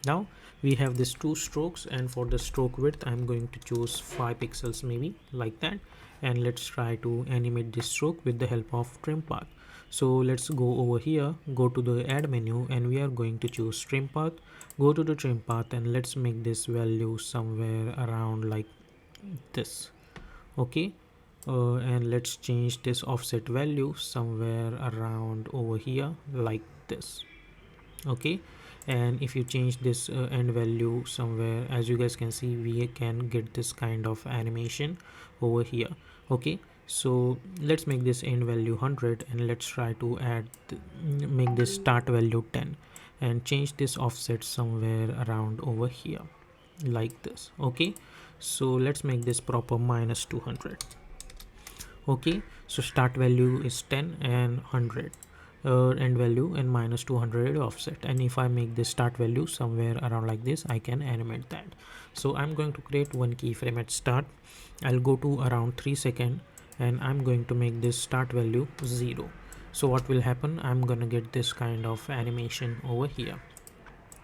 Now we have these two strokes, and for the stroke width I'm going to choose 5 pixels, maybe like that. And let's try to animate this stroke with the help of trim path. So let's go over here, go to the add menu, and we are going to choose trim path. Go to the trim path, and let's make this value somewhere around like this. Okay, and let's change this offset value somewhere around over here like this. Okay, and if you change this end value somewhere, as you guys can see, we can get this kind of animation over here. Okay, so let's make this end value 100, and let's try to make this start value 10, and change this offset somewhere around over here like this. Okay, so let's make this proper minus 200. Okay, so start value is 10 and 100 end value, and minus 200 offset. And if I make this start value somewhere around like this, I can animate that. So I'm going to create one keyframe at start. I'll go to around 3 seconds, and I'm going to make this start value 0. So what will happen, I'm gonna get this kind of animation over here.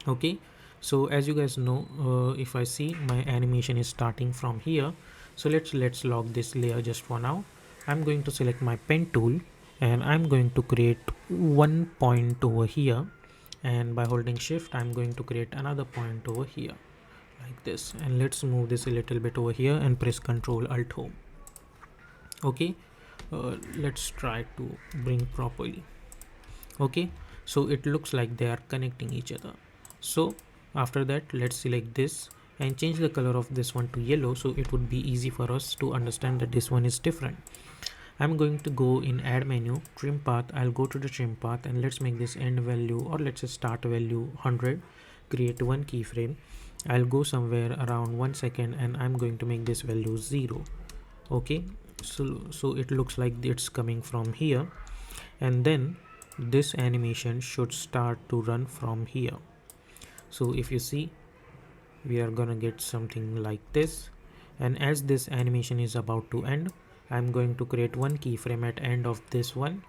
Okay, so as you guys know, if I see, my animation is starting from here. So let's log this layer just for now. I'm going to select my pen tool, and I'm going to create one point over here, and by holding shift I'm going to create another point over here like this. And let's move this a little bit over here and press Ctrl Alt Home. Okay, let's try to bring properly. Okay, so it looks like they are connecting each other. So after that, let's select this and change the color of this one to yellow, so it would be easy for us to understand that this one is different. I'm going to go in add menu, trim path. I'll go to the trim path, and let's make this end value, or let's say start value 100. Create one keyframe. I'll go somewhere around 1 second, and I'm going to make this value 0. Okay, so it looks like it's coming from here, and then this animation should start to run from here. So if you see, we are gonna get something like this. And as this animation is about to end, I'm going to create one keyframe at end of this one,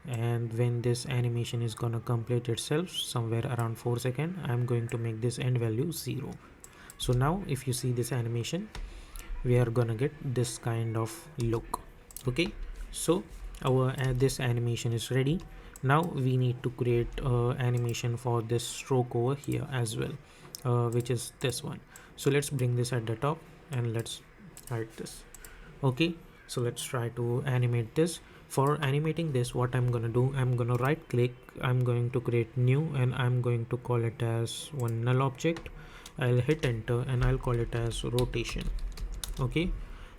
and when this animation is gonna complete itself somewhere around 4 seconds, I'm going to make this end value 0. So now if you see this animation, we are gonna get this kind of look. Okay, so our this animation is ready. Now we need to create animation for this stroke over here as well, which is this one. So let's bring this at the top and let's hide this. Okay, so let's try to animate this. For animating this, what I'm gonna do, I'm gonna right click, I'm going to create new, and I'm going to call it as one null object. I'll hit enter and I'll call it as rotation. Okay,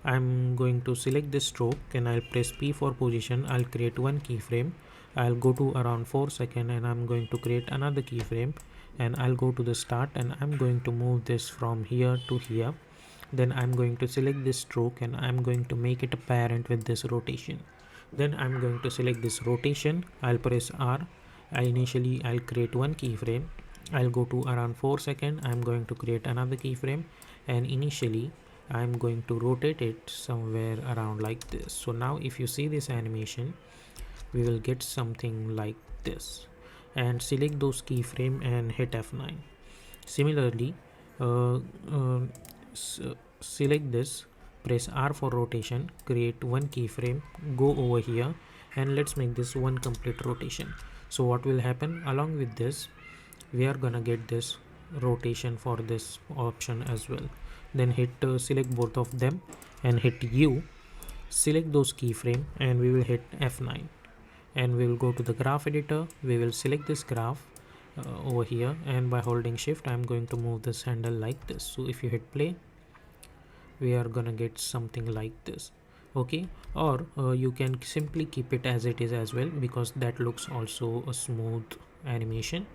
I'm going to select this stroke and I'll press P for position. I'll create one keyframe. I'll go to around 4 seconds and I'm going to create another keyframe, and I'll go to the start and I'm going to move this from here to here. Then I'm going to select this stroke and I'm going to make it a parent with this rotation. Then I'm going to select this rotation. I'll press R. I'll create one keyframe. I'll go to around 4 seconds. I'm going to create another keyframe, and initially I'm going to rotate it somewhere around like this. So now if you see this animation, we will get something like this. And select those keyframe and hit F9. Similarly, select this, press R for rotation, create one keyframe, go over here, and let's make this one complete rotation. So what will happen along with this, we are gonna get this rotation for this option as well. Then hit select both of them and hit U, select those keyframe, and we will hit F9, and we will go to the graph editor. We will select this graph over here, and by holding shift I'm going to move this handle like this. So if you hit play, we are gonna get something like this. Okay, or you can simply keep it as it is as well, because that looks also a smooth animation.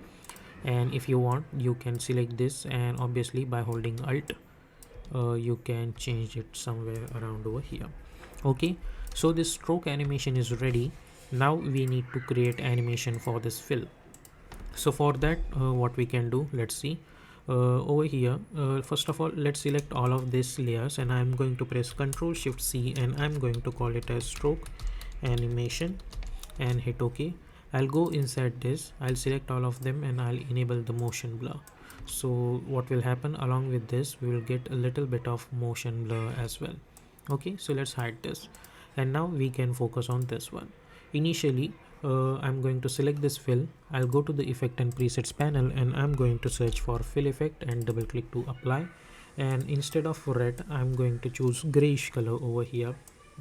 And if you want, you can select this, and obviously by holding alt you can change it somewhere around over here. Okay, so this stroke animation is ready. Now we need to create animation for this fill. So for that, what we can do, let's see. Over here, first of all, let's select all of these layers, and I'm going to press Ctrl Shift C, and I'm going to call it as stroke animation, and hit OK. I'll go inside this, I'll select all of them, and I'll enable the motion blur. So what will happen along with this, we will get a little bit of motion blur as well. Okay, so let's hide this, and now we can focus on this one. Initially, I'm going to select this fill. I'll go to the effect and presets panel, and I'm going to search for fill effect and double click to apply. And instead of red, I'm going to choose grayish color over here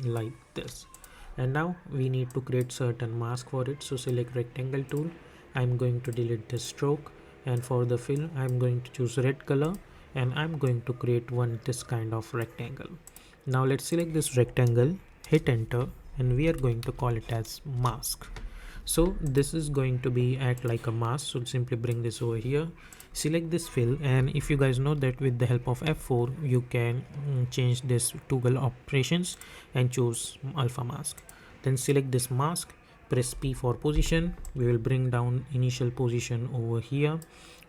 like this. And now we need to create certain mask for it. So select rectangle tool. I'm going to delete this stroke, and for the fill I'm going to choose red color, and I'm going to create one this kind of rectangle. Now let's select this rectangle, hit enter, and we are going to call it as mask. So this is going to be act like a mask. So simply bring this over here, select this fill, and if you guys know that with the help of F4 you can change this toggle operations and choose alpha mask. Then select this mask, press P for position. We will bring down initial position over here.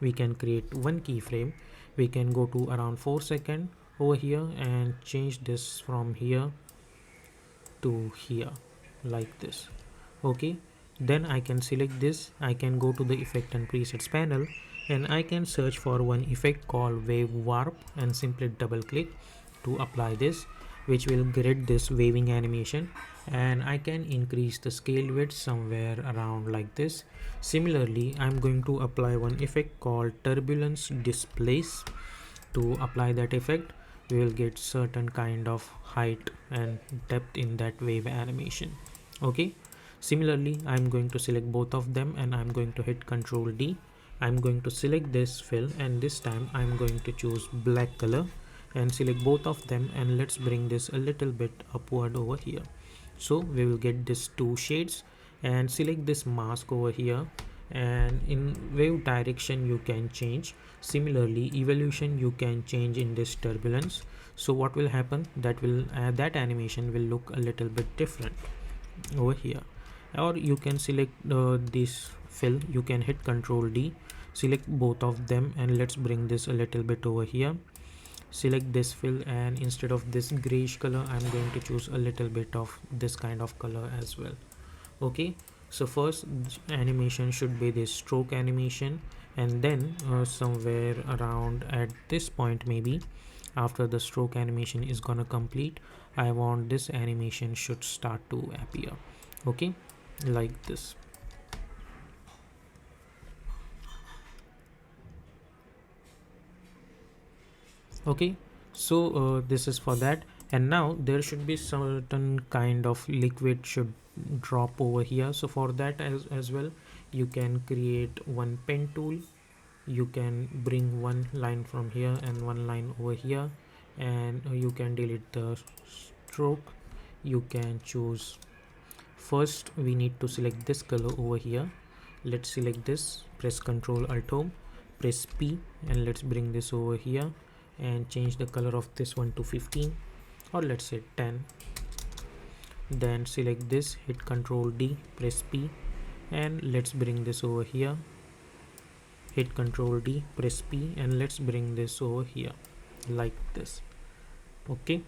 We can create one keyframe. We can go to around 4 seconds over here and change this from here to here like this. Okay, then I can select this. I can go to the effect and presets panel, and I can search for one effect called wave warp, and simply double click to apply this, which will create this waving animation. And I can increase the scale width somewhere around like this. Similarly, I'm going to apply one effect called turbulence displace. To apply that effect, we will get certain kind of height and depth in that wave animation. Okay, similarly I'm going to select both of them, and I'm going to hit Ctrl D. I'm going to select this fill, and this time I'm going to choose black color and select both of them, and let's bring this a little bit upward over here. So we will get this two shades, and select this mask over here, and in wave direction you can change. Similarly, evolution you can change in this turbulence. So what will happen, that will that animation will look a little bit different over here. Or you can select this fill, you can hit Ctrl D, select both of them, and let's bring this a little bit over here. select this fill, and instead of this grayish color I'm going to choose a little bit of this kind of color as well. Okay, so first animation should be this stroke animation, and then somewhere around at this point, maybe after the stroke animation is gonna complete, I want this animation should start to appear. Okay, like this. Okay, so this is for that, and now there should be certain kind of liquid should drop over here. So for that as well, you can create one pen tool. You can bring one line from here and one line over here, and you can delete the stroke. You can choose, first we need to select this color over here. Let's select this, press Ctrl Alt Home, press P, and let's bring this over here and change the color of this one to 15, or let's say 10. Then select this, hit Ctrl D, press P, and let's bring this over here. Hit Ctrl D, press P, and let's bring this over here like this. Okay,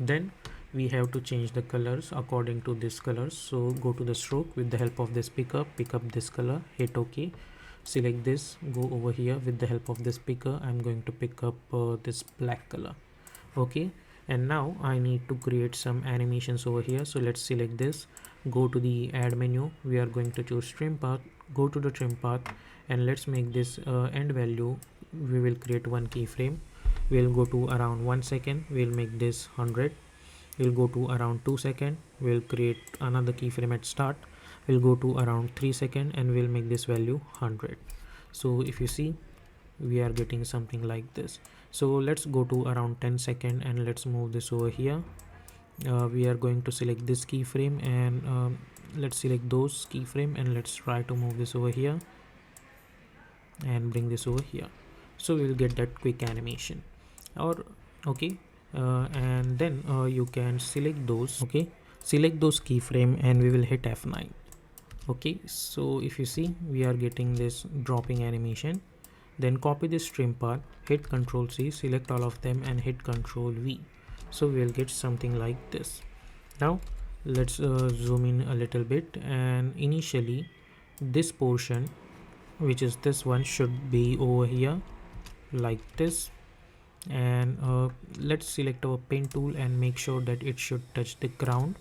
then we have to change the colors according to this colors. So go to the stroke with the help of this pick up this color, hit OK, select this, go over here with the help of this picker. I'm going to pick up this black color. Okay, and now I need to create some animations over here. So let's select this, go to the add menu, we are going to choose trim path, go to the trim path, and let's make this end value. We will create one keyframe. We'll go to around 1 second, we'll make this 100. We'll go to around 2 seconds, we'll create another keyframe at start. We'll go to around 3 seconds and we'll make this value 100. So if you see, we are getting something like this. So let's go to around 10 seconds and let's move this over here. We are going to select this keyframe, and let's select those keyframe, and let's try to move this over here and bring this over here. So we'll get that quick animation. Or okay, and then you can select those. Okay, select those keyframe and we will hit F9. Okay, so if you see, we are getting this dropping animation. Then copy this trim path, hit Ctrl C, select all of them and hit Ctrl V. So we'll get something like this. Now let's zoom in a little bit, and initially this portion, which is this one, should be over here like this. And let's select our pen tool and make sure that it should touch the ground,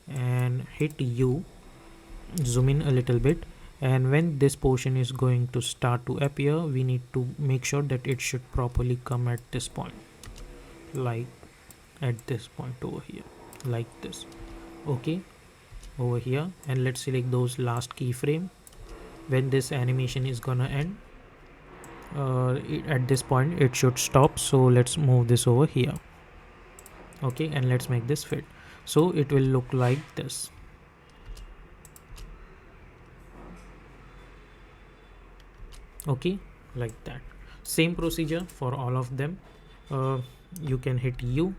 and hit U, zoom in a little bit, and when this portion is going to start to appear, we need to make sure that it should properly come at this point, like at this point over here, like this. Okay, over here, and let's select those last keyframe. When this animation is gonna end, at this point it should stop. So let's move this over here. Okay, and let's make this fit, so it will look like this. Okay, like that. Same procedure for all of them. You can hit U,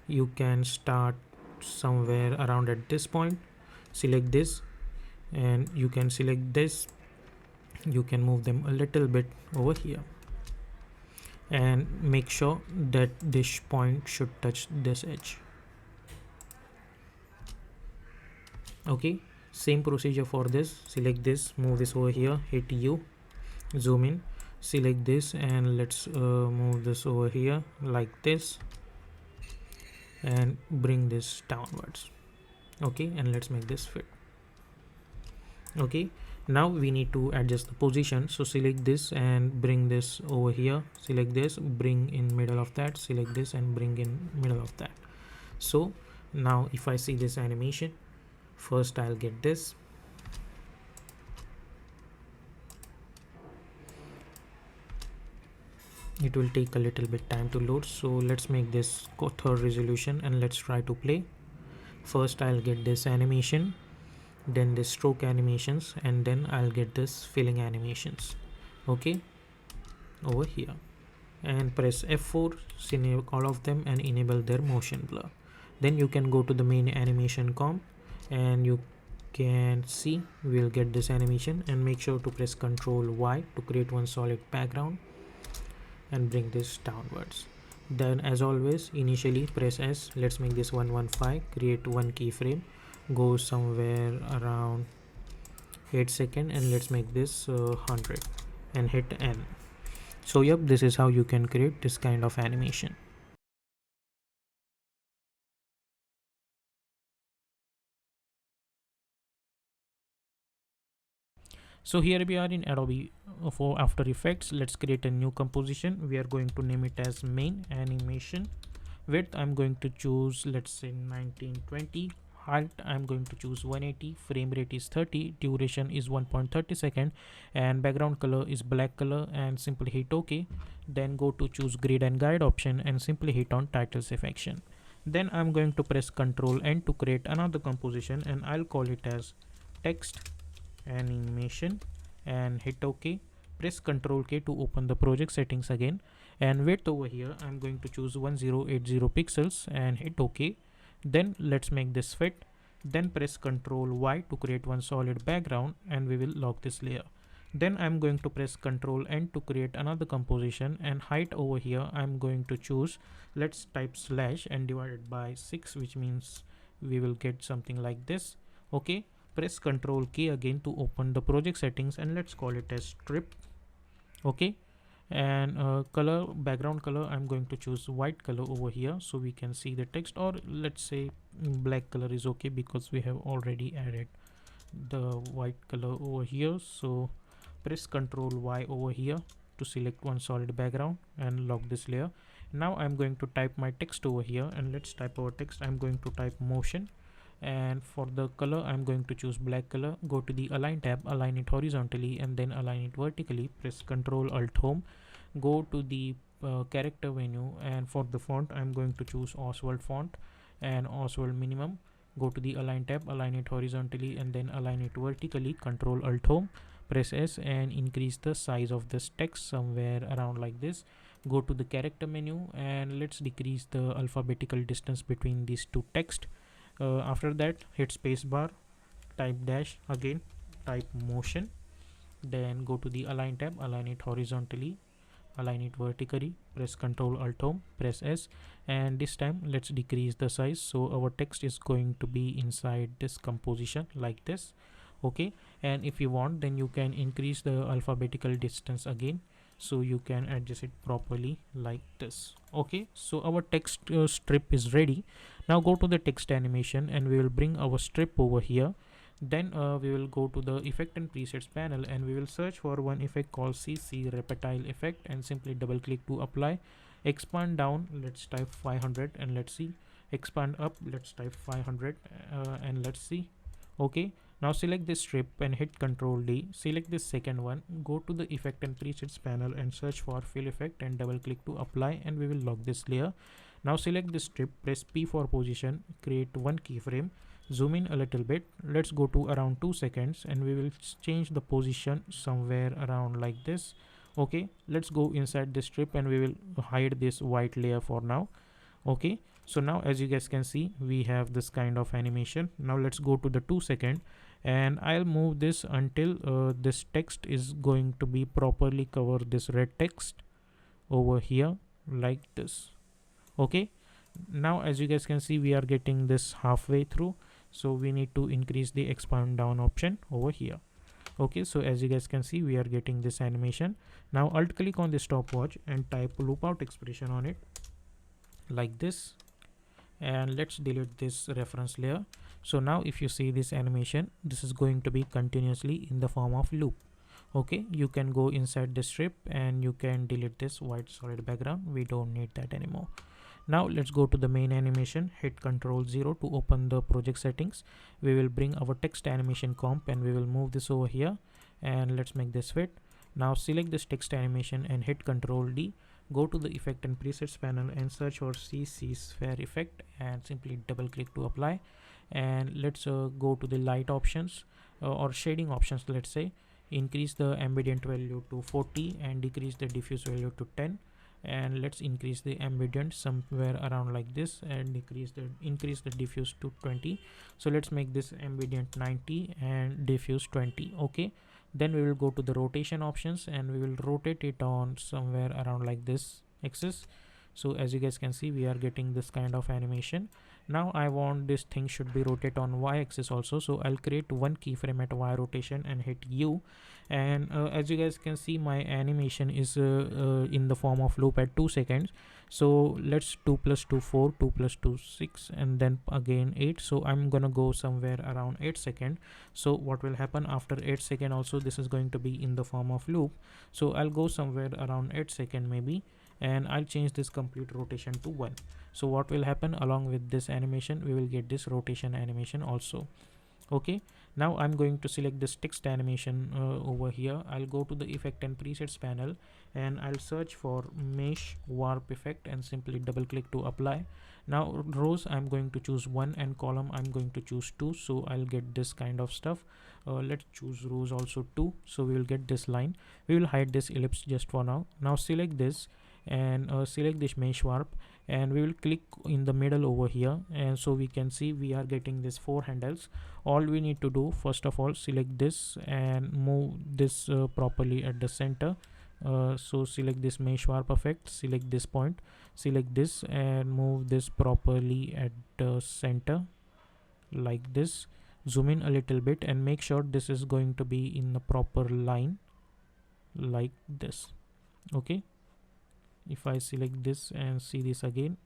you can start somewhere around at this point, select this, and you can select this. You can move them a little bit over here and make sure that this point should touch this edge. Okay, same procedure for this. Select this, move this over here, hit U, zoom in, select this, and let's move this over here like this and bring this downwards. Okay, and let's make this fit. Okay, now we need to adjust the position. So select this and bring this over here, select this, bring in middle of that, select this and bring in middle of that. So now if I see this animation, first I'll get this. It will take a little bit time to load, so let's make this third resolution and let's try to play. First I'll get this animation, then this stroke animations, and then I'll get this filling animations. Okay, over here, and press F4, select all of them and enable their motion blur. Then you can go to the main animation comp and you can see we'll get this animation, and make sure to press Ctrl Y to create one solid background and bring this downwards. Then as always, initially press S. Let's make this 115, create one keyframe, go somewhere around 8 seconds, and let's make this 100 and hit N. So yep, this is how you can create this kind of animation. So here we are in Adobe for After Effects. Let's create a new composition. We are going to name it as main animation. Width I'm going to choose, let's say 1920. Height I'm going to choose 180. Frame rate is 30. Duration is 1.30 second, and background color is black color, and simply hit OK. Then go to choose grid and guide option and simply hit on title section. Then I'm going to press Ctrl N to create another composition, and I'll call it as text animation and hit OK. Press Ctrl K to open the project settings again, and width over here I'm going to choose 1080 pixels and hit OK. Then let's make this fit. Then press Ctrl Y to create one solid background, and we will lock this layer. Then I'm going to press Ctrl N to create another composition, and height over here I'm going to choose, let's type slash and divide it by 6, which means we will get something like this. Okay, press Ctrl K again to open the project settings, and let's call it as strip. Okay, and color, background color I'm going to choose white color over here so we can see the text, or let's say black color is okay because we have already added the white color over here. So press Ctrl Y over here to select one solid background and lock this layer. Now I'm going to type my text over here, and let's type our text. I'm going to type motion, and for the color I'm going to choose black color. Go to the align tab, align it horizontally and then align it vertically. Press Ctrl Alt Home, go to the character menu, and for the font I'm going to choose Oswald font and Oswald minimum. Go to the align tab, align it horizontally and then align it vertically. Ctrl Alt Home, press S and increase the size of this text somewhere around like this. Go to the character menu, and let's decrease the alphabetical distance between these two text. After that, hit spacebar, type dash again, type motion, then go to the align tab, align it horizontally, align it vertically, press Ctrl Alt Home, press S, and this time let's decrease the size so our text is going to be inside this composition like this. Okay, and if you want, then you can increase the alphabetical distance again so you can adjust it properly like this. Okay, so our text strip is ready. Now go to the text animation, and we will bring our strip over here. Then we will go to the effect and presets panel, and we will search for one effect called CC reptile effect and simply double click to apply. Expand down, let's type 500 and let's see. Expand up, let's type 500 and let's see. Okay, now select this strip and hit Ctrl D. Select this second one, go to the effect and presets panel and search for fill effect and double click to apply, and we will lock this layer. Now select this strip, press P for position, create one keyframe, zoom in a little bit. Let's go to around 2 seconds, and we will change the position somewhere around like this. Okay, let's go inside this strip and we will hide this white layer for now. Okay, so now as you guys can see, we have this kind of animation. Now let's go to the 2 second, and I'll move this until this text is going to be properly cover this red text over here like this. Okay, now as you guys can see, we are getting this halfway through, so we need to increase the expand down option over here. Okay, so as you guys can see, we are getting this animation. Now alt click on the stopwatch and type loop out expression on it like this, and let's delete this reference layer. So now if you see this animation, this is going to be continuously in the form of loop. Okay, you can go inside the strip and you can delete this white solid background. We don't need that anymore. Now let's go to the main animation, hit Ctrl 0 to open the project settings. We will bring our text animation comp and we will move this over here, and let's make this fit. Now select this text animation and hit Ctrl D. Go to the effect and presets panel and search for CC sphere effect and simply double click to apply. And let's go to the light options or shading options. Let's say increase the ambient value to 40 and decrease the diffuse value to 10, and let's increase the ambient somewhere around like this and increase the diffuse to 20. So let's make this ambient 90 and diffuse 20. Okay, then we will go to the rotation options and we will rotate it on somewhere around like this axis. So as you guys can see, we are getting this kind of animation. Now I want this thing should be rotate on y-axis also, so I'll create one keyframe at y rotation and hit U. And as you guys can see, my animation is in the form of loop at 2 seconds. So let's 2 plus 2 4, 2 plus 2 6, and then again 8. So I'm gonna go somewhere around 8 second. So what will happen after 8 second also, this is going to be in the form of loop. So I'll go somewhere around 8 second maybe, and I'll change this complete rotation to 1. So what will happen, along with this animation we will get this rotation animation also. Okay, now I'm going to select this text animation over here. I'll go to the effect and presets panel, and I'll search for mesh warp effect and simply double click to apply. Now rows I'm going to choose 1 and column I'm going to choose 2, so I'll get this kind of stuff. Let's choose rows also 2, so we will get this line. We will hide this ellipse just for now. Now select this and select this mesh warp, and we will click in the middle over here, and so we can see we are getting this 4 handles. All we need to do, first of all, select this and move this properly at the center. So select this mesh warp effect, select this point, select this and move this properly at the center like this. Zoom in a little bit and make sure this is going to be in the proper line like this. Okay, if I select this and see this again,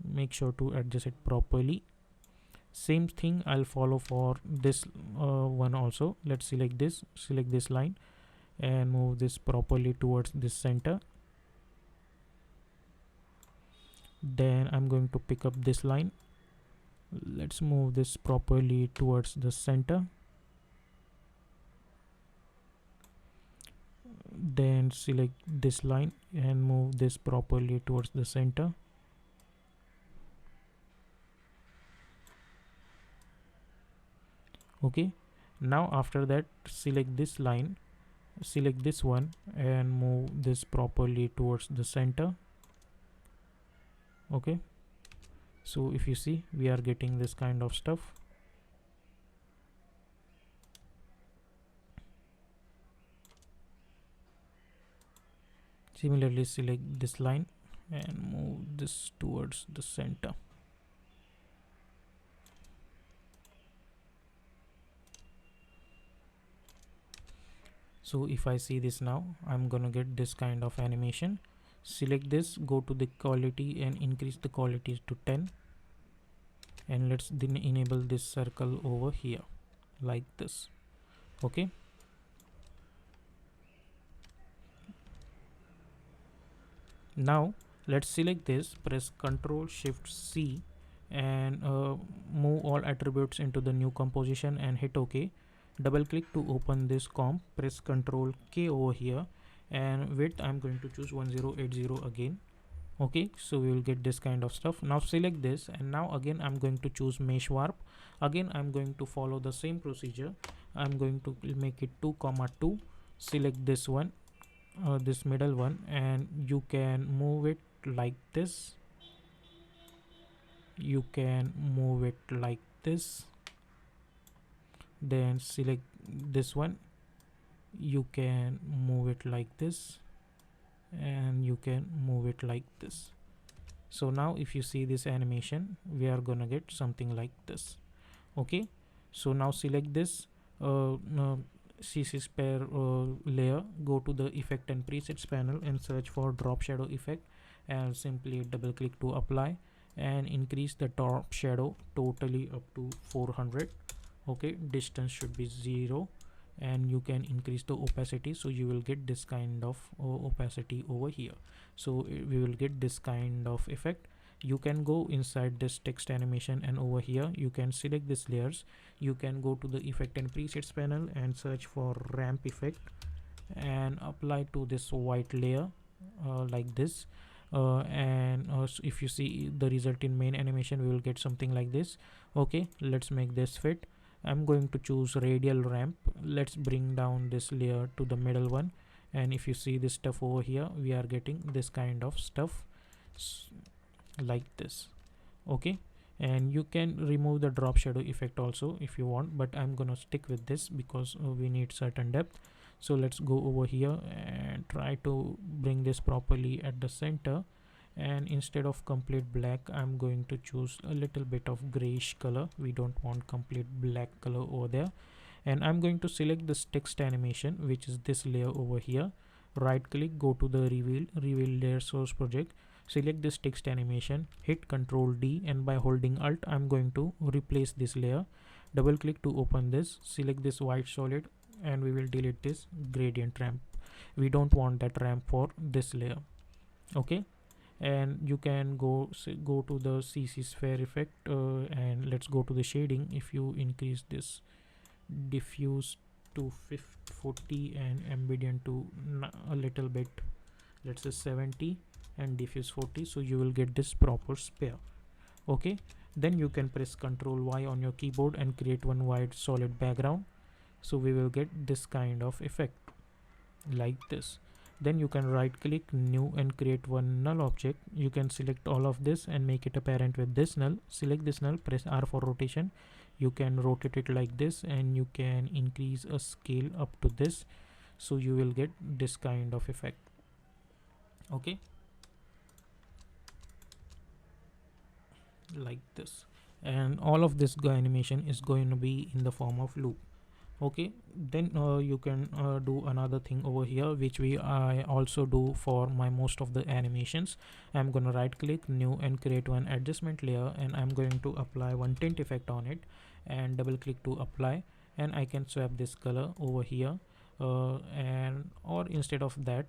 make sure to adjust it properly. Same thing I'll follow for this one also. Let's select this line and move this properly towards this center. Then I'm going to pick up this line. Let's move this properly towards the center. Then select this line and move this properly towards the center. Okay, now after that, select this line, select this one and move this properly towards the center. Okay, so if you see, we are getting this kind of stuff. Similarly, select this line and move this towards the center. So if I see this now, I'm gonna get this kind of animation. Select this, go to the quality and increase the quality to 10, and let's then enable this circle over here like this. Okay, now let's select this, press Ctrl Shift C and move all attributes into the new composition and hit OK. Double click to open this comp, press Ctrl K over here, and width I'm going to choose 1080 again. Okay, so we will get this kind of stuff. Now select this, and now again I'm going to choose mesh warp. Again I'm going to follow the same procedure. I'm going to make it 2,2. Select this one, this middle one, and you can move it like this. You can move it like this. Then select this one, you can move it like this, and you can move it like this. So now if you see this animation, we are gonna get something like this. Okay, so now select this CC sphere layer, go to the effect and presets panel and search for drop shadow effect, and simply double click to apply and increase the drop shadow totally up to 400. Okay, distance should be 0, and you can increase the opacity, so you will get this kind of opacity over here. So we will get this kind of effect. You can go inside this text animation, and over here you can select this layers. You can go to the effect and presets panel and search for ramp effect and apply to this white layer like this. So if you see the result in main animation, we will get something like this. Okay, let's make this fit. I'm going to choose radial ramp. Let's bring down this layer to the middle one, and if you see this stuff over here, we are getting this kind of stuff like this. Okay, and you can remove the drop shadow effect also if you want, but I'm gonna stick with this because we need certain depth. So let's go over here and try to bring this properly at the center. and instead of complete black, I'm going to choose a little bit of grayish color. We don't want complete black color over there. And I'm going to select this text animation, which is this layer over here. Right click, go to the reveal layer source project, select this text animation, hit Ctrl D, and by holding Alt I'm going to replace this layer. Double click to open this, select this white solid, and we will delete this gradient ramp. We don't want that ramp for this layer. Okay, and you can go to the CC sphere effect, and let's go to the shading. If you increase this diffuse to 40 and ambient to a little bit, let's say 70, and diffuse 40, so you will get this proper sphere. Okay, then you can press Ctrl Y on your keyboard and create one white solid background, so we will get this kind of effect like this. Then you can right click new and create one null object. You can select all of this and make it apparent with this null. Select this null, press R for rotation. You can rotate it like this, and you can increase a scale up to this, so you will get this kind of effect. Okay, like this. And all of this animation is going to be in the form of loop. Okay, then you can do another thing over here, which I also do for my most of the animations. I'm gonna right click new and create one adjustment layer, and I'm going to apply one tint effect on it, and double click to apply, and I can swap this color over here, and or instead of that,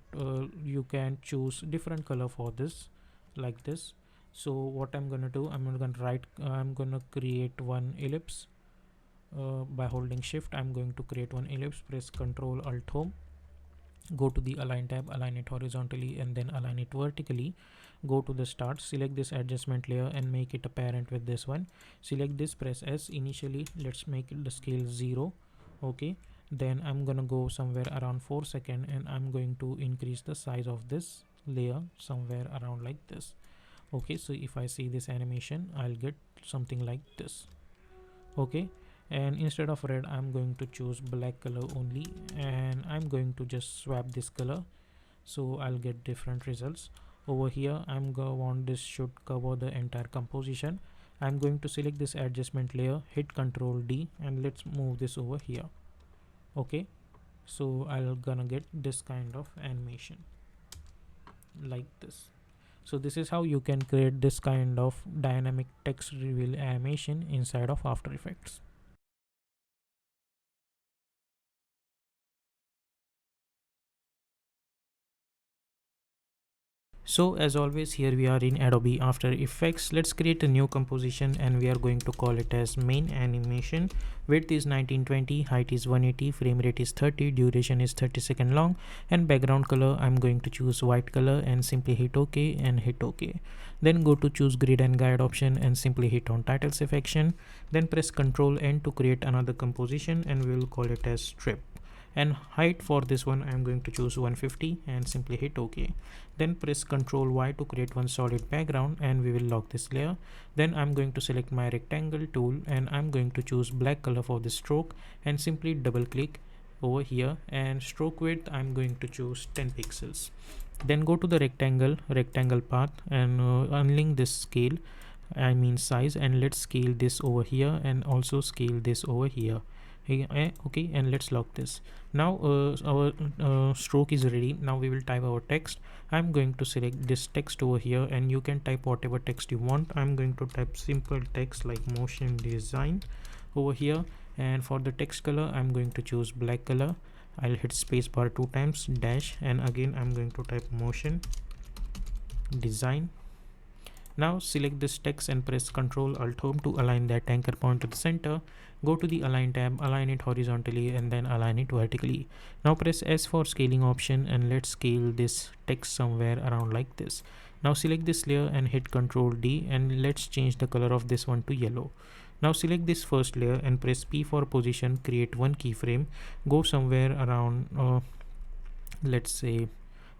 you can choose different color for this, like this. So what I'm gonna do, I'm gonna create one ellipse. By holding shift, I'm going to create one ellipse. Press Ctrl Alt Home, go to the align tab, align it horizontally and then align it vertically. Go to the start, select this adjustment layer and make it apparent with this one. Select this, press S. Initially let's make it the scale 0. Okay, then I'm gonna go somewhere around 4 seconds, and I'm going to increase the size of this layer somewhere around like this. Okay, so if I see this animation, I'll get something like this. Okay, and instead of red, I'm going to choose black color only, and I'm going to just swap this color, so I'll get different results. Over here, I'm going to want this should cover the entire composition. I'm going to select this adjustment layer, hit Ctrl D, and let's move this over here. Okay, so I'll gonna get this kind of animation like this. So this is how you can create this kind of dynamic text reveal animation inside of After Effects. So as always, here we are in Adobe After Effects. Let's create a new composition, and we are going to call it as main animation. Width is 1920, height is 180, frame rate is 30, duration is 30 seconds long, and background color I'm going to choose white color and simply hit OK and hit OK. Then go to choose grid and guide option and simply hit on title selection. Then press Ctrl N to create another composition, and we will call it as strip. And height for this one I'm going to choose 150 and simply hit OK. Then press Ctrl Y to create one solid background, and we will lock this layer. Then I'm going to select my rectangle tool, and I'm going to choose black color for the stroke and simply double click over here, and stroke width I'm going to choose 10 pixels. Then go to the rectangle path and unlink this scale, I mean size, and let's scale this over here and also scale this over here. Okay, and let's lock this. Now our stroke is ready. Now we will type our text. I'm going to select this text over here, and you can type whatever text you want. I'm going to type simple text like motion design over here, and for the text color I'm going to choose black color. I'll hit spacebar 2 times, dash, and again I'm going to type motion design. Now select this text and press Ctrl Alt Home to align that anchor point to the center. Go to the align tab, align it horizontally and then align it vertically. Now press S for scaling option, and let's scale this text somewhere around like this. Now select this layer and hit Ctrl D, and let's change the color of this one to yellow. Now select this first layer and press P for position, create one keyframe, go somewhere around let's say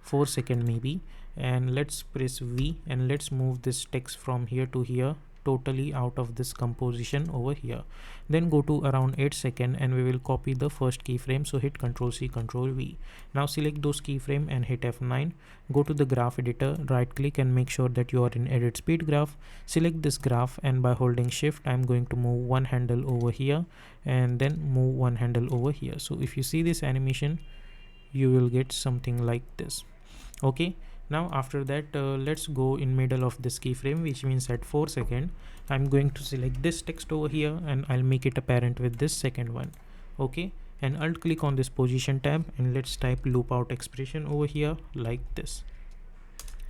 4 seconds maybe, and let's press V, and let's move this text from here to here totally out of this composition over here. Then go to around 8 seconds and we will copy the first keyframe. So hit Ctrl C, Ctrl V. Now select those keyframe and hit F9. Go to the graph editor, right click and make sure that you are in edit speed graph. Select this graph and by holding shift I'm going to move one handle over here and then move one handle over here. So if you see this animation, you will get something like this. Okay, now after that let's go in middle of this keyframe, which means at 4 seconds I'm going to select this text over here and I'll make it apparent with this second one. Okay, and alt click on this position tab and let's type loop out expression over here like this.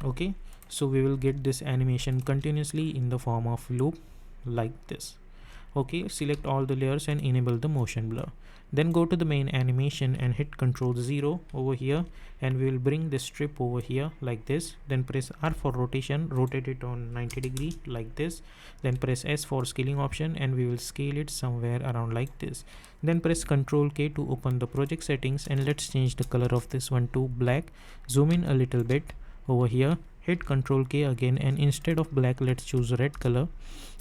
Okay, so we will get this animation continuously in the form of loop like this. Okay, select all the layers and enable the motion blur. Then go to the main animation and hit Ctrl 0 over here and we will bring this strip over here like this. Then press R for rotation, rotate it on 90 degree like this. Then press S for scaling option and we will scale it somewhere around like this. Then press Ctrl K to open the project settings and let's change the color of this one to black. Zoom in a little bit over here, hit Ctrl K again and instead of black let's choose red color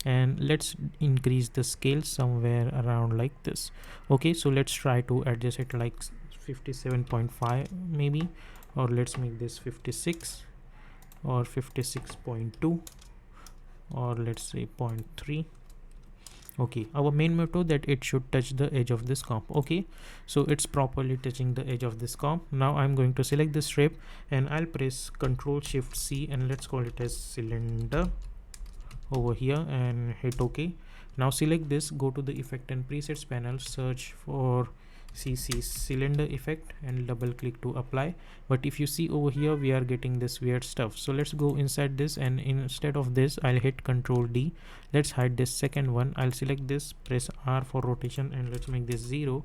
and let's increase the scale somewhere around like this. Okay, so let's try to adjust it like 57.5 maybe, or let's make this 56 or 56.2 or let's say 0.3. Okay, our main motto that it should touch the edge of this comp. Okay, so it's properly touching the edge of this comp. Now I'm going to select this strip and I'll press Ctrl Shift C and let's call it as cylinder over here and hit OK. Now select this, go to the effect and presets panel, search for CC cylinder effect and double click to apply. But if you see over here we are getting this weird stuff, so let's go inside this and instead of this I'll hit Ctrl D. Let's hide this second one. I'll select this, press R for rotation and let's make this 0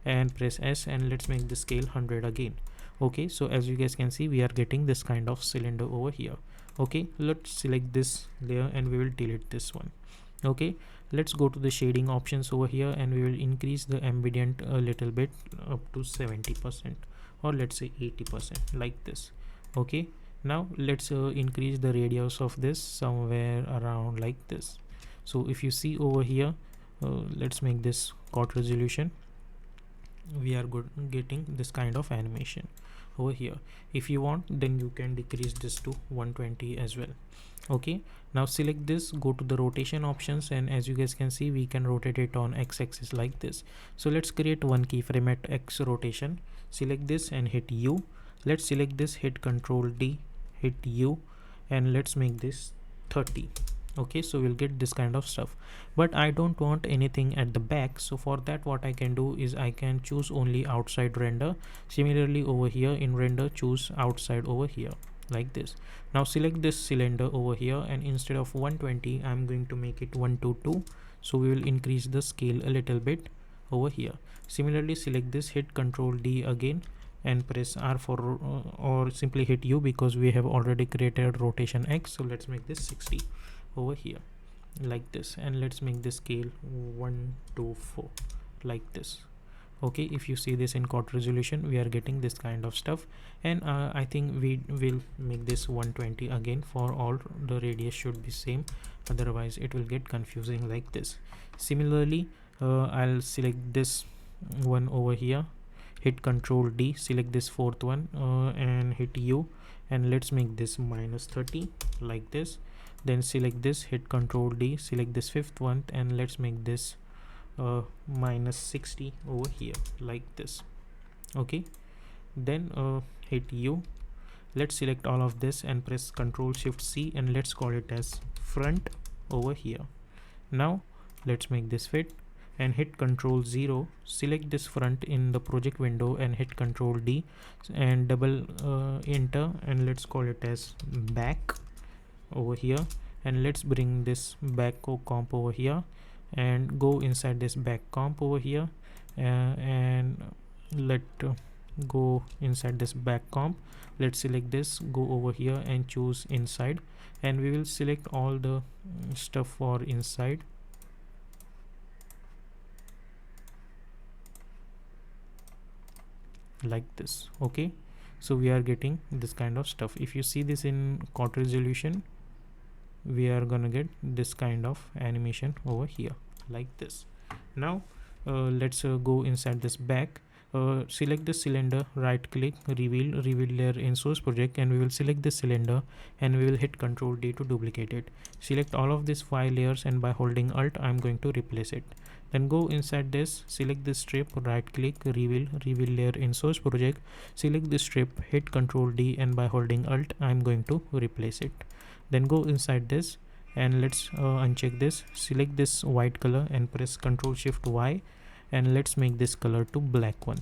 and press S and let's make the scale 100 again. Okay, so as you guys can see we are getting this kind of cylinder over here. Okay, let's select this layer and we will delete this one. Okay, let's go to the shading options over here and we will increase the ambient a little bit up to 70% or let's say 80% like this. Okay, now let's increase the radius of this somewhere around like this. So if you see over here, let's make this quad resolution. We are getting this kind of animation over here. If you want, then you can decrease this to 120 as well. Okay, now select this, go to the rotation options and as you guys can see we can rotate it on x-axis like this. So let's create one keyframe at x rotation. Select this and hit U. Let's select this, hit Ctrl D, hit U and let's make this 30. Okay, so we'll get this kind of stuff, but I don't want anything at the back. So for that what I can do is I can choose only outside render. Similarly over here in render, choose outside over here like this. Now select this cylinder over here and instead of 120 I'm going to make it 122. So we will increase the scale a little bit over here. Similarly select this, hit Ctrl D again and press R for or simply hit U because we have already created rotation X. So let's make this 60 over here like this and let's make the scale 124 like this. Okay, if you see this in quad resolution we are getting this kind of stuff and I think we will make this 120 again. For all the radius should be same, otherwise it will get confusing like this. Similarly I'll select this one over here, hit Ctrl D, select this fourth one and hit U and let's make this -30 like this. Then select this, hit Ctrl D, select this fifth one and let's make this -60 over here like this. Okay, then hit U. Let's select all of this and press Ctrl Shift C and let's call it as front over here. Now let's make this fit and hit Ctrl 0. Select this front in the project window and hit Ctrl D and double enter and let's call it as back over here and let's bring this back comp over here and go inside this back comp over here and let go inside this back comp. Let's select this, go over here and choose inside and we will select all the stuff for inside like this. Okay, so we are getting this kind of stuff. If you see this in quad resolution we are gonna get this kind of animation over here like this. Now let's go inside this back. Select the cylinder, right click, reveal layer in source project, and we will select the cylinder and we will hit Ctrl D to duplicate it. Select all of these 5 layers, and by holding Alt I'm going to replace it. Then go inside this, select this strip, right click, reveal layer in source project, select this strip, hit Ctrl D, and by holding Alt I'm going to replace it. Then go inside this and let's uncheck this, select this white color and press Ctrl Shift Y, and let's make this color to black one.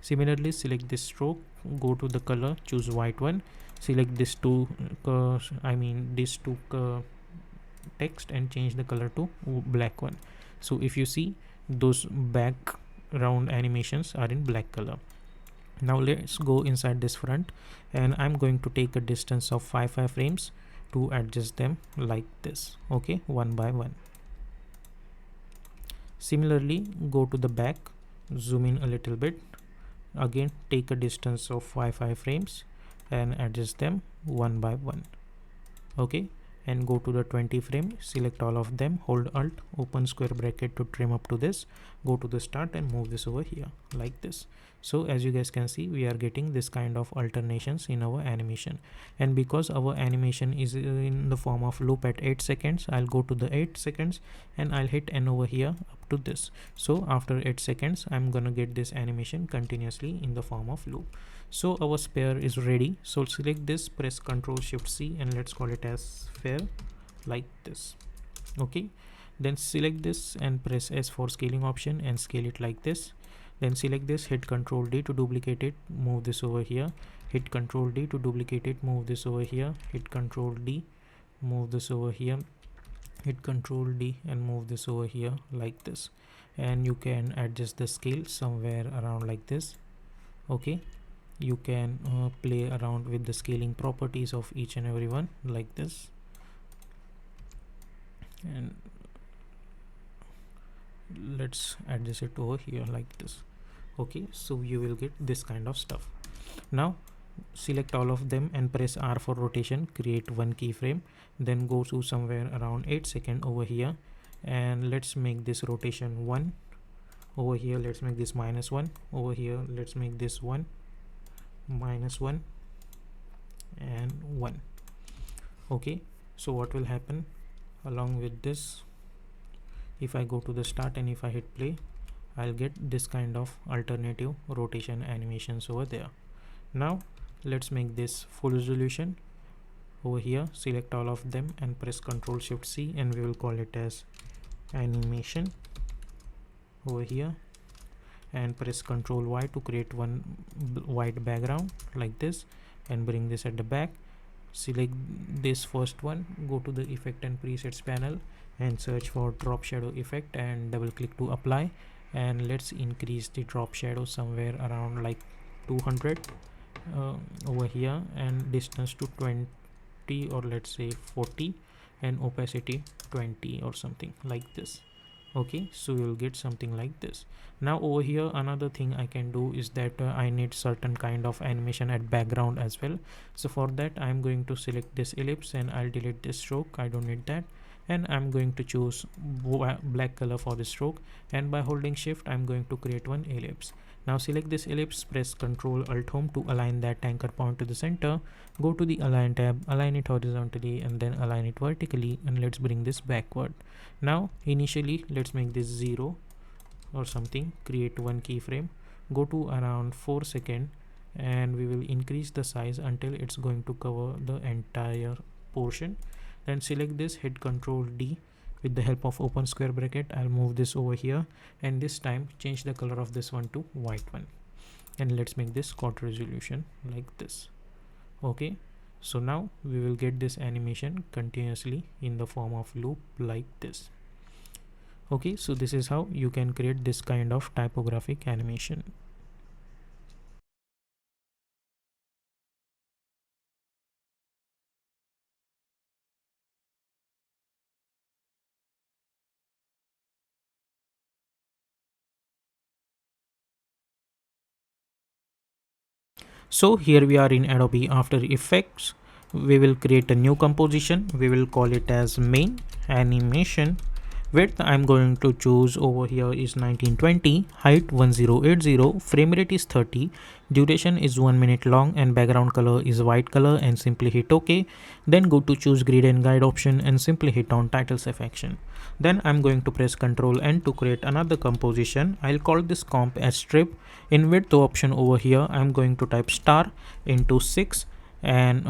Similarly, select this stroke, go to the color, choose white one, select this two text and change the color to black one. So if you see, those background animations are in black color. Now let's go inside this front, and I'm going to take a distance of 5 frames to adjust them like this. Okay, one by one. Similarly, go to the back, zoom in a little bit, again take a distance of 5 frames and adjust them one by one. Okay, and go to the 20 frame, select all of them, hold Alt, open square bracket to trim up to this, go to the start and move this over here like this. So as you guys can see, we are getting this kind of alternations in our animation. And because our animation is in the form of loop at 8 seconds, I'll go to the 8 seconds and I'll hit N over here up to this. So after 8 seconds I'm gonna get this animation continuously in the form of loop. So our sphere is ready. So select this, press Ctrl Shift C, and let's call it as sphere like this. Okay, then select this and press S for scaling option and scale it like this. Then select this, hit Ctrl D to duplicate it, move this over here, hit Ctrl D to duplicate it, move this over here, hit Ctrl D, move this over here, hit Ctrl D and move this over here like this. And you can adjust the scale somewhere around like this. Okay, you can play around with the scaling properties of each and every one like this, and let's adjust it over here like this. Okay, so you will get this kind of stuff. Now select all of them and press R for rotation, create one keyframe, then go to somewhere around 8 seconds over here, and let's make this rotation 1 over here, let's make this -1 over here, let's make this 1 -1 and 1. Okay, so what will happen along with this, if I go to the start and if I hit play, I'll get this kind of alternative rotation animations over there. Now let's make this full resolution over here, select all of them and press Ctrl Shift C, and we will call it as animation over here, and press Ctrl Y to create one white background like this and bring this at the back. Select this first one, go to the effect and presets panel and search for drop shadow effect and double click to apply, and let's increase the drop shadow somewhere around like 200 over here, and distance to 20 or let's say 40, and opacity 20 or something like this. Okay, so you'll get something like this. Now over here another thing I can do is that I need certain kind of animation at background as well. So for that I'm going to select this ellipse and I'll delete this stroke, I don't need that, and I'm going to choose black color for the stroke, and by holding shift I'm going to create one ellipse. Now select this ellipse, press Ctrl Alt Home to align that anchor point to the center, go to the align tab, align it horizontally and then align it vertically, and let's bring this backward. Now initially let's make this 0 or something, create one keyframe, go to around 4 seconds, and we will increase the size until it's going to cover the entire portion. Then select this, hit Ctrl D, with the help of open square bracket I'll move this over here, and this time change the color of this one to white one, and let's make this quad resolution like this. Okay, so now we will get this animation continuously in the form of loop like this. Okay, so this is how you can create this kind of typographic animation. So here we are in Adobe After Effects. we will create a new composition. We will call it as main animation. Width I'm going to choose over here is 1920, height 1080, frame rate is 30, duration is 1 minute long, and background color is white color, and simply hit OK. Then go to choose grid and guide option and simply hit on title selection. Then I'm going to press Ctrl N to create another composition. I'll call this comp as strip. In width option over here I'm going to type star into 6, and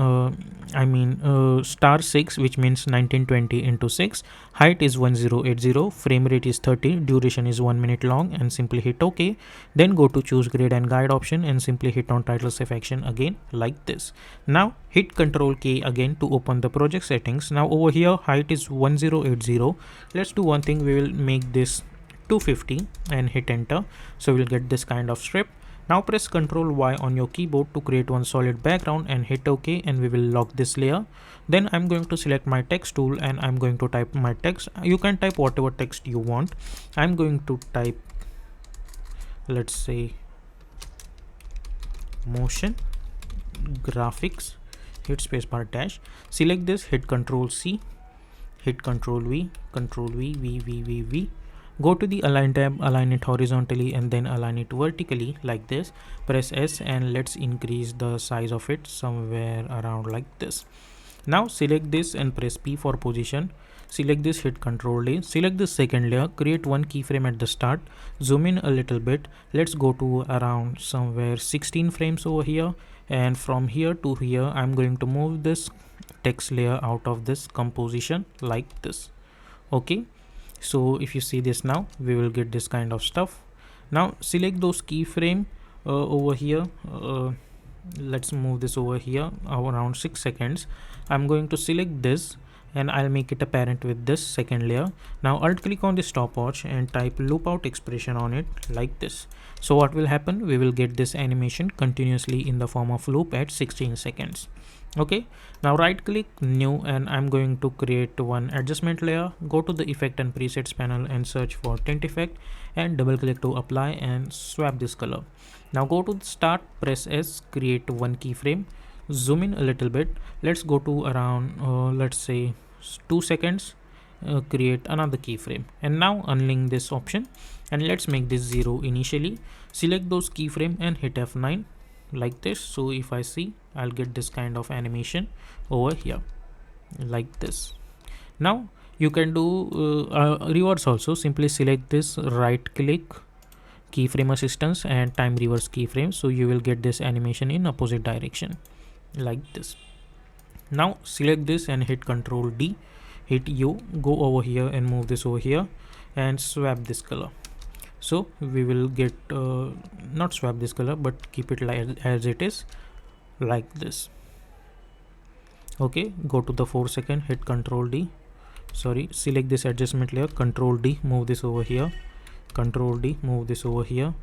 star 6, which means 1920 into 6. Height is 1080, frame rate is 30, duration is 1 minute long, and simply hit OK. Then go to choose grid and guide option and simply hit on title selection again, like this. Now hit Ctrl K again to open the project settings. Now over here height is 1080. Let's do one thing, we will make this 250 and hit enter, so we'll get this kind of strip. Now press Ctrl Y on your keyboard to create one solid background and hit OK, and we will lock this layer. Then I'm going to select my text tool and I'm going to type my text. You can type whatever text you want. I'm going to type, let's say, motion graphics, hit spacebar dash, select this, hit Ctrl C, hit Ctrl V, Ctrl V. Go to the align tab, align it horizontally and then align it vertically like this. Press S and let's increase the size of it somewhere around like this. Now select this and press P for position. Select this, hit Ctrl A, select the second layer, create one keyframe at the start, zoom in a little bit. Let's go to around somewhere 16 frames over here, and from here to here I'm going to move this text layer out of this composition like this. Okay. So if you see this, now we will get this kind of stuff. Now select those keyframe over here. Let's move this over here around 6 seconds. I'm going to select this and I'll make it apparent with this second layer. Now alt click on the stopwatch and type loop out expression on it like this. So what will happen, we will get this animation continuously in the form of loop at 16 seconds. Okay, now right click new and I'm going to create one adjustment layer. Go to the effect and presets panel and search for tint effect and double click to apply and swap this color. Now go to the start, press S, create one keyframe, zoom in a little bit. Let's go to around let's say 2 seconds, create another keyframe, and now unlink this option and let's make this 0 initially. Select those keyframe and hit F9 like this. So if I see, I'll get this kind of animation over here like this. Now you can do reverse also. Simply select this, right click, keyframe assistance and time reverse keyframe, so you will get this animation in opposite direction like this. Now select this and hit Ctrl D, hit U, go over here and move this over here and swap this color. So we will get not swap this color but keep it like as it is like this. Okay, go to the 4 second, hit Ctrl D, select this adjustment layer, Ctrl D, move this over here, Ctrl D, move this over here,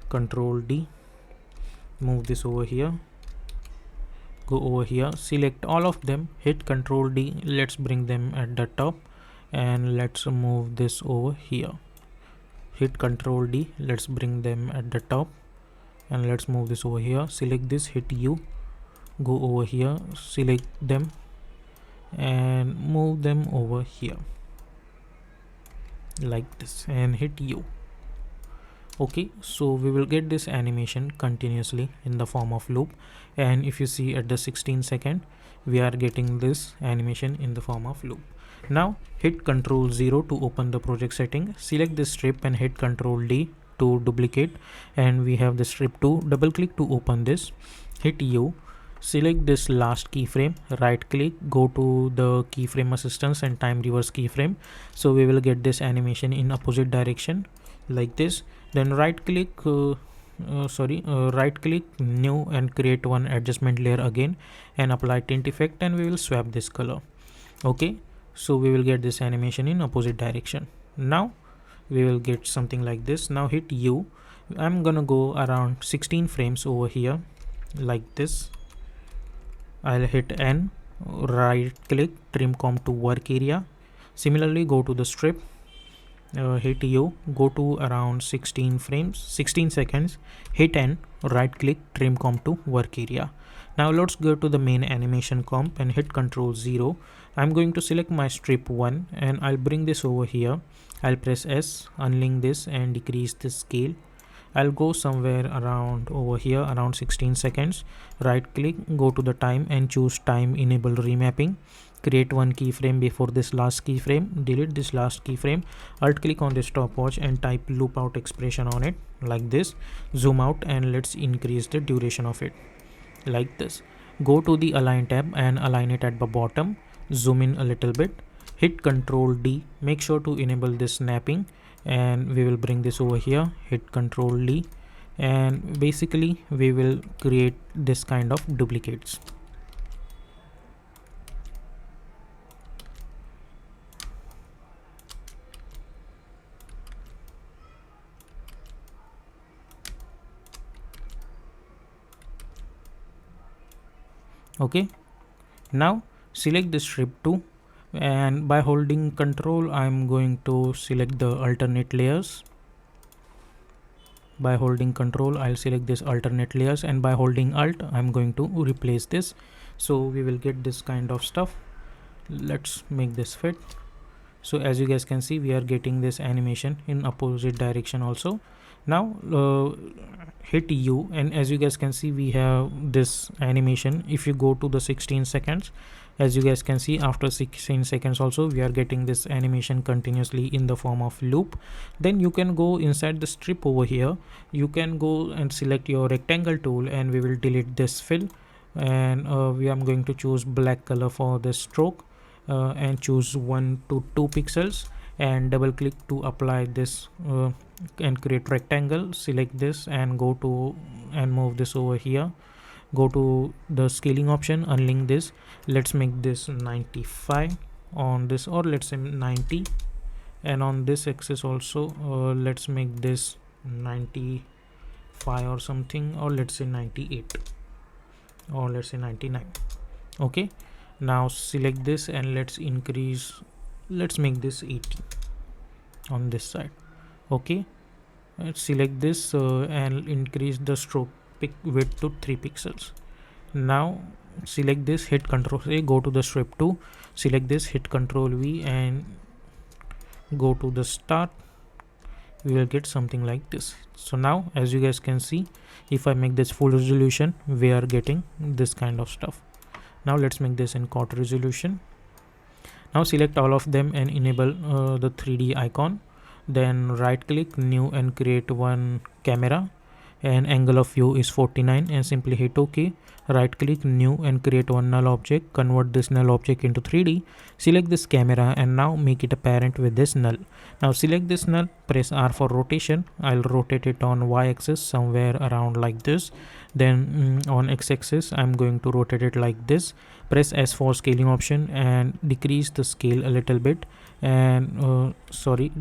Ctrl D, move this over here, go over here, select all of them, hit Ctrl D, let's bring them at the top and let's move this over here. Hit Ctrl D, let's bring them at the top and let's move this over here. Select this, hit U, go over here, select them and move them over here like this and hit U. Okay, so we will get this animation continuously in the form of loop, and if you see at the 16 second we are getting this animation in the form of loop. Now hit Ctrl 0 to open the project setting, select this strip and hit Ctrl D to duplicate, and we have the strip 2. Double click to open this, hit U, select this last keyframe, right click, go to the keyframe assistance and time reverse keyframe, so we will get this animation in opposite direction like this. Then right click right click new and create one adjustment layer again and apply tint effect and we will swap this color. Okay, so we will get this animation in opposite direction. Now we will get something like this. Now hit U, I'm gonna go around 16 frames over here like this. I'll hit N, right click, trim comp to work area. Similarly go to the strip, hit U, go to around 16 frames, 16 seconds, hit N, right click, trim comp to work area. Now let's go to the main animation comp and hit Ctrl 0. I'm going to select my strip 1 and I'll bring this over here. I'll press S, unlink this and decrease the scale. I'll go somewhere around over here, around 16 seconds. Right click, go to the time and choose time enable remapping. Create one keyframe before this last keyframe. Delete this last keyframe. Alt click on the stopwatch and type loop out expression on it like this. Zoom out and let's increase the duration of it like this. Go to the align tab and align it at the bottom. Zoom in a little bit. Hit Ctrl D. Make sure to enable this snapping and we will bring this over here. Hit Ctrl D and basically we will create this kind of duplicates. Okay, now select the strip 2 and by holding Ctrl I'm going to select the alternate layers. By holding Ctrl I'll select this alternate layers and by holding Alt I'm going to replace this, so we will get this kind of stuff. Let's make this fit. So as you guys can see we are getting this animation in opposite direction also. Now hit U and as you guys can see we have this animation. If you go to the 16 seconds, as you guys can see after 16 seconds also we are getting this animation continuously in the form of loop. Then you can go inside the strip over here. You can go and select your rectangle tool and we will delete this fill and we are going to choose black color for the stroke and choose 1 to 2 pixels and double click to apply this and create rectangle. Select this and go to and move this over here. Go to the scaling option, unlink this. Let's make this 95 on this, or let's say 90, and on this axis also let's make this 95 or something, or let's say 98 or let's say 99. Okay, now select this and let's increase, let's make this 80 on this side. Okay, let's select this and increase the stroke width to 3 pixels. Now select this, hit Ctrl A, go to the strip 2, select this, hit Ctrl V and go to the start. We will get something like this. So now as you guys can see, if I make this full resolution we are getting this kind of stuff. Now let's make this in quad resolution. Now select all of them and enable the 3D icon. Then right click, new and create one camera and angle of view is 49 and simply hit OK. Right click, new and create one null object. Convert this null object into 3D. Select this camera and now make it a parent with this null. Now select this null, press R for rotation. I'll rotate it on Y axis somewhere around like this. Then on X axis I'm going to rotate it like this. Press S for scaling option and decrease the scale a little bit and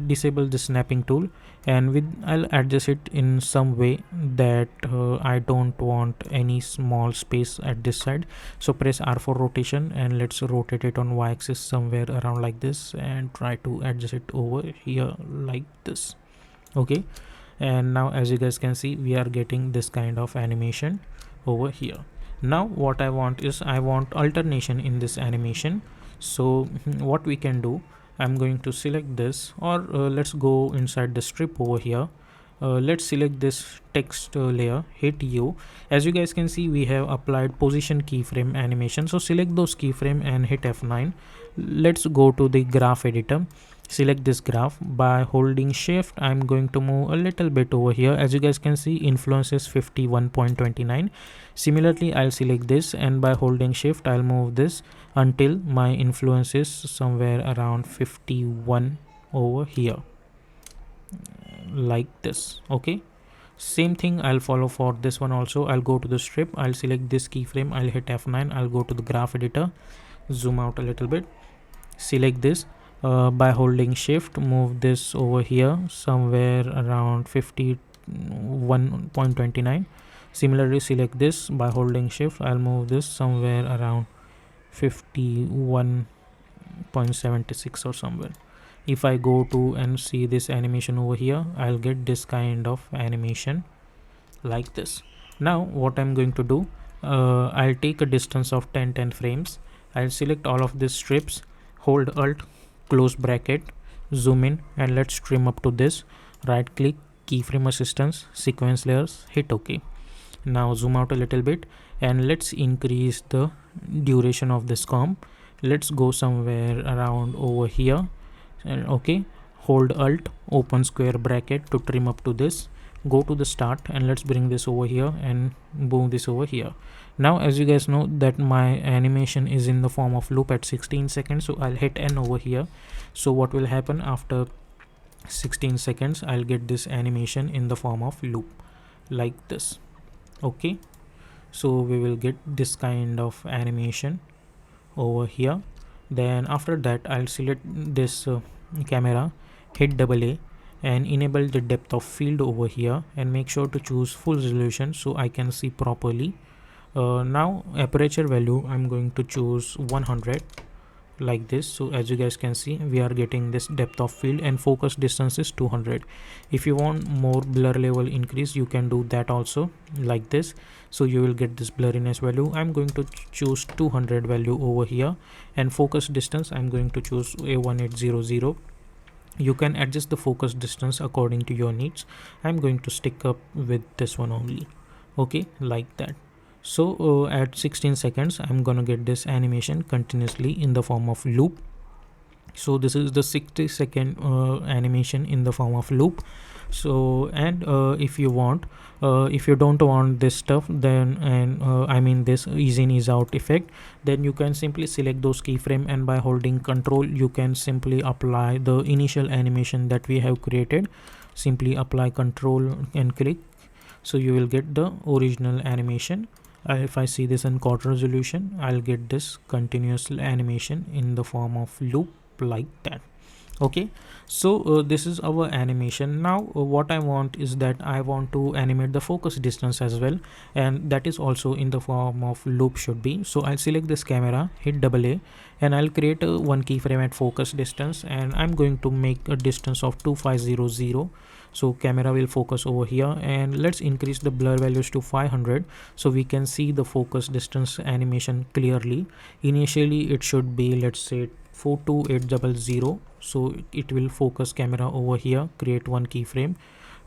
disable the snapping tool, and I'll adjust it in some way that I don't want any small space at this side. So press R for rotation and let's rotate it on Y axis somewhere around like this and try to adjust it over here like this. Okay, and now as you guys can see we are getting this kind of animation over here. Now what I want is I want alternation in this animation. So what we can do, I'm going to select this, or let's go inside the strip over here. Let's select this text layer, hit U. As you guys can see we have applied position keyframe animation, so select those keyframe and hit F9. Let's go to the graph editor. Select this graph. By holding shift I'm going to move a little bit over here. As you guys can see influence is 51.29. Similarly I'll select this and by holding shift I'll move this until my influence is somewhere around 51 over here like this. Okay, same thing I'll follow for this one also. I'll go to the strip, I'll select this keyframe, I'll hit F9, I'll go to the graph editor, zoom out a little bit, select this. By holding shift move this over here somewhere around 51.29. Similarly select this, by holding shift I'll move this somewhere around 51.76 or somewhere. If I go to and see this animation over here, I'll get this kind of animation like this. Now what I'm going to do, I'll take a distance of 10 frames. I'll select all of these strips, hold alt, close bracket, zoom in, and let's trim up to this. Right click, keyframe assistance, sequence layers, hit OK. Now zoom out a little bit and let's increase the duration of this comp. Let's go somewhere around over here. And okay, hold alt, open square bracket to trim up to this. Go to the start and let's bring this over here and move this over here. Now as you guys know that my animation is in the form of loop at 16 seconds, so I'll hit N over here. So what will happen after 16 seconds, I'll get this animation in the form of loop like this. Okay, so we will get this kind of animation over here. Then after that I'll select this camera, hit double A and enable the depth of field over here and make sure to choose full resolution so I can see properly. Now aperture value I'm going to choose 100 like this. So as you guys can see, we are getting this depth of field and focus distance is 200. If you want more blur level increase, you can do that also like this. So you will get this blurriness value. I'm going to choose 200 value over here, and focus distance I'm going to choose a 1800. You can adjust the focus distance according to your needs. I'm going to stick up with this one only. Okay, like that. So at 16 seconds I'm gonna get this animation continuously in the form of loop. So this is the 60-second animation in the form of loop. So and if you want, if you don't want this stuff, then I mean this ease in ease out effect, then you can simply select those keyframe and by holding control you can simply apply the initial animation that we have created. Simply apply control and click, so you will get the original animation. If I see this in quarter resolution, I'll get this continuous animation in the form of loop like that. Okay, so this is our animation. Now what I want is that I want to animate the focus distance as well, and that is also in the form of loop should be. So I'll select this camera, hit double A, and I'll create a one keyframe at focus distance, and I'm going to make a distance of 2500. So camera will focus over here, and let's increase the blur values to 500 so we can see the focus distance animation clearly. Initially it should be, let's say, 42800, so it will focus camera over here, create one keyframe.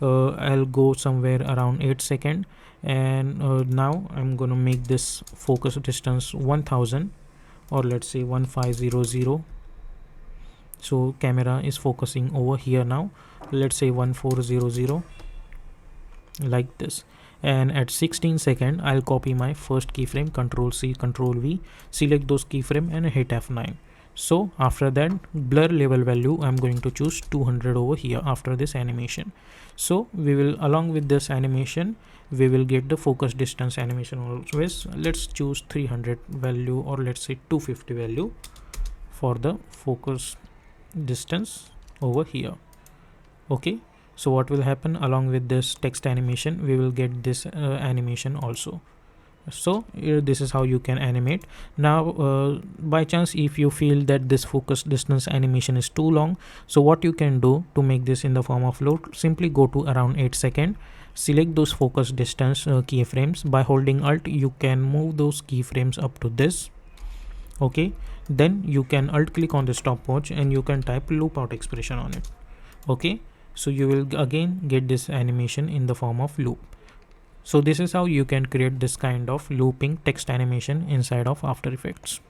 I'll go somewhere around 8 seconds, and now I'm gonna make this focus distance 1000, or let's say 1500. So camera is focusing over here now, let's say 1400 like this. And at 16 seconds I'll copy my first keyframe, Control C, Control V, select those keyframe and hit F9. So after that, blur level value I'm going to choose 200 over here after this animation. So we will, along with this animation, we will get the focus distance animation always. Let's choose 300 value, or let's say 250 value for the focus distance over here. Okay, so what will happen, along with this text animation we will get this animation also. So this is how you can animate. Now by chance if you feel that this focus distance animation is too long, so what you can do to make this in the form of loop, simply go to around 8 seconds, select those focus distance keyframes. By holding alt you can move those keyframes up to this. Okay, then you can alt click on the stopwatch and you can type loop out expression on it. Okay, so you will again get this animation in the form of loop. So this is how you can create this kind of looping text animation inside of After Effects.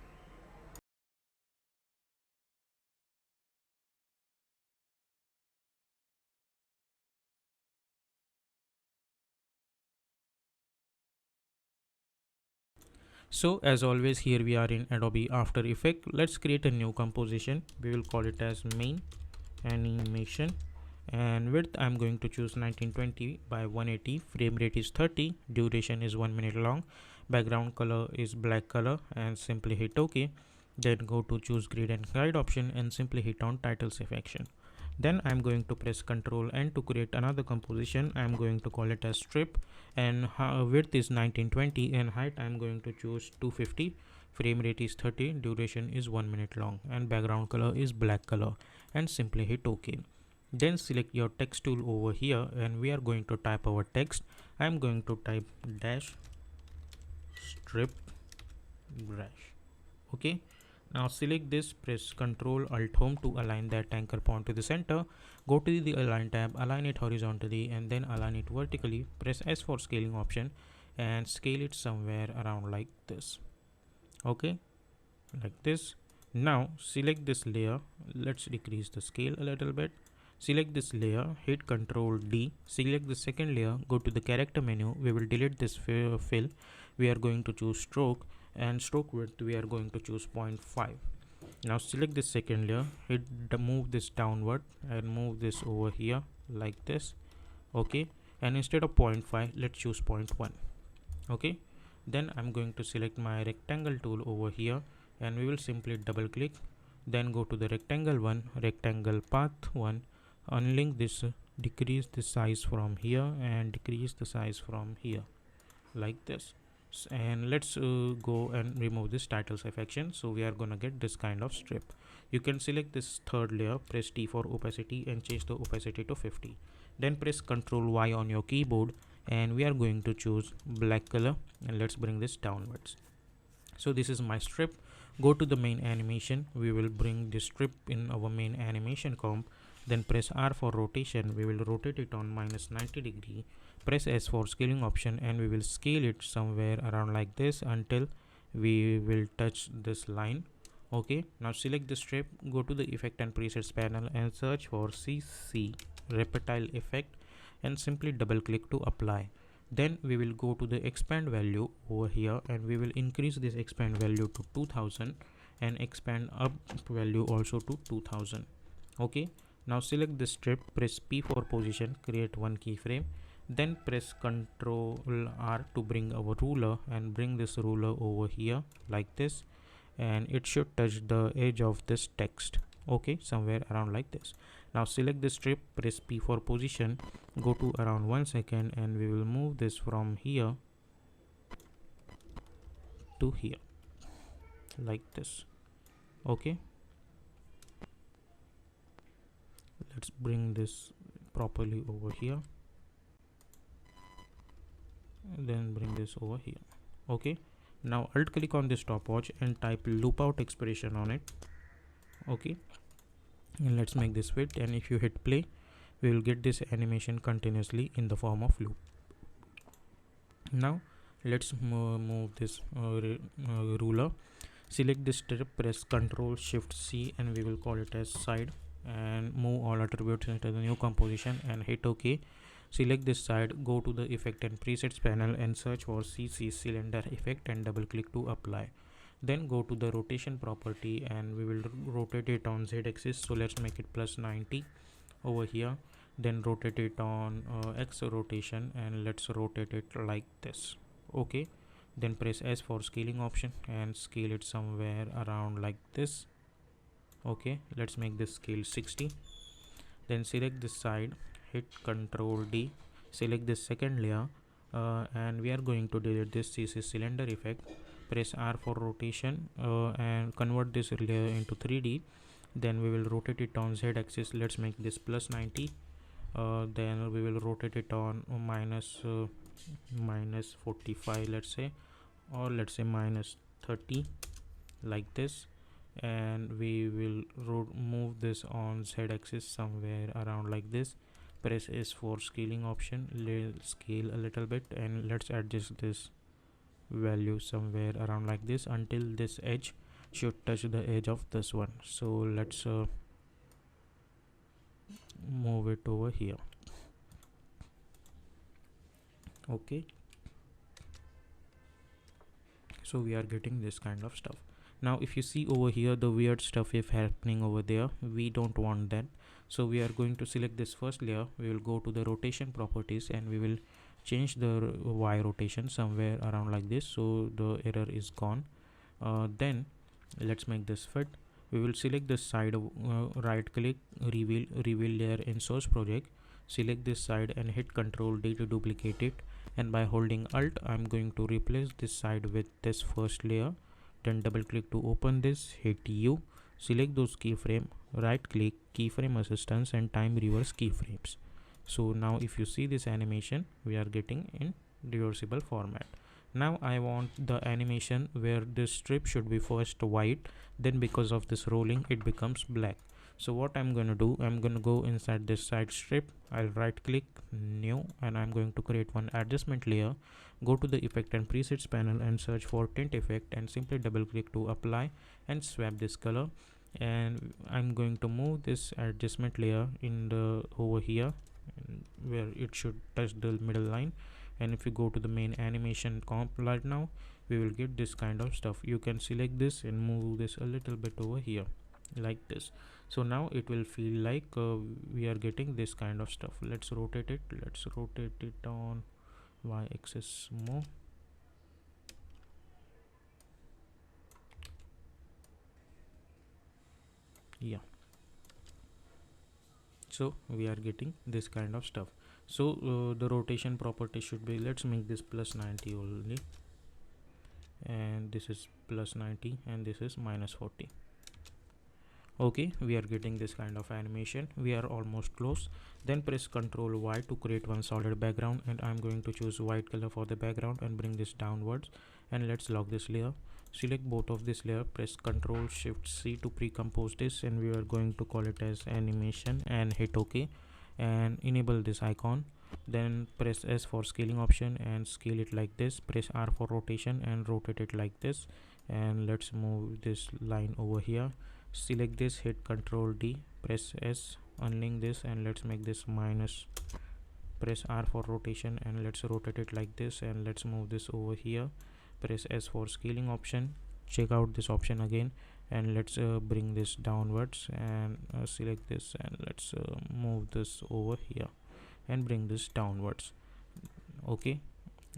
So as always, here we are in Adobe After Effects. Let's create a new composition. We will call it as main animation, and width I'm going to choose 1920 by 180. Frame rate is 30. Duration is 1 minute long. Background color is black color, and simply hit OK. Then go to choose grid and guide option and simply hit on title section. Then I'm going to press Ctrl N to create another composition. I'm going to call it as strip, and width is 1920 and height I'm going to choose 250. Frame rate is 30. Duration is 1 minute long, and background color is black color, and simply hit OK. Then select your text tool over here, and we are going to type our text. I'm going to type dash strip brush. Okay, now select this, press Ctrl Alt Home to align that anchor point to the center. Go to the Align tab, align it horizontally and then align it vertically. Press S for scaling option and scale it somewhere around like this. Okay, like this. Now select this layer. Let's decrease the scale a little bit. Select this layer, hit Ctrl D, select the second layer, go to the character menu. We will delete this fill. We are going to choose stroke, and stroke width we are going to choose 0.5. Now select this second layer, hit move this downward and move this over here like this. Okay, and instead of 0.5 let's choose 0.1. Okay, then I'm going to select my rectangle tool over here and we will simply double click, then go to the rectangle one, rectangle path one, unlink this, decrease the size from here and decrease the size from here like this. And let's go and remove this title section. So we are gonna get this kind of strip. You can select this third layer, press T for opacity and change the opacity to 50. Then press Ctrl Y on your keyboard and we are going to choose black color and let's bring this downwards. So this is my strip. Go to the main animation. We will bring this strip in our main animation comp. Then press R for rotation. We will rotate it on -90°. Press S for scaling option and we will scale it somewhere around like this until we will touch this line. Okay, now select the strip, go to the effect and presets panel and search for CC reptile effect and simply double click to apply. Then we will go to the expand value over here and we will increase this expand value to 2000 and expand up value also to 2000. Okay, now select the strip, press P for position, create one keyframe, then press Ctrl R to bring our ruler and bring this ruler over here like this, and it should touch the edge of this text. Okay, somewhere around like this. Now select the strip, press P for position, go to around 1 second and we will move this from here to here like this. Okay, let's bring this properly over here, then bring this over here. Okay, now alt click on this stopwatch and type loop out expression on it. Okay, and let's make this fit, and if you hit play we will get this animation continuously in the form of loop. Now let's move this ruler. Select this strip, press Ctrl Shift C and we will call it as side, and move all attributes into the new composition and hit OK. Select this side, go to the effect and presets panel and search for CC cylinder effect and double click to apply. Then go to the rotation property and we will rotate it on Z axis. So let's make it +90 over here. Then rotate it on X rotation and let's rotate it like this. Okay, then press S for scaling option and scale it somewhere around like this. Okay, let's make this scale 60. Then select this side, hit Ctrl D, select this second layer and we are going to delete this CC cylinder effect. Press R for rotation and convert this layer into 3D. Then we will rotate it on Z axis. Let's make this +90. Then we will rotate it on minus 45, let's say, or let's say -30 like this, and we will move this on Z axis somewhere around like this. Press S for scaling option, scale a little bit and let's adjust this value somewhere around like this until this edge should touch the edge of this one. So let's move it over here. Okay, so we are getting this kind of stuff. Now if you see over here the weird stuff is happening over there, we don't want that. So we are going to select this first layer, we will go to the rotation properties and we will change the Y rotation somewhere around like this, so the error is gone. Then let's make this fit. We will select this side, right click, reveal layer in source project, select this side and hit Ctrl D to duplicate it, and by holding Alt I'm going to replace this side with this first layer. Then double click to open this, hit U, select those keyframe, right click, keyframe assistance and time reverse keyframes. So now if you see this animation, we are getting in reversible format. Now I want the animation where this strip should be first white, then because of this rolling it becomes black. So what I'm going to do, I'm going to go inside this side strip, I'll right click new, and I'm going to create one adjustment layer. Go to the effect and presets panel and search for tint effect and simply double click to apply and swap this color. And I'm going to move this adjustment layer in the over here where it should touch the middle line. And if you go to the main animation comp right now, we will get this kind of stuff. You can select this and move this a little bit over here like this. So now it will feel like we are getting this kind of stuff. Let's rotate it. Let's rotate it on y-axis more. Yeah, so we are getting this kind of stuff. So the rotation property should be, let's make this plus 90 only, and this is plus 90 and this is minus 40. Okay, we are getting this kind of animation. We are almost close. Then press Ctrl Y to create one solid background, and I'm going to choose white color for the background and bring this downwards. And let's lock this layer. Select both of this layer, press Ctrl Shift C to pre-compose this, and we are going to call it as animation and hit OK and enable this icon. Then press S for scaling option and scale it like this. Press R for rotation and rotate it like this. And let's move this line over here. Select this, hit Ctrl D, press S, unlink this, and let's make this minus. Press R for rotation and let's rotate it like this, and let's move this over here. Press S for scaling option, check out this option again, and let's bring this downwards and select this, and let's move this over here and bring this downwards. Okay,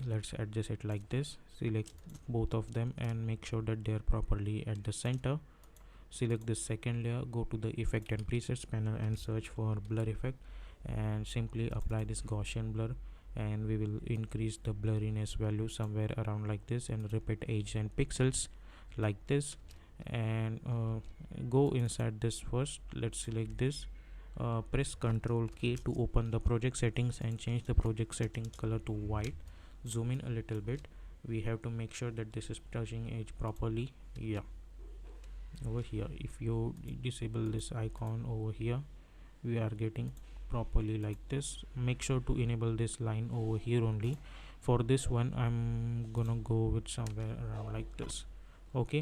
let's adjust it like this. Select both of them and make sure that they are properly at the center. Select the second layer, go to the effect and presets panel and search for blur effect and simply apply this Gaussian blur, and we will increase the blurriness value somewhere around like this and repeat edge and pixels like this. And go inside this first. Let's select this, press Ctrl K to open the project settings and change the project setting color to white. Zoom in a little bit. We have to make sure that this is touching edge properly. Yeah, over here if you disable this icon over here, we are getting properly like this. Make sure to enable this line over here only. For this one I'm gonna go with somewhere around like this. Okay,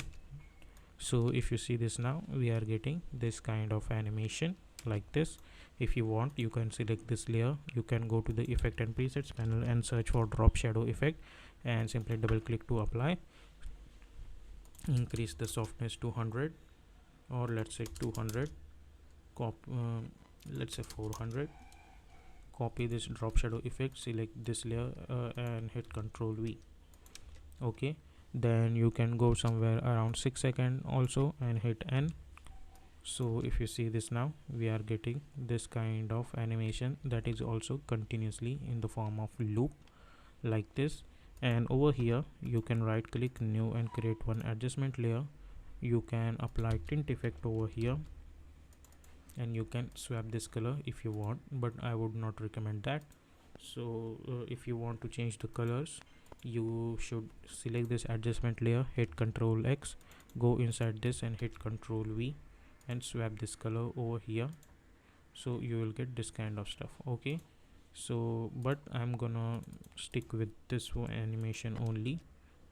so if you see this, now we are getting this kind of animation like this. If you want, you can select this layer, you can go to the effect and presets panel and search for drop shadow effect and simply double click to apply. Increase the softness to 100, or let's say 200. Let's say 400. Copy this drop shadow effect, select this layer and hit Ctrl V. Okay, then you can go somewhere around 6 seconds also and hit N. So if you see this, now we are getting this kind of animation that is also continuously in the form of loop like this. And over here you can right click new and create one adjustment layer. You can apply tint effect over here and you can swap this color if you want, but I would not recommend that. So if you want to change the colors, you should select this adjustment layer, hit Ctrl X, go inside this and hit Ctrl V and swap this color over here. So you will get this kind of stuff. Okay, so but I'm gonna stick with this animation only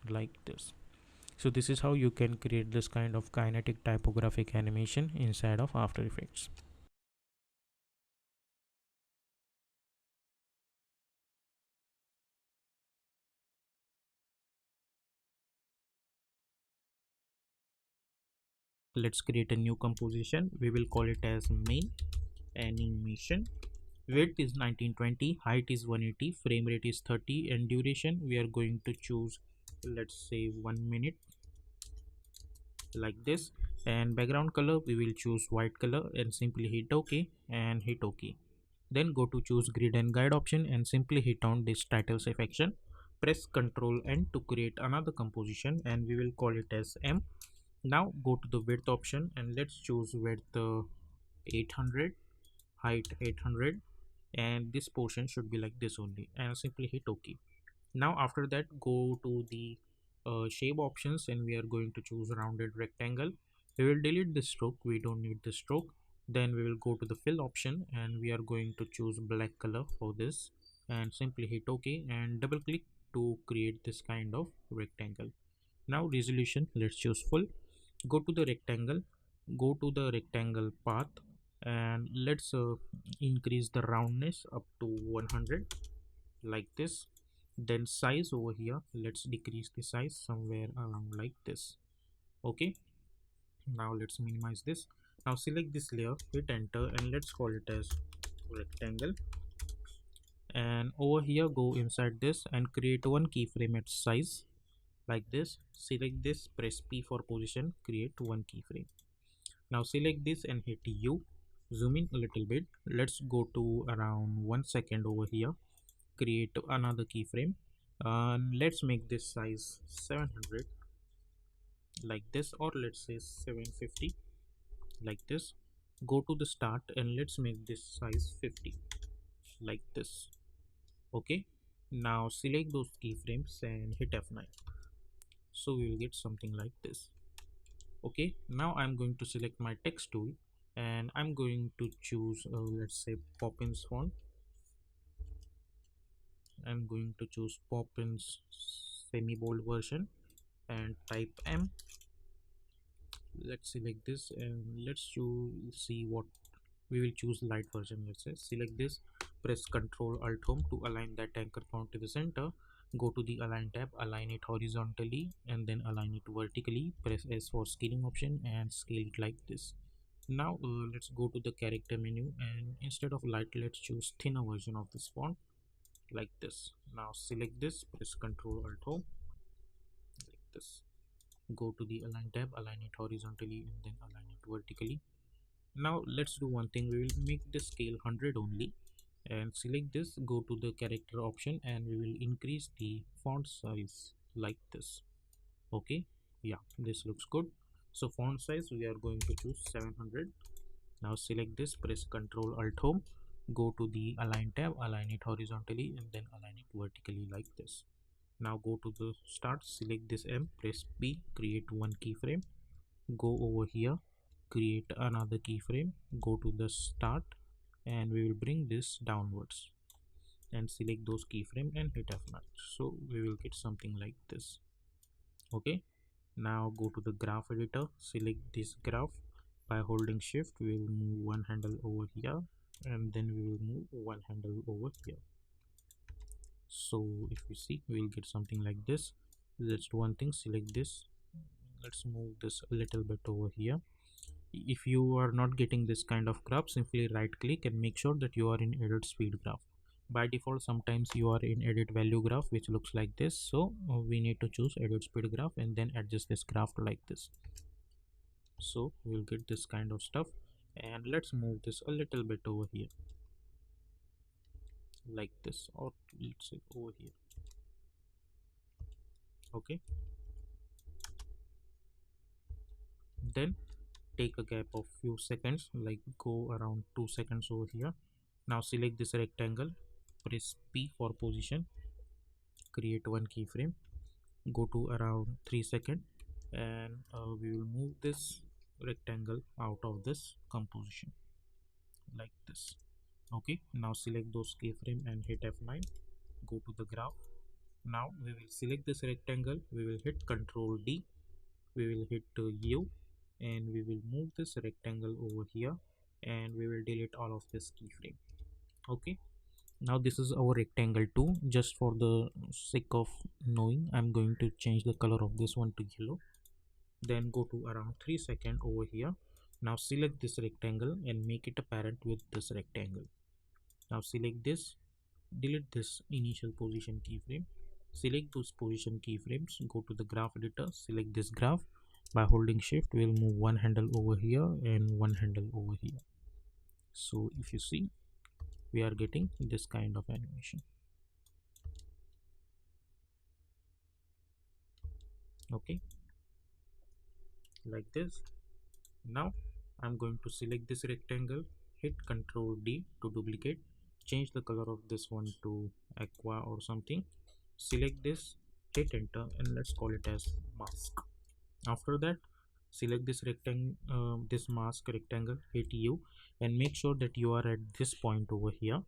like this. So this is how you can create this kind of kinetic typographic animation inside of After Effects. Let's create a new composition. We will call it as main animation. Width is 1920, height is 180, frame rate is 30, and duration we are going to choose, let's say 1 minute like this. And background color we will choose white color and simply hit OK and hit OK. Then go to choose grid and guide option and simply hit on this title section. Press Ctrl N to create another composition and we will call it as M. Now go to the width option and let's choose width 800, height 800, and this portion should be like this only, and simply hit OK. Now after that, go to the shape options and we are going to choose rounded rectangle. We will delete the stroke, we don't need the stroke. Then we will go to the fill option and we are going to choose black color for this and simply hit OK and double click to create this kind of rectangle. Now resolution, let's choose full. Go to the rectangle, go to the rectangle path and let's increase the roundness up to 100 like this. Then size over here, let's decrease the size somewhere around like this. Okay, now let's minimize this. Now select this layer, hit enter and let's call it as rectangle. And over here, go inside this and create one keyframe at size like this. Select this, press P for position, create one keyframe. Now select this and hit U, zoom in a little bit. Let's go to around 1 second over here, create another keyframe. Let's make this size 700 like this, or let's say 750 like this. Go to the start and let's make this size 50 like this. Okay, now select those keyframes and hit F9, so we will get something like this. Okay, now I'm going to select my text tool and I'm going to choose let's say Poppins font. I'm going to choose Poppins semi bold version and type M. Let's select this and let's choose, see what we will choose, light version. Let's say select this, press Ctrl Alt Home to align that anchor point to the center. Go to the align tab, align it horizontally and then align it vertically. Press S for scaling option and scale it like this. Now let's go to the character menu and instead of light, let's choose thinner version of this font like this. Now select this, press Ctrl Alt Home like this. Go to the align tab, align it horizontally and then align it vertically. Now let's do one thing, we will make the scale 100 only and select this, go to the character option and we will increase the font size like this. Okay, yeah, this looks good. So font size we are going to choose 700. Now select this, press Ctrl Alt Home, go to the align tab, align it horizontally and then align it vertically like this. Now go to the start, select this M, press P, create one keyframe. Go over here, create another keyframe, go to the start and we will bring this downwards and select those keyframe and hit F9, so we will get something like this. Okay, now go to the graph editor, select this graph. By holding shift we will move one handle over here and then we will move one handle over here. So if you see, we will get something like this. Let's do one thing, select this, let's move this a little bit over here. If you are not getting this kind of graph, simply right click and make sure that you are in edit speed graph. By default sometimes you are in edit value graph which looks like this, so we need to choose edit speed graph and then adjust this graph to like this. So we'll get this kind of stuff and let's move this a little bit over here like this, or let's say over here. Okay, then take a gap of few seconds, like go around 2 seconds over here. Now select this rectangle, press P for position, create one keyframe, go to around 3 seconds and we will move this rectangle out of this composition like this. Okay, now select those keyframe and hit F9, go to the graph. Now we will select this rectangle, we will hit Ctrl D, we will hit U and we will move this rectangle over here and we will delete all of this keyframe. Okay, now this is our rectangle 2. Just for the sake of knowing, I'm going to change the color of this one to yellow. Then go to around 3 seconds over here. Now select this rectangle and make it a parent with this rectangle. Now select this, delete this initial position keyframe, select those position keyframes, go to the graph editor, select this graph. By holding shift we'll move one handle over here and one handle over here. So if you see, we are getting this kind of animation. Okay, like this. Now I'm going to select this rectangle, hit Ctrl D to duplicate, change the color of this one to aqua or something. select this, hit enter, and let's call it as mask. After that, select this rectangle, this mask rectangle, hit U, and make sure that you are at this point over here,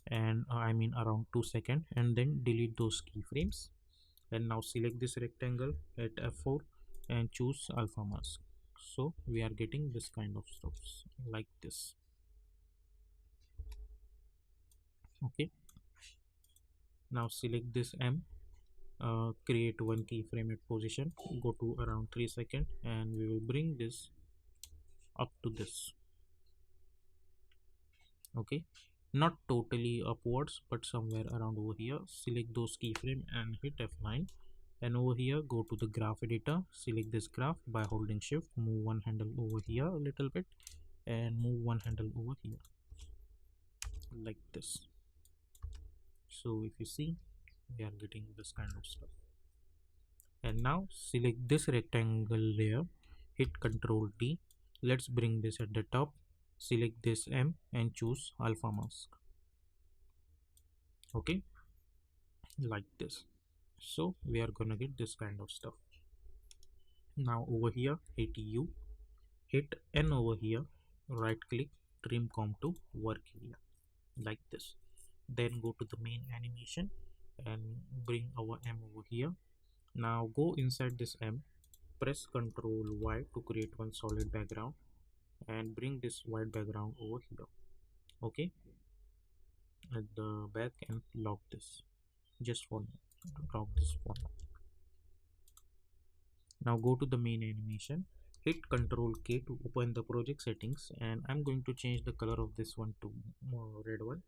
and I mean around 2 seconds, and then delete those keyframes. And now select this rectangle at F4 and choose alpha mask. So we are getting this kind of stuff like this. Okay, now select this M, create one keyframe at position, go to around 3 seconds, and we will bring this up to this. Okay, not totally upwards but somewhere around over here. Select those keyframe and hit F9, and over here go to the graph editor, select this graph by holding shift, move one handle over here a little bit and move one handle over here like this. So if you see, we are getting this kind of stuff. And now select this rectangle layer, hit Ctrl D, let's bring this at the top, select this M and choose alpha mask. Okay, like this. So we are gonna get this kind of stuff. Now over here, hit U, hit N over here, right click, trim comp to work area like this. Then go to the main animation and bring our M over here. Now go inside this M, press Ctrl Y to create one solid background and bring this white background over here. Okay, at the back and lock this just for now. Lock this for now. Now go to the main animation, hit Ctrl K to open the project settings, and I'm going to change the color of this one to red one.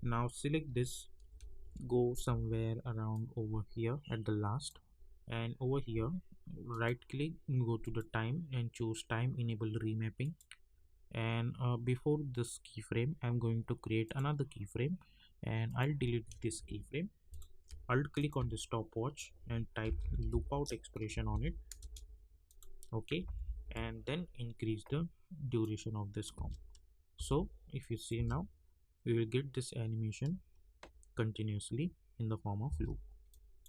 Now select this, go somewhere around over here at the last, and over here right click, go to the time and choose time enable remapping. And before this keyframe I'm going to create another keyframe, and I'll delete this keyframe. Alt click on the stopwatch and type loop out expression on it. Okay, and then increase the duration of this comp. So if you see now, we will get this animation continuously in the form of loop.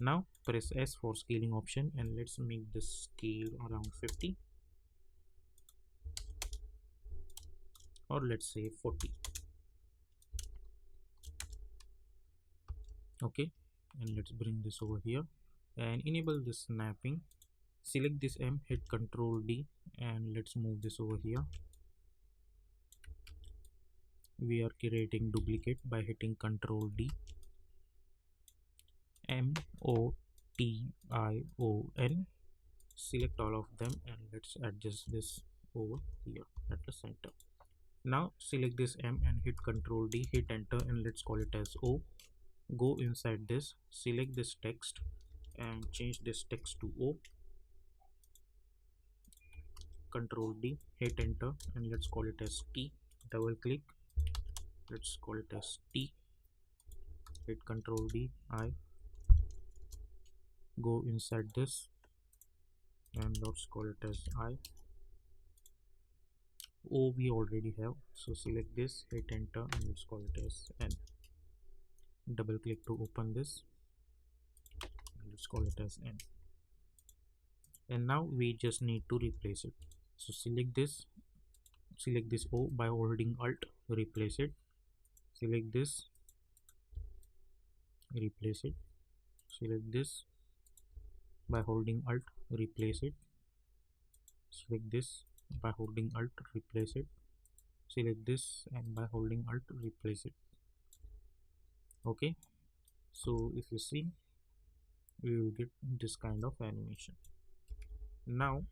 Now press S for scaling option and let's make the scale around 50, or let's say 40. Okay, and let's bring this over here and enable this snapping. Select this M, hit Ctrl D, and let's move this over here. We are creating duplicate by hitting Ctrl D, MOTION. Select all of them and let's adjust this over here at the center. Now select this M and hit Ctrl D, hit enter, and let's call it as O. Go inside this, select this text and change this text to O. Ctrl D, hit enter, and let's call it as T. Double click, let's call it as T. Hit Ctrl D, I. Go inside this and let's call it as I. O we already have, so select this, hit enter, and let's call it as N. Double click to open this and let's call it as N. And now we just need to replace it. So select this O by holding Alt, replace it. Select this, replace it. Select this by holding Alt, replace it. Select this by holding Alt, replace it. Select this and by holding Alt, replace it. Okay, so if you see, we will get this kind of animation. Now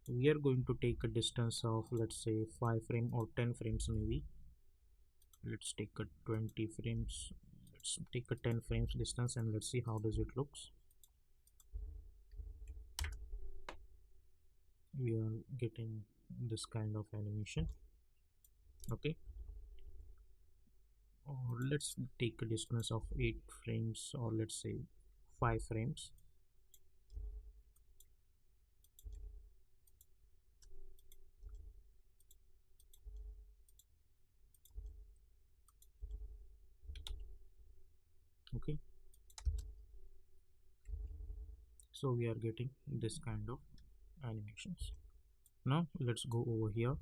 we are going to take a distance of, let's say, 5 frames or 10 frames maybe. Let's take a 20 frames, let's take a 10 frames distance, and let's see how does it looks. We are getting this kind of animation. Okay, or let's take a distance of 8 frames, or let's say 5 frames. Okay, So we are getting this kind of animations. Now let's go over here,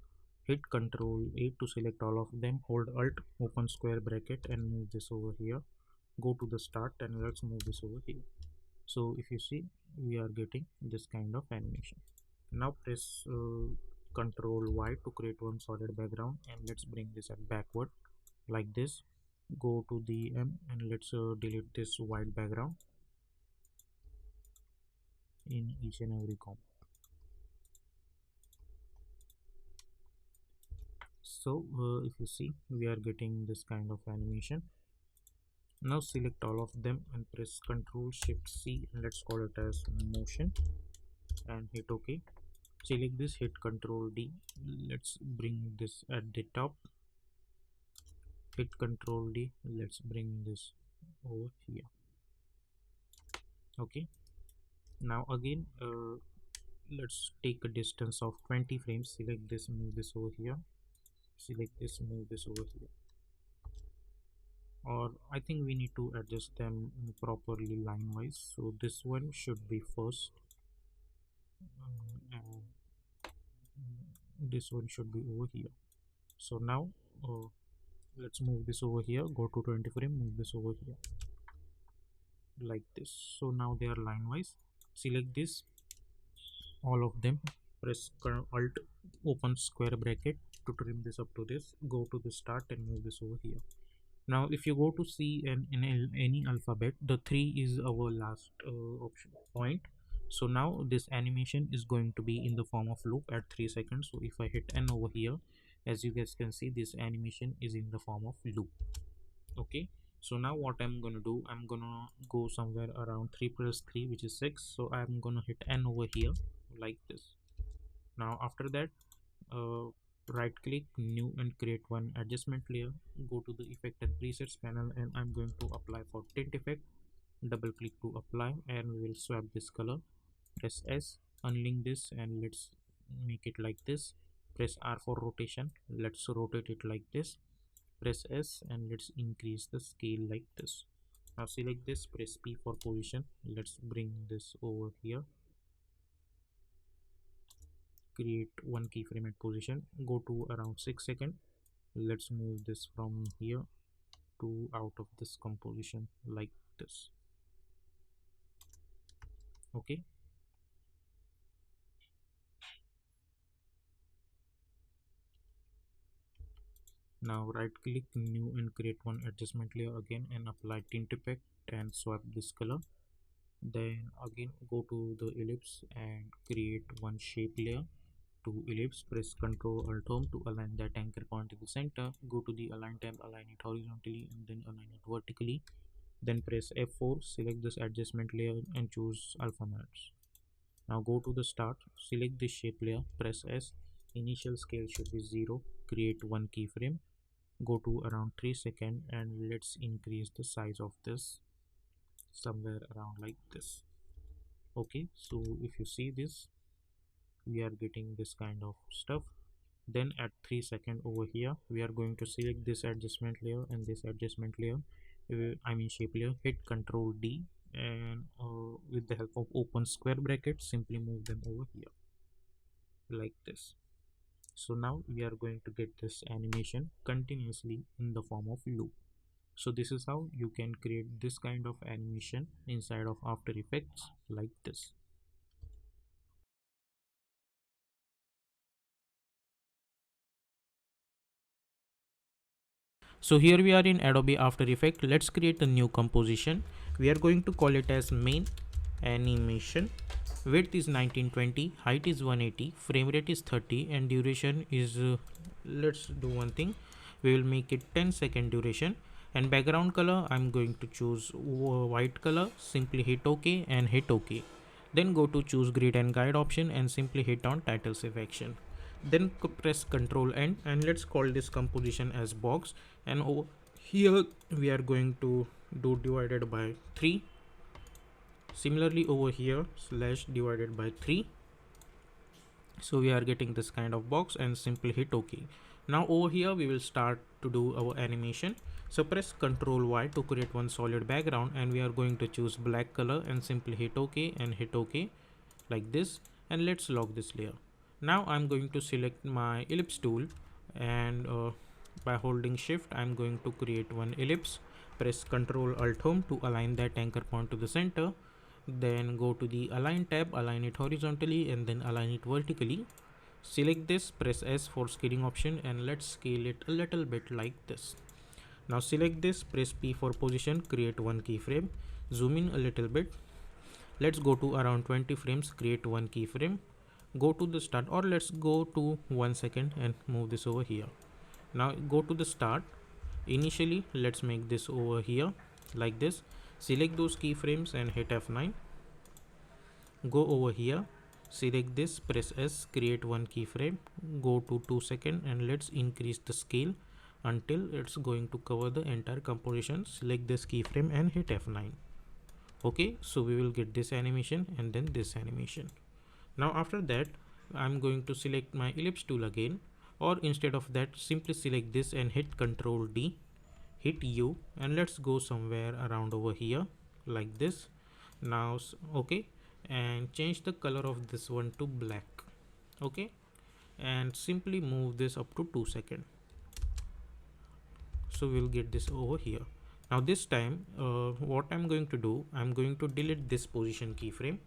hit Ctrl A to select all of them, hold Alt, open square bracket and move this over here, go to the start and let's move this over here. So if you see, we are getting this kind of animation. Now press Ctrl Y to create one solid background and let's bring this at backward like this. Go to the M and let's delete this white background in each and every comp. So if you see, we are getting this kind of animation. Now select all of them and press Ctrl Shift C and let's call it as motion and hit OK. Select this, hit Ctrl D, let's bring this at the top, hit Ctrl D, let's bring this over here. Okay, now again let's take a distance of 20 frames, select this, move this over here, select this, move this over here, or I think we need to adjust them properly line wise. So this one should be first and this one should be over here. So now let's move this over here, go to 20 frame, move this over here like this. So now they are line wise. Select this, all of them, press Alt, open square bracket to trim this up to this, go to the start and move this over here. Now if you go to C and in any alphabet, the 3 is our last option point. So now this animation is going to be in the form of loop at 3 seconds. So if I hit N over here, as you guys can see, this animation is in the form of loop. Okay, so now what I'm gonna do, I'm gonna go somewhere around 3 plus 3, which is 6. So I'm gonna hit N over here like this. Now after that right click, new and create one adjustment layer, go to the effect and presets panel and I'm going to apply for tint effect, double click to apply and we will swap this color. Press S, unlink this and let's make it like this. Press R for rotation, let's rotate it like this. Press S and let's increase the scale like this. Now select this, press P for position, let's bring this over here, create one keyframe at position, go to around 6 seconds. Let's move this from here to out of this composition like this. Okay, now right click, new and create one adjustment layer again and apply tint effect and swap this color. Then again go to the ellipse and create one shape layer. To ellipse, press Ctrl Alt Home to align that anchor point to the center. Go to the align tab, align it horizontally and then align it vertically. Then press F4, select this adjustment layer and choose alpha maps. Now go to the start, select this shape layer, press S, initial scale should be 0, create one keyframe, go to around 3 seconds and let's increase the size of this somewhere around like this. Okay, so if you see this, we are getting this kind of stuff. Then at 3 seconds over here, we are going to select this adjustment layer and this adjustment layer, I mean shape layer, hit Ctrl D and with the help of open square bracket, simply move them over here like this. So now we are going to get this animation continuously in the form of loop. So this is how you can create this kind of animation inside of After Effects like this. So here we are in Adobe After Effects. Let's create a new composition. We are going to call it as main animation. Width is 1920, height is 180, frame rate is 30 and duration is let's do one thing, we will make it 10-second duration. And background color, I'm going to choose white color, simply hit OK and hit OK. Then go to choose grid and guide option and simply hit on title save action. Then press Ctrl N and let's call this composition as box, and over here we are going to do divided by 3. Similarly over here slash divided by 3. So we are getting this kind of box and simply hit OK. Now over here we will start to do our animation. So press Ctrl Y to create one solid background, and we are going to choose black color and simply hit OK and hit OK like this, and let's lock this layer. Now I'm going to select my ellipse tool, and by holding shift I'm going to create one ellipse. Press Ctrl Alt Home to align that anchor point to the center. Then go to the align tab, align it horizontally and then align it vertically. Select this, press S for scaling option, and let's scale it a little bit like this. Now select this, press P for position, create one keyframe, zoom in a little bit. Let's go to around 20 frames, create one keyframe, go to the start, or let's go to 1 second and move this over here. Now go to the start. Initially let's make this over here like this. Select those keyframes and hit F9. Go over here, select this, press S, create one keyframe, go to 2 seconds, and let's increase the scale until it's going to cover the entire composition. Select this keyframe and hit F9. Okay, so we will get this animation and then this animation. Now after that I'm going to select my ellipse tool again, or instead of that simply select this and hit Ctrl D, hit U, and let's go somewhere around over here like this. Now okay, and change the color of this one to black. Okay, and simply move this up to 2 seconds. So we'll get this over here. Now this time what I'm going to do, I'm going to delete this position keyframe,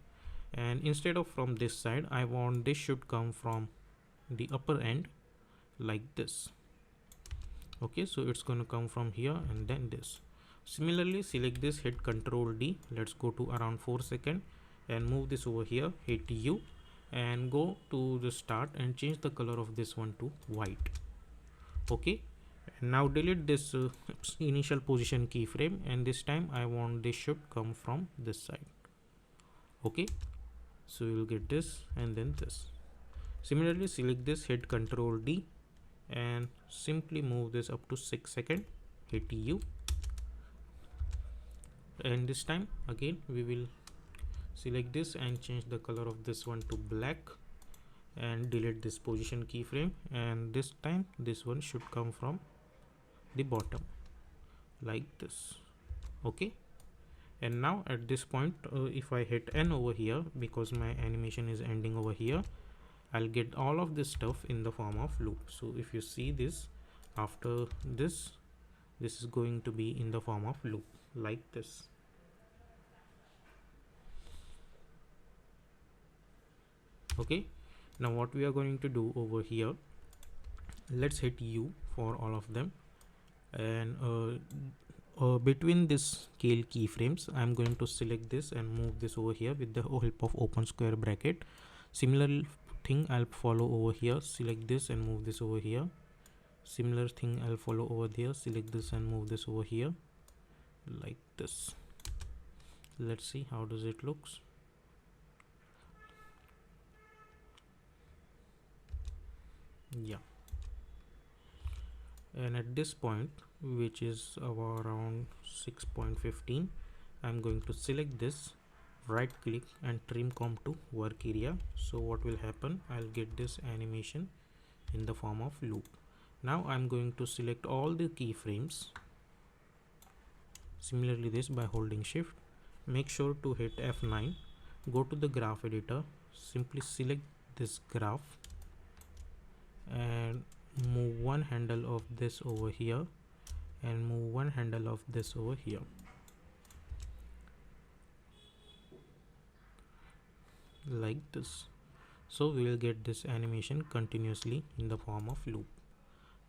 and instead of from this side I want this should come from the upper end like this. Okay, so it's going to come from here and then this. Similarly select this, hit Ctrl D, let's go to around 4 seconds and move this over here, hit U and go to the start and change the color of this one to white. Okay, and now delete this initial position keyframe, and this time I want this should come from this side. Okay, so you will get this and then this. Similarly select this, hit Ctrl D and simply move this up to 6 seconds, hit U, and this time again we will select this and change the color of this one to black and delete this position keyframe, and this time this one should come from the bottom like this. Okay, and now at this point if I hit N over here, because my animation is ending over here, I'll get all of this stuff in the form of loop. So if you see this, after this is going to be in the form of loop like this. Okay, now what we are going to do over here, let's hit U for all of them, and between this scale keyframes I'm going to select this and move this over here with the help of open square bracket. Similar thing I'll follow over here, select this and move this over here. Similar thing I'll follow over there, select this and move this over here like this. Let's see how does it looks. Yeah, and at this point, which is around 6.15, I'm going to select this, right click and trim comp to work area. So what will happen, I'll get this animation in the form of loop. Now I'm going to select all the keyframes. Similarly this, by holding shift, make sure to hit F9, go to the graph editor, simply select this graph and move one handle of this over here and move one handle of this over here. Like this. So we will get this animation continuously in the form of loop.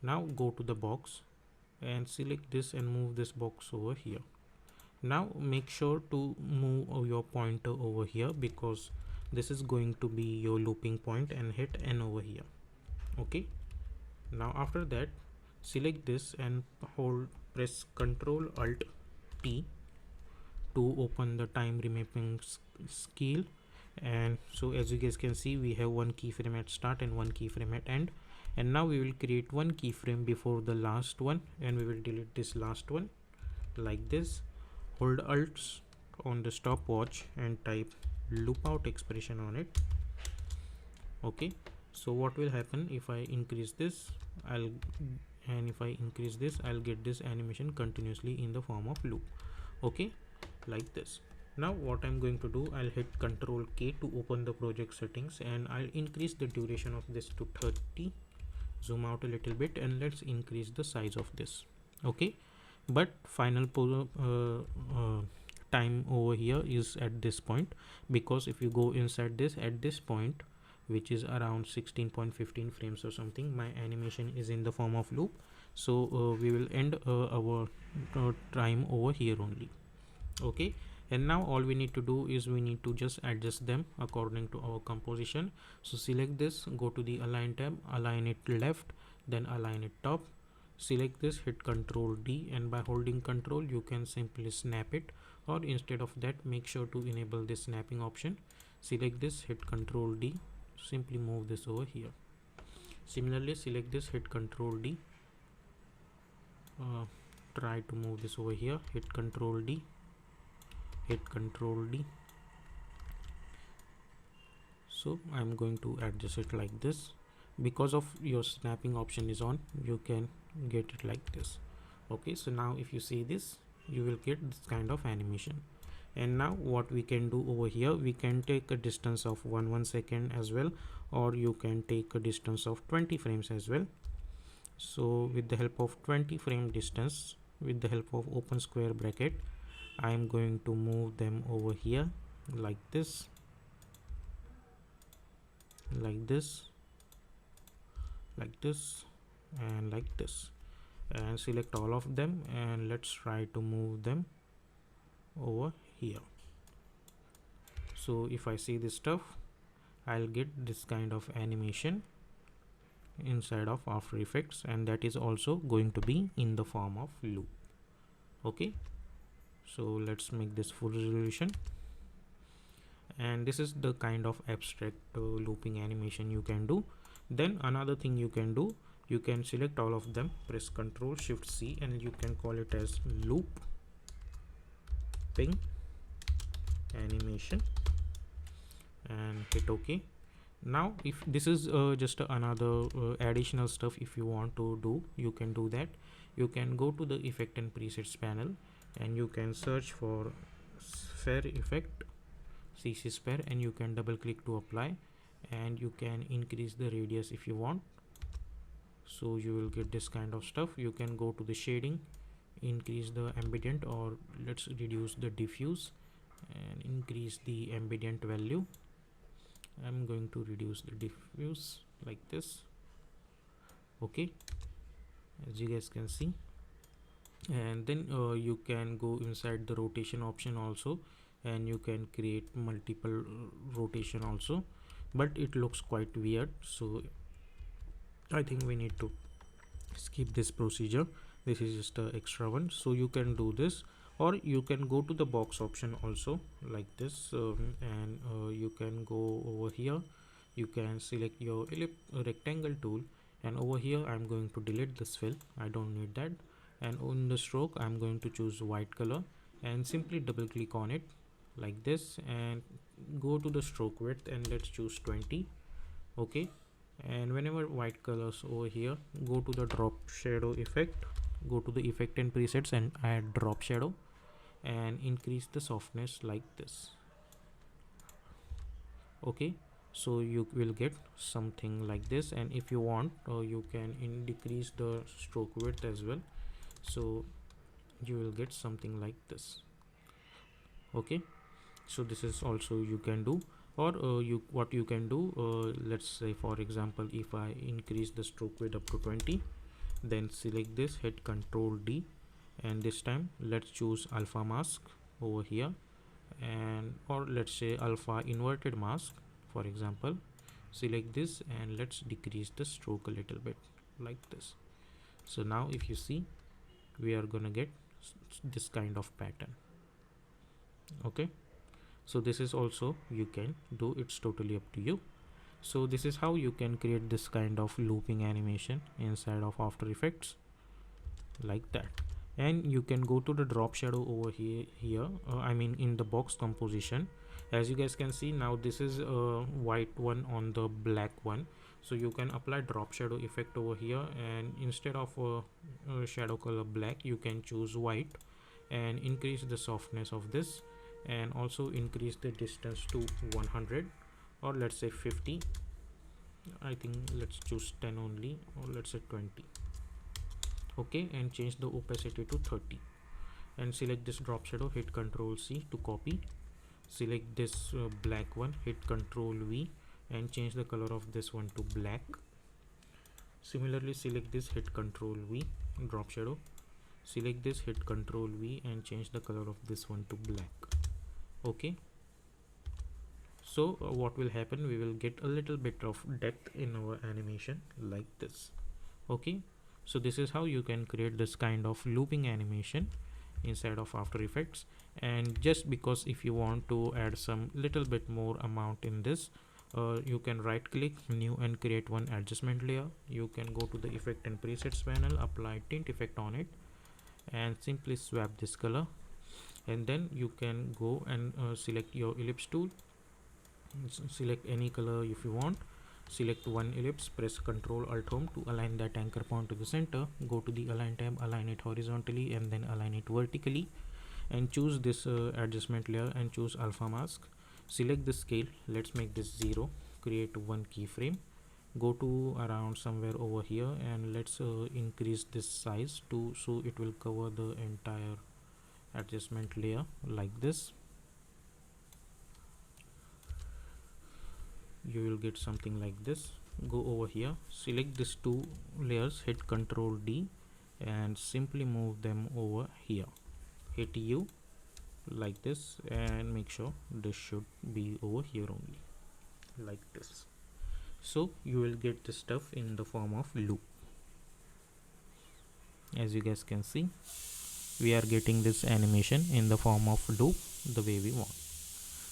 Now go to the box and select this and move this box over here. Now make sure to move your pointer over here, because this is going to be your looping point, and hit N over here. Okay, now after that select this and press Ctrl Alt T to open the time remapping scale. And so as you guys can see, we have one keyframe at start and one keyframe at end, and now we will create one keyframe before the last one, and we will delete this last one like this. Hold Alt on the stopwatch and type loop out expression on it. Okay, So what will happen if I increase this, if I increase this, I'll get this animation continuously in the form of loop. Okay, like this. Now what I'm going to do, I'll hit Ctrl K to open the project settings, and I'll increase the duration of this to 30. Zoom out a little bit, and let's increase the size of this. Okay, but final time over here is at this point, because if you go inside this at this point, which is around 16.15 frames or something, my animation is in the form of loop. So we will end our time over here only. Okay, and now all we need to do is we need to just adjust them according to our composition. So select this, go to the align tab, align it left, then align it top. Select this, hit Ctrl D, and by holding Ctrl you can simply snap it, or instead of that make sure to enable this snapping option. Select this, hit Ctrl D, simply move this over here. Similarly select this, hit Ctrl D, try to move this over here, hit Ctrl D, hit Ctrl D. So I'm going to adjust it like this. Because of your snapping option is on, you can get it like this. Okay, so now if you see this, you will get this kind of animation. And now what we can do over here, we can take a distance of 1 second as well, or you can take a distance of 20 frames as well. So with the help of 20 frame distance, with the help of open square bracket, I am going to move them over here like this, like this, like this, and like this, and select all of them, and let's try to move them over here. So if I see this stuff, I'll get this kind of animation inside of After Effects, and that is also going to be in the form of loop. Okay, so let's make this full resolution, and this is the kind of abstract looping animation you can do. Then another thing you can do, you can select all of them, press Ctrl Shift C, and you can call it as looping animation, and hit OK. Now if this is just another additional stuff, if you want to do, you can do that. You can go to the effect and presets panel, and you can search for sphere effect, CC sphere, and you can double click to apply, and you can increase the radius if you want. So you will get this kind of stuff. You can go to the shading, increase the ambient, or let's reduce the diffuse and increase the ambient value. I'm going to reduce the diffuse like this. Okay, as you guys can see, and then you can go inside the rotation option also, and you can create multiple rotation also, but it looks quite weird, so I think we need to skip this procedure. This is just an extra one. So you can do this, or you can go to the box option also like this, and you can go over here, you can select your rectangle tool, and over here I'm going to delete this fill, I don't need that, and on the stroke I'm going to choose white color, and simply double click on it like this, and go to the stroke width, and let's choose 20. Okay, and whenever white colors over here, go to the drop shadow effect, go to the effect and presets, and add drop shadow, and increase the softness like this. Okay, so you will get something like this, and if you want, you can decrease the stroke width as well, so you will get something like this. Okay, so this is also you can do, or what you can do, let's say for example, if I increase the stroke width up to 20, then select this, hit Ctrl D, and this time let's choose alpha mask over here, and or let's say alpha inverted mask for example. Select this, and let's decrease the stroke a little bit like this. So now if you see, we are gonna get this kind of pattern. Okay, so this is also you can do, it's totally up to you. So this is how you can create this kind of looping animation inside of After Effects like that. And you can go to the drop shadow over here, I mean in the box composition. As you guys can see, now this is a white one on the black one, So you can apply drop shadow effect over here, and instead of shadow color black, you can choose white and increase the softness of this, and also increase the distance to 100, or let's say 50. I think let's choose 10 only, or let's say 20. Okay, and change the opacity to 30, and select this drop shadow, hit Ctrl C to copy. Select this black one, hit Ctrl V and change the color of this one to black. Similarly, select this, hit Ctrl V, drop shadow. Select this, hit Ctrl V and change the color of this one to black. Okay, so what will happen, we will get a little bit of depth in our animation like this. Okay, so this is how you can create this kind of looping animation inside of After Effects. And just because if you want to add some little bit more amount in this, you can right click new and create one adjustment layer. You can go to the effect and presets panel, apply tint effect on it and simply swap this color, and then you can go and select your ellipse tool. Select any color if you want, select one ellipse, press Ctrl Alt Home to align that anchor point to the center. Go to the align tab, align it horizontally and then align it vertically, and choose this adjustment layer and choose alpha mask. Select the scale, let's make this 0, create one keyframe, go to around somewhere over here and let's increase this size to so it will cover the entire adjustment layer like this. You will get something like this. Go over here, select these two layers, hit Ctrl D and simply move them over here. Hit U like this and make sure this should be over here only like this. So you will get the stuff in the form of loop. As you guys can see, we are getting this animation in the form of loop the way we want.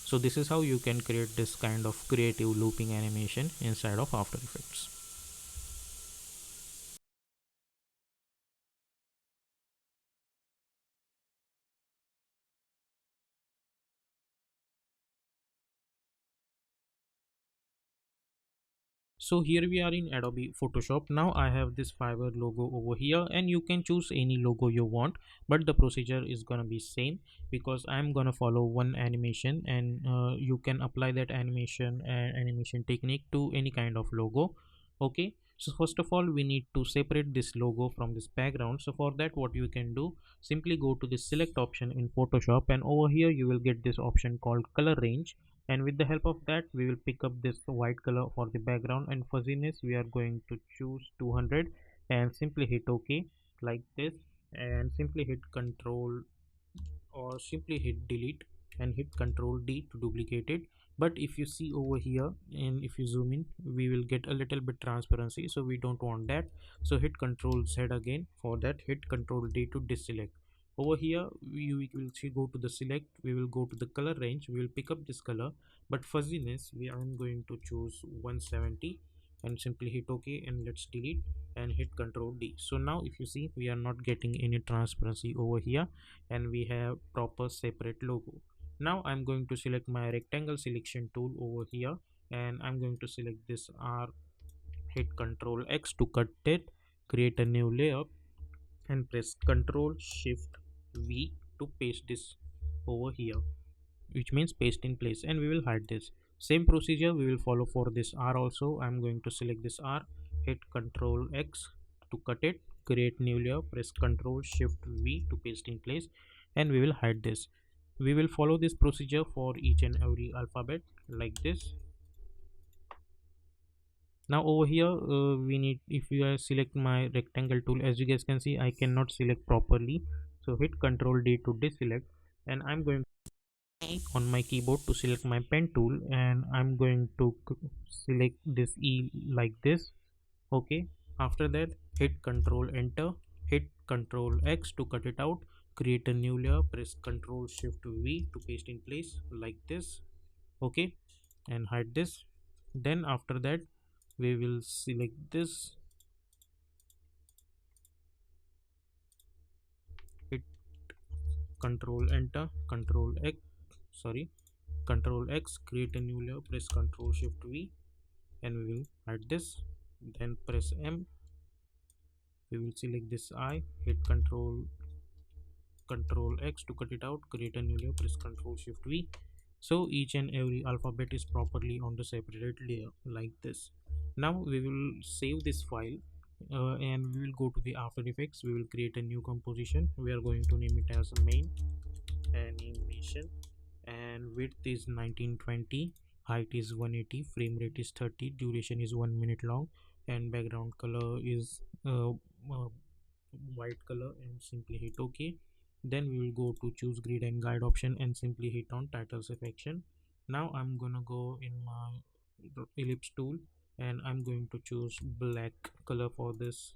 So this is how you can create this kind of creative looping animation inside of After Effects. So here we are in Adobe Photoshop. Now I have this Fiverr logo over here, and you can choose any logo you want, but the procedure is gonna be same because I'm gonna follow one animation, and you can apply that animation and animation technique to any kind of logo. Okay, so first of all we need to separate this logo from this background. So for that, what you can do, simply go to the select option in Photoshop, and over here you will get this option called color range, and with the help of that we will pick up this white color for the background, and fuzziness we are going to choose 200 and simply hit OK like this, and simply hit Control or simply hit delete and hit Control D to duplicate it. But if you see over here and if you zoom in, we will get a little bit transparency, so we don't want that. So hit Control Z again. For that, hit Control D to deselect. Over here we will see, go to the select, we will go to the color range, we will pick up this color, but fuzziness we are going to choose 170 and simply hit OK, and let's delete and hit Control D. So now if you see, we are not getting any transparency over here and we have proper separate logo. Now I'm going to select my rectangle selection tool over here, and I'm going to select this R, hit Control X to cut it, create a new layer and press Control Shift V to paste this over here, which means paste in place, and we will hide this. Same procedure we will follow for this R also. I'm going to select this R, hit Control X to cut it, create new layer, press Control Shift V to paste in place, and we will hide this. We will follow this procedure for each and every alphabet like this. Now over here we need, if you select my rectangle tool, as you guys can see I cannot select properly, so hit Control D to deselect, and I'm going on my keyboard to select my pen tool, and I'm going to select this E like this. Okay, after that hit Control Enter, hit Control X to cut it out, create a new layer, press Control Shift V to paste in place like this. Okay, and hide this. Then after that we will select this, hit Control Enter, Control X, create a new layer, press Control Shift V and we will hide this. Then press M. We will select this eye, hit Control X to cut it out, create a new layer, press Control Shift V. So each and every alphabet is properly on the separated layer like this. Now we will save this file and we will go to the After Effects. We will create a new composition. We are going to name it as main animation, and width is 1920, height is 180, frame rate is 30, duration is 1 minute long, and background color is white color, and simply hit OK. Then we will go to choose grid and guide option and simply hit on title selection. Now I'm gonna go in my ellipse tool and I'm going to choose black color for this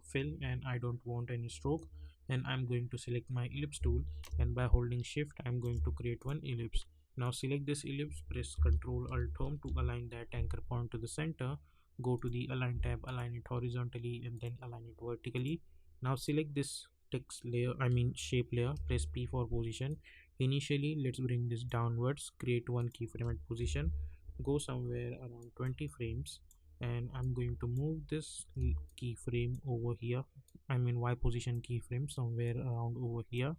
fill, and I don't want any stroke, and I'm going to select my ellipse tool, and by holding shift I'm going to create one ellipse. Now select this ellipse, press Ctrl Alt Home to align that anchor point to the center. Go to the align tab, align it horizontally and then align it vertically. Now select this text layer, shape layer, press P for position. Initially let's bring this downwards, create one keyframe at position, go somewhere around 20 frames, and I'm going to move this keyframe over here, Y position keyframe somewhere around over here,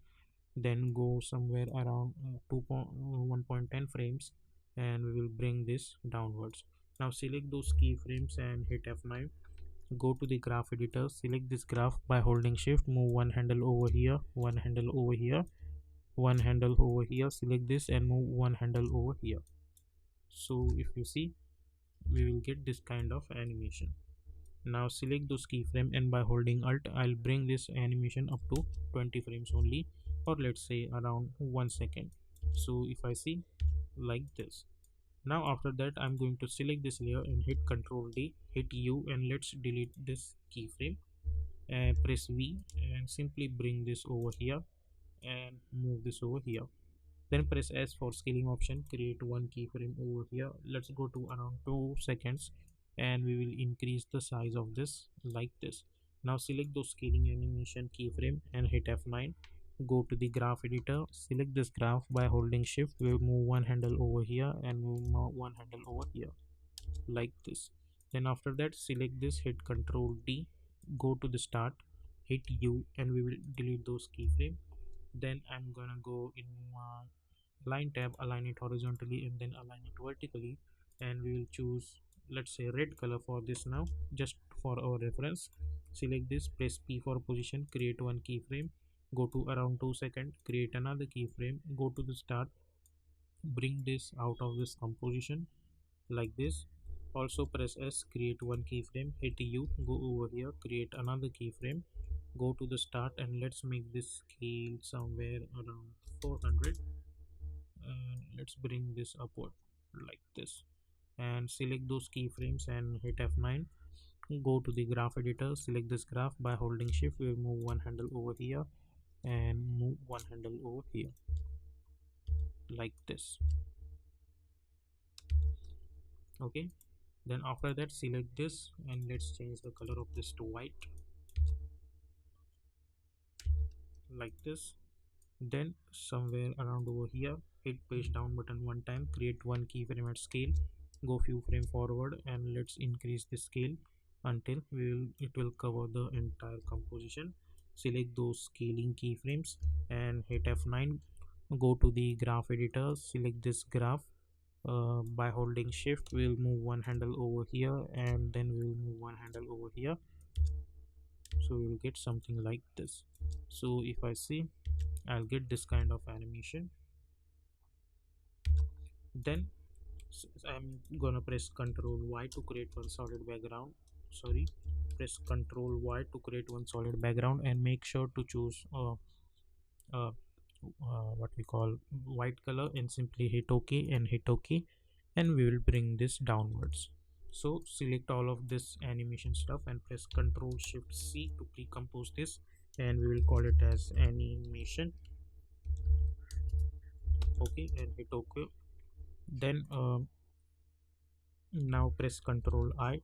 then go somewhere around 1.10 frames, and we will bring this downwards. Now select those keyframes and hit F9. Go to the graph editor, select this graph by holding shift, move one handle over here, one handle over here, one handle over here, select this and move one handle over here. So if you see, we will get this kind of animation. Now select those keyframe and by holding alt I'll bring this animation up to 20 frames only, or let's say around 1 second. So if I see like this. Now after that I'm going to select this layer and hit Ctrl D, hit U, and let's delete this keyframe, and press V and simply bring this over here and move this over here. Then press S for scaling option, create one keyframe over here. Let's go to around 2 seconds and we will increase the size of this like this. Now select those scaling animation keyframe and hit F9. Go to the graph editor, select this graph by holding shift. We'll move one handle over here and move one handle over here like this. Then after that select this, hit Ctrl D, go to the start, hit U, and we will delete those keyframe. Then I'm gonna go in line tab, align it horizontally and then align it vertically, and we will choose, let's say, red color for this. Now just for our reference, select this, press P for position, create one keyframe, go to around 2 seconds, create another keyframe, go to the start, bring this out of this composition like this. Also press S, create one keyframe, hit U, go over here, create another keyframe, go to the start, and let's make this scale somewhere around 400, and let's bring this upward like this, and select those keyframes and hit F9. Go to the graph editor, select this graph by holding shift, we will move one handle over here and move one handle over here like this. Okay, then after that select this and let's change the color of this to white like this. Then somewhere around over here, hit page down button one time, create one keyframe at scale, go few frame forward, and let's increase the scale until it will cover the entire composition. Select those scaling keyframes and hit F9. Go to the graph editor, select this graph, by holding shift we'll move one handle over here and then we'll move one handle over here, so we'll get something like this. So if I see, I'll get this kind of animation. Then I'm gonna press Ctrl Y to create one solid background. Sorry, press Ctrl Y to create one solid background and make sure to choose uh, what we call white color, and simply hit OK and hit OK, and we will bring this downwards. So select all of this animation stuff and press Ctrl Shift C to pre-compose this, and we will call it as animation. Okay, and hit OK. Then now press Ctrl I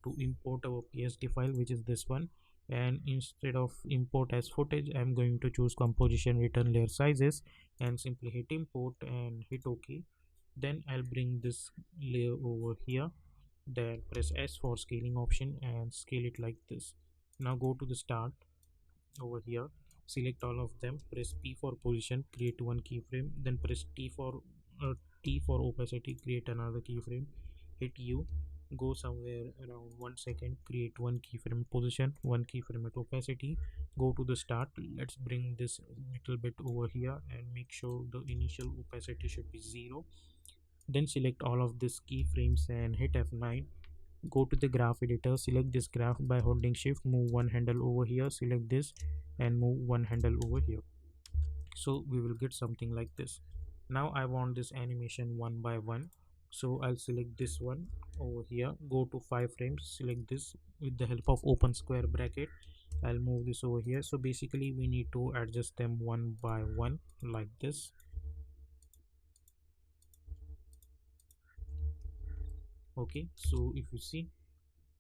to import our PSD file, which is this one, and instead of import as footage I'm going to choose composition, return layer sizes, and simply hit import and hit OK. Then I'll bring this layer over here Then press S for scaling option and scale it like this. Now go to the start over here, select all of them, press P for position, create one keyframe, then press uh, T for opacity, create another keyframe, hit U, go somewhere around 1 second, create one keyframe position, one keyframe at opacity, go to the start. Let's bring this little bit over here and make sure the initial opacity should be 0. Then select all of these keyframes and hit F9. Go to the graph editor, select this graph by holding shift, move one handle over here, select this and move one handle over here. So we will get something like this. Now I want this animation one by one, so I'll select this one over here, go to 5 frames, select this with the help of open square bracket. I'll move this over here. So basically we need to adjust them one by one like this. Okay, so if you see,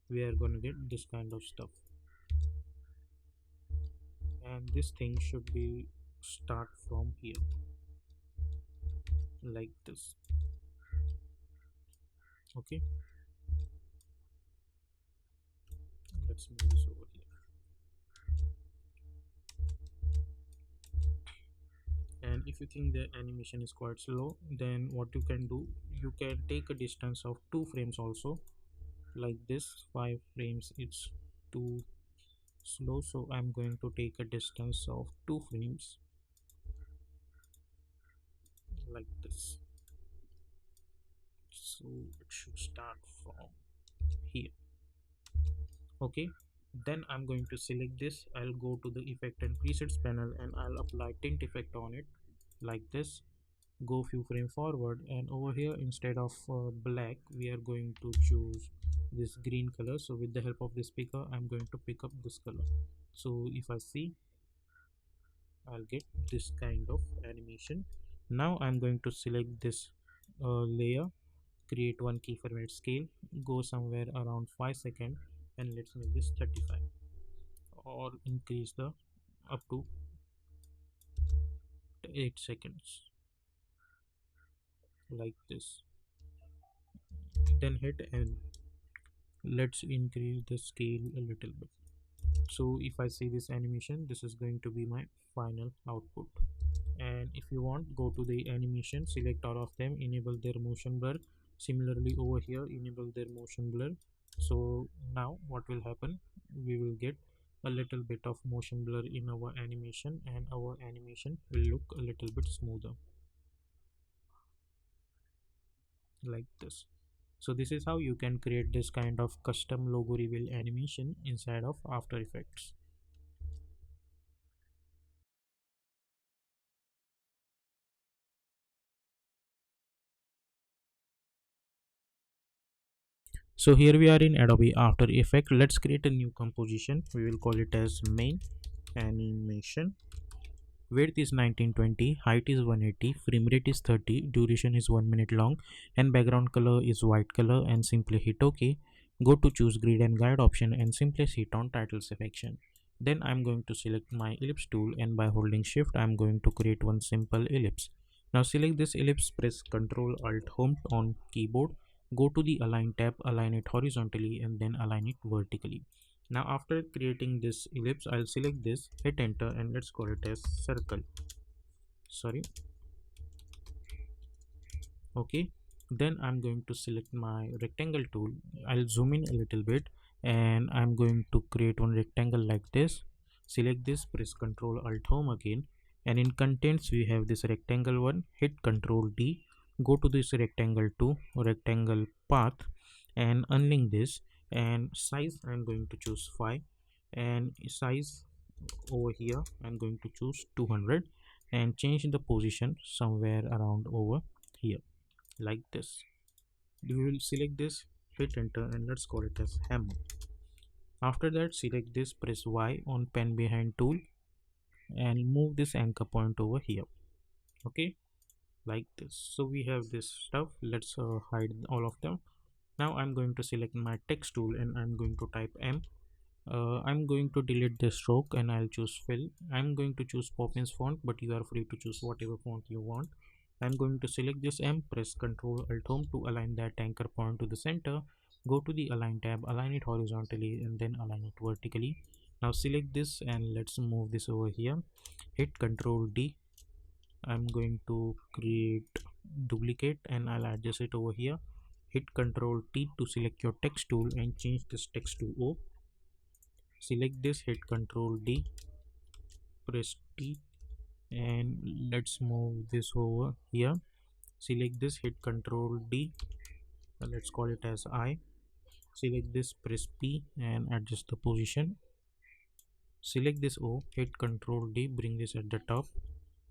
we are gonna get this kind of stuff, and this thing should be start from here like this. Okay, let's move this over here. And if you think the animation is quite slow, then what you can do, you can take a distance of 2 frames also like this. 5 frames it's too slow, so I'm going to take a distance of 2 frames like this. So it should start from here. Okay, then I'm going to select this. I'll go to the effect and presets panel and I'll apply tint effect on it like this. Go few frames forward, and over here instead of black we are going to choose this green color. So with the help of this picker I'm going to pick up this color. So if I see, I'll get this kind of animation. Now I'm going to select this layer, create one keyframe at scale, go somewhere around 5 seconds, and let's make this 35 or increase the up to 8 seconds like this. Then hit N. Let's increase the scale a little bit. So if I see this animation, this is going to be my final output. And if you want, go to the animation, select all of them, enable their motion blur. Similarly over here, enable their motion blur. So now what will happen, we will get a little bit of motion blur in our animation, and our animation will look a little bit smoother like this. So this is how you can create this kind of custom logo reveal animation inside of After Effects. So here we are in Adobe After Effects. Let's create a new composition. We will call it as main animation. Width is 1920, height is 180, frame rate is 30, duration is 1 minute long, and background color is white color, and simply hit OK. Go to choose grid and guide option and simply hit on title selection. Then I'm going to select my ellipse tool, and by holding shift I'm going to create one simple ellipse. Now select this ellipse, press Ctrl Alt Home on keyboard, go to the align tab, align it horizontally and then align it vertically. Now after creating this ellipse, I'll select this, hit enter, and let's call it as circle. Sorry. Okay, then I'm going to select my rectangle tool. I'll zoom in a little bit and I'm going to create one rectangle like this. Select this, press Ctrl Alt Home again, and in contents we have this rectangle one, hit Ctrl D, go to this rectangle 2, rectangle path, and unlink this, and size I'm going to choose 5, and size over here I'm going to choose 200, and change the position somewhere around over here like this. We will select this, hit enter, and let's call it as hammer. After that, select this, press Y on pen behind tool and move this anchor point over here. Okay, like this. So we have this stuff. Let's hide all of them. Now I'm going to select my text tool and I'm going to type M. I'm going to delete the stroke and I'll choose fill. I'm going to choose Poppins font, but you are free to choose whatever font you want. I'm going to select this M, press Ctrl Alt Home to align that anchor point to the center. Go to the align tab, align it horizontally and then align it vertically. Now select this and let's move this over here. Hit Ctrl D. I'm going to create duplicate and I'll adjust it over here. Hit Ctrl T to select your text tool and change this text to O. Select this, hit Ctrl D, press T, and let's move this over here. Select this, hit Ctrl D, let's call it as I. Select this, press P and adjust the position. Select this O, hit Ctrl D, bring this at the top,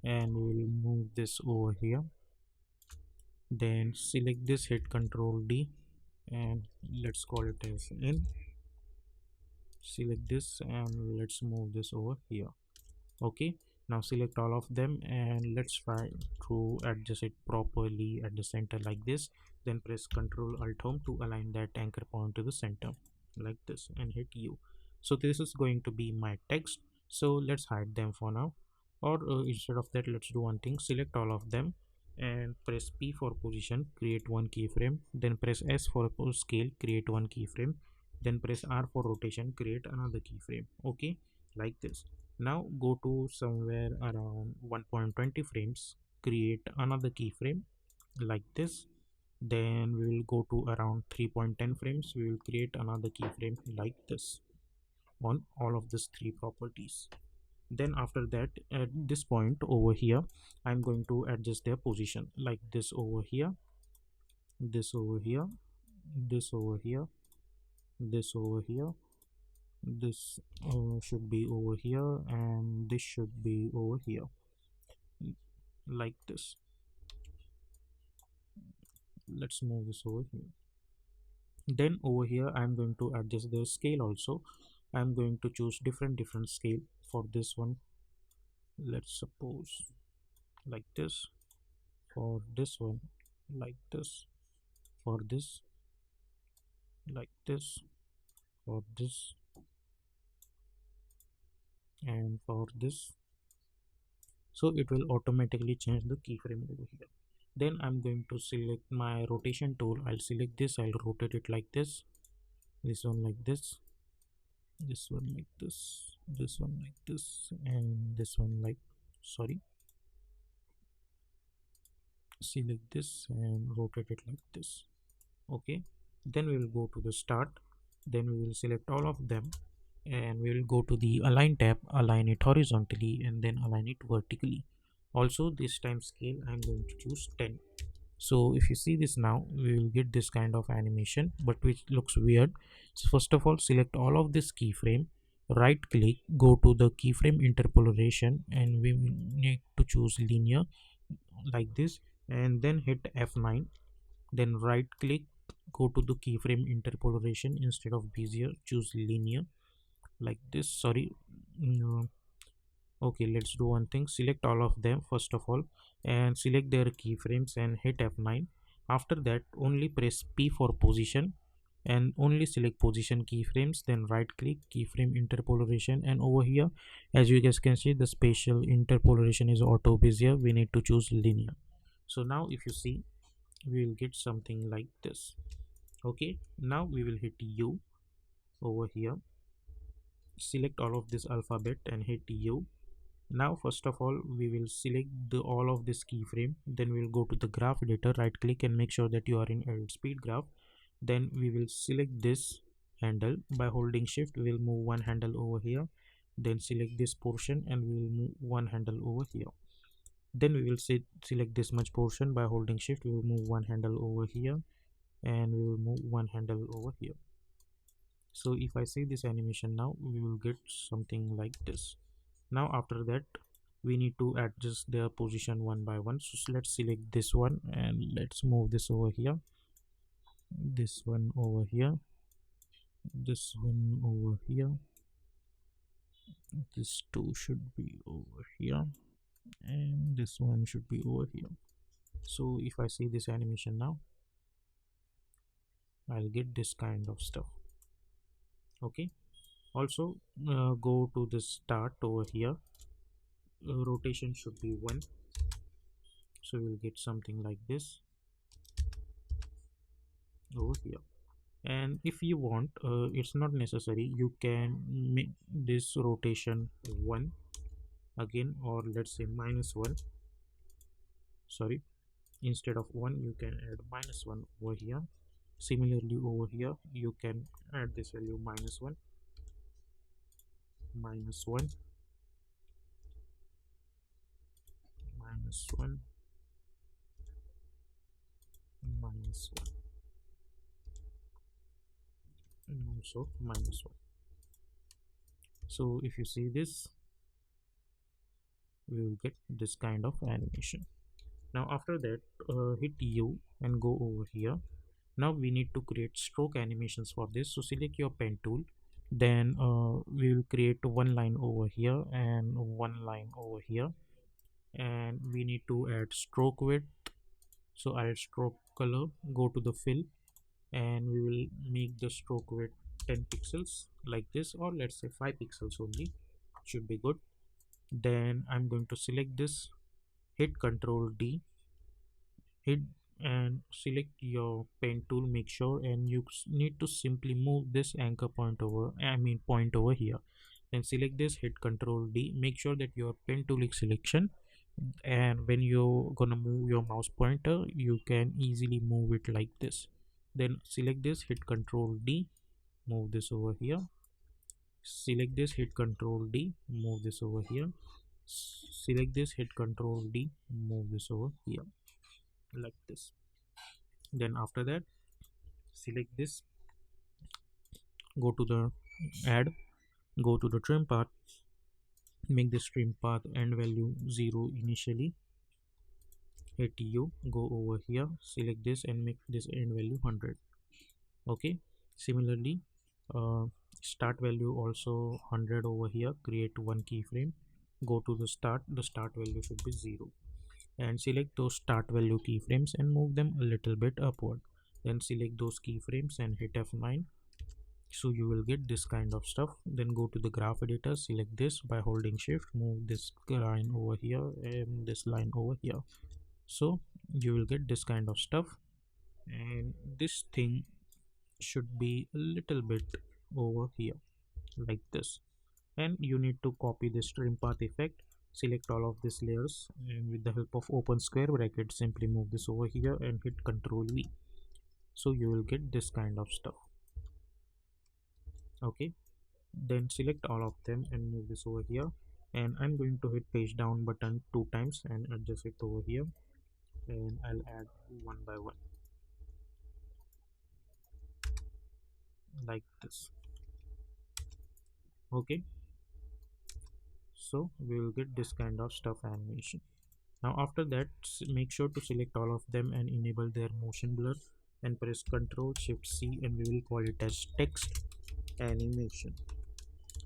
and we'll move this over here. Then select this, hit Ctrl D, and let's call it as N. Select this and let's move this over here. Okay, now select all of them and let's try to adjust it properly at the center like this. Then press Ctrl Alt Home to align that anchor point to the center like this and hit U. So this is going to be my text, so let's hide them for now. Or instead of that, let's do one thing. Select all of them and press P for position, create one keyframe. Then press S for scale, create one keyframe. Then press R for rotation, create another keyframe. Okay, like this. Now go to somewhere around 1.20 frames, create another keyframe like this. Then we will go to around 3.10 frames, we will create another keyframe like this on all of these three properties. Then after that, at this point over here, I'm going to adjust their position like this over here, this over here, this over here, this over here, this should be over here, and this should be over here like this. Let's move this over here. Then over here I'm going to adjust the scale also. I'm going to choose different scale for this one. Let's suppose like this, for this one like this, for this like this, for this, and for this. So it will automatically change the keyframe over here. Then I'm going to select my rotation tool. I'll select this, I'll rotate it like this one like this, this one like this, this one like this, and this one like, sorry, select this and rotate it like this. Okay, then we will go to the start, then we will select all of them and we will go to the align tab, align it horizontally and then align it vertically. Also this time scale I'm going to choose 10. So if you see this now, we will get this kind of animation but which looks weird. So first of all, select all of this keyframe, right click, go to the keyframe interpolation and we need to choose linear like this, and then hit F9. Then right click, go to the keyframe interpolation, instead of bezier choose linear like this. Sorry, no. Okay, let's do one thing. Select all of them first of all and select their keyframes and hit F9. After that, only press P for position and only select position keyframes, then right click, keyframe interpolation, and over here as you guys can see the spatial interpolation is auto bezier, we need to choose linear. So now if you see, we will get something like this. Okay, now we will hit U over here, select all of this alphabet and hit U. Now first of all we will select all of this keyframe, then we'll go to the graph editor, right click and make sure that you are in edit speed graph. Then we will select this handle, by holding shift we will move one handle over here, then select this portion and we will move one handle over here. Then we will select this much portion, by holding shift we will move one handle over here and we will move one handle over here. So if I see this animation now, we will get something like this. Now after that we need to adjust their position one by one. So let's select this one and let's move this over here, this one over here, this one over here, this two should be over here, and this one should be over here. So if I see this animation now, I'll get this kind of stuff. Okay, also go to the start over here, rotation should be 1, so we'll get something like this over here. And if you want, it's not necessary, you can make this rotation 1 again, or let's say -1. Sorry, instead of 1 you can add -1 over here. Similarly over here you can add this value -1, -1, -1, -1, and also -1. So if you see this, we will get this kind of animation. Now after that, hit U and go over here. Now we need to create stroke animations for this. So select your pen tool, then we will create one line over here and one line over here, and we need to add stroke width. So add stroke color, go to the fill, and we will make the stroke width 10 pixels like this, or let's say 5 pixels only should be good. Then I'm going to select this, hit Ctrl D, hit and select your pen tool, make sure, and you need to simply move this anchor point over, point over here. Then select this, hit Ctrl D, make sure that your pen tool is selection, and when you're gonna move your mouse pointer you can easily move it like this. Then select this, hit Ctrl D, move this over here. Select this, hit Ctrl D, move this over here. Select this, hit Ctrl D, move this over here like this. Then after that, select this, go to the add, go to the trim path, make this trim path end value 0 initially. Hit U, go over here, select this and make this end value 100. Okay, similarly, start value also 100 over here. Create one keyframe, go to the start value should be 0, and select those start value keyframes and move them a little bit upward. Then select those keyframes and hit F9, so you will get this kind of stuff. Then go to the graph editor, select this, by holding shift move this line over here and this line over here, so you will get this kind of stuff. And this thing should be a little bit over here like this, and you need to copy this trim path effect. Select all of these layers, and with the help of open square bracket simply move this over here and hit Ctrl V, so you will get this kind of stuff. Okay, then select all of them and move this over here, and I'm going to hit page down button 2 times and adjust it over here, and I'll add one by one like this. Okay, so we will get this kind of stuff animation. Now after that, make sure to select all of them and enable their motion blur, and press Ctrl Shift C, and we will call it as text animation,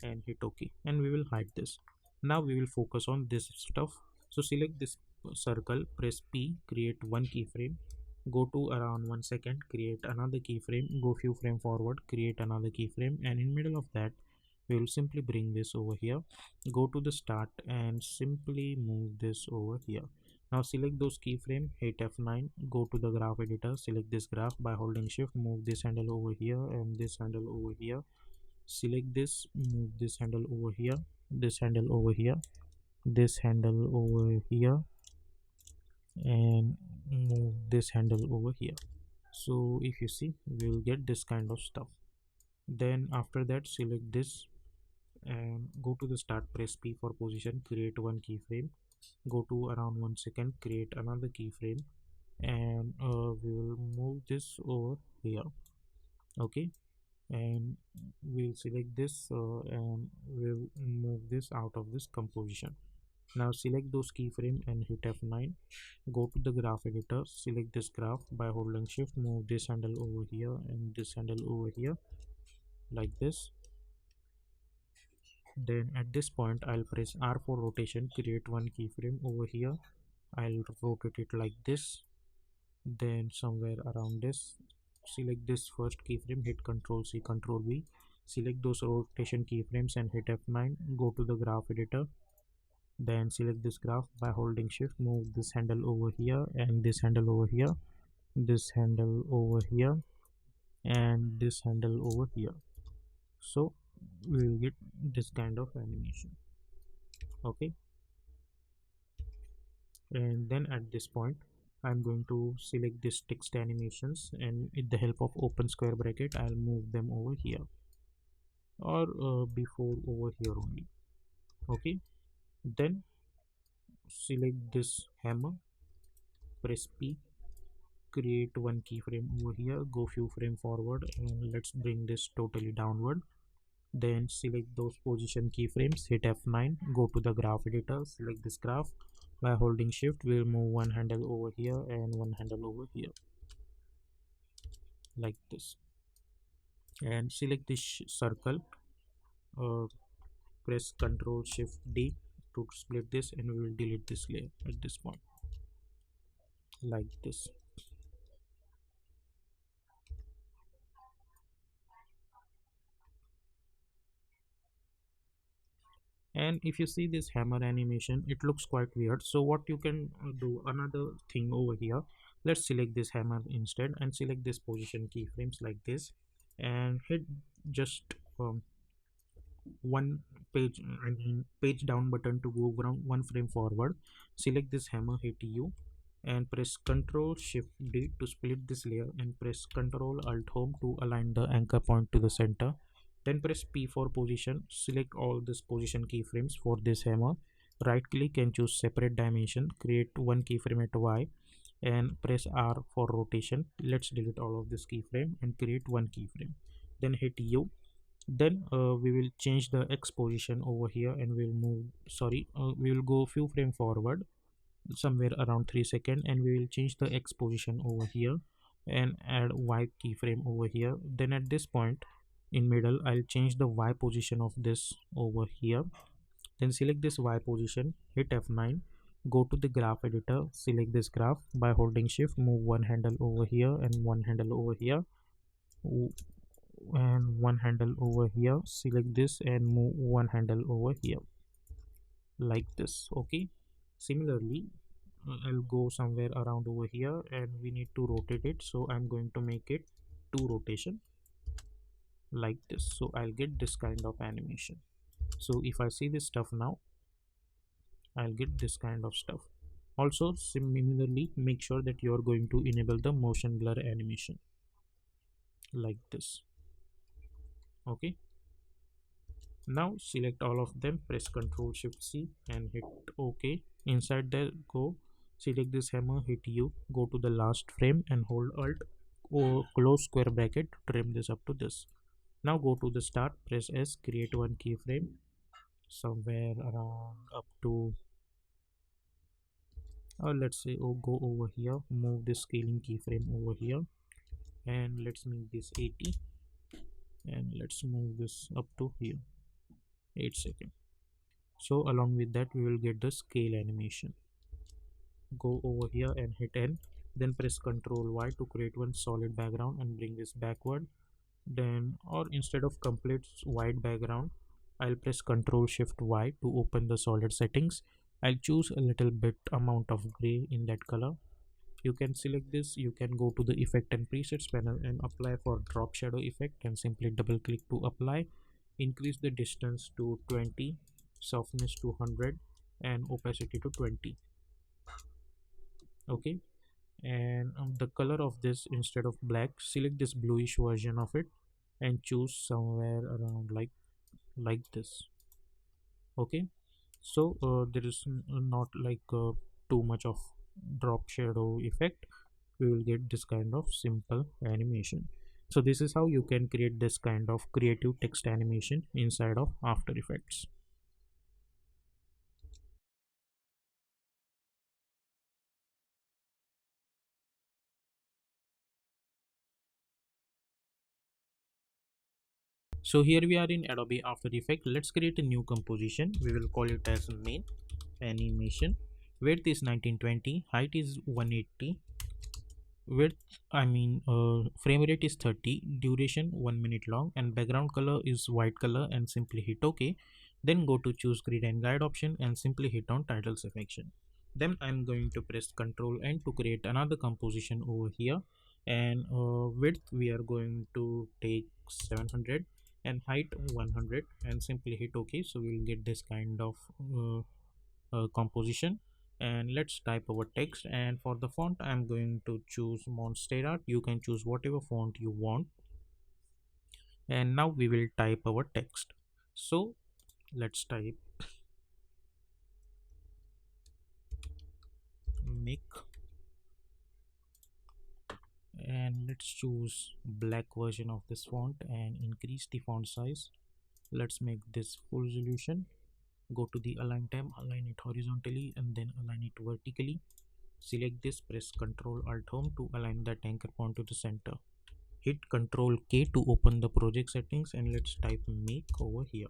and hit OK, and we will hide this. Now we will focus on this stuff. So select this circle, press P, create one keyframe, go to around 1 second, create another keyframe, go few frame forward, create another keyframe, and in middle of that we will simply bring this over here, go to the start and simply move this over here. Now select those keyframe, hit F9, go to the graph editor, select this graph, by holding shift move this handle over here and this handle over here. Select this, move this handle over here, this handle over here, this handle over here, and move this handle over here. So if you see, we will get this kind of stuff. Then after that, select this and go to the start, press P for position, create one keyframe, go to around 1 second, create another keyframe, and we will move this over here. Okay, and we'll select this and we'll move this out of this composition. Now select those keyframe and hit F9, go to the graph editor, select this graph, by holding shift move this handle over here and this handle over here like this. Then at this point I'll press R for rotation, create one keyframe over here, I'll rotate it like this, then somewhere around this. Select this first keyframe, hit Ctrl C, Ctrl V, select those rotation keyframes and hit F9, go to the graph editor, then select this graph, by holding shift move this handle over here and this handle over here, this handle over here, and this handle over here. So we will get this kind of animation. Okay, and then at this point I'm going to select this text animations, and with the help of open square bracket I'll move them over here, or before over here only. Okay, then select this hammer, press P, create one keyframe over here, go few frame forward, and let's bring this totally downward. Then select those position keyframes, hit F9, go to the graph editor, select this graph. By holding shift we'll move one handle over here and one handle over here, like this, and select this circle, uh, press Ctrl Shift D to split this, and we will delete this layer at this point, like this. And if you see this hammer animation, it looks quite weird. So what you can do, another thing over here, let's select this hammer instead and select this position keyframes like this, and hit just one page, I mean page down button to go one frame forward. Select this hammer, hit U, and press Ctrl Shift D to split this layer, and press Ctrl Alt Home to align the anchor point to the center. Then press P for position, select all these position keyframes for this hammer, right click and choose separate dimension, create one keyframe at Y, and press R for rotation. Let's delete all of this keyframe and create one keyframe, then hit U. Then we will change the X position over here, and we'll move, sorry, we will go few frame forward somewhere around 3 seconds, and we will change the X position over here and add Y keyframe over here. Then at this point in middle I'll change the Y position of this over here. Then select this Y position, hit F9, go to the graph editor, select this graph. By holding shift move one handle over here and one handle over here, and one handle over here, select this and move one handle over here, like this. Okay, similarly I'll go somewhere around over here, and we need to rotate it, so I'm going to make it 2 rotation, like this. So I'll get this kind of animation. So if I see this stuff now, I'll get this kind of stuff. Also similarly, make sure that you're going to enable the motion blur animation, like this. Okay, now select all of them, press Ctrl Shift C and hit OK. Inside there, go select this hammer, hit U, go to the last frame and hold Alt or close square bracket to trim this up to this. Now go to the start, press S, create one keyframe somewhere around up to let's say, go over here, move this scaling keyframe over here, and let's make this 80, and let's move this up to here 8 seconds. So along with that we will get the scale animation. Go over here and hit N, then press Ctrl Y to create one solid background and bring this backward. Then, or instead of complete white background, I'll press Ctrl Shift Y to open the solid settings. I'll choose a little bit amount of gray in that color. You can select this, you can go to the effect and presets panel and apply for drop shadow effect, and simply double click to apply. Increase the distance to 20, softness to 100, and opacity to 20. Okay, and the color of this, instead of black, select this bluish version of it and choose somewhere around like this. Okay, so there is not like too much of drop shadow effect. We will get this kind of simple animation. So this is how you can create this kind of creative text animation inside of After Effects. So here we are in Adobe After Effects. Let's create a new composition. We will call it as main animation. Width is 1920, height is 180, frame rate is 30, duration 1 minute long, and background color is white color, and simply hit OK. Then go to choose grid and guide option and simply hit on title selection. Then I'm going to press Ctrl N to create another composition over here. and width we are going to take 700 and height 100 and simply hit OK. So we'll get this kind of composition. And let's type our text, and for the font I'm going to choose Monstera. You can choose whatever font you want. And now we will type our text. So let's type make, and let's choose black version of this font and increase the font size. Let's make this full resolution. Go to the align tab, align it horizontally and then align it vertically. Select this, press Ctrl Alt Home to align that anchor point to the center. Hit Ctrl K to open the project settings, and let's type make over here.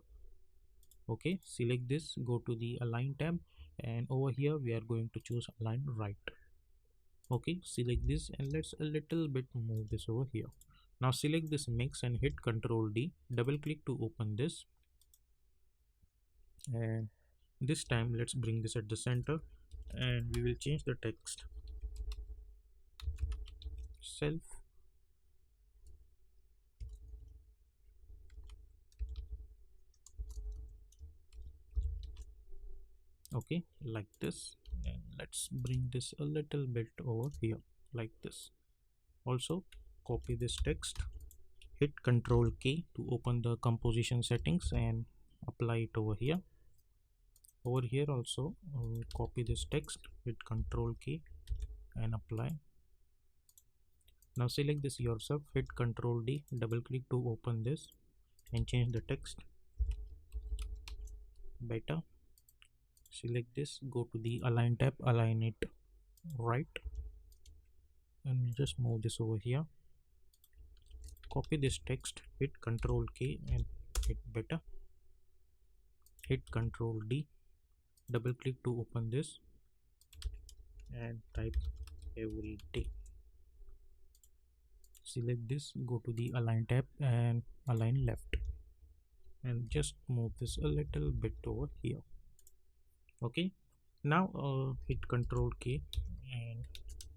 Okay, select this, go to the align tab, and over here we are going to choose align right. Okay, select this and let's a little bit move this over here. Now select this mix and hit Ctrl D, double click to open this, and this time let's bring this at the center and we will change the text self. Okay, like this, and let's bring this a little bit over here like this. Also copy this text, hit Ctrl K to open the composition settings and apply it over here. Over here also copy this text, hit Ctrl K and apply. Now select this yourself, hit Ctrl D, double click to open this and change the text better. Select this, go to the align tab, align it right, and just move this over here. Copy this text, hit Ctrl K and hit better. Hit Ctrl D, double click to open this and type every day. Select this, go to the align tab and align left, and just move this a little bit over here. Okay, now hit Ctrl K and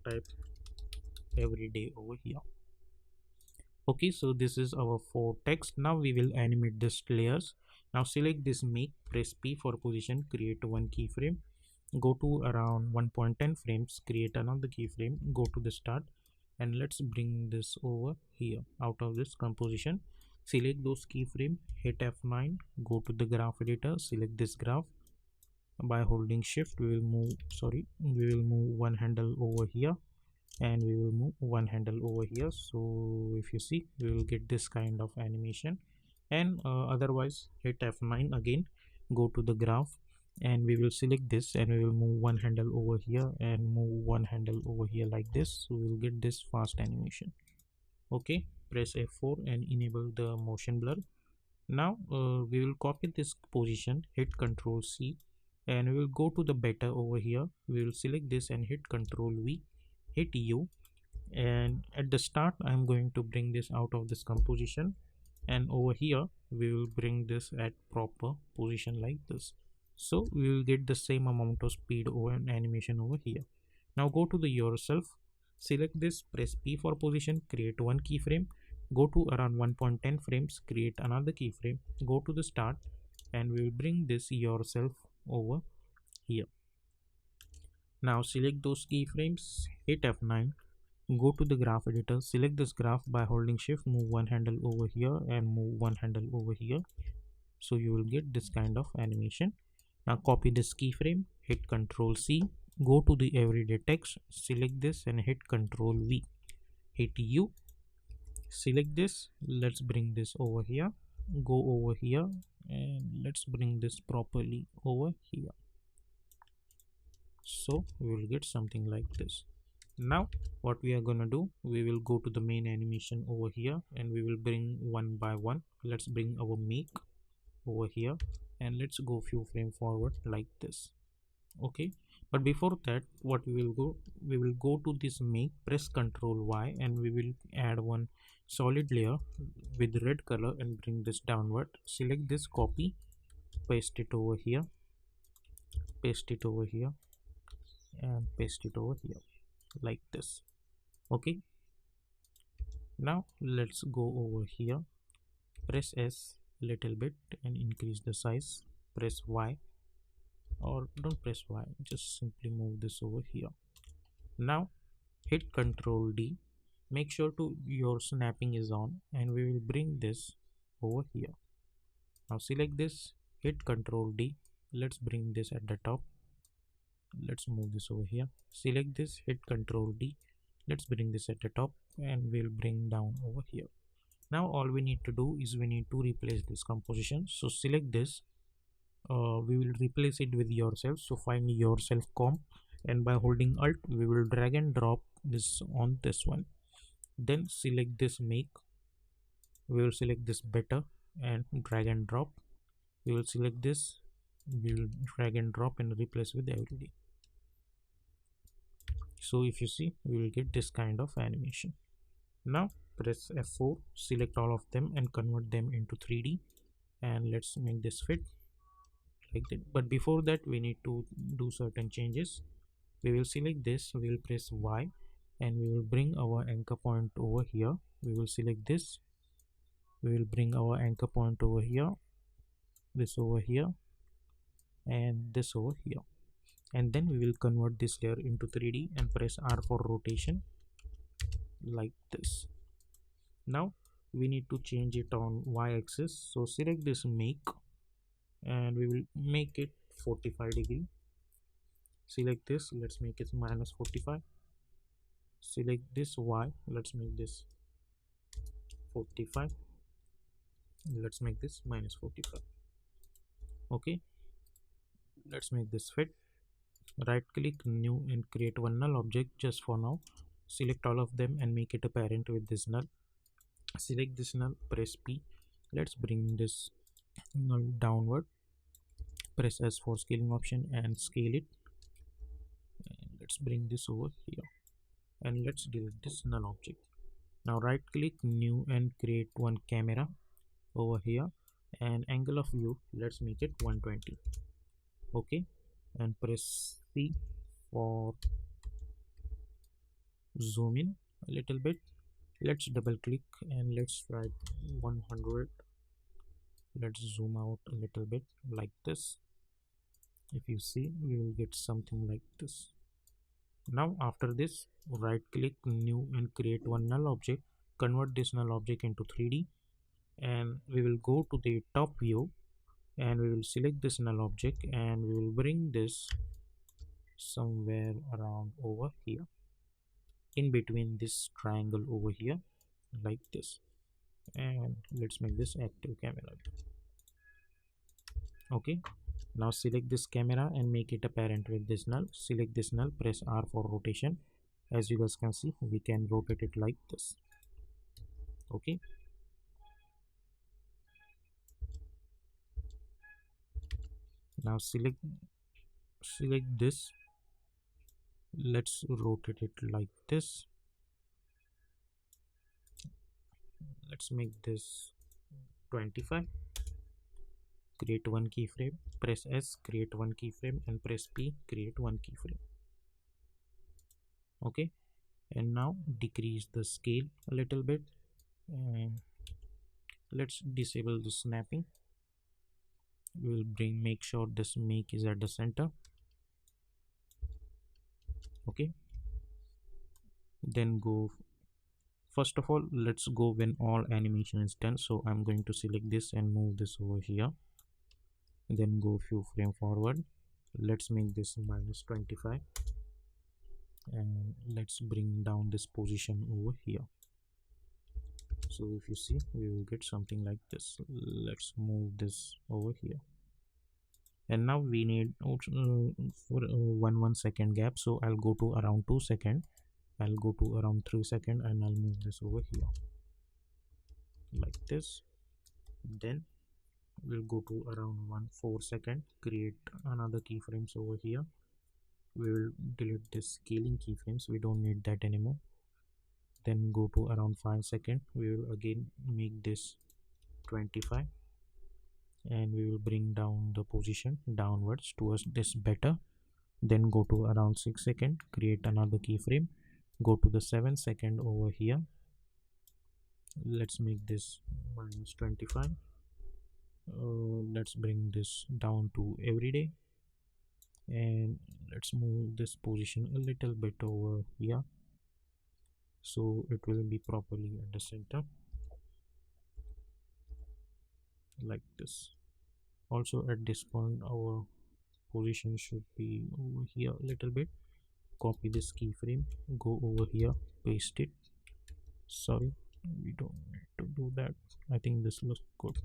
type every day over here. Okay, so this is our 4 text. Now we will animate this layers. Now select this make, press P for position, create one keyframe, go to around 1.10 frames, create another keyframe, go to the start, and let's bring this over here out of this composition. Select those keyframe, hit F9, go to the graph editor, select this graph. By holding shift we will move one handle over here and we will move one handle over here. So if you see, we will get this kind of animation. And otherwise hit F9 again, go to the graph and we will select this and we will move one handle over here and move one handle over here like this. So we will get this fast animation. Okay, press F4 and enable the motion blur. Now we will copy this position, hit Ctrl C, and we will go to the better over here. We will select this and hit Ctrl V, hit U, and at the start I'm going to bring this out of this composition, and over here we will bring this at proper position like this. So we will get the same amount of speed over an animation over here. Now go to the yourself, select this, press P for position, create one keyframe, go to around 1.10 frames, create another keyframe, go to the start, and we will bring this yourself over here. Now select those keyframes, hit F9, go to the graph editor, select this graph by holding shift, move one handle over here and move one handle over here. So you will get this kind of animation. Now copy this keyframe, hit Ctrl C, go to the everyday text, select this and hit Ctrl V, hit U, select this, let's bring this over here, go over here and let's bring this properly over here. So we will get something like this. Now what we are gonna do, we will go to the main animation over here and we will bring one by one. Let's bring our make over here and let's go few frame forward like this. Okay, but before that what we will go to this make, press Ctrl Y, and we will add one solid layer with red color and bring this downward. Select this, copy, paste it over here, paste it over here and paste it over here like this. Okay, Now let's go over here, press S a little bit and increase the size, press Y, or don't press Y, just simply move this over here. Now hit Ctrl D, make sure to your snapping is on, and we will bring this over here. Now select this, hit Ctrl D, let's bring this at the top. Let's move this over here, select this, hit Ctrl D, let's bring this at the top, and we'll bring down over here. Now all we need to do is we need to replace this composition. So select this, we will replace it with yourself. So find yourself comp, and by holding Alt we will drag and drop this on this one. Then select this make, we will select this better and drag and drop. We will select this, we will drag and drop and replace with everyday. So if you see, we will get this kind of animation. Now press F4, select all of them and convert them into 3D, and let's make this fit like that. But before that we need to do certain changes. We will select this, we will press Y, and we will bring our anchor point over here. We will select this, we will bring our anchor point over here, this over here, and this over here, and then we will convert this layer into 3D and press R for rotation like this. Now we need to change it on y-axis, so select this make and we will make it 45 degree. Select this, let's make it minus 45. Select this y, let's make this 45. Let's make this minus 45. Okay, let's make this fit. Right click, new, and create one null object just for now. Select all of them and make it a parent with this null. Select this null, press P. Let's bring this null downward. Press S for scaling option and scale it. And let's bring this over here. And let's delete this null object. Now right click, new, and create one camera over here. And angle of view, let's make it 120. Okay, and press C for zoom in a little bit. Let's double click and let's write 100. Let's zoom out a little bit like this. If you see, we will get something like this. Now after this, right click, new, and create one null object. Convert this null object into 3D, and we will go to the top view and we will select this null object and we will bring this somewhere around over here, in between this triangle over here, like this. And let's make this active camera. Okay, now select this camera and make it a parent with this null. Select this null, press R for rotation. As you guys can see, we can rotate it like this. Okay, now select this, let's rotate it like this. Let's make this 25. Create one keyframe, press S, create one keyframe, and press P, create one keyframe. Okay, and now decrease the scale a little bit, and let's disable the snapping. We will make sure this make is at the center. Okay, then go, first of all, let's go when all animation is done. So I'm going to select this and move this over here, then go few frame forward. Let's make this minus 25, and let's bring down this position over here. So if you see, we will get something like this. Let's move this over here, and now we need for 1 second gap, so I'll go to around 2 seconds. I'll go to around 3 seconds and I'll move this over here like this. Then we'll go to around 4 seconds, create another keyframes over here. We will delete this scaling keyframes, we don't need that anymore. Then go to around 5 seconds, we will again make this 25, and we will bring down the position downwards towards this better. Then go to around 6 seconds, create another keyframe, go to the 7 second over here, Let's make this -25. Let's bring this down to everyday, and let's move this position a little bit over here so it will be properly at the center, like this. Also at this point our position should be over here a little bit. Copy this keyframe, go over here, paste it. Sorry, we don't need to do that. I think this looks good.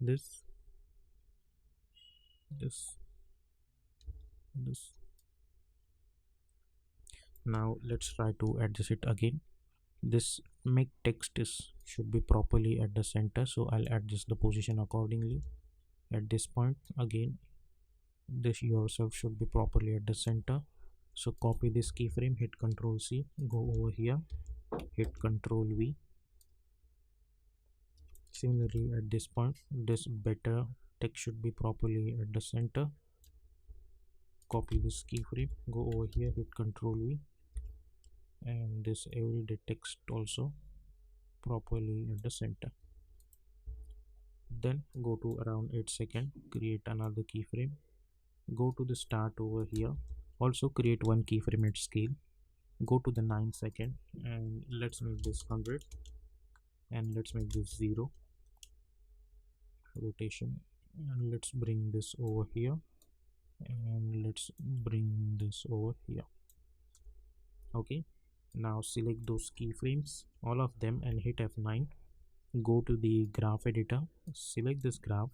This, this, this. Now let's try to adjust it again. This make text is should be properly at the center, so I'll adjust the position accordingly. At this point again, this yourself should be properly at the center, so copy this keyframe, hit Ctrl C, go over here, hit Ctrl V. Similarly at this point, this better text should be properly at the center. Copy this keyframe, go over here, hit Ctrl V, and this everyday text also properly at the center. Then go to around 8 seconds, create another keyframe, go to the start over here, also create one keyframe at scale, go to the 9 second, and let's make this 100, and let's make this 0 rotation, and let's bring this over here, and let's bring this over here. Okay, now select those keyframes, all of them, and hit F9. Go to the graph editor, select this graph.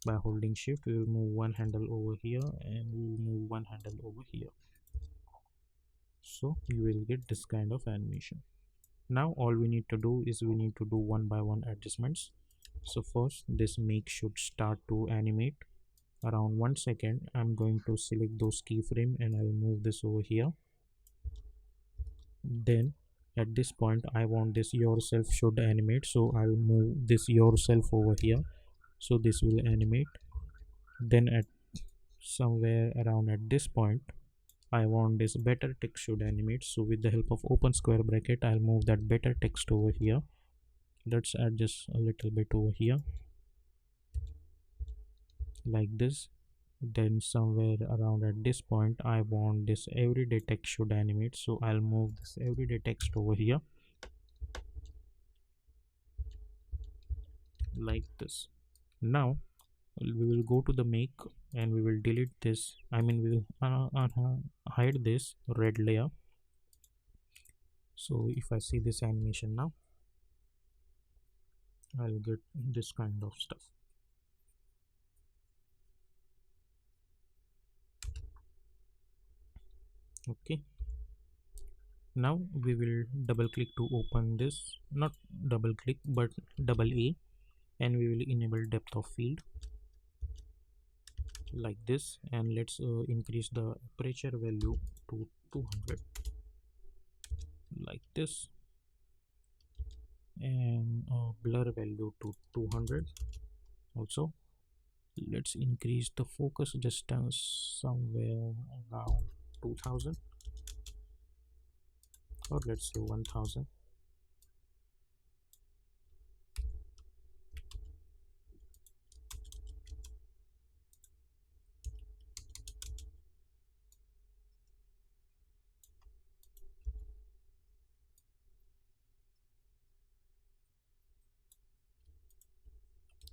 By holding shift, we will move one handle over here and we will move one handle over here, so you will get this kind of animation. Now all we need to do is we need to do one by one adjustments. So first, this make should start to animate around 1 second. I'm going to select those keyframe and I will move this over here. Then at this point I want this yourself should animate, so I'll move this yourself over here, so this will animate. Then at somewhere around at this point I want this better text should animate, so with the help of open square bracket I'll move that better text over here. Let's adjust a little bit over here like this. Then somewhere around at this point I want this everyday text should animate, so I'll move this everyday text over here like this. Now we will go to the make and we will delete this, I mean we will hide this red layer. So if I see this animation now, I'll get this kind of stuff. Okay, now we will double click to open this, not double click but double A, and we will enable depth of field like this, and let's increase the aperture value to 200 like this, and blur value to 200 also. Let's increase the focus distance somewhere around 2000, or let's say 1000.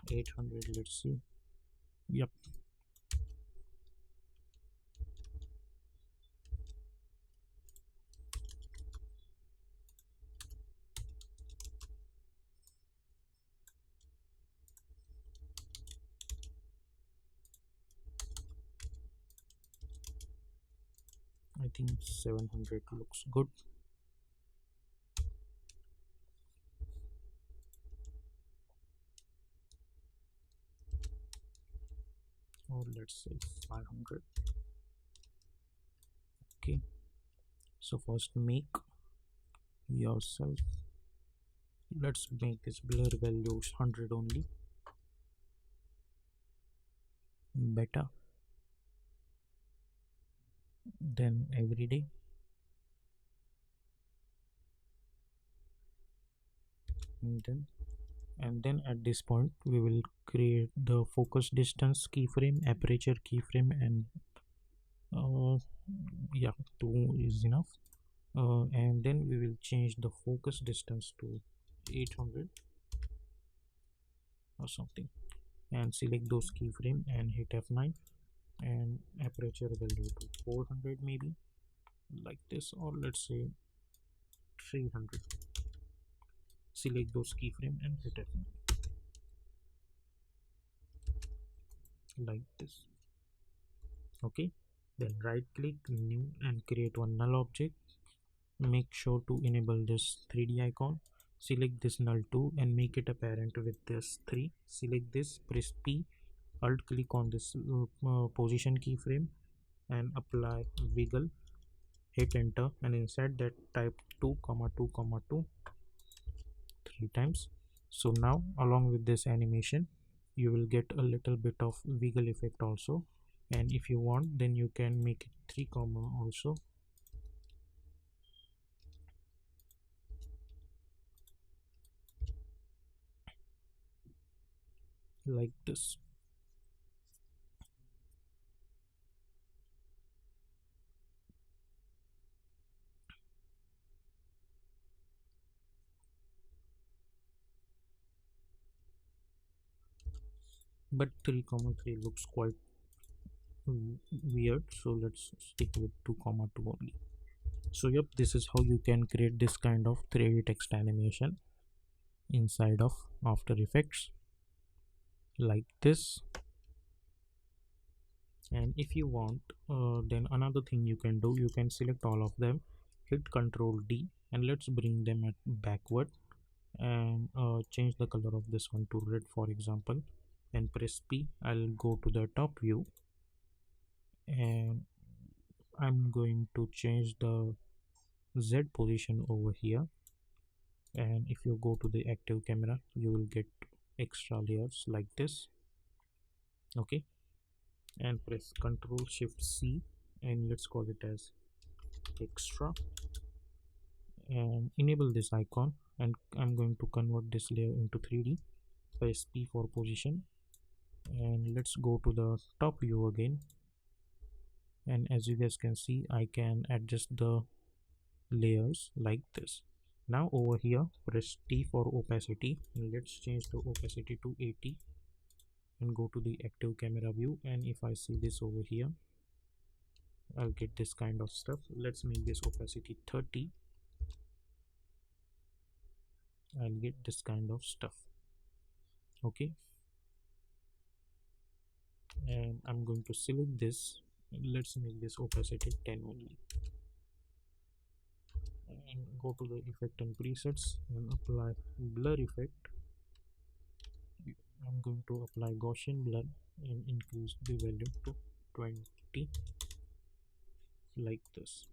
$800, let's see. Yep, I think 700 looks good. Or let's say 500. Okay, so first make yourself, let's make this blur value 100 only, better, then everyday, And then at this point we will create the focus distance keyframe, aperture keyframe, and uh, yeah, 2 is enough. And then we will change the focus distance to 800 or something, and select those keyframe and hit F9, and aperture value to 400 maybe, like this, or let's say 300. Select those keyframe and hit F9, like this. Okay, then right click new and create one null object. Make sure to enable this 3D icon. Select this null 2 and make it apparent with this 3. Select this, press P, alt click on this position keyframe and apply wiggle, hit enter, and inside that type 2 comma 2 comma 2 3 times. So now along with this animation you will get a little bit of wiggle effect also, and if you want then you can make it 3 comma also, like this. But 3 comma 3 looks quite weird, so let's stick with 2 comma 2 only. So yep, this is how you can create this kind of 3D text animation inside of After Effects, like this. And if you want, then another thing you can do, you can select all of them, hit Ctrl D, and let's bring them at backward, and change the color of this one to red for example, and press P. I'll go to the top view and I'm going to change the Z position over here, and if you go to the active camera you will get extra layers like this. Okay, and press Ctrl Shift C and let's call it as extra, and enable this icon, and I'm going to convert this layer into 3D. Press P for position, and let's go to the top view again, and as you guys can see I can adjust the layers like this. Now over here press T for opacity, and let's change the opacity to 80 and go to the active camera view, and if I see this over here I'll get this kind of stuff. Let's make this opacity 30. I'll get this kind of stuff. Okay, and I'm going to select this. Let's make this opacity 10 only, and go to the effect and presets and apply blur effect. I'm going to apply Gaussian blur and increase the value to 20, like this.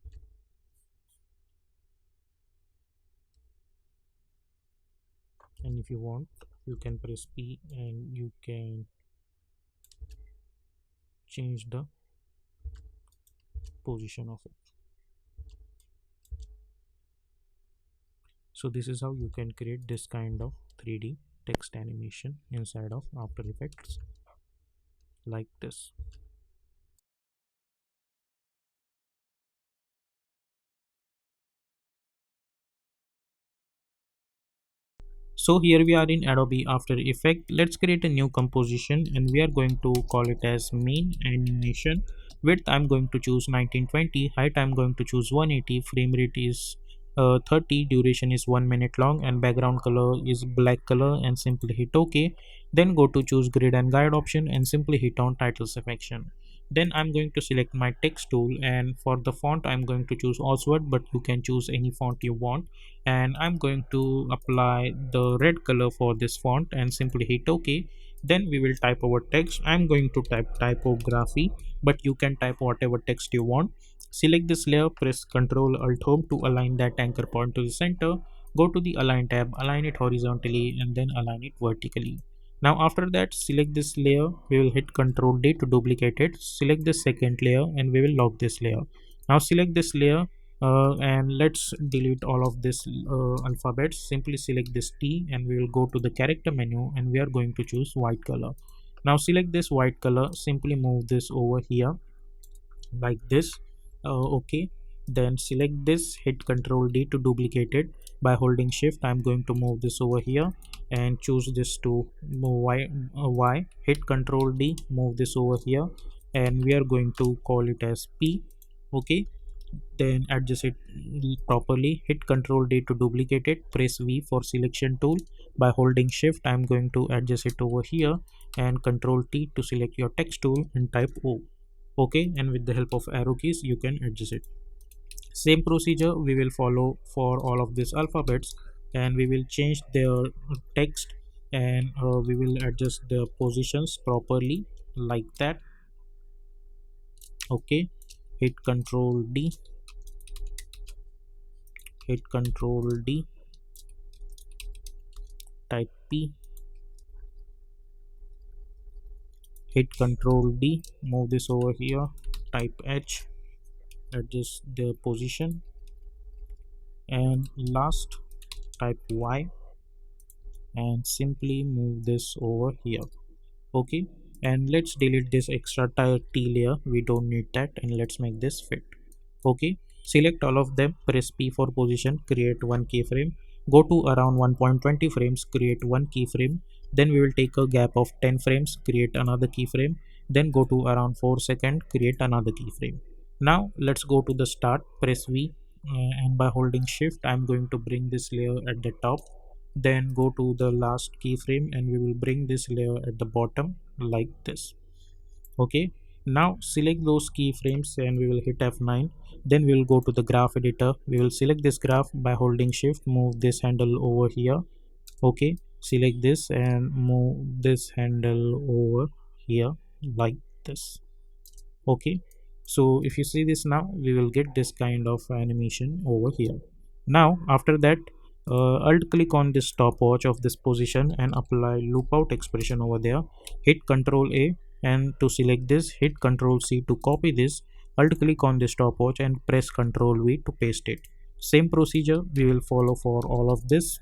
And if you want you can press P and you can change the position of it. So this is how you can create this kind of 3D text animation inside of After Effects, like this. So here we are in Adobe After Effects. Let's create a new composition and we are going to call it as main animation. Width I'm going to choose 1920, height I'm going to choose 180, frame rate is 30, duration is 1 minute long, and background color is black color, and simply hit OK. Then go to choose grid and guide option and simply hit on title selection. Then I'm going to select my text tool, and for the font I'm going to choose Oswald, but you can choose any font you want, and I'm going to apply the red color for this font and simply hit OK. Then we will type our text. I'm going to type typography, but you can type whatever text you want. Select this layer, press Ctrl Alt Home to align that anchor point to the center. Go to the Align tab, align it horizontally and then align it vertically. Now after that, select this layer, we will hit Ctrl D to duplicate it. Select the second layer and we will lock this layer. Now select this layer, And let's delete all of this alphabets. Simply select this T and we will go to the character menu and we are going to choose white color. Now select this white color, simply move this over here like this. Okay, then select this, hit Ctrl D to duplicate it. By holding shift I'm going to move this over here and choose this to move y. Hit Ctrl D, move this over here, and we are going to call it as P. Okay, then adjust it properly. Hit Ctrl D to duplicate it, press V for selection tool. By holding shift I'm going to adjust it over here and Ctrl T to select your text tool and type O. Okay, and with the help of arrow keys you can adjust it. Same procedure we will follow for all of these alphabets, and we will change their text, and we will adjust the positions properly like that. Okay, hit Ctrl D, hit Ctrl D, type P, hit Ctrl D, move this over here, type H, adjust the position, and last type Y and simply move this over here. Okay, and let's delete this extra T layer, we don't need that, and let's make this fit. Okay, select all of them, press P for position, create one keyframe, go to around 1.20 frames, create one keyframe, then we will take a gap of 10 frames, create another keyframe, then go to around 4 seconds, create another keyframe. Now let's go to the start, press V, and by holding shift I'm going to bring this layer at the top, then go to the last keyframe and we will bring this layer at the bottom like this. Okay, now select those keyframes and we will hit F9, then we will go to the graph editor, we will select this graph. By holding shift move this handle over here. Okay, select this and move this handle over here like this. Okay, so if you see this, now we will get this kind of animation over here. Now after that, alt click on this stopwatch of this position and apply loop out expression over there. Hit Ctrl A, and to select this hit Ctrl C to copy this. Alt click on the stopwatch and press Ctrl V to paste it. Same procedure we will follow for all of this.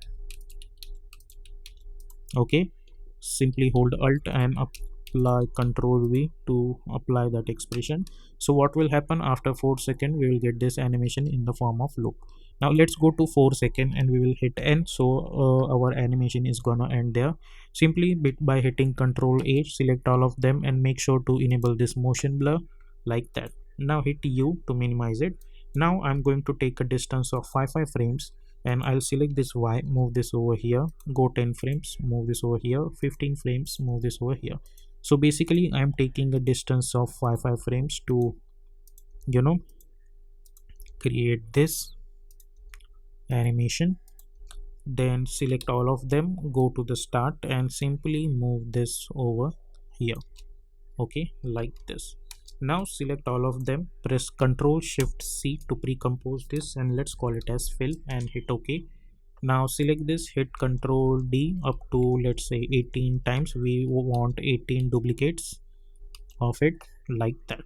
Okay, simply hold alt and apply Ctrl V to apply that expression. So what will happen after 4 seconds, we will get this animation in the form of loop. Now let's go to 4 seconds and we will hit end, so our animation is gonna end there. Simply by hitting Ctrl A, select all of them and make sure to enable this motion blur like that. Now hit U to minimize it. Now I'm going to take a distance of 5 frames and I'll select this Y, move this over here, go 10 frames, move this over here, 15 frames, move this over here. So basically I'm taking a distance of 5 frames to, you know, create this animation. Then select all of them, go to the start and simply move this over here. Okay, like this. Now select all of them, press Ctrl Shift C to pre-compose this, and let's call it as fill and hit OK. Now select this, hit Ctrl D up to let's say 18 times. We want 18 duplicates of it like that.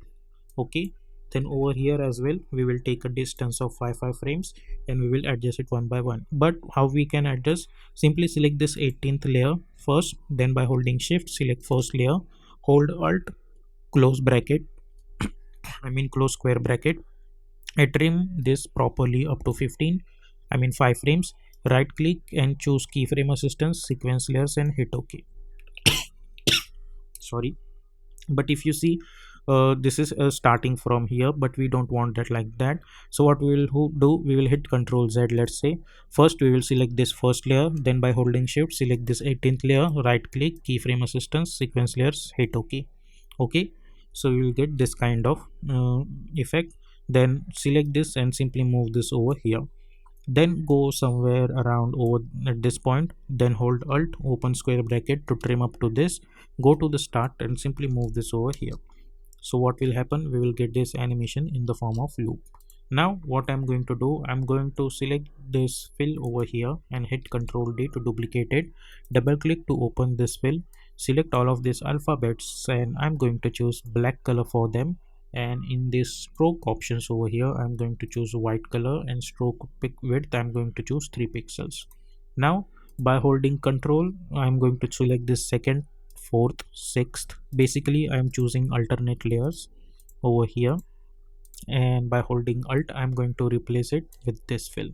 Okay, then over here as well we will take a distance of 5 frames and we will adjust it one by one. But how we can adjust? Simply select this 18th layer first, then by holding shift select first layer, hold alt, close bracket, close square bracket, I trim this properly up to 5 frames, right click and choose keyframe assistance, sequence layers and hit OK. Sorry, but if you see this is starting from here, but we don't want that like that. So what we will do, we will hit Ctrl Z. Let's say first we will select this first layer, then by holding shift select this 18th layer, right click, keyframe assistance, sequence layers, hit OK. Okay, so you will get this kind of effect. Then select this and simply move this over here, then go somewhere around over at this point, then hold alt, open square bracket to trim up to this, go to the start and simply move this over here. So what will happen, we will get this animation in the form of loop. Now what I'm going to do, I'm going to select this fill over here and hit Ctrl D to duplicate it, double click to open this fill, select all of these alphabets and I'm going to choose black color for them and in this stroke options over here I'm going to choose white color, and stroke pick width I'm going to choose 3 pixels. Now by holding control I'm going to select this second, fourth, sixth. Basically I'm choosing alternate layers over here, and by holding alt I'm going to replace it with this fill,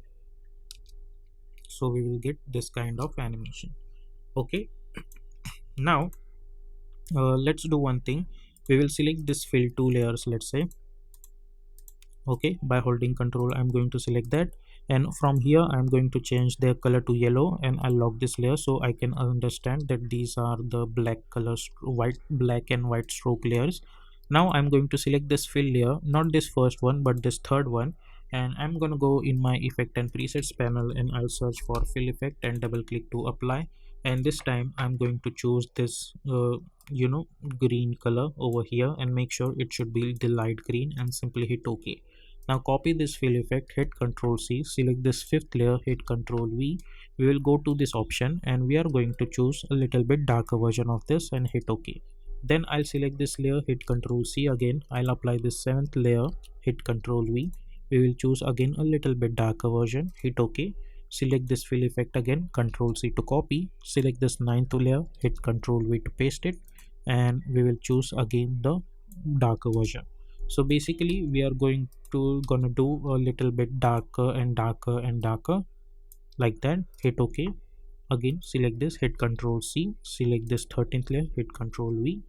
so we will get this kind of animation. Okay, now let's do one thing. We will select this fill two layers, let's say. Okay, by holding control I'm going to select that, and from here I'm going to change their color to yellow, and I'll lock this layer so I can understand that these are the black colors, white, black and white stroke layers. Now I'm going to select this fill layer, not this first one but this third one, and I'm gonna go in my effect and presets panel, and I'll search for fill effect and double click to apply. And this time I'm going to choose this green color over here, and make sure it should be the light green, and simply hit OK. Now copy this fill effect, hit Ctrl C, select this fifth layer, hit Ctrl V. We will go to this option and we are going to choose a little bit darker version of this and hit OK. Then I'll select this layer, hit Ctrl C again. I'll apply this seventh layer, hit Ctrl V. We will choose again a little bit darker version, hit OK. Select this fill effect again, Ctrl C to copy. Select this ninth layer, hit Ctrl V to paste it, and we will choose again the darker version. So basically we are gonna do a little bit darker and darker and darker, like that. Hit OK. Again select this, hit Ctrl C, select this 13th layer, hit Ctrl V,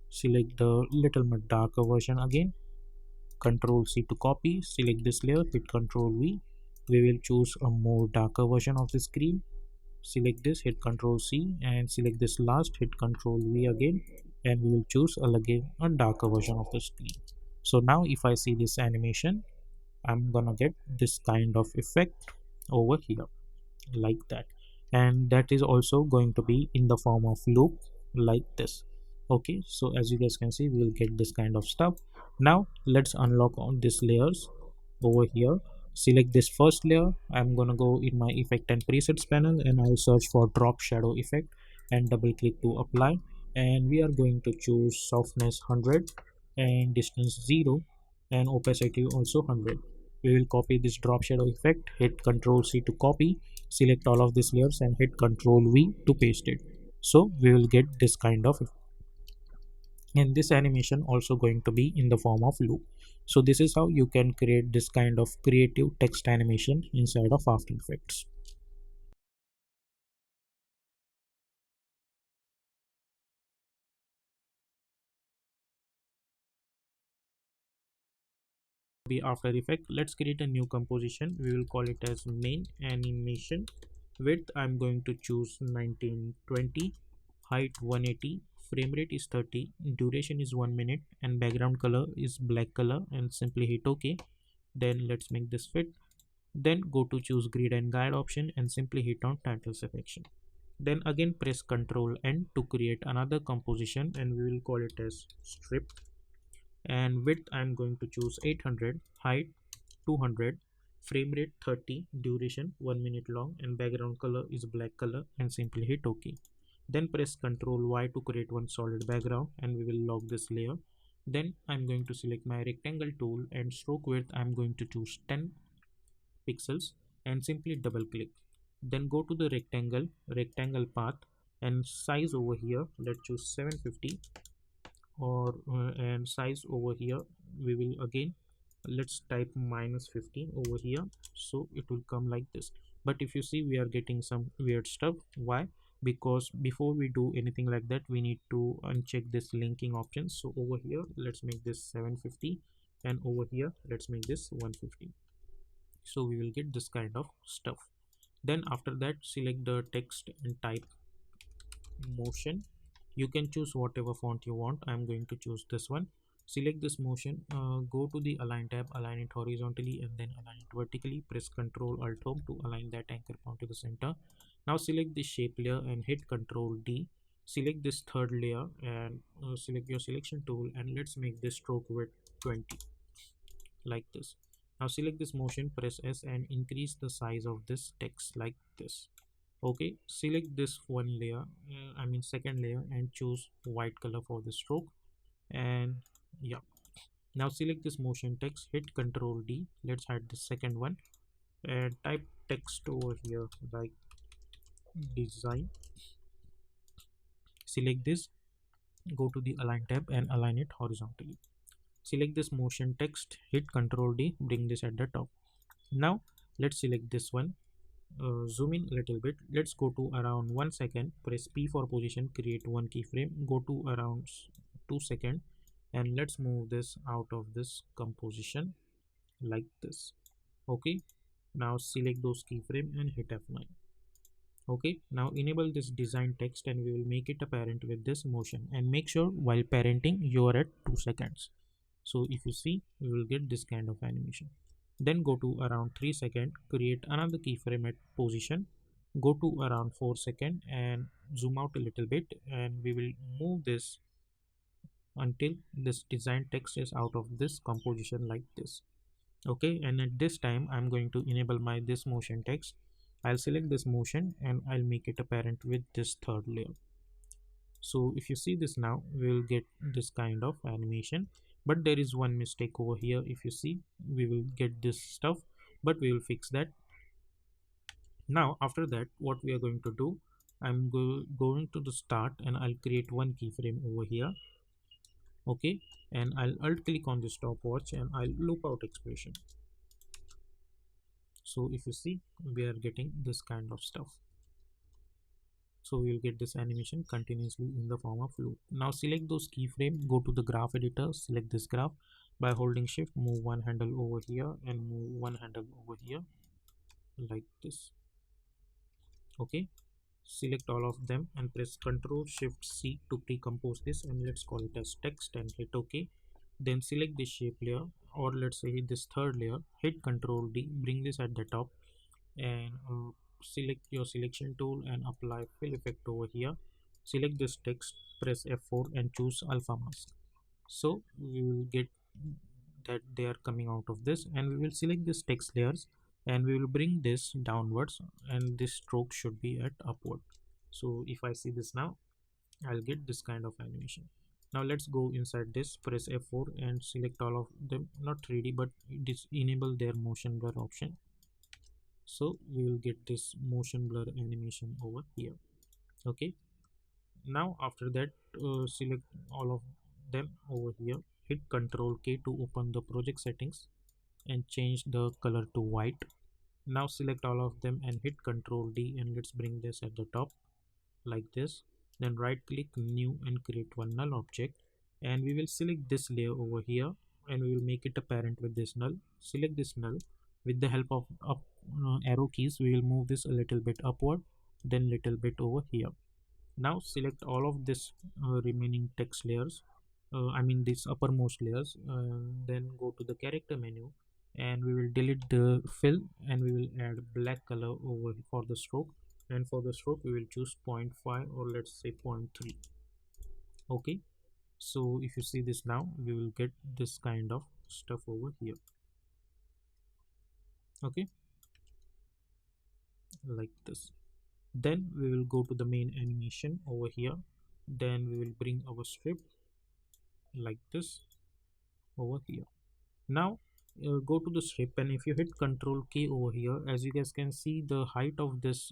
select the little bit darker version again, Ctrl C to copy, select this layer, hit Ctrl V. We will choose a more darker version of the screen. Select this, hit Ctrl C, and select this last, hit Ctrl V again, and we will choose again a darker version of the screen. So now if I see this animation, I'm gonna get this kind of effect over here, like that, and that is also going to be in the form of loop, like this. Okay, so as you guys can see, we will get this kind of stuff. Now let's unlock all these layers over here. Select this first layer. I'm gonna go in my effect and presets panel, and I'll search for drop shadow effect and double click to apply, and we are going to choose softness 100 and distance 0 and opacity also 100. We will copy this drop shadow effect, hit Ctrl C to copy, select all of these layers and hit Ctrl V to paste it. So we will get this kind of, and this animation also going to be in the form of loop. So this is how you can create this kind of creative text animation inside of After Effects. Be After Effect, let's create a new composition. We will call it as main animation. Width I'm going to choose 1920, height 180, frame rate is 30, duration is 1 minute, and background color is black color, and simply hit OK. Then let's make this fit. Then go to choose grid and guide option and simply hit on title selection. Then again press Ctrl N to create another composition, and we will call it as strip. And width I'm going to choose 800, height 200, frame rate 30, duration 1 minute long, and background color is black color, and simply hit OK. Then press Ctrl Y to create one solid background, and we will lock this layer. Then I'm going to select my rectangle tool, and stroke width I'm going to choose 10 pixels and simply double click. Then go to the rectangle path, and size over here let's choose 750, or and size over here we will again, let's type -15 over here, so it will come like this. But if you see, we are getting some weird stuff. Why? Because before we do anything like that, we need to uncheck this linking option. So over here let's make this 750, and over here let's make this 150, so we will get this kind of stuff. Then after that, select the text and type motion. You can choose whatever font you want. I'm going to choose this one. Select this motion, go to the align tab, align it horizontally and then align it vertically. Press Ctrl Alt Home to align that anchor point to the center. Now select this shape layer and hit Ctrl D. Select this third layer and select your selection tool, and let's make this stroke width 20, like this. Now select this motion, press S and increase the size of this text like this. Okay, select this one layer, second layer, and choose white color for the stroke. And yeah, Now select this motion text, hit Ctrl D. Let's hide the second one and type text over here like design. Select this, go to the align tab and align it horizontally. Select this motion text, hit Ctrl D, bring this at the top. Now let's select this one, zoom in a little bit. Let's go to around 1 second, press P for position, create one keyframe, go to around 2 seconds, and let's move this out of this composition like this. Okay, now select those keyframe and hit F9. Okay, now enable this design text and we will make it apparent with this motion, and make sure while parenting you are at 2 seconds. So if you see, we will get this kind of animation. Then go to around 3 seconds, create another keyframe at position, go to around 4 seconds and zoom out a little bit, and we will move this until this design text is out of this composition like this. Okay, and at this time I'm going to enable my this motion text. I'll select this motion and I'll make it apparent with this third layer. So if you see this now, we'll get this kind of animation, but there is one mistake over here. If you see, we will get this stuff, but we will fix that. Now after that, what we are going to do, I'm going to the start and I'll create one keyframe over here. Okay, and I'll alt click on the stopwatch and I'll loop out expression. So if you see, we are getting this kind of stuff. So we will get this animation continuously in the form of loop. Now select those keyframes, go to the graph editor, select this graph. By holding shift, move one handle over here and move one handle over here like this. Okay, select all of them and press Ctrl Shift C to pre-compose this, and let's call it as text and hit OK. Then select this shape layer, or let's say this third layer, hit Ctrl D, bring this at the top, and select your selection tool and apply fill effect over here. Select this text, press F4 and choose alpha mask. So we will get that they are coming out of this, and we will select this text layers and we will bring this downwards, and this stroke should be at upward. So if I see this now, I'll get this kind of animation. Now let's go inside this, press F4 and select all of them, not 3D but enable their motion blur option. So we will get this motion blur animation over here. Okay, now after that, select all of them over here, hit Ctrl K to open the project settings and change the color to white. Now select all of them and hit Ctrl D, and let's bring this at the top like this. Then right click new and create one null object, and we will select this layer over here and we will make it apparent with this null. Select this null. With the help of up arrow keys, we will move this a little bit upward, then little bit over here. Now select all of this remaining text layers, I mean these uppermost layers, then go to the character menu and we will delete the fill and we will add black color over for the stroke, and for the stroke we will choose 0.5 or let's say 0.3. Okay, so if you see this now, we will get this kind of stuff over here. Okay, like this. Then we will go to the main animation over here, then we will bring our strip like this over here. Now go to the strip, and if you hit Ctrl K over here, as you guys can see, the height of this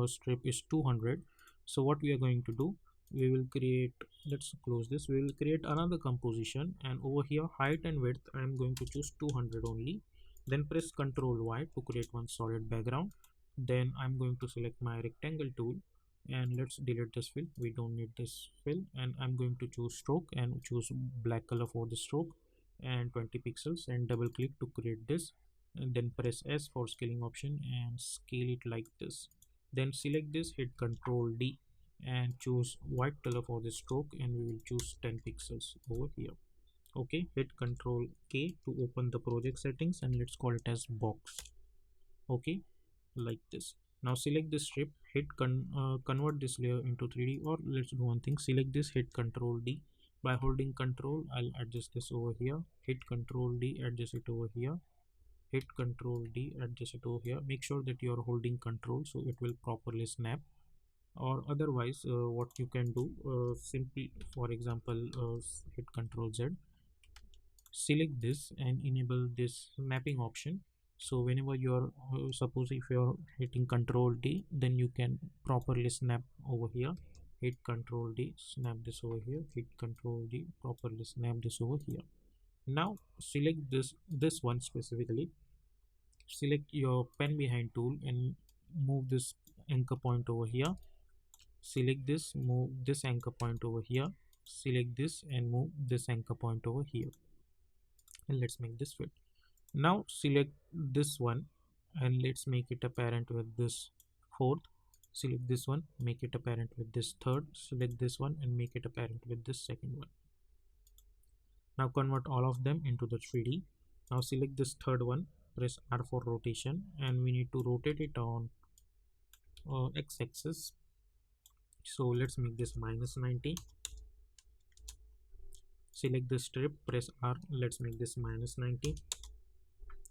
strip is 200. So what we are going to do, we will create, let's close this, we will create another composition, and over here height and width I am going to choose 200 only. Then press Ctrl Y to create one solid background. Then I'm going to select my rectangle tool and let's delete this fill, we don't need this fill, and I'm going to choose stroke and choose black color for the stroke and 20 pixels, and double click to create this, and then press S for scaling option and scale it like this. Then select this, hit Ctrl D and choose white color for the stroke, and we will choose 10 pixels over here. Okay, hit Ctrl K to open the project settings and let's call it as box. Okay, like this. Now select this strip, hit convert this layer into 3D, or let's do one thing, select this, hit Ctrl D. By holding Ctrl, I'll adjust this over here, hit Ctrl D, adjust it over here, hit Ctrl D, adjust it over here. Make sure that you are holding Ctrl so it will properly snap, or otherwise what you can do, simply for example hit Ctrl Z. select this and enable this mapping option. So whenever you're suppose if you're hitting Control D, then you can properly snap over here. Hit Control D, snap this over here. Hit Control D, properly snap this over here. Now select this one specifically. Select your pen behind tool and move this anchor point over here. Select this, move this anchor point over here. Select this and move this anchor point over here, and let's make this fit. Now select this one and let's make it a parent with this fourth. Select this one, make it a parent with this third. Select this one and make it a parent with this second one. Now convert all of them into the 3D. Now select this third one, press R for rotation, and we need to rotate it on x-axis. So let's make this -90. Select the strip, press R, let's make this -90.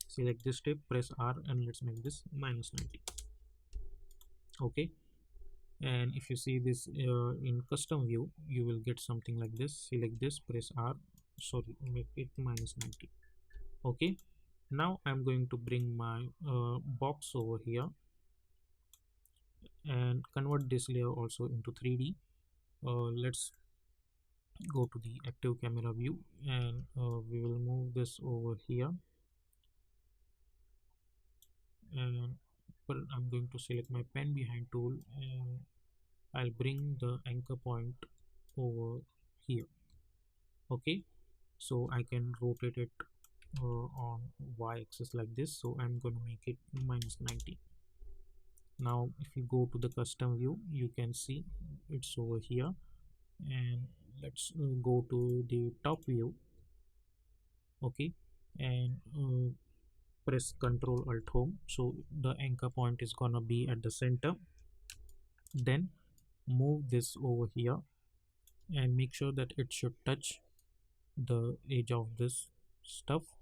Select this strip, press R, and let's make this -90. Okay, and if you see this in custom view, you will get something like this. Select this, press R, sorry, make it -90. Okay, now I'm going to bring my box over here and convert this layer also into 3D. Let's go to the active camera view, and we will move this over here, and I'm going to select my pen behind tool and I'll bring the anchor point over here. Okay, so I can rotate it on y-axis like this. So I'm going to make it -90. Now if you go to the custom view, you can see it's over here, and let's go to the top view. Okay, and press Ctrl Alt Home, so the anchor point is gonna be at the center. Then move this over here and make sure that it should touch the edge of this stuff,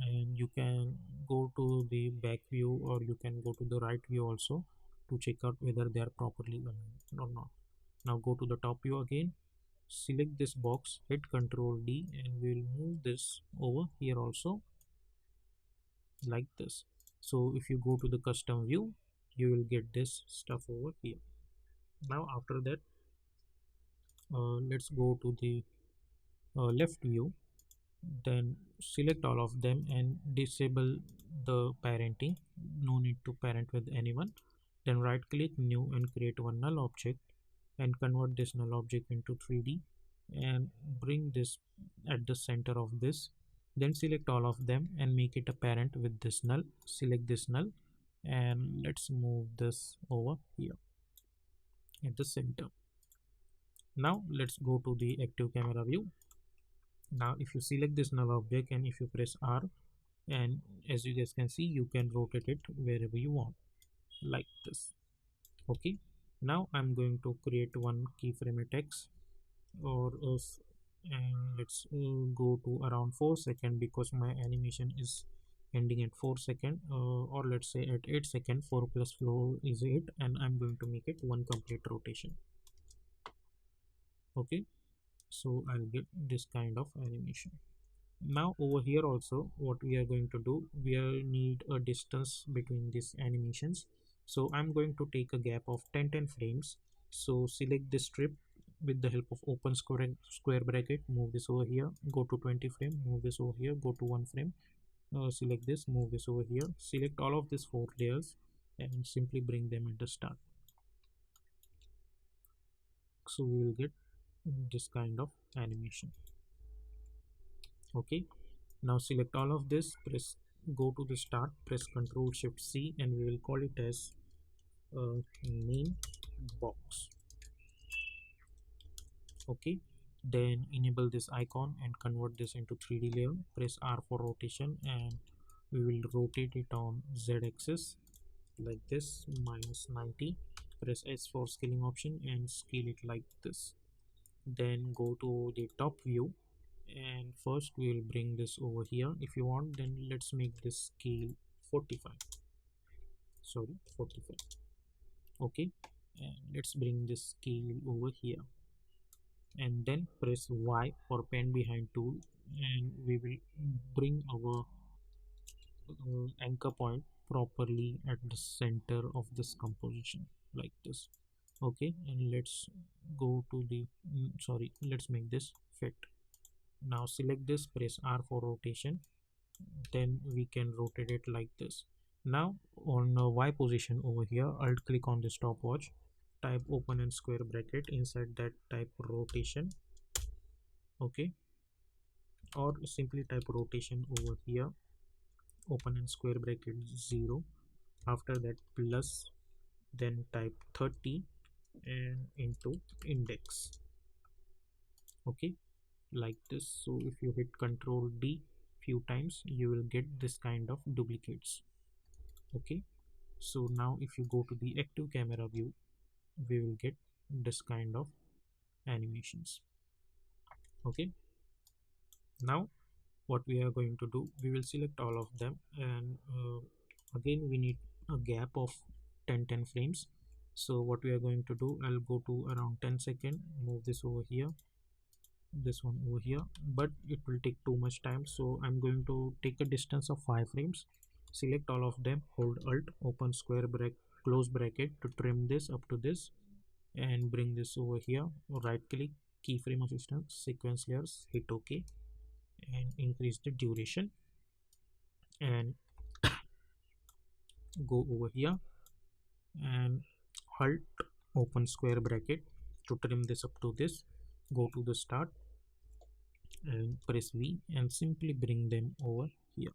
and you can go to the back view or you can go to the right view also to check out whether they are properly aligned or not. Now go to the top view again, select this box, hit Ctrl D, and we'll move this over here also like this. So if you go to the custom view, you will get this stuff over here. Now after that, let's go to the left view, then select all of them and disable the parenting. No need to parent with anyone. Then right click new and create one null object and convert this null object into 3D and bring this at the center of this. Then select all of them and make it a parent with this null. Select this null and let's move this over here at the center. Now let's go to the active camera view. Now if you select this null object and if you press R, and as you guys can see, you can rotate it wherever you want like this. Okay, now I'm going to create one keyframe at X or and let's go to around 4 seconds because my animation is ending at 4 seconds, or let's say at 8 seconds. 4 plus 4 is 8, and I'm going to make it one complete rotation. Okay, so I'll get this kind of animation. Now over here also, what we are going to do, we need a distance between these animations. So I'm going to take a gap of 10 frames. So select this strip with the help of open square bracket, move this over here, go to 20 frame, move this over here, go to 1 frame, select this, move this over here, select all of these 4 layers and simply bring them at the start. So we will get this kind of animation. Okay, now select all of this, press go to the start, press Ctrl Shift C, and we will call it as main box. Okay, then enable this icon and convert this into 3D layer. Press R for rotation and we will rotate it on Z axis like this, -90. Press S for scaling option and scale it like this. Then go to the top view and first we will bring this over here. If you want, then let's make this scale 45. Okay, and let's bring this scale over here and then press Y for pen behind tool and we will bring our anchor point properly at the center of this composition like this. Okay, and let's go to the sorry, let's make this fit. Now select this, press R for rotation, then we can rotate it like this. Now on Y position over here, Alt click on the stopwatch, type open and square bracket, inside that type rotation. Okay, or simply type rotation over here, open and square bracket 0, after that plus, then type 30 and into index. Okay, like this. So if you hit Control D few times, you will get this kind of duplicates. Okay, so now if you go to the active camera view, we will get this kind of animations. Okay, now what we are going to do, we will select all of them, and again we need a gap of 10 frames. So what we are going to do, I'll go to around 10 seconds, move this over here, this one over here, but it will take too much time, so I'm going to take a distance of 5 frames, select all of them, hold Alt, open square bracket, close bracket to trim this up to this, and bring this over here, right click, keyframe assistant, sequence layers, hit OK, and increase the duration, and go over here and Alt, open square bracket to trim this up to this, go to the start and press V and simply bring them over here.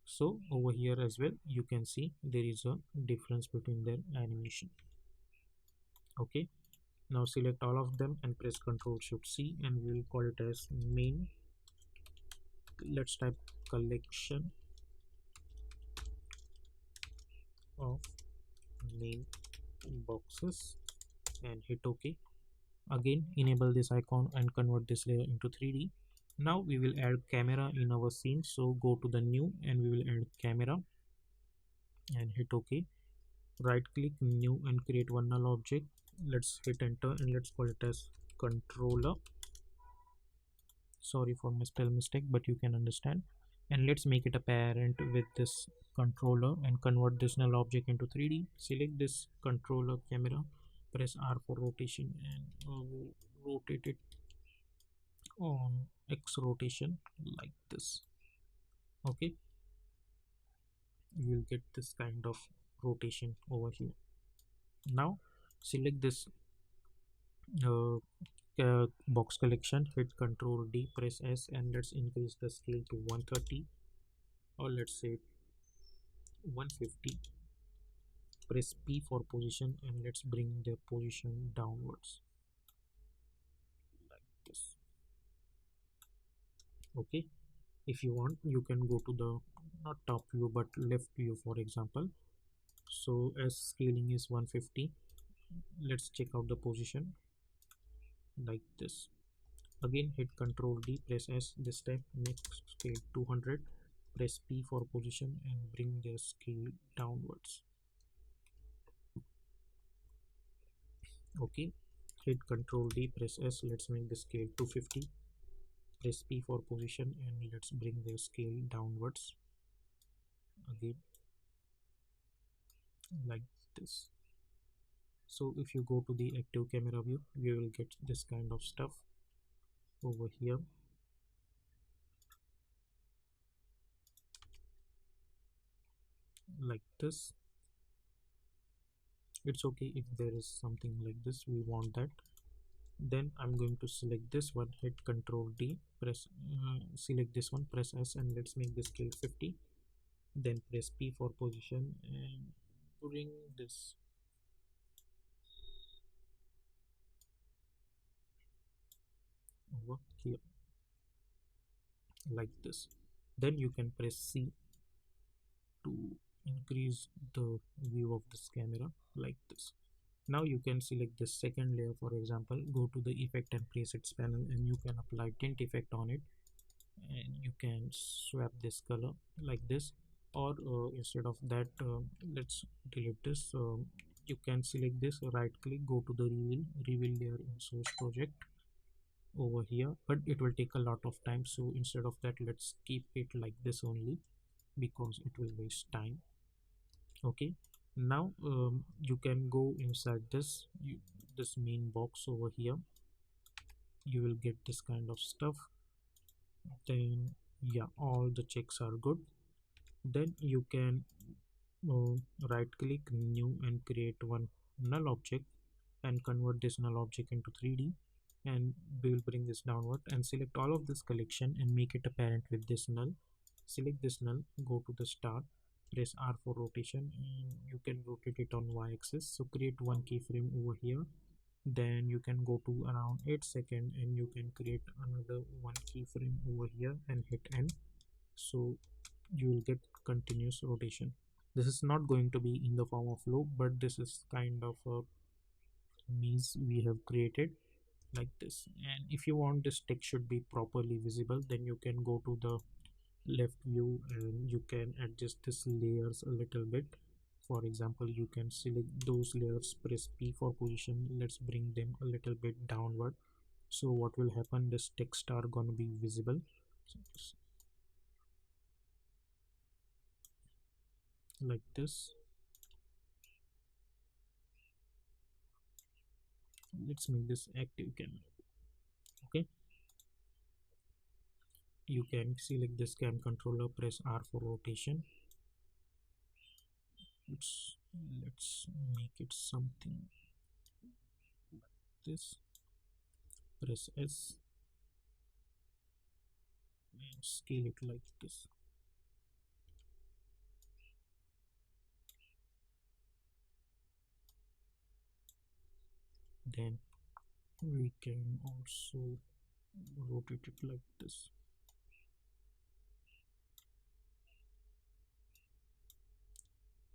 So over here as well, you can see there is a difference between their animation. Okay, now select all of them and press Ctrl Shift C, and we will call it as main. Let's type collection of main boxes and hit OK. Again enable this icon and convert this layer into 3D. Now we will add camera in our scene, so go to the new and we will add camera and hit OK. Right click, new, and create one null object. Let's hit enter and let's call it as controller. Sorry for my spell mistake, but you can understand. And let's make it a parent with this controller and convert this null object into 3D. Select this controller camera, press R for rotation, and rotate it on X rotation like this. Okay, you will get this kind of rotation over here. Now select this box collection, hit Control D, press S, and let's increase the scale to 130, or let's say 150. Press P for position and let's bring the position downwards like this. Okay, if you want, you can go to the not top view but left view, for example. So as scaling is 150, let's check out the position like this. Again hit Ctrl D, press S, this time next scale 200, press P for position and bring the scale downwards. Okay, hit Ctrl D, press S, let's make the scale 250, press P for position and let's bring the scale downwards again like this. So if you go to the active camera view, you will get this kind of stuff over here. Like this. It's okay if there is something like this, we want that. Then I'm going to select this one, hit Ctrl D, press select this one, press S, and let's make the scale 50. Then press P for position and bring this over here like this. Then you can press C to increase the view of this camera like this. Now you can select the second layer, for example, go to the effect and presets panel and you can apply tint effect on it, and you can swap this color like this, or instead of that, let's delete this. You can select this, right click, go to the reveal layer in source project, over here, but it will take a lot of time. So instead of that, let's keep it like this only, because it will waste time. Okay, now you can go inside this main box over here. You will get this kind of stuff. Then yeah, all the checks are good. Then you can uh, right click new and create one null object and convert this null object into 3D, and we will bring this downward and select all of this collection and make it apparent with this null. Select this null, go to the start, press R for rotation, and you can rotate it on y-axis. So create one keyframe over here. Then you can go to around 8 seconds and you can create another one keyframe over here and hit N. So you will get continuous rotation. This is not going to be in the form of loop, but this is kind of a maze we have created like this. And if you want this text should be properly visible, then you can go to the left view and you can adjust this layers a little bit. For example, you can select those layers, press P for position. Let's bring them a little bit downward. So what will happen, this text are going to be visible. So like this. Let's make this active camera. Okay, you can select this cam controller, press R for rotation. Let's make it something like this. Press S and scale it like this. Then we can also rotate it like this.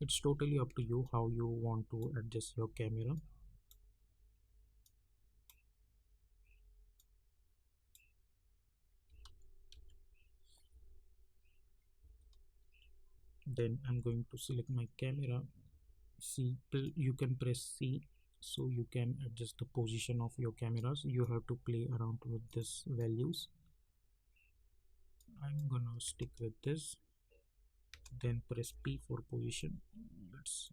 It's totally up to you how you want to adjust your camera. Then I'm going to select my camera. C, you can press C, so you can adjust the position of your cameras. You have to play around with this values. I'm gonna stick with this. Then press P for position. Let's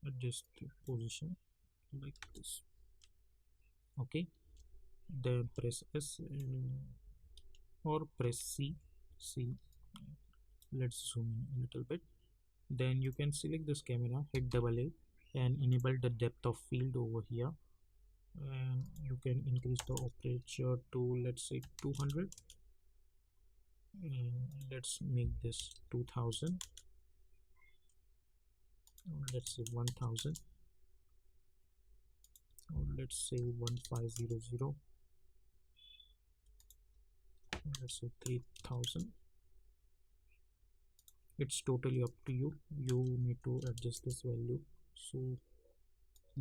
adjust the position like this. Okay, then press S or press C. Let's zoom in a little bit. Then you can select this camera, hit double A and enable the depth of field over here, and you can increase the aperture to, let's say, 200, and let's make this 2000, or let's say 1000, or let's say 1500, let's say 3000. It's totally up to you. You need to adjust this value. So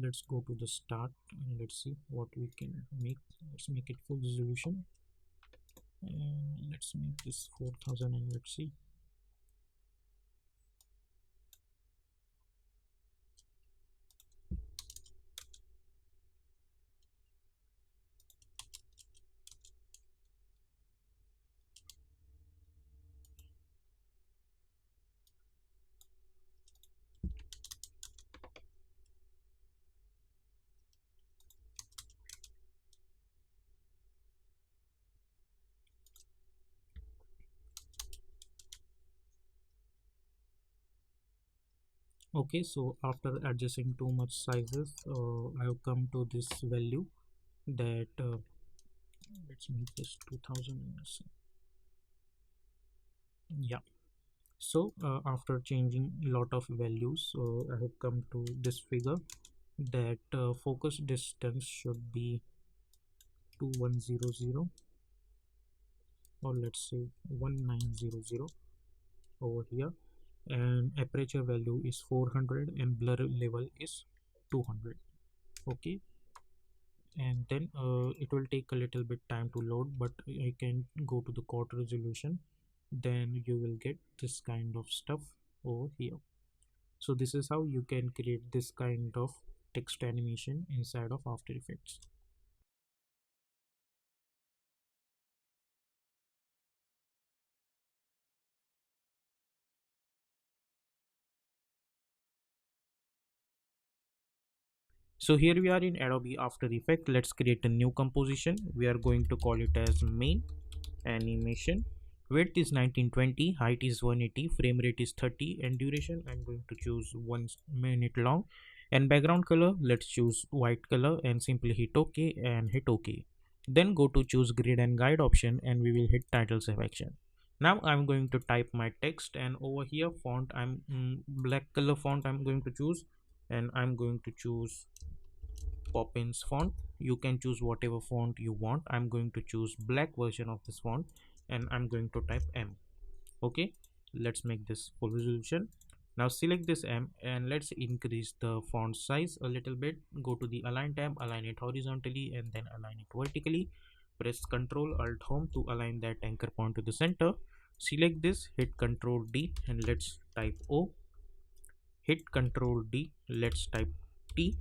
let's go to the start and let's see what we can make. Let's make it full resolution and let's make this 4000 and let's see. Okay, so after adjusting too much sizes, I have come to this value that let's make this 2000. Yeah, so after changing a lot of values, I have come to this figure that focus distance should be 2100, or let's say 1900 over here, and aperture value is 400 and blur level is 200. Okay, and then it will take a little bit time to load, but I can go to the quad resolution. Then you will get this kind of stuff over here. So this is how you can create this kind of text animation inside of After Effects. So here we are in Adobe After Effects. Let's create a new composition. We are going to call it as main animation. Width is 1920, height is 180, frame rate is 30, and duration I'm going to choose 1 minute long. And background color, let's choose white color and simply hit OK and hit OK. Then go to choose grid and guide option and we will hit title save action. Now I'm going to type my text, and over here font I'm black color font I'm going to choose, and I'm going to choose Poppins font. You can choose whatever font you want. I'm going to choose black version of this font and I'm going to type M. Okay, let's make this full resolution. Now select this M and let's increase the font size a little bit. Go to the align tab, align it horizontally and then align it vertically. Press Ctrl Alt Home to align that anchor point to the center. Select this, hit Ctrl D and let's type O. Hit Ctrl D, let's type T.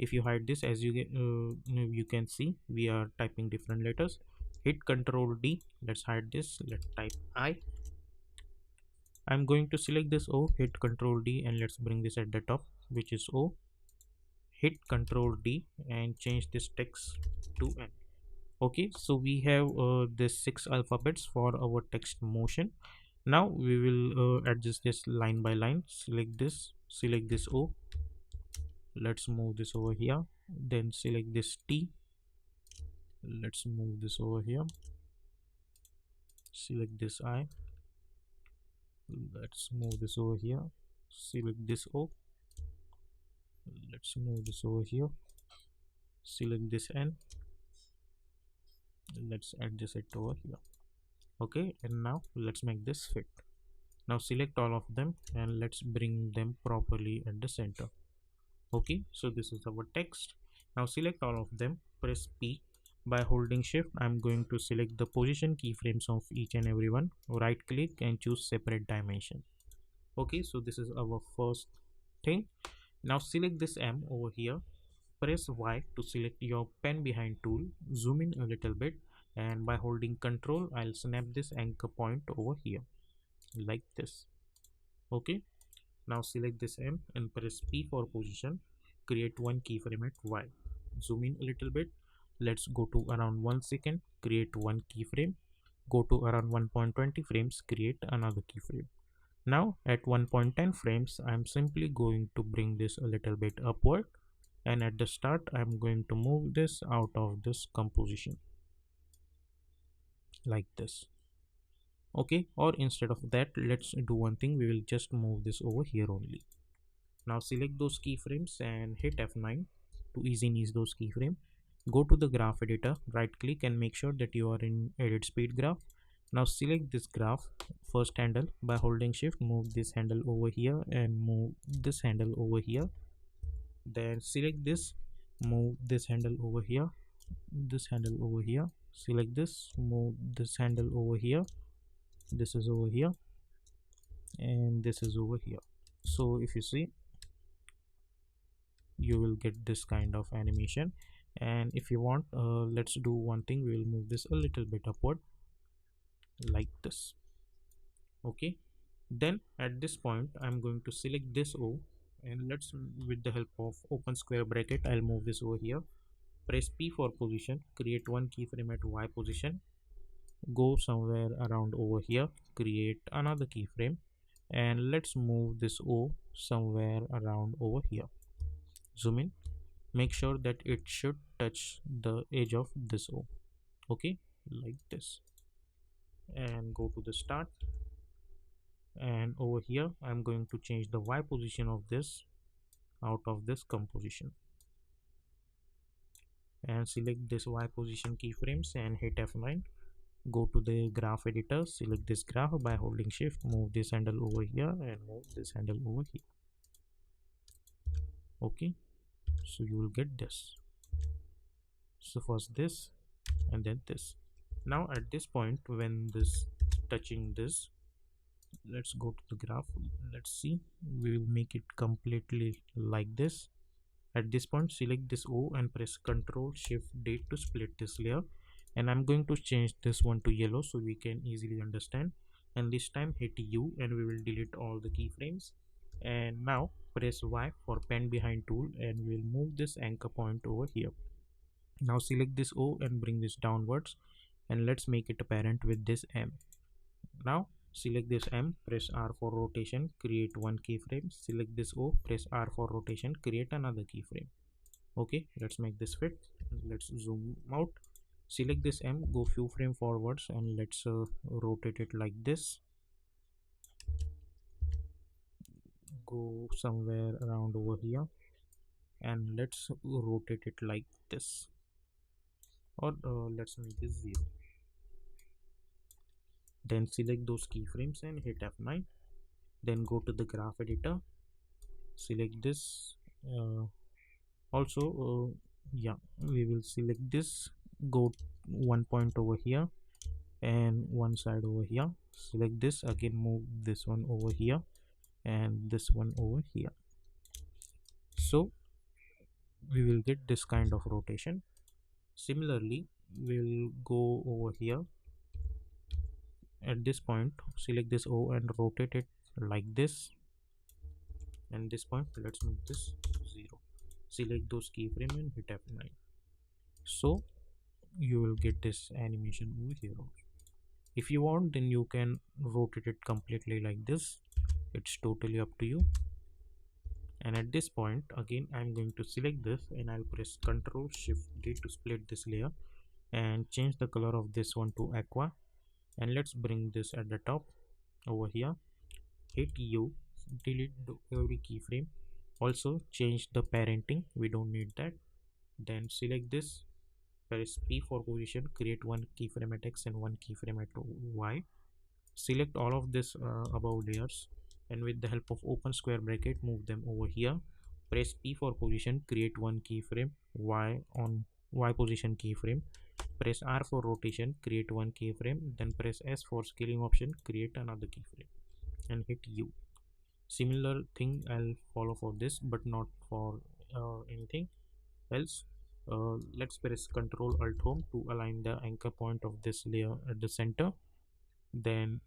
If you hide this, as you can see we are typing different letters. Hit Ctrl D, let's hide this, let's type I. I'm going to select this O, hit Ctrl D and let's bring this at the top, which is O. Hit Ctrl D and change this text to N. Okay, so we have this 6 alphabets for our text motion. Now we will adjust this line by line. Select this O, let's move this over here, then select this T, let's move this over here, select this I, let's move this over here, select this O, let's move this over here, select this N, let's adjust it over here. Okay, and now let's make this fit. Now select all of them and let's bring them properly at the center. Okay, so this is our text. Now select all of them, press P. By holding shift I'm going to select the position keyframes of each and every one. Right click and choose separate dimension. Okay, so this is our first thing. Now select this M over here, press Y to select your pen behind tool, zoom in a little bit, and by holding Ctrl I'll snap this anchor point over here like this. Okay, now select this M and press P for position. Create one keyframe at Y. Zoom in a little bit. Let's go to around 1 second. Create one keyframe. Go to around 1.20 frames. Create another keyframe. Now at 1.10 frames, I'm simply going to bring this a little bit upward. And at the start, I'm going to move this out of this composition like this. Okay, or instead of that, let's do one thing. We will just move this over here only. Now select those keyframes and hit F9 to ease those keyframes. Go to the graph editor, right click and make sure that you are in edit speed graph. Now select this graph first handle. By holding shift move this handle over here and move this handle over here. Then select this, move this handle over here, this handle over here. Select this, move this handle over here, this is over here, and this is over here. So if you see, you will get this kind of animation. And if you want, let's do one thing. We will move this a little bit upward like this. Okay, then at this point I'm going to select this O, and let's, with the help of open square bracket, I'll move this over here. Press P for position. Create one keyframe at Y position. Go somewhere around over here. Create another keyframe and let's move this O somewhere around over here. Zoom in, make sure that it should touch the edge of this O. Okay, like this, and go to the start, and over here I'm going to change the Y position of this out of this composition, and select this Y position keyframes and hit F9. Go to the graph editor, select this graph. By holding shift move this handle over here and move this handle over here. Okay, so you will get this. So first this and then this. Now at this point, when this touching this, let's go to the graph. Let's see, we will make it completely like this. At this point select this O and press Ctrl Shift D to split this layer, and I'm going to change this one to yellow so we can easily understand. And this time hit U and we will delete all the keyframes. And now press Y for pen behind tool, and we'll move this anchor point over here. Now select this O and bring this downwards, and let's make it apparent with this M. Now select this M, press R for rotation, create one keyframe. Select this O, press R for rotation, create another keyframe. Okay, let's make this fit. Let's zoom out. Select this M, go few frame forwards, and let's rotate it like this. Go somewhere around over here, and let's rotate it like this, or let's make this 0. Then select those keyframes and hit F9. Then go to the graph editor, select this. Also yeah, we will select this, go one point over here and one side over here. Select this again, move this one over here and this one over here. So we will get this kind of rotation. Similarly, we'll go over here at this point, select this O and rotate it like this, and this point let's make this 0. Select those keyframe and hit F9. So you will get this animation over here. If you want, then you can rotate it completely like this. It's totally up to you. And at this point again, I'm going to select this and I'll press Ctrl Shift D to split this layer and change the color of this one to aqua. And let's bring this at the top over here. Hit U, delete every keyframe. Also change the parenting, we don't need that. Then select this, press P for position, create one keyframe at X and one keyframe at Y. Select all of this above layers, and with the help of open square bracket, move them over here. Press P for position, create one keyframe, Y on Y position keyframe. Press R for rotation, create one keyframe. Then press S for scaling option, create another keyframe, and hit U. Similar thing I'll follow for this, but not for anything else. Let's press Ctrl Alt Home to align the anchor point of this layer at the center. Then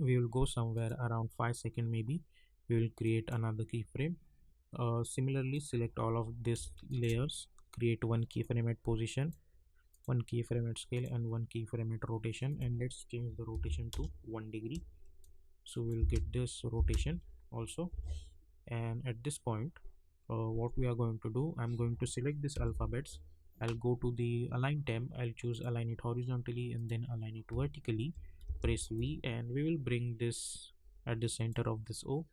we will go somewhere around 5 seconds maybe. We will create another keyframe. Similarly, select all of these layers, create one keyframe at position, one keyframe at scale, and one keyframe at rotation, and let's change the rotation to 1 degree. So we'll get this rotation also. And at this point, what we are going to do, I'm going to select this alphabets. I'll go to the align tab, I'll choose align it horizontally and then align it vertically. Press V and we will bring this at the center of this O,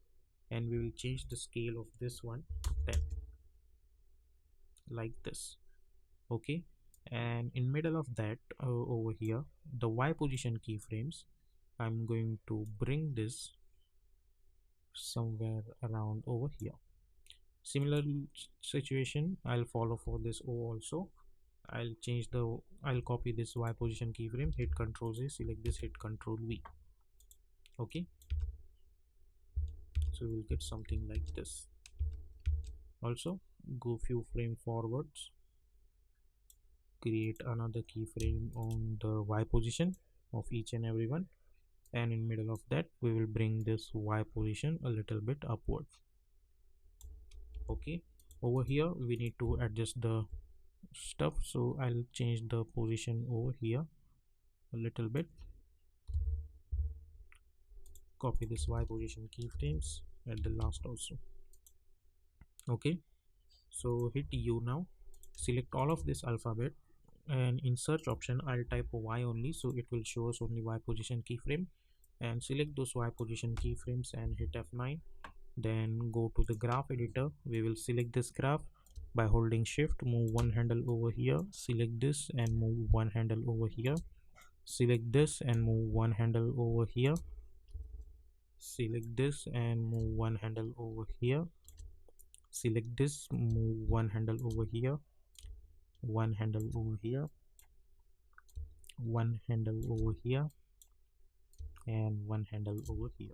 and we will change the scale of this one to 10 like this. Okay, and in middle of that over here, the Y position keyframes, I'm going to bring this somewhere around over here. Similar situation I'll follow for this O also. I'll copy this Y position keyframe, hit Ctrl Z, select this, hit Ctrl V. Okay, so we'll get something like this. Also go few frame forwards, create another keyframe on the Y position of each and every one, and in middle of that we will bring this Y position a little bit upwards. Okay, over here we need to adjust the stuff, so I'll change the position over here a little bit. Copy this Y position keyframes at the last also. Okay, so hit U now, select all of this alphabet, and in search option I'll type Y only, so it will show us only Y position keyframe, and select those Y position keyframes and hit F9. Then go to the graph editor, we will select this graph by holding shift, move one handle over here, select this and move one handle over here, select this and move one handle over here, select this and move one handle over here, select this, move one handle over here, one handle over here, one handle over here, and one handle over here.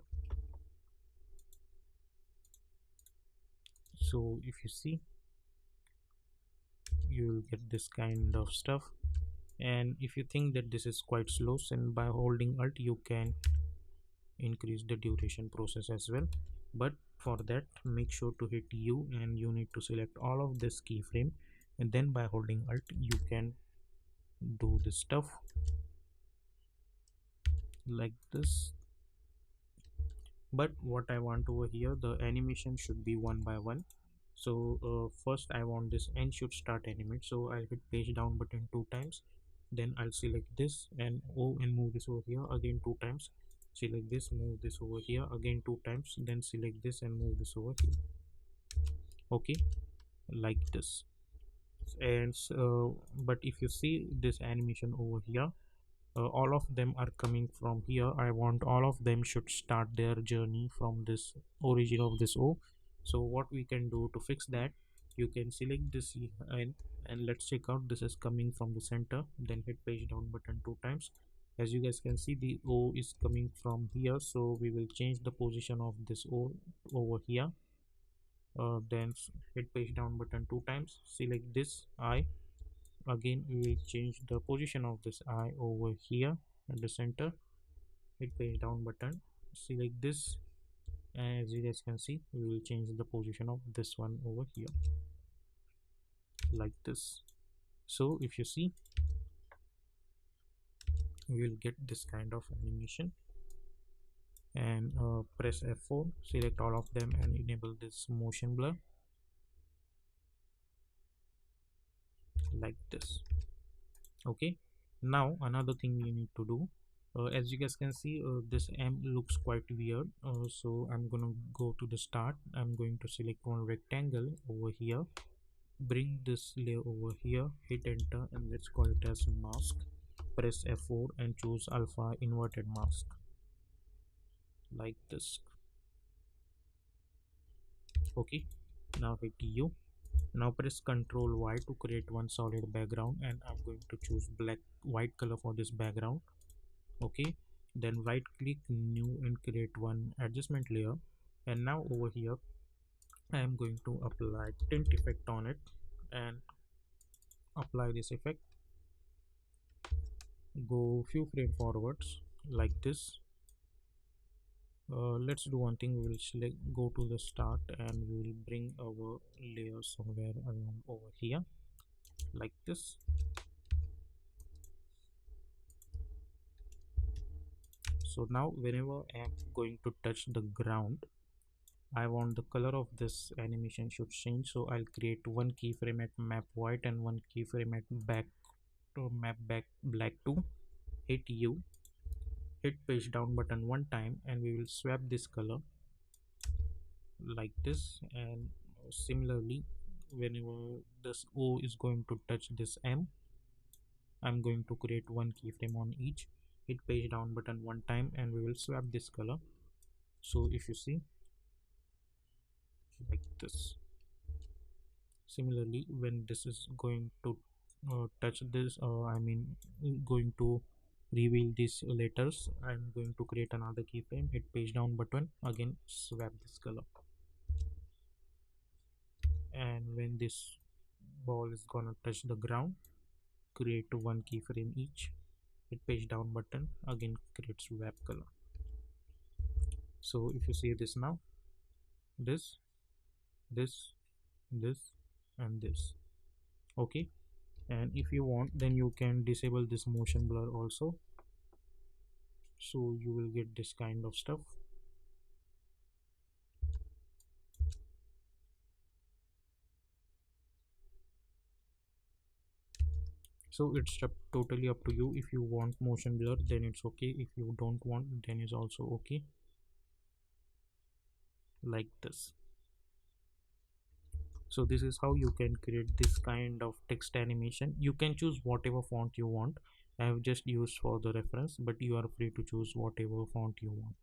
So if you see, you will get this kind of stuff. And if you think that this is quite slow, then by holding Alt you can increase the duration process as well. But For that, make sure to hit U and you need to select all of this keyframe, and then by holding Alt you can do this stuff like this. But what I want over here, the animation should be one by one. So first I want this N should start animate, so I'll hit page down button 2 times, then I'll select this and O and move this over here again 2 times, select this, move this over here again 2 times, then select this and move this over here. Okay, like this. And but if you see this animation over here, all of them are coming from here. I want all of them should start their journey from this origin of this O. So what we can do to fix that, you can select this and let's check out this is coming from the center, then hit page down button 2 times. As you guys can see, the O is coming from here, so we will change the position of this O over here. Then hit page down button 2 times, select this I. Again we will change the position of this eye over here at the center, hit page down button, select this, and as you guys can see, we will change the position of this one over here like this. So if you see, we will get this kind of animation. And press F4, select all of them and enable this motion blur like this. Okay, now another thing you need to do, as you guys can see, this M looks quite weird, so I'm gonna go to the start, I'm going to select one rectangle over here, bring this layer over here, hit enter, and let's call it as mask. Press F4 and choose alpha inverted mask like this. Okay, now hit U. Now press Ctrl Y to create one solid background, and I'm going to choose white color for this background. Okay, then right click new and create one adjustment layer, and now over here I am going to apply tint effect on it and apply this effect. Go few frame forwards like this. Let's do one thing, we will select, go to the start, and we will bring our layer somewhere around over here like this. So now whenever I am going to touch the ground, I want the color of this animation should change, so I'll create one keyframe at map white and one keyframe at map back black 2. Hit U, hit page down button 1 time, and we will swap this color like this. And similarly, whenever this O is going to touch this M, I'm going to create one keyframe on each, hit page down button 1 time, and we will swap this color. So if you see, like this. Similarly, when this is going to touch this, I mean going to reveal these letters, I'm going to create another keyframe, hit page down button, again swap this color. And when this ball is gonna touch the ground, create one keyframe each, hit page down button, again create swap color. So if you see this now, this, and this. Okay, and if you want, then you can disable this motion blur also, so you will get this kind of stuff. So it's totally up to you. If you want motion blur, then it's okay. If you don't want, then it's also okay, like this. So this is how you can create this kind of text animation. You can choose whatever font you want. I have just used for the reference, but you are free to choose whatever font you want.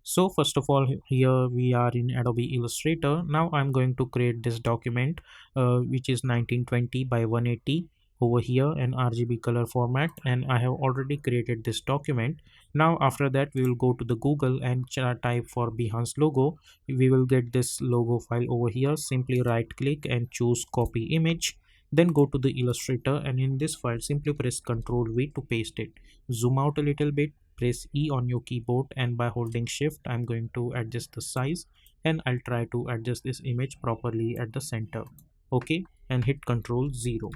So first of all, here we are in Adobe Illustrator. Now I'm going to create this document, which is 1920 by 180. over here an RGB color format, and I have already created this document. Now after that we will go to the Google and type for Behance logo. We will get this logo file over here. Simply right click and choose copy image, then go to the Illustrator, and in this file simply press Ctrl V to paste it. Zoom out a little bit, press E on your keyboard, and by holding shift I'm going to adjust the size, and I'll try to adjust this image properly at the center. Okay, and hit Ctrl 0.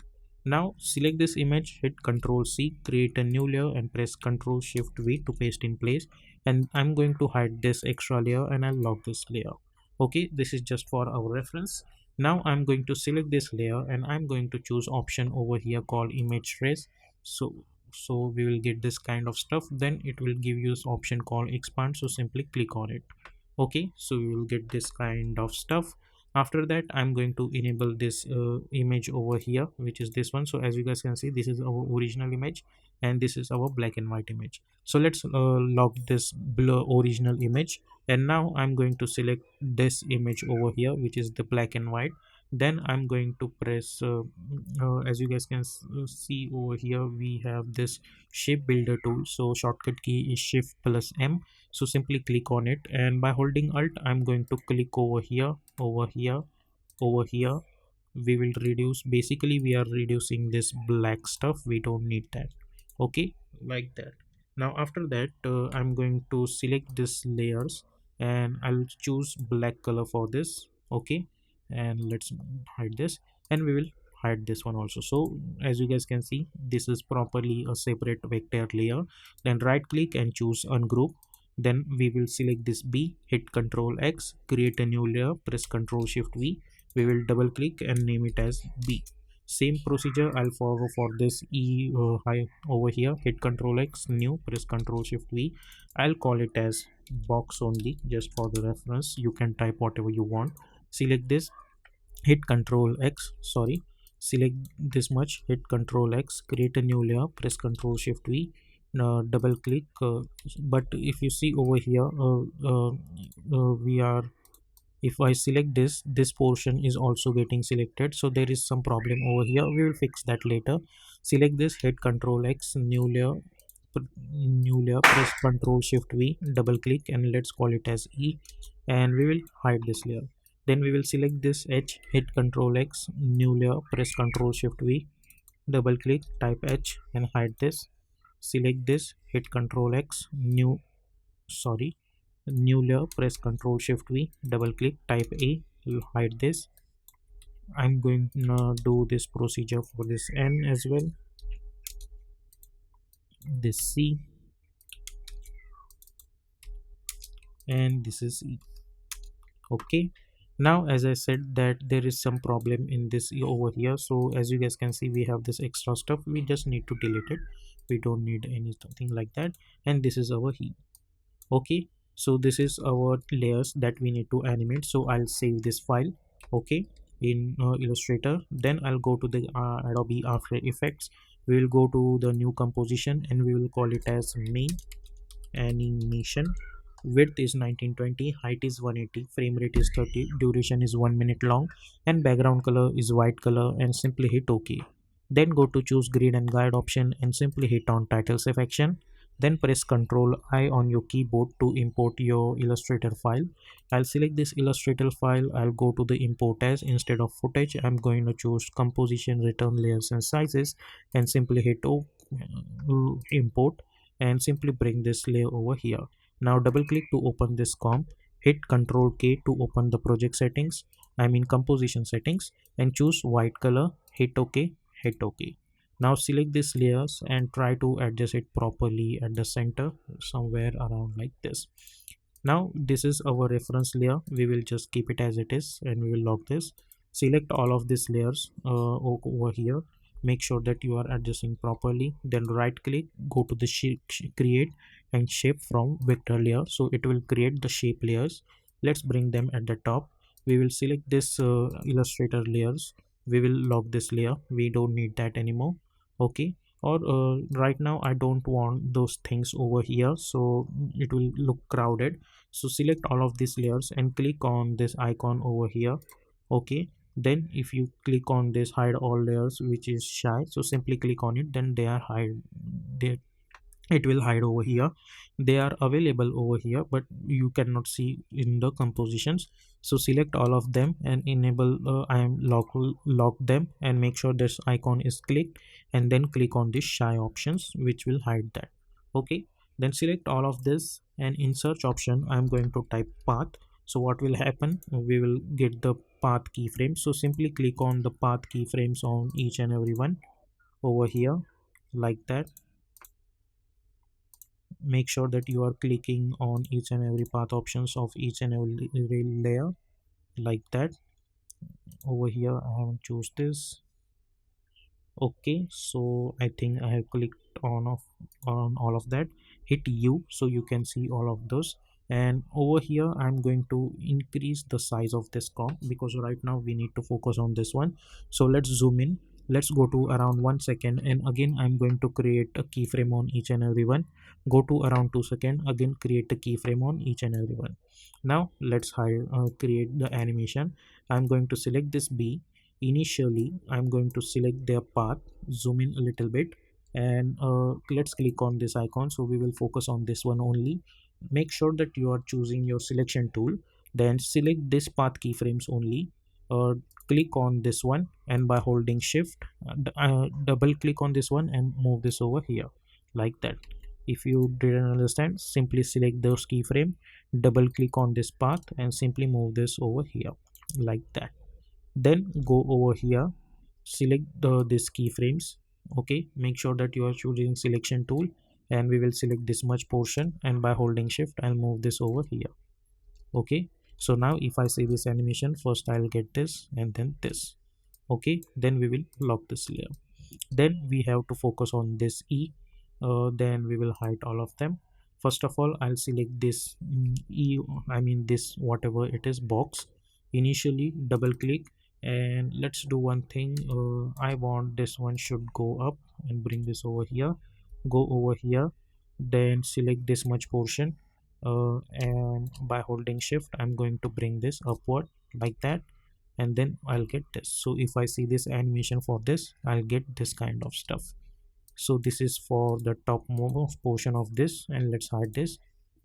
Now select this image, hit Ctrl C, create a new layer and press Ctrl Shift V to paste in place. And I'm going to hide this extra layer and I'll lock this layer. Okay, this is just for our reference. Now I'm going to select this layer and I'm going to choose option over here called image trace. So we will get this kind of stuff. Then it will give you this option called expand, so simply click on it. Okay, so we will get this kind of stuff. After that I'm going to enable this image over here, which is this one. So as you guys can see, this is our original image and this is our black and white image. So let's lock this blur original image, and now I'm going to select this image over here, which is the black and white. Then I'm going to press as you guys can see over here, we have this shape builder tool. So shortcut key is shift plus M. So simply click on it, and by holding alt I'm going to click over here, over here, over here. We will reduce, basically we are reducing this black stuff, we don't need that. Okay, like that. Now after that I'm going to select this layers and I'll choose black color for this. Okay, and let's hide this, and we will hide this one also. So as you guys can see, this is properly a separate vector layer. Then right click and choose ungroup. Then we will select this B, hit Ctrl X, create a new layer, press Ctrl Shift V. We will double click and name it as B. Same procedure I'll follow for this E high over here. Hit Ctrl X, new, press Ctrl Shift V. I'll call it as box only, just for the reference. You can type whatever you want. Select this, hit Ctrl X, sorry, select this much, hit Ctrl X, create a new layer, press Ctrl Shift V. Double click, but if you see over here we are, if I select this portion is also getting selected, so there is some problem over here. We will fix that later. Select this, hit Ctrl X, new layer, press Ctrl Shift V, double click, and let's call it as E, and we will hide this layer. Then we will select this H, hit Ctrl X, new layer, press Ctrl Shift V, double click, type H and hide this. Select this, hit Ctrl X, new layer, press Ctrl Shift V, double click, type A, you hide this. I'm going to do this procedure for this N as well, this C, and this is E. Okay, now as I said that there is some problem in this over here. So as you guys can see, we have this extra stuff, we just need to delete it. We don't need anything like that. And this is our heat. Okay, so this is our layers that we need to animate. So I'll save this file, okay, in Illustrator. Then I'll go to the Adobe After Effects. We will go to the new composition and we will call it as main animation. Width is 1920, height is 180, frame rate is 30, duration is 1 minute long, and background color is white color, and simply hit OK. Then go to choose grid and guide option and simply hit on title selection. Then press Ctrl I on your keyboard to import your Illustrator file. I'll select this Illustrator file. I'll go to the import as, instead of footage I'm going to choose composition, return layers and sizes, and simply hit import, and simply bring this layer over here. Now double click to open this comp, hit Ctrl K to open the project settings, I mean composition settings, and choose white color, hit OK, hit OK. Now select these layers and try to adjust it properly at the center, somewhere around like this. Now this is our reference layer, we will just keep it as it is and we will lock this. Select all of these layers over here, make sure that you are adjusting properly. Then right click, go to the create and shape from vector layer, so it will create the shape layers. Let's bring them at the top. We will select this Illustrator layers, we will lock this layer, we don't need that anymore. Okay, or right now I don't want those things over here, so it will look crowded. So select all of these layers and click on this icon over here. Okay, Then if you click on this hide all layers, which is shy, so simply click on it, then they are hide, they, it will hide over here. They are available over here, but you cannot see in the compositions. So select all of them and enable I am lock them, and make sure this icon is clicked, and then click on this shy options, which will hide that. Okay, then select all of this, and in search option I'm going to type path. So what will happen, we will get the path keyframe. So simply click on the path keyframes on each and every one over here, like that. Make sure that you are clicking on each and every path options of each and every layer, like that. Over here I haven't choose this. Okay, so I think I have clicked on all of that. Hit U so you can see all of those. And over here I'm going to increase the size of this comp, because right now we need to focus on this one. So let's zoom in, let's go to around 1 second, and again I'm going to create a keyframe on each and every one. Go to around 2 seconds, again create a keyframe on each and every one. Now let's create the animation. I'm going to select this B. Initially I'm going to select their path, zoom in a little bit, and let's click on this icon. So we will focus on this one only. Make sure that you are choosing your selection tool, then select this path keyframes only. uh, Click on this one, and by holding shift, double click on this one and move this over here, like that. If you didn't understand, simply select those keyframe, double click on this path, and simply move this over here, like that. Then go over here, select these keyframes. Okay, make sure that you are choosing selection tool, and we will select this much portion, and by holding shift I'll move this over here. Okay, so now if I say this animation, first I'll get this and then this. Okay, then we will lock this layer. Then we have to focus on this E. Then we will hide all of them. First of all, I'll select this E, I mean this whatever it is box. Initially double click, and let's do one thing. I want this one should go up, and bring this over here. Go over here, then select this much portion, and by holding shift I'm going to bring this upward, like that. And then I'll get this. So if I see this animation for this, I'll get this kind of stuff. So this is for the top portion of this, and let's hide this.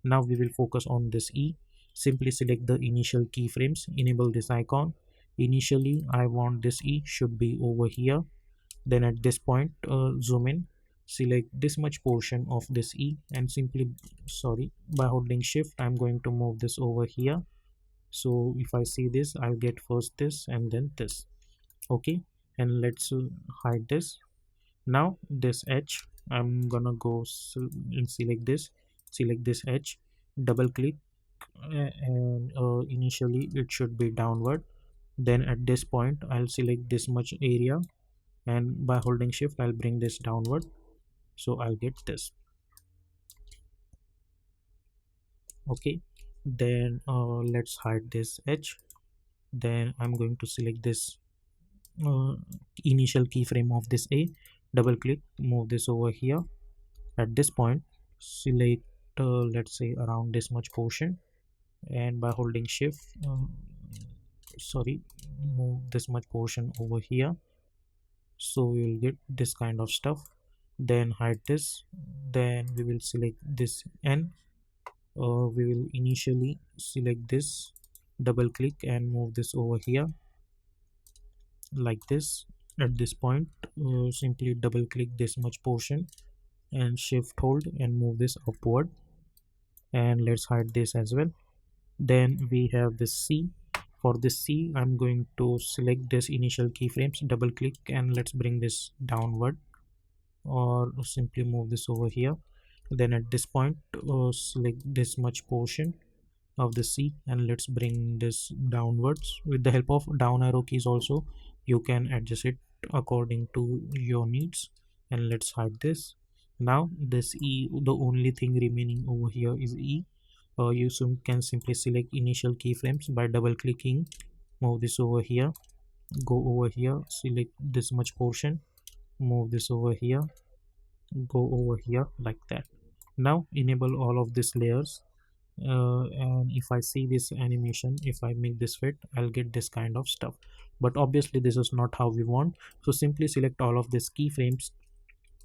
Now we will focus on this E. Simply select the initial keyframes, enable this icon. Initially I want this E should be over here. Then at this point, zoom in, select this much portion of this E, and simply, sorry, by holding shift I'm going to move this over here. So if I see this, I'll get first this and then this. Okay, and let's hide this. Now this edge, I'm gonna go and select this edge, double click, and initially it should be downward. Then at this point I'll select this much area, and by holding shift I'll bring this downward, so I'll get this. Okay, then let's hide this edge. Then I'm going to select this uh, initial keyframe of this A, double click, move this over here. At this point select let's say around this much portion, and by holding shift sorry, move this much portion over here, so we will get this kind of stuff. Then hide this. Then we will select this N. We will initially select this, double click and move this over here, like this. At this point simply double click this much portion and shift hold and move this upward, and let's hide this as well. Then we have this C. For this C I'm going to select this initial keyframes, double click, and let's bring this downward, or simply move this over here. Then at this point select this much portion of the C, and let's bring this downwards. With the help of down arrow keys also you can adjust it according to your needs. And let's hide this. Now this E, the only thing remaining over here is E. You can simply select initial keyframes by double clicking, move this over here, go over here, select this much portion, move this over here, go over here, like that. Now enable all of these layers, and if I see this animation, if I make this fit, I'll get this kind of stuff. But obviously this is not how we want. So simply select all of these keyframes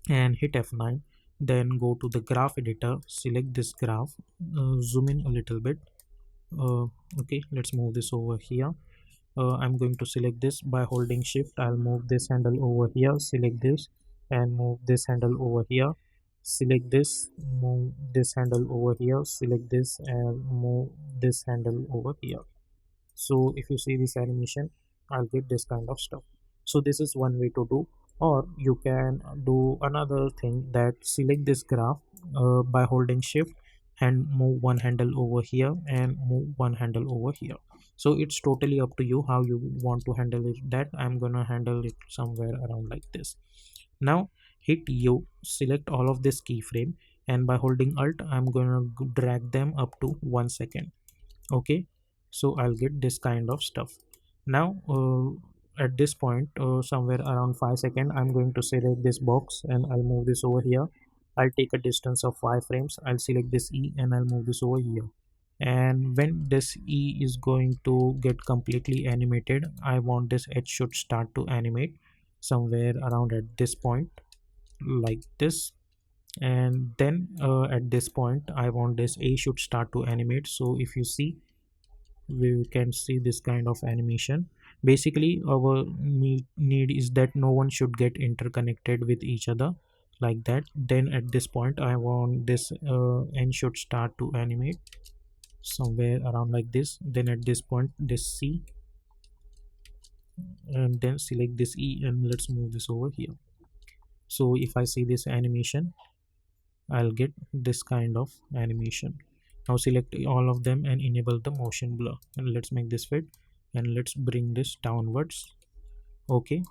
and hit F9. Then go to the graph editor, select this graph, zoom in a little bit. Okay, let's move this over here. I'm going to select this by holding shift. I'll move this handle over here, select this and move this handle over here, select this, move this handle over here, select this and move this handle over here. So if you see this animation, I'll get this kind of stuff. So this is one way to do. Or you can do another thing, that select this graph by holding shift and move one handle over here and move one handle over here. So it's totally up to you how you want to handle it. That I'm gonna handle it somewhere around like this. Now hit U, select all of this keyframe, and by holding alt I'm gonna drag them up to 1 second. Okay, so I'll get this kind of stuff. Now at this point, somewhere around 5 seconds, I'm going to select this box and I'll move this over here. I'll take a distance of 5 frames. I'll select this E and I'll move this over here. And when this E is going to get completely animated, I want this H should start to animate somewhere around at this point, like this. And then at this point I want this A should start to animate. So if you see, we can see this kind of animation. Basically our need is that no one should get interconnected with each other, like that. Then at this point I want this N should start to animate somewhere around like this. Then at this point this C, and then select this E and let's move this over here. So if I see this animation, I'll get this kind of animation. Now select all of them and enable the motion blur, and let's make this fit and let's bring this downwards. Okay,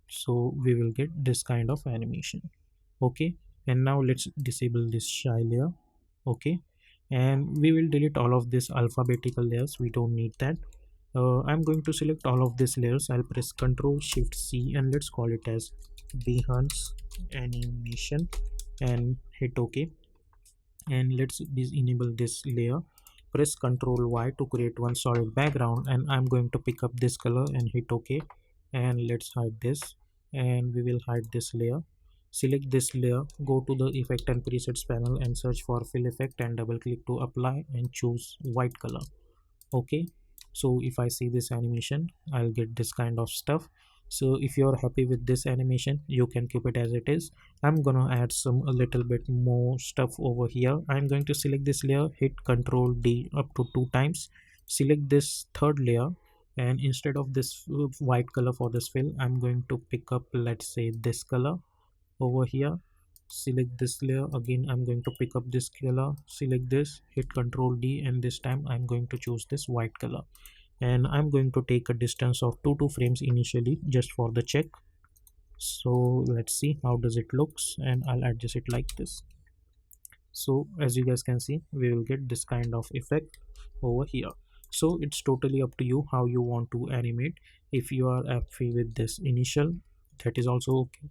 so we will get this kind of animation. Okay, and now let's disable this shy layer. Okay, and we will delete all of this alphabetical layers, we don't need that. I'm going to select all of these layers. I'll press Ctrl Shift C and let's call it as Behance animation and hit OK. And let's enable this layer. Press Ctrl Y to create one solid background, and I'm going to pick up this color and hit OK. And let's hide this, and we will hide this layer. Select this layer, go to the effect and presets panel and search for fill effect and double click to apply and choose white color. Okay, so if I see this animation, I'll get this kind of stuff. So if you're happy with this animation, you can keep it as it is. I'm gonna add a little bit more stuff over here. I'm going to select this layer, hit Ctrl D up to 2 times, select this third layer, and instead of this white color for this fill, I'm going to pick up, let's say, this color over here. Select this layer again, I'm going to pick up this color, select this, hit Ctrl D, and this time I'm going to choose this white color, and I'm going to take a distance of 2 frames initially just for the check. So let's see how does it looks, and I'll adjust it like this. So as you guys can see, we will get this kind of effect over here. So it's totally up to you how you want to animate. If you are happy with this initial, that is also okay.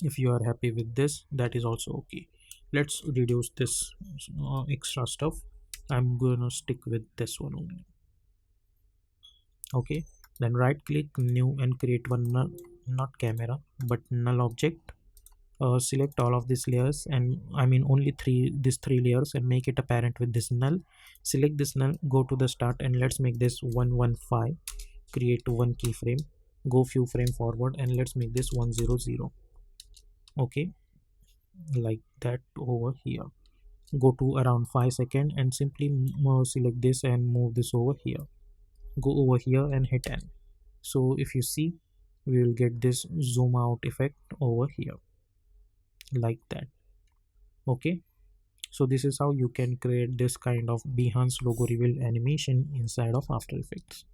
If you are happy with this, that is also okay. Let's reduce this extra stuff. I'm gonna stick with this one only. Okay, then right click new and create one null, not camera but null object. Select all of these layers, and I mean only these three layers, and make it apparent with this null. Select this null, go to the start, and let's make this 115. Create one keyframe, go few frame forward, and let's make this 100. Okay, like that over here. Go to around 5 seconds and simply select this and move this over here. Go over here and hit N. So if you see, we will get this zoom out effect over here, like that. Okay, so this is how you can create this kind of Behance logo reveal animation inside of After Effects.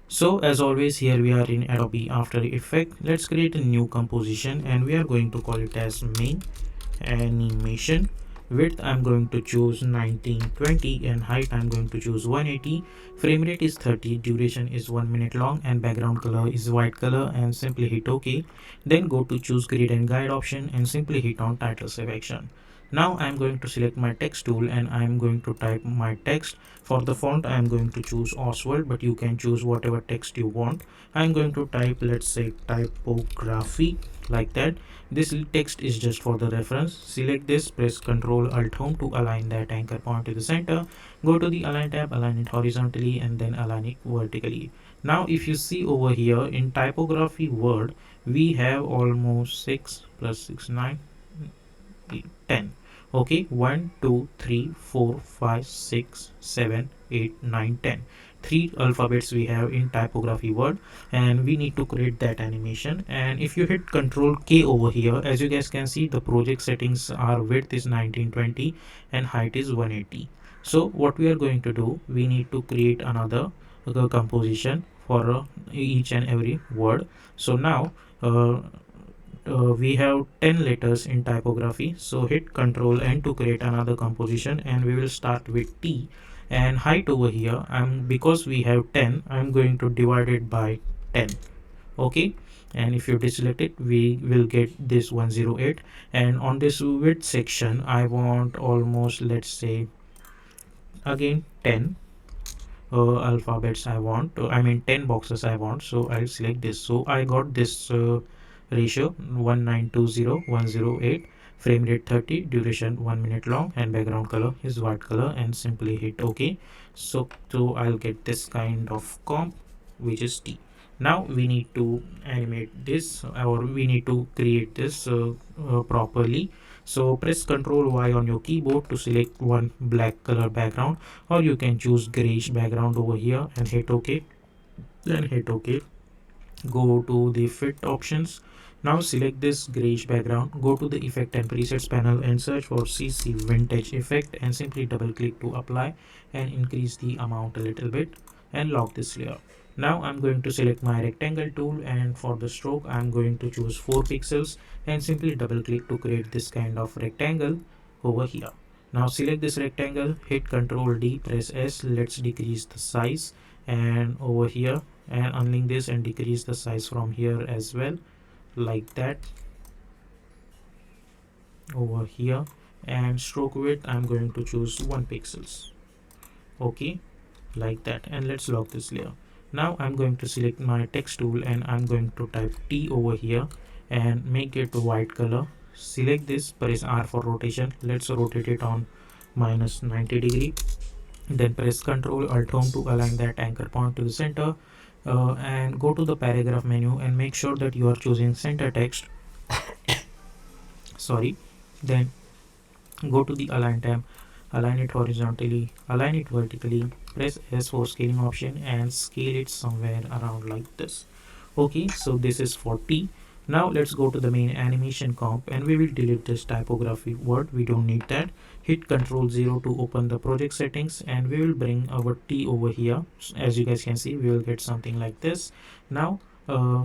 So as always, here we are in Adobe After Effects. Let's create a new composition, and we are going to call it as main animation. Width I'm going to choose 1920 and height I'm going to choose 180. Frame rate is 30, duration is 1 minute long, and background color is white color, and simply hit OK. Then go to choose grid and guide option and simply hit on title selection. Now I'm going to select my text tool and I'm going to type my text. For the font I'm going to choose Oswald, but you can choose whatever text you want. I'm going to type, let's say, typography, like that. This text is just for the reference. Select this, press Ctrl Alt Home to align that anchor point to the center. Go to the Align tab, align it horizontally and then align it vertically. Now if you see over here in typography word, we have almost 6 plus 6 9 10. Okay, 1 2 3 4 5 6 7 8 9 10. Three alphabets we have in typography word, and we need to create that animation. And if you hit Ctrl K over here, as you guys can see, the project settings are width is 1920 and height is 180. So what we are going to do, we need to create another composition for each and every word. So now we have 10 letters in typography, so hit Ctrl N to create another composition, and we will start with T. And height over here, because we have 10, I'm going to divide it by 10. Okay, and if you deselect it, we will get this 108. And on this width section, I want almost, let's say, again 10 alphabets I want, I mean 10 boxes I want. So I'll select this. So I got this ratio 1920108. Frame rate 30, duration 1 minute long, and background color is white color, and simply hit OK. So I'll get this kind of comp, which is T. Now we need to animate this, or we need to create this properly. So press Ctrl Y on your keyboard to select one black color background, or you can choose grayish background over here and hit OK. Then hit OK. Go to the fit options. Now select this grayish background, go to the effect and presets panel and search for CC vintage effect, and simply double click to apply and increase the amount a little bit and lock this layer. Now I'm going to select my rectangle tool, and for the stroke I'm going to choose 4 pixels and simply double click to create this kind of rectangle over here. Now select this rectangle, hit Ctrl D, press S, let's decrease the size, and over here, and unlink this and decrease the size from here as well, like that. Over here, and stroke width I'm going to choose 1 pixels. Okay, like that, and let's lock this layer. Now I'm going to select my text tool and I'm going to type T over here and make it white color. Select this, press R for rotation, let's rotate it on minus 90 degree. Then press Ctrl Alt Home to align that anchor point to the center, and go to the paragraph menu and make sure that you are choosing center text. Sorry. Then go to the Align tab, align it horizontally, align it vertically, press S for scaling option and scale it somewhere around like this. Okay, so this is for T. Now let's go to the main animation comp, and we will delete this typography word, we don't need that. Hit Ctrl 0 to open the project settings, and we will bring our T over here. As you guys can see, we will get something like this. Now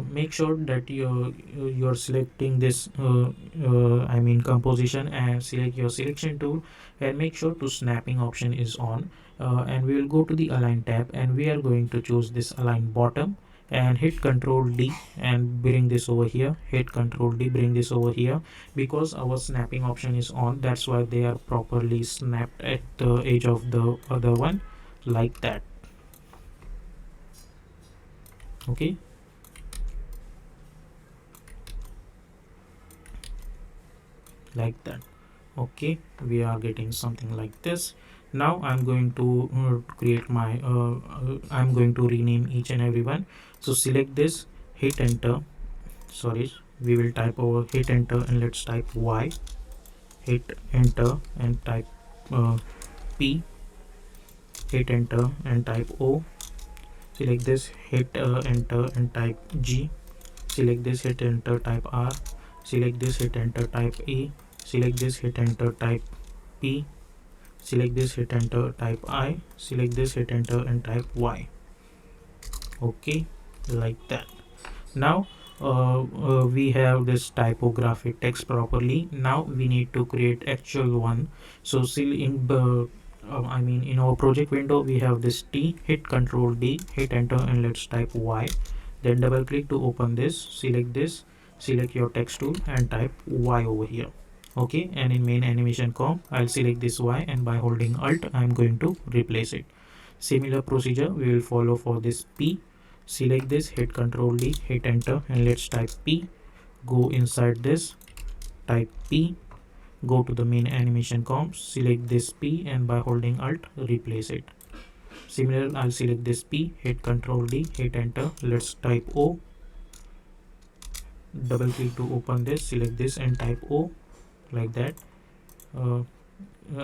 make sure that you're selecting this I mean composition, and select your selection tool and make sure to snapping option is on, and we will go to the Align tab and we are going to choose this Align bottom and hit Ctrl D and bring this over here. Hit Ctrl D, bring this over here. Because our snapping option is on, that's why they are properly snapped at the edge of the other one, like that. Okay, like that. Okay, we are getting something like this. Now I'm going to create my I'm going to rename each and every one. So select this, hit enter. Sorry, we will type over, hit enter, and let's type Y. Hit enter and type P. Hit enter and type O. Select this, hit enter and type G. Select this, hit enter, type R. Select this, hit enter, type A. Select this, hit enter, type P. Select this, hit enter, type I. Select this, hit enter and type Y. Okay, like that. Now we have this typographic text properly. Now we need to create actual one. So still in the in our project window we have this T. Hit Control D, hit enter, and let's type Y. Then double click to open this. Select this, select your text tool and type Y over here. Okay, and in main animation comp I'll select this Y, and by holding Alt I'm going to replace it. Similar procedure we will follow for this P. Select this, hit Control D, hit enter, and let's type P. Go inside this, type P. Go to the main animation comp, select this P, and by holding Alt replace it. Similar, I'll select this P, hit Control D, hit enter. Let's type O. Double click to open this, select this and type O, like that.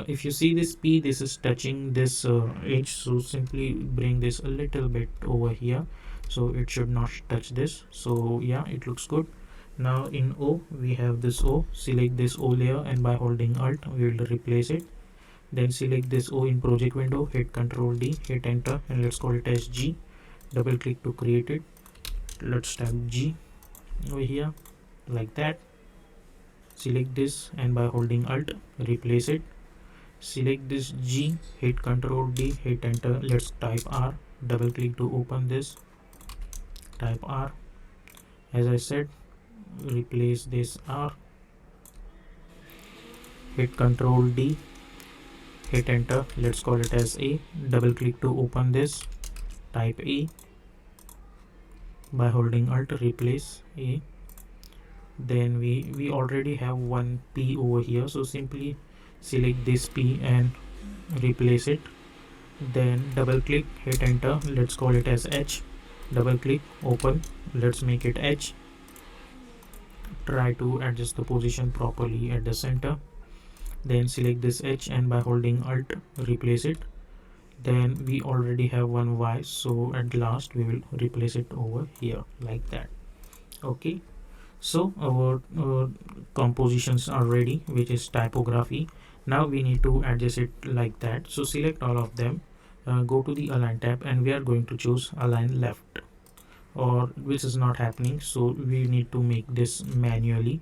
If you see this P, this is touching this edge, so simply bring this a little bit over here, so it should not touch this. So yeah, it looks good. Now in O we have this O. Select this O layer, and by holding Alt we will replace it. Then select this O in project window, hit Control D, hit enter, and let's call it as G. Double click to create it. Let's type G over here, like that. Select this, and by holding Alt replace it. Select this G, hit Control D, hit enter. Let's type R. Double click to open this, type R. As I said, replace this R. Hit Control D, hit enter. Let's call it as A. Double click to open this, type A. By holding Alt replace A. Then we already have one P over here, so simply select this P and replace it. Then double click, hit enter. Let's call it as H. Double click, open. Let's make it H. Try to adjust the position properly at the center. Then select this H, and by holding Alt replace it. Then we already have one Y, so at last we will replace it over here, like that. Okay, so our compositions are ready, which is typography. Now we need to adjust it like that. So select all of them, go to the align tab, and we are going to choose align left, or which is not happening, so we need to make this manually,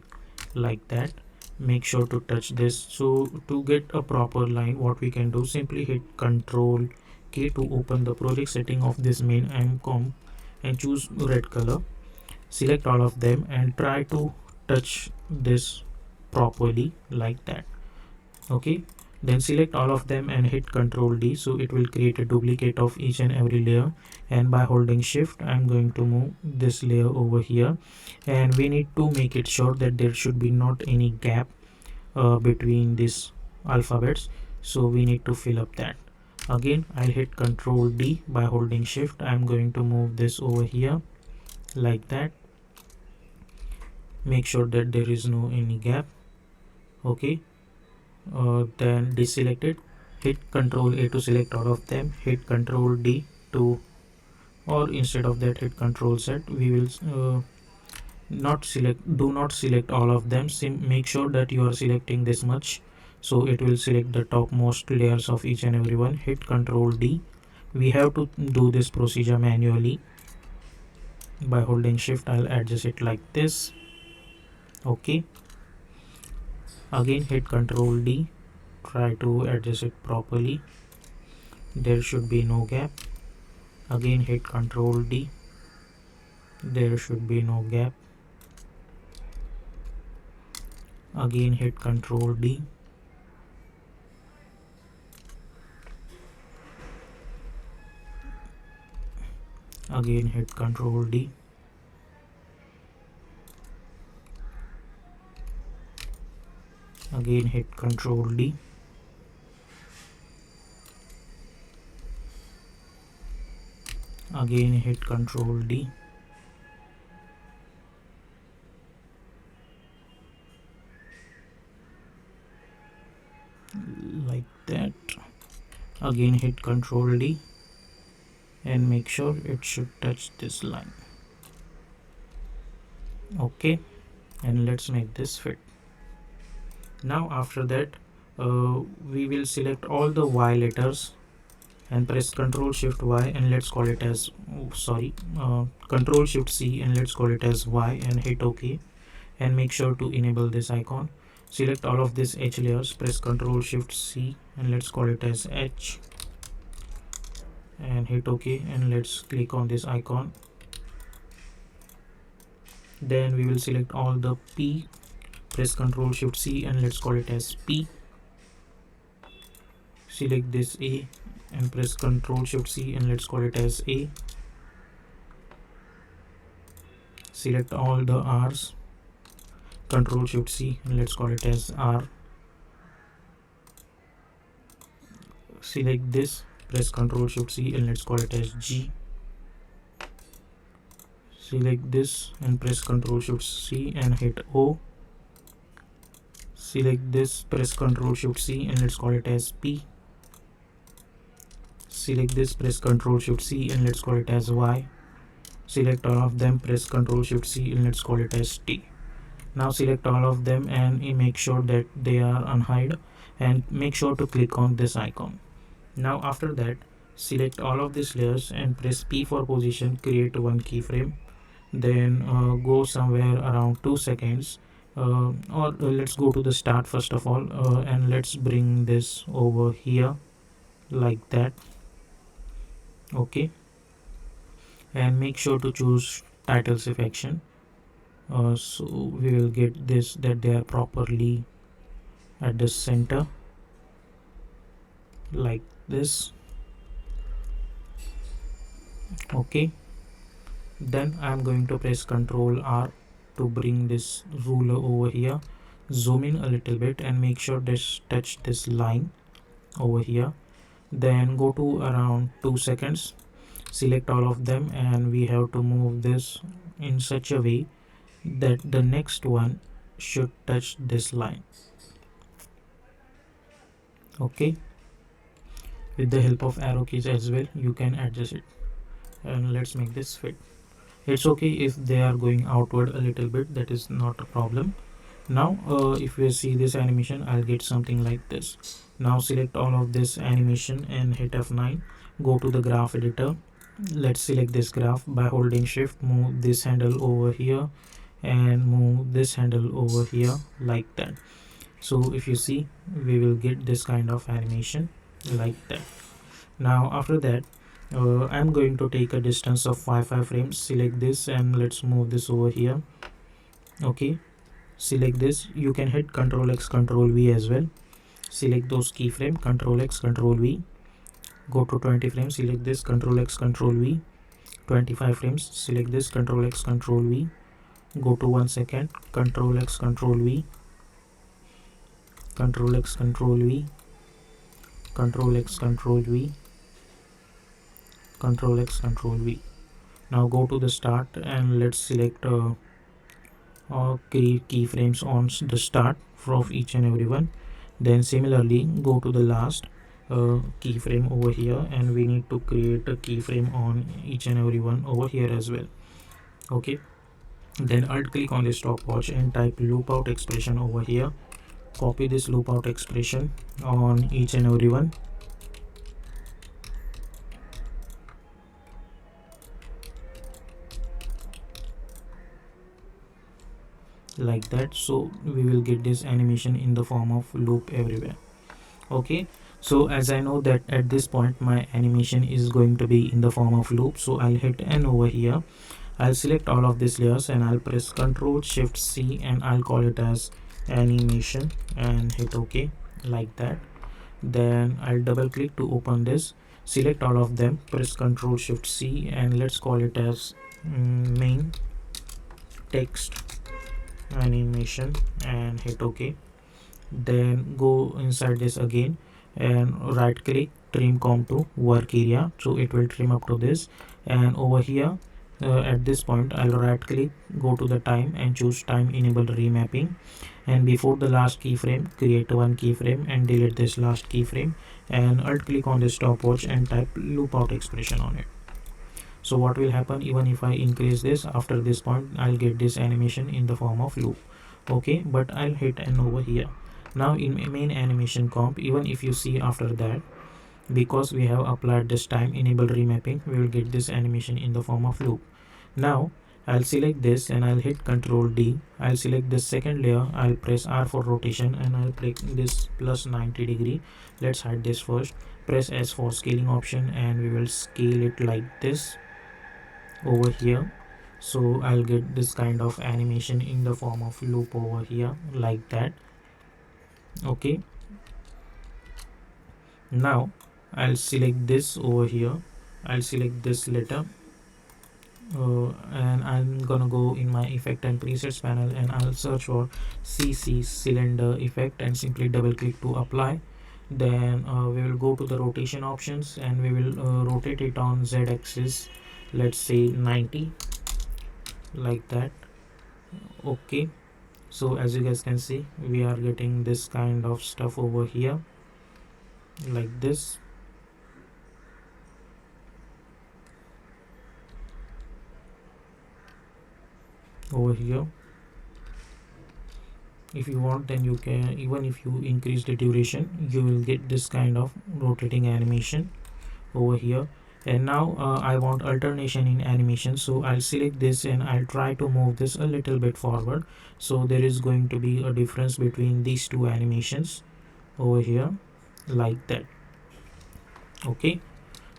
like that. Make sure to touch this. So to get a proper line, what we can do, simply hit Control K to open the project setting of this main comp and choose red color. Select all of them and try to touch this properly, like that. Okay, then select all of them and hit Control D, so it will create a duplicate of each and every layer. And by holding Shift I'm going to move this layer over here, and we need to make it sure that there should be not any gap between these alphabets, so we need to fill up that. Again I'll hit Control D. By holding Shift I'm going to move this over here, like that. Make sure that there is no any gap. Okay, then deselect it. Hit Control A to select all of them. Hit Control D to, or instead of that hit Control Z. We will do not select all of them. Make sure that you are selecting this much, so it will select the topmost layers of each and every one. Hit Control D. We have to do this procedure manually. By holding Shift I'll adjust it like this. Okay, again hit Control D. Try to adjust it properly. There should be no gap. Again hit Control D. There should be no gap. Again hit Control D. Again hit Control D. Again hit Control D. Again hit Control D. Like that. Again hit Control D and make sure it should touch this line. Okay, and let's make this fit. Now after that we will select all the Y letters and press Ctrl Shift Y and let's call it as Ctrl Shift C and let's call it as Y and hit OK, and make sure to enable this icon. Select all of these H layers, press Ctrl Shift C and let's call it as H and hit OK, and let's click on this icon. Then we will select all the P, press Ctrl Shift C and let's call it as P. Select this A and press Ctrl Shift C and let's call it as A. Select all the R's, Ctrl Shift C and let's call it as R. Select this, press Ctrl Shift C and let's call it as G. Select this and press Ctrl Shift C and hit O. Select this, press Ctrl Shift C and let's call it as P. Select this, press Ctrl Shift C and let's call it as Y. Select all of them, press Ctrl Shift C and let's call it as T. Now select all of them and make sure that they are unhide and make sure to click on this icon. Now after that, select all of these layers and press P for position, create one keyframe. Then go somewhere around 2 seconds or let's go to the start first of all and let's bring this over here like that. Okay, and make sure to choose title section so we will get this that they are properly at the center like this. Okay, then I'm going to press Ctrl R to bring this ruler over here, zoom in a little bit and make sure this touch this line over here. Then go to around 2 seconds, select all of them and we have to move this in such a way that the next one should touch this line. Okay, with the help of arrow keys as well you can adjust it, and let's make this fit. It's okay if they are going outward a little bit, that is not a problem. Now if we see this animation, I'll get something like this. Now select all of this animation and hit F9. Go to the graph editor. Let's select this graph by holding shift, move this handle over here and move this handle over here like that. So if you see, we will get this kind of animation like that. Now after that, I'm going to take a distance of 5 frames. Select this and let's move this over here. Okay, select this. You can hit Ctrl X Ctrl V as well. Select those keyframe, Ctrl X Ctrl V. Go to 20 frames. Select this, Ctrl X Ctrl V. 25 frames. Select this, Ctrl X Ctrl V. Go to 1 second, Ctrl X Ctrl V. Ctrl X Ctrl V. Ctrl X Ctrl V. Ctrl X Ctrl V. Now go to the start and let's select keyframes on the start of each and every one. Then similarly go to the last keyframe over here and we need to create a keyframe on each and every one over here as well. Okay, then alt click on the stopwatch and type loop out expression over here. Copy this loop out expression on each and every one. Like that, so we will get this animation in the form of loop everywhere. Okay, so as I know that at this point my animation is going to be in the form of loop, so I'll hit N over here. I'll select all of these layers and I'll press Ctrl Shift C and I'll call it as animation and hit OK like that. Then I'll double click to open this. Select all of them, press Ctrl Shift C and let's call it as main text animation and hit OK. Then go inside this again and right click, trim comb to work area, so it will trim up to this. And over here at this point I'll right click, go to the time and choose time enable remapping, and before the last keyframe create one keyframe and delete this last keyframe, and alt click on the stopwatch and type loop out expression on it. So what will happen, even if I increase this, after this point I'll get this animation in the form of loop. Okay, but I'll hit N over here. Now in main animation comp, even if you see after that because we have applied this time enable remapping, we will get this animation in the form of loop. Now I'll select this and I'll hit Ctrl D. I'll select the second layer, I'll press R for rotation and I'll click this plus 90 degree. Let's hide this first. Press S for scaling option and we will scale it like this over here. So I'll get this kind of animation in the form of loop over here like that. Okay. Now I'll select this over here. I'll select this letter and I'm gonna go in my effect and presets panel and I'll search for CC cylinder effect and simply double click to apply. Then we will go to the rotation options and we will rotate it on Z axis, let's say 90 like that. Okay, so as you guys can see we are getting this kind of stuff over here like this. Over here, if you want, then you can, even if you increase the duration, you will get this kind of rotating animation over here. And now I want alternation in animation, so I'll select this and I'll try to move this a little bit forward, so there is going to be a difference between these two animations over here like that. Okay,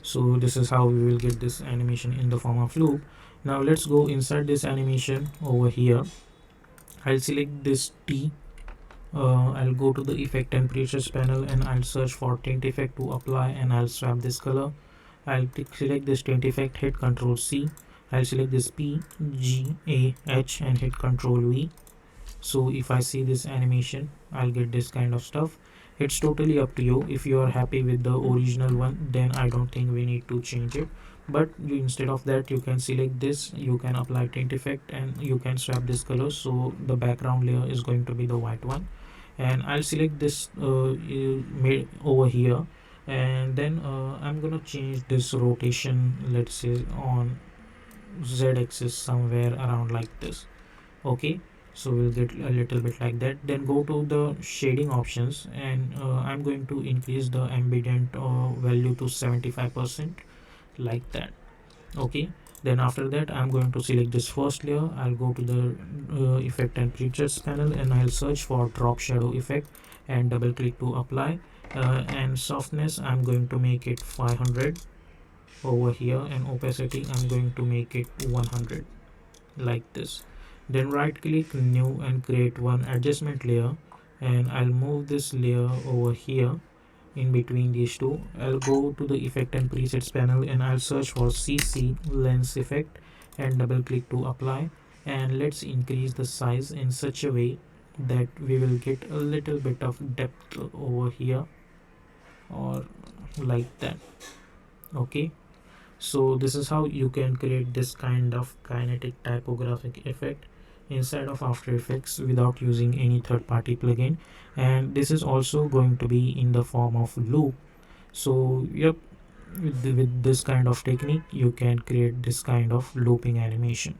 so this is how we will get this animation in the form of loop. Now let's go inside this animation over here. I'll select this T. I'll go to the effect and presets panel and I'll search for tint effect to apply and I'll swap this color. I'll select this tint effect, hit Ctrl C. I'll select this P, G, A, H and hit Ctrl V. So if I see this animation, I'll get this kind of stuff. It's totally up to you. If you are happy with the original one, then I don't think we need to change it. But instead of that, you can select this, you can apply tint effect and you can swap this color, so the background layer is going to be the white one. And I'll select this made over here, and then I'm gonna change this rotation, let's say on Z axis somewhere around like this. Okay, so we'll get a little bit like that. Then go to the shading options and I'm going to increase the ambient value to 75% like that. Okay, then after that I'm going to select this first layer. I'll go to the effect and presets panel and I'll search for drop shadow effect and double click to apply. And softness I'm going to make it 500 over here, and opacity I'm going to make it 100 like this. Then right click new and create one adjustment layer and I'll move this layer over here in between these two. I'll go to the effect and presets panel and I'll search for CC lens effect and double click to apply, and let's increase the size in such a way that we will get a little bit of depth over here or like that. Okay, so this is how you can create this kind of kinetic typographic effect inside of After Effects without using any third-party plugin, and this is also going to be in the form of loop. So yep, with this kind of technique you can create this kind of looping animation.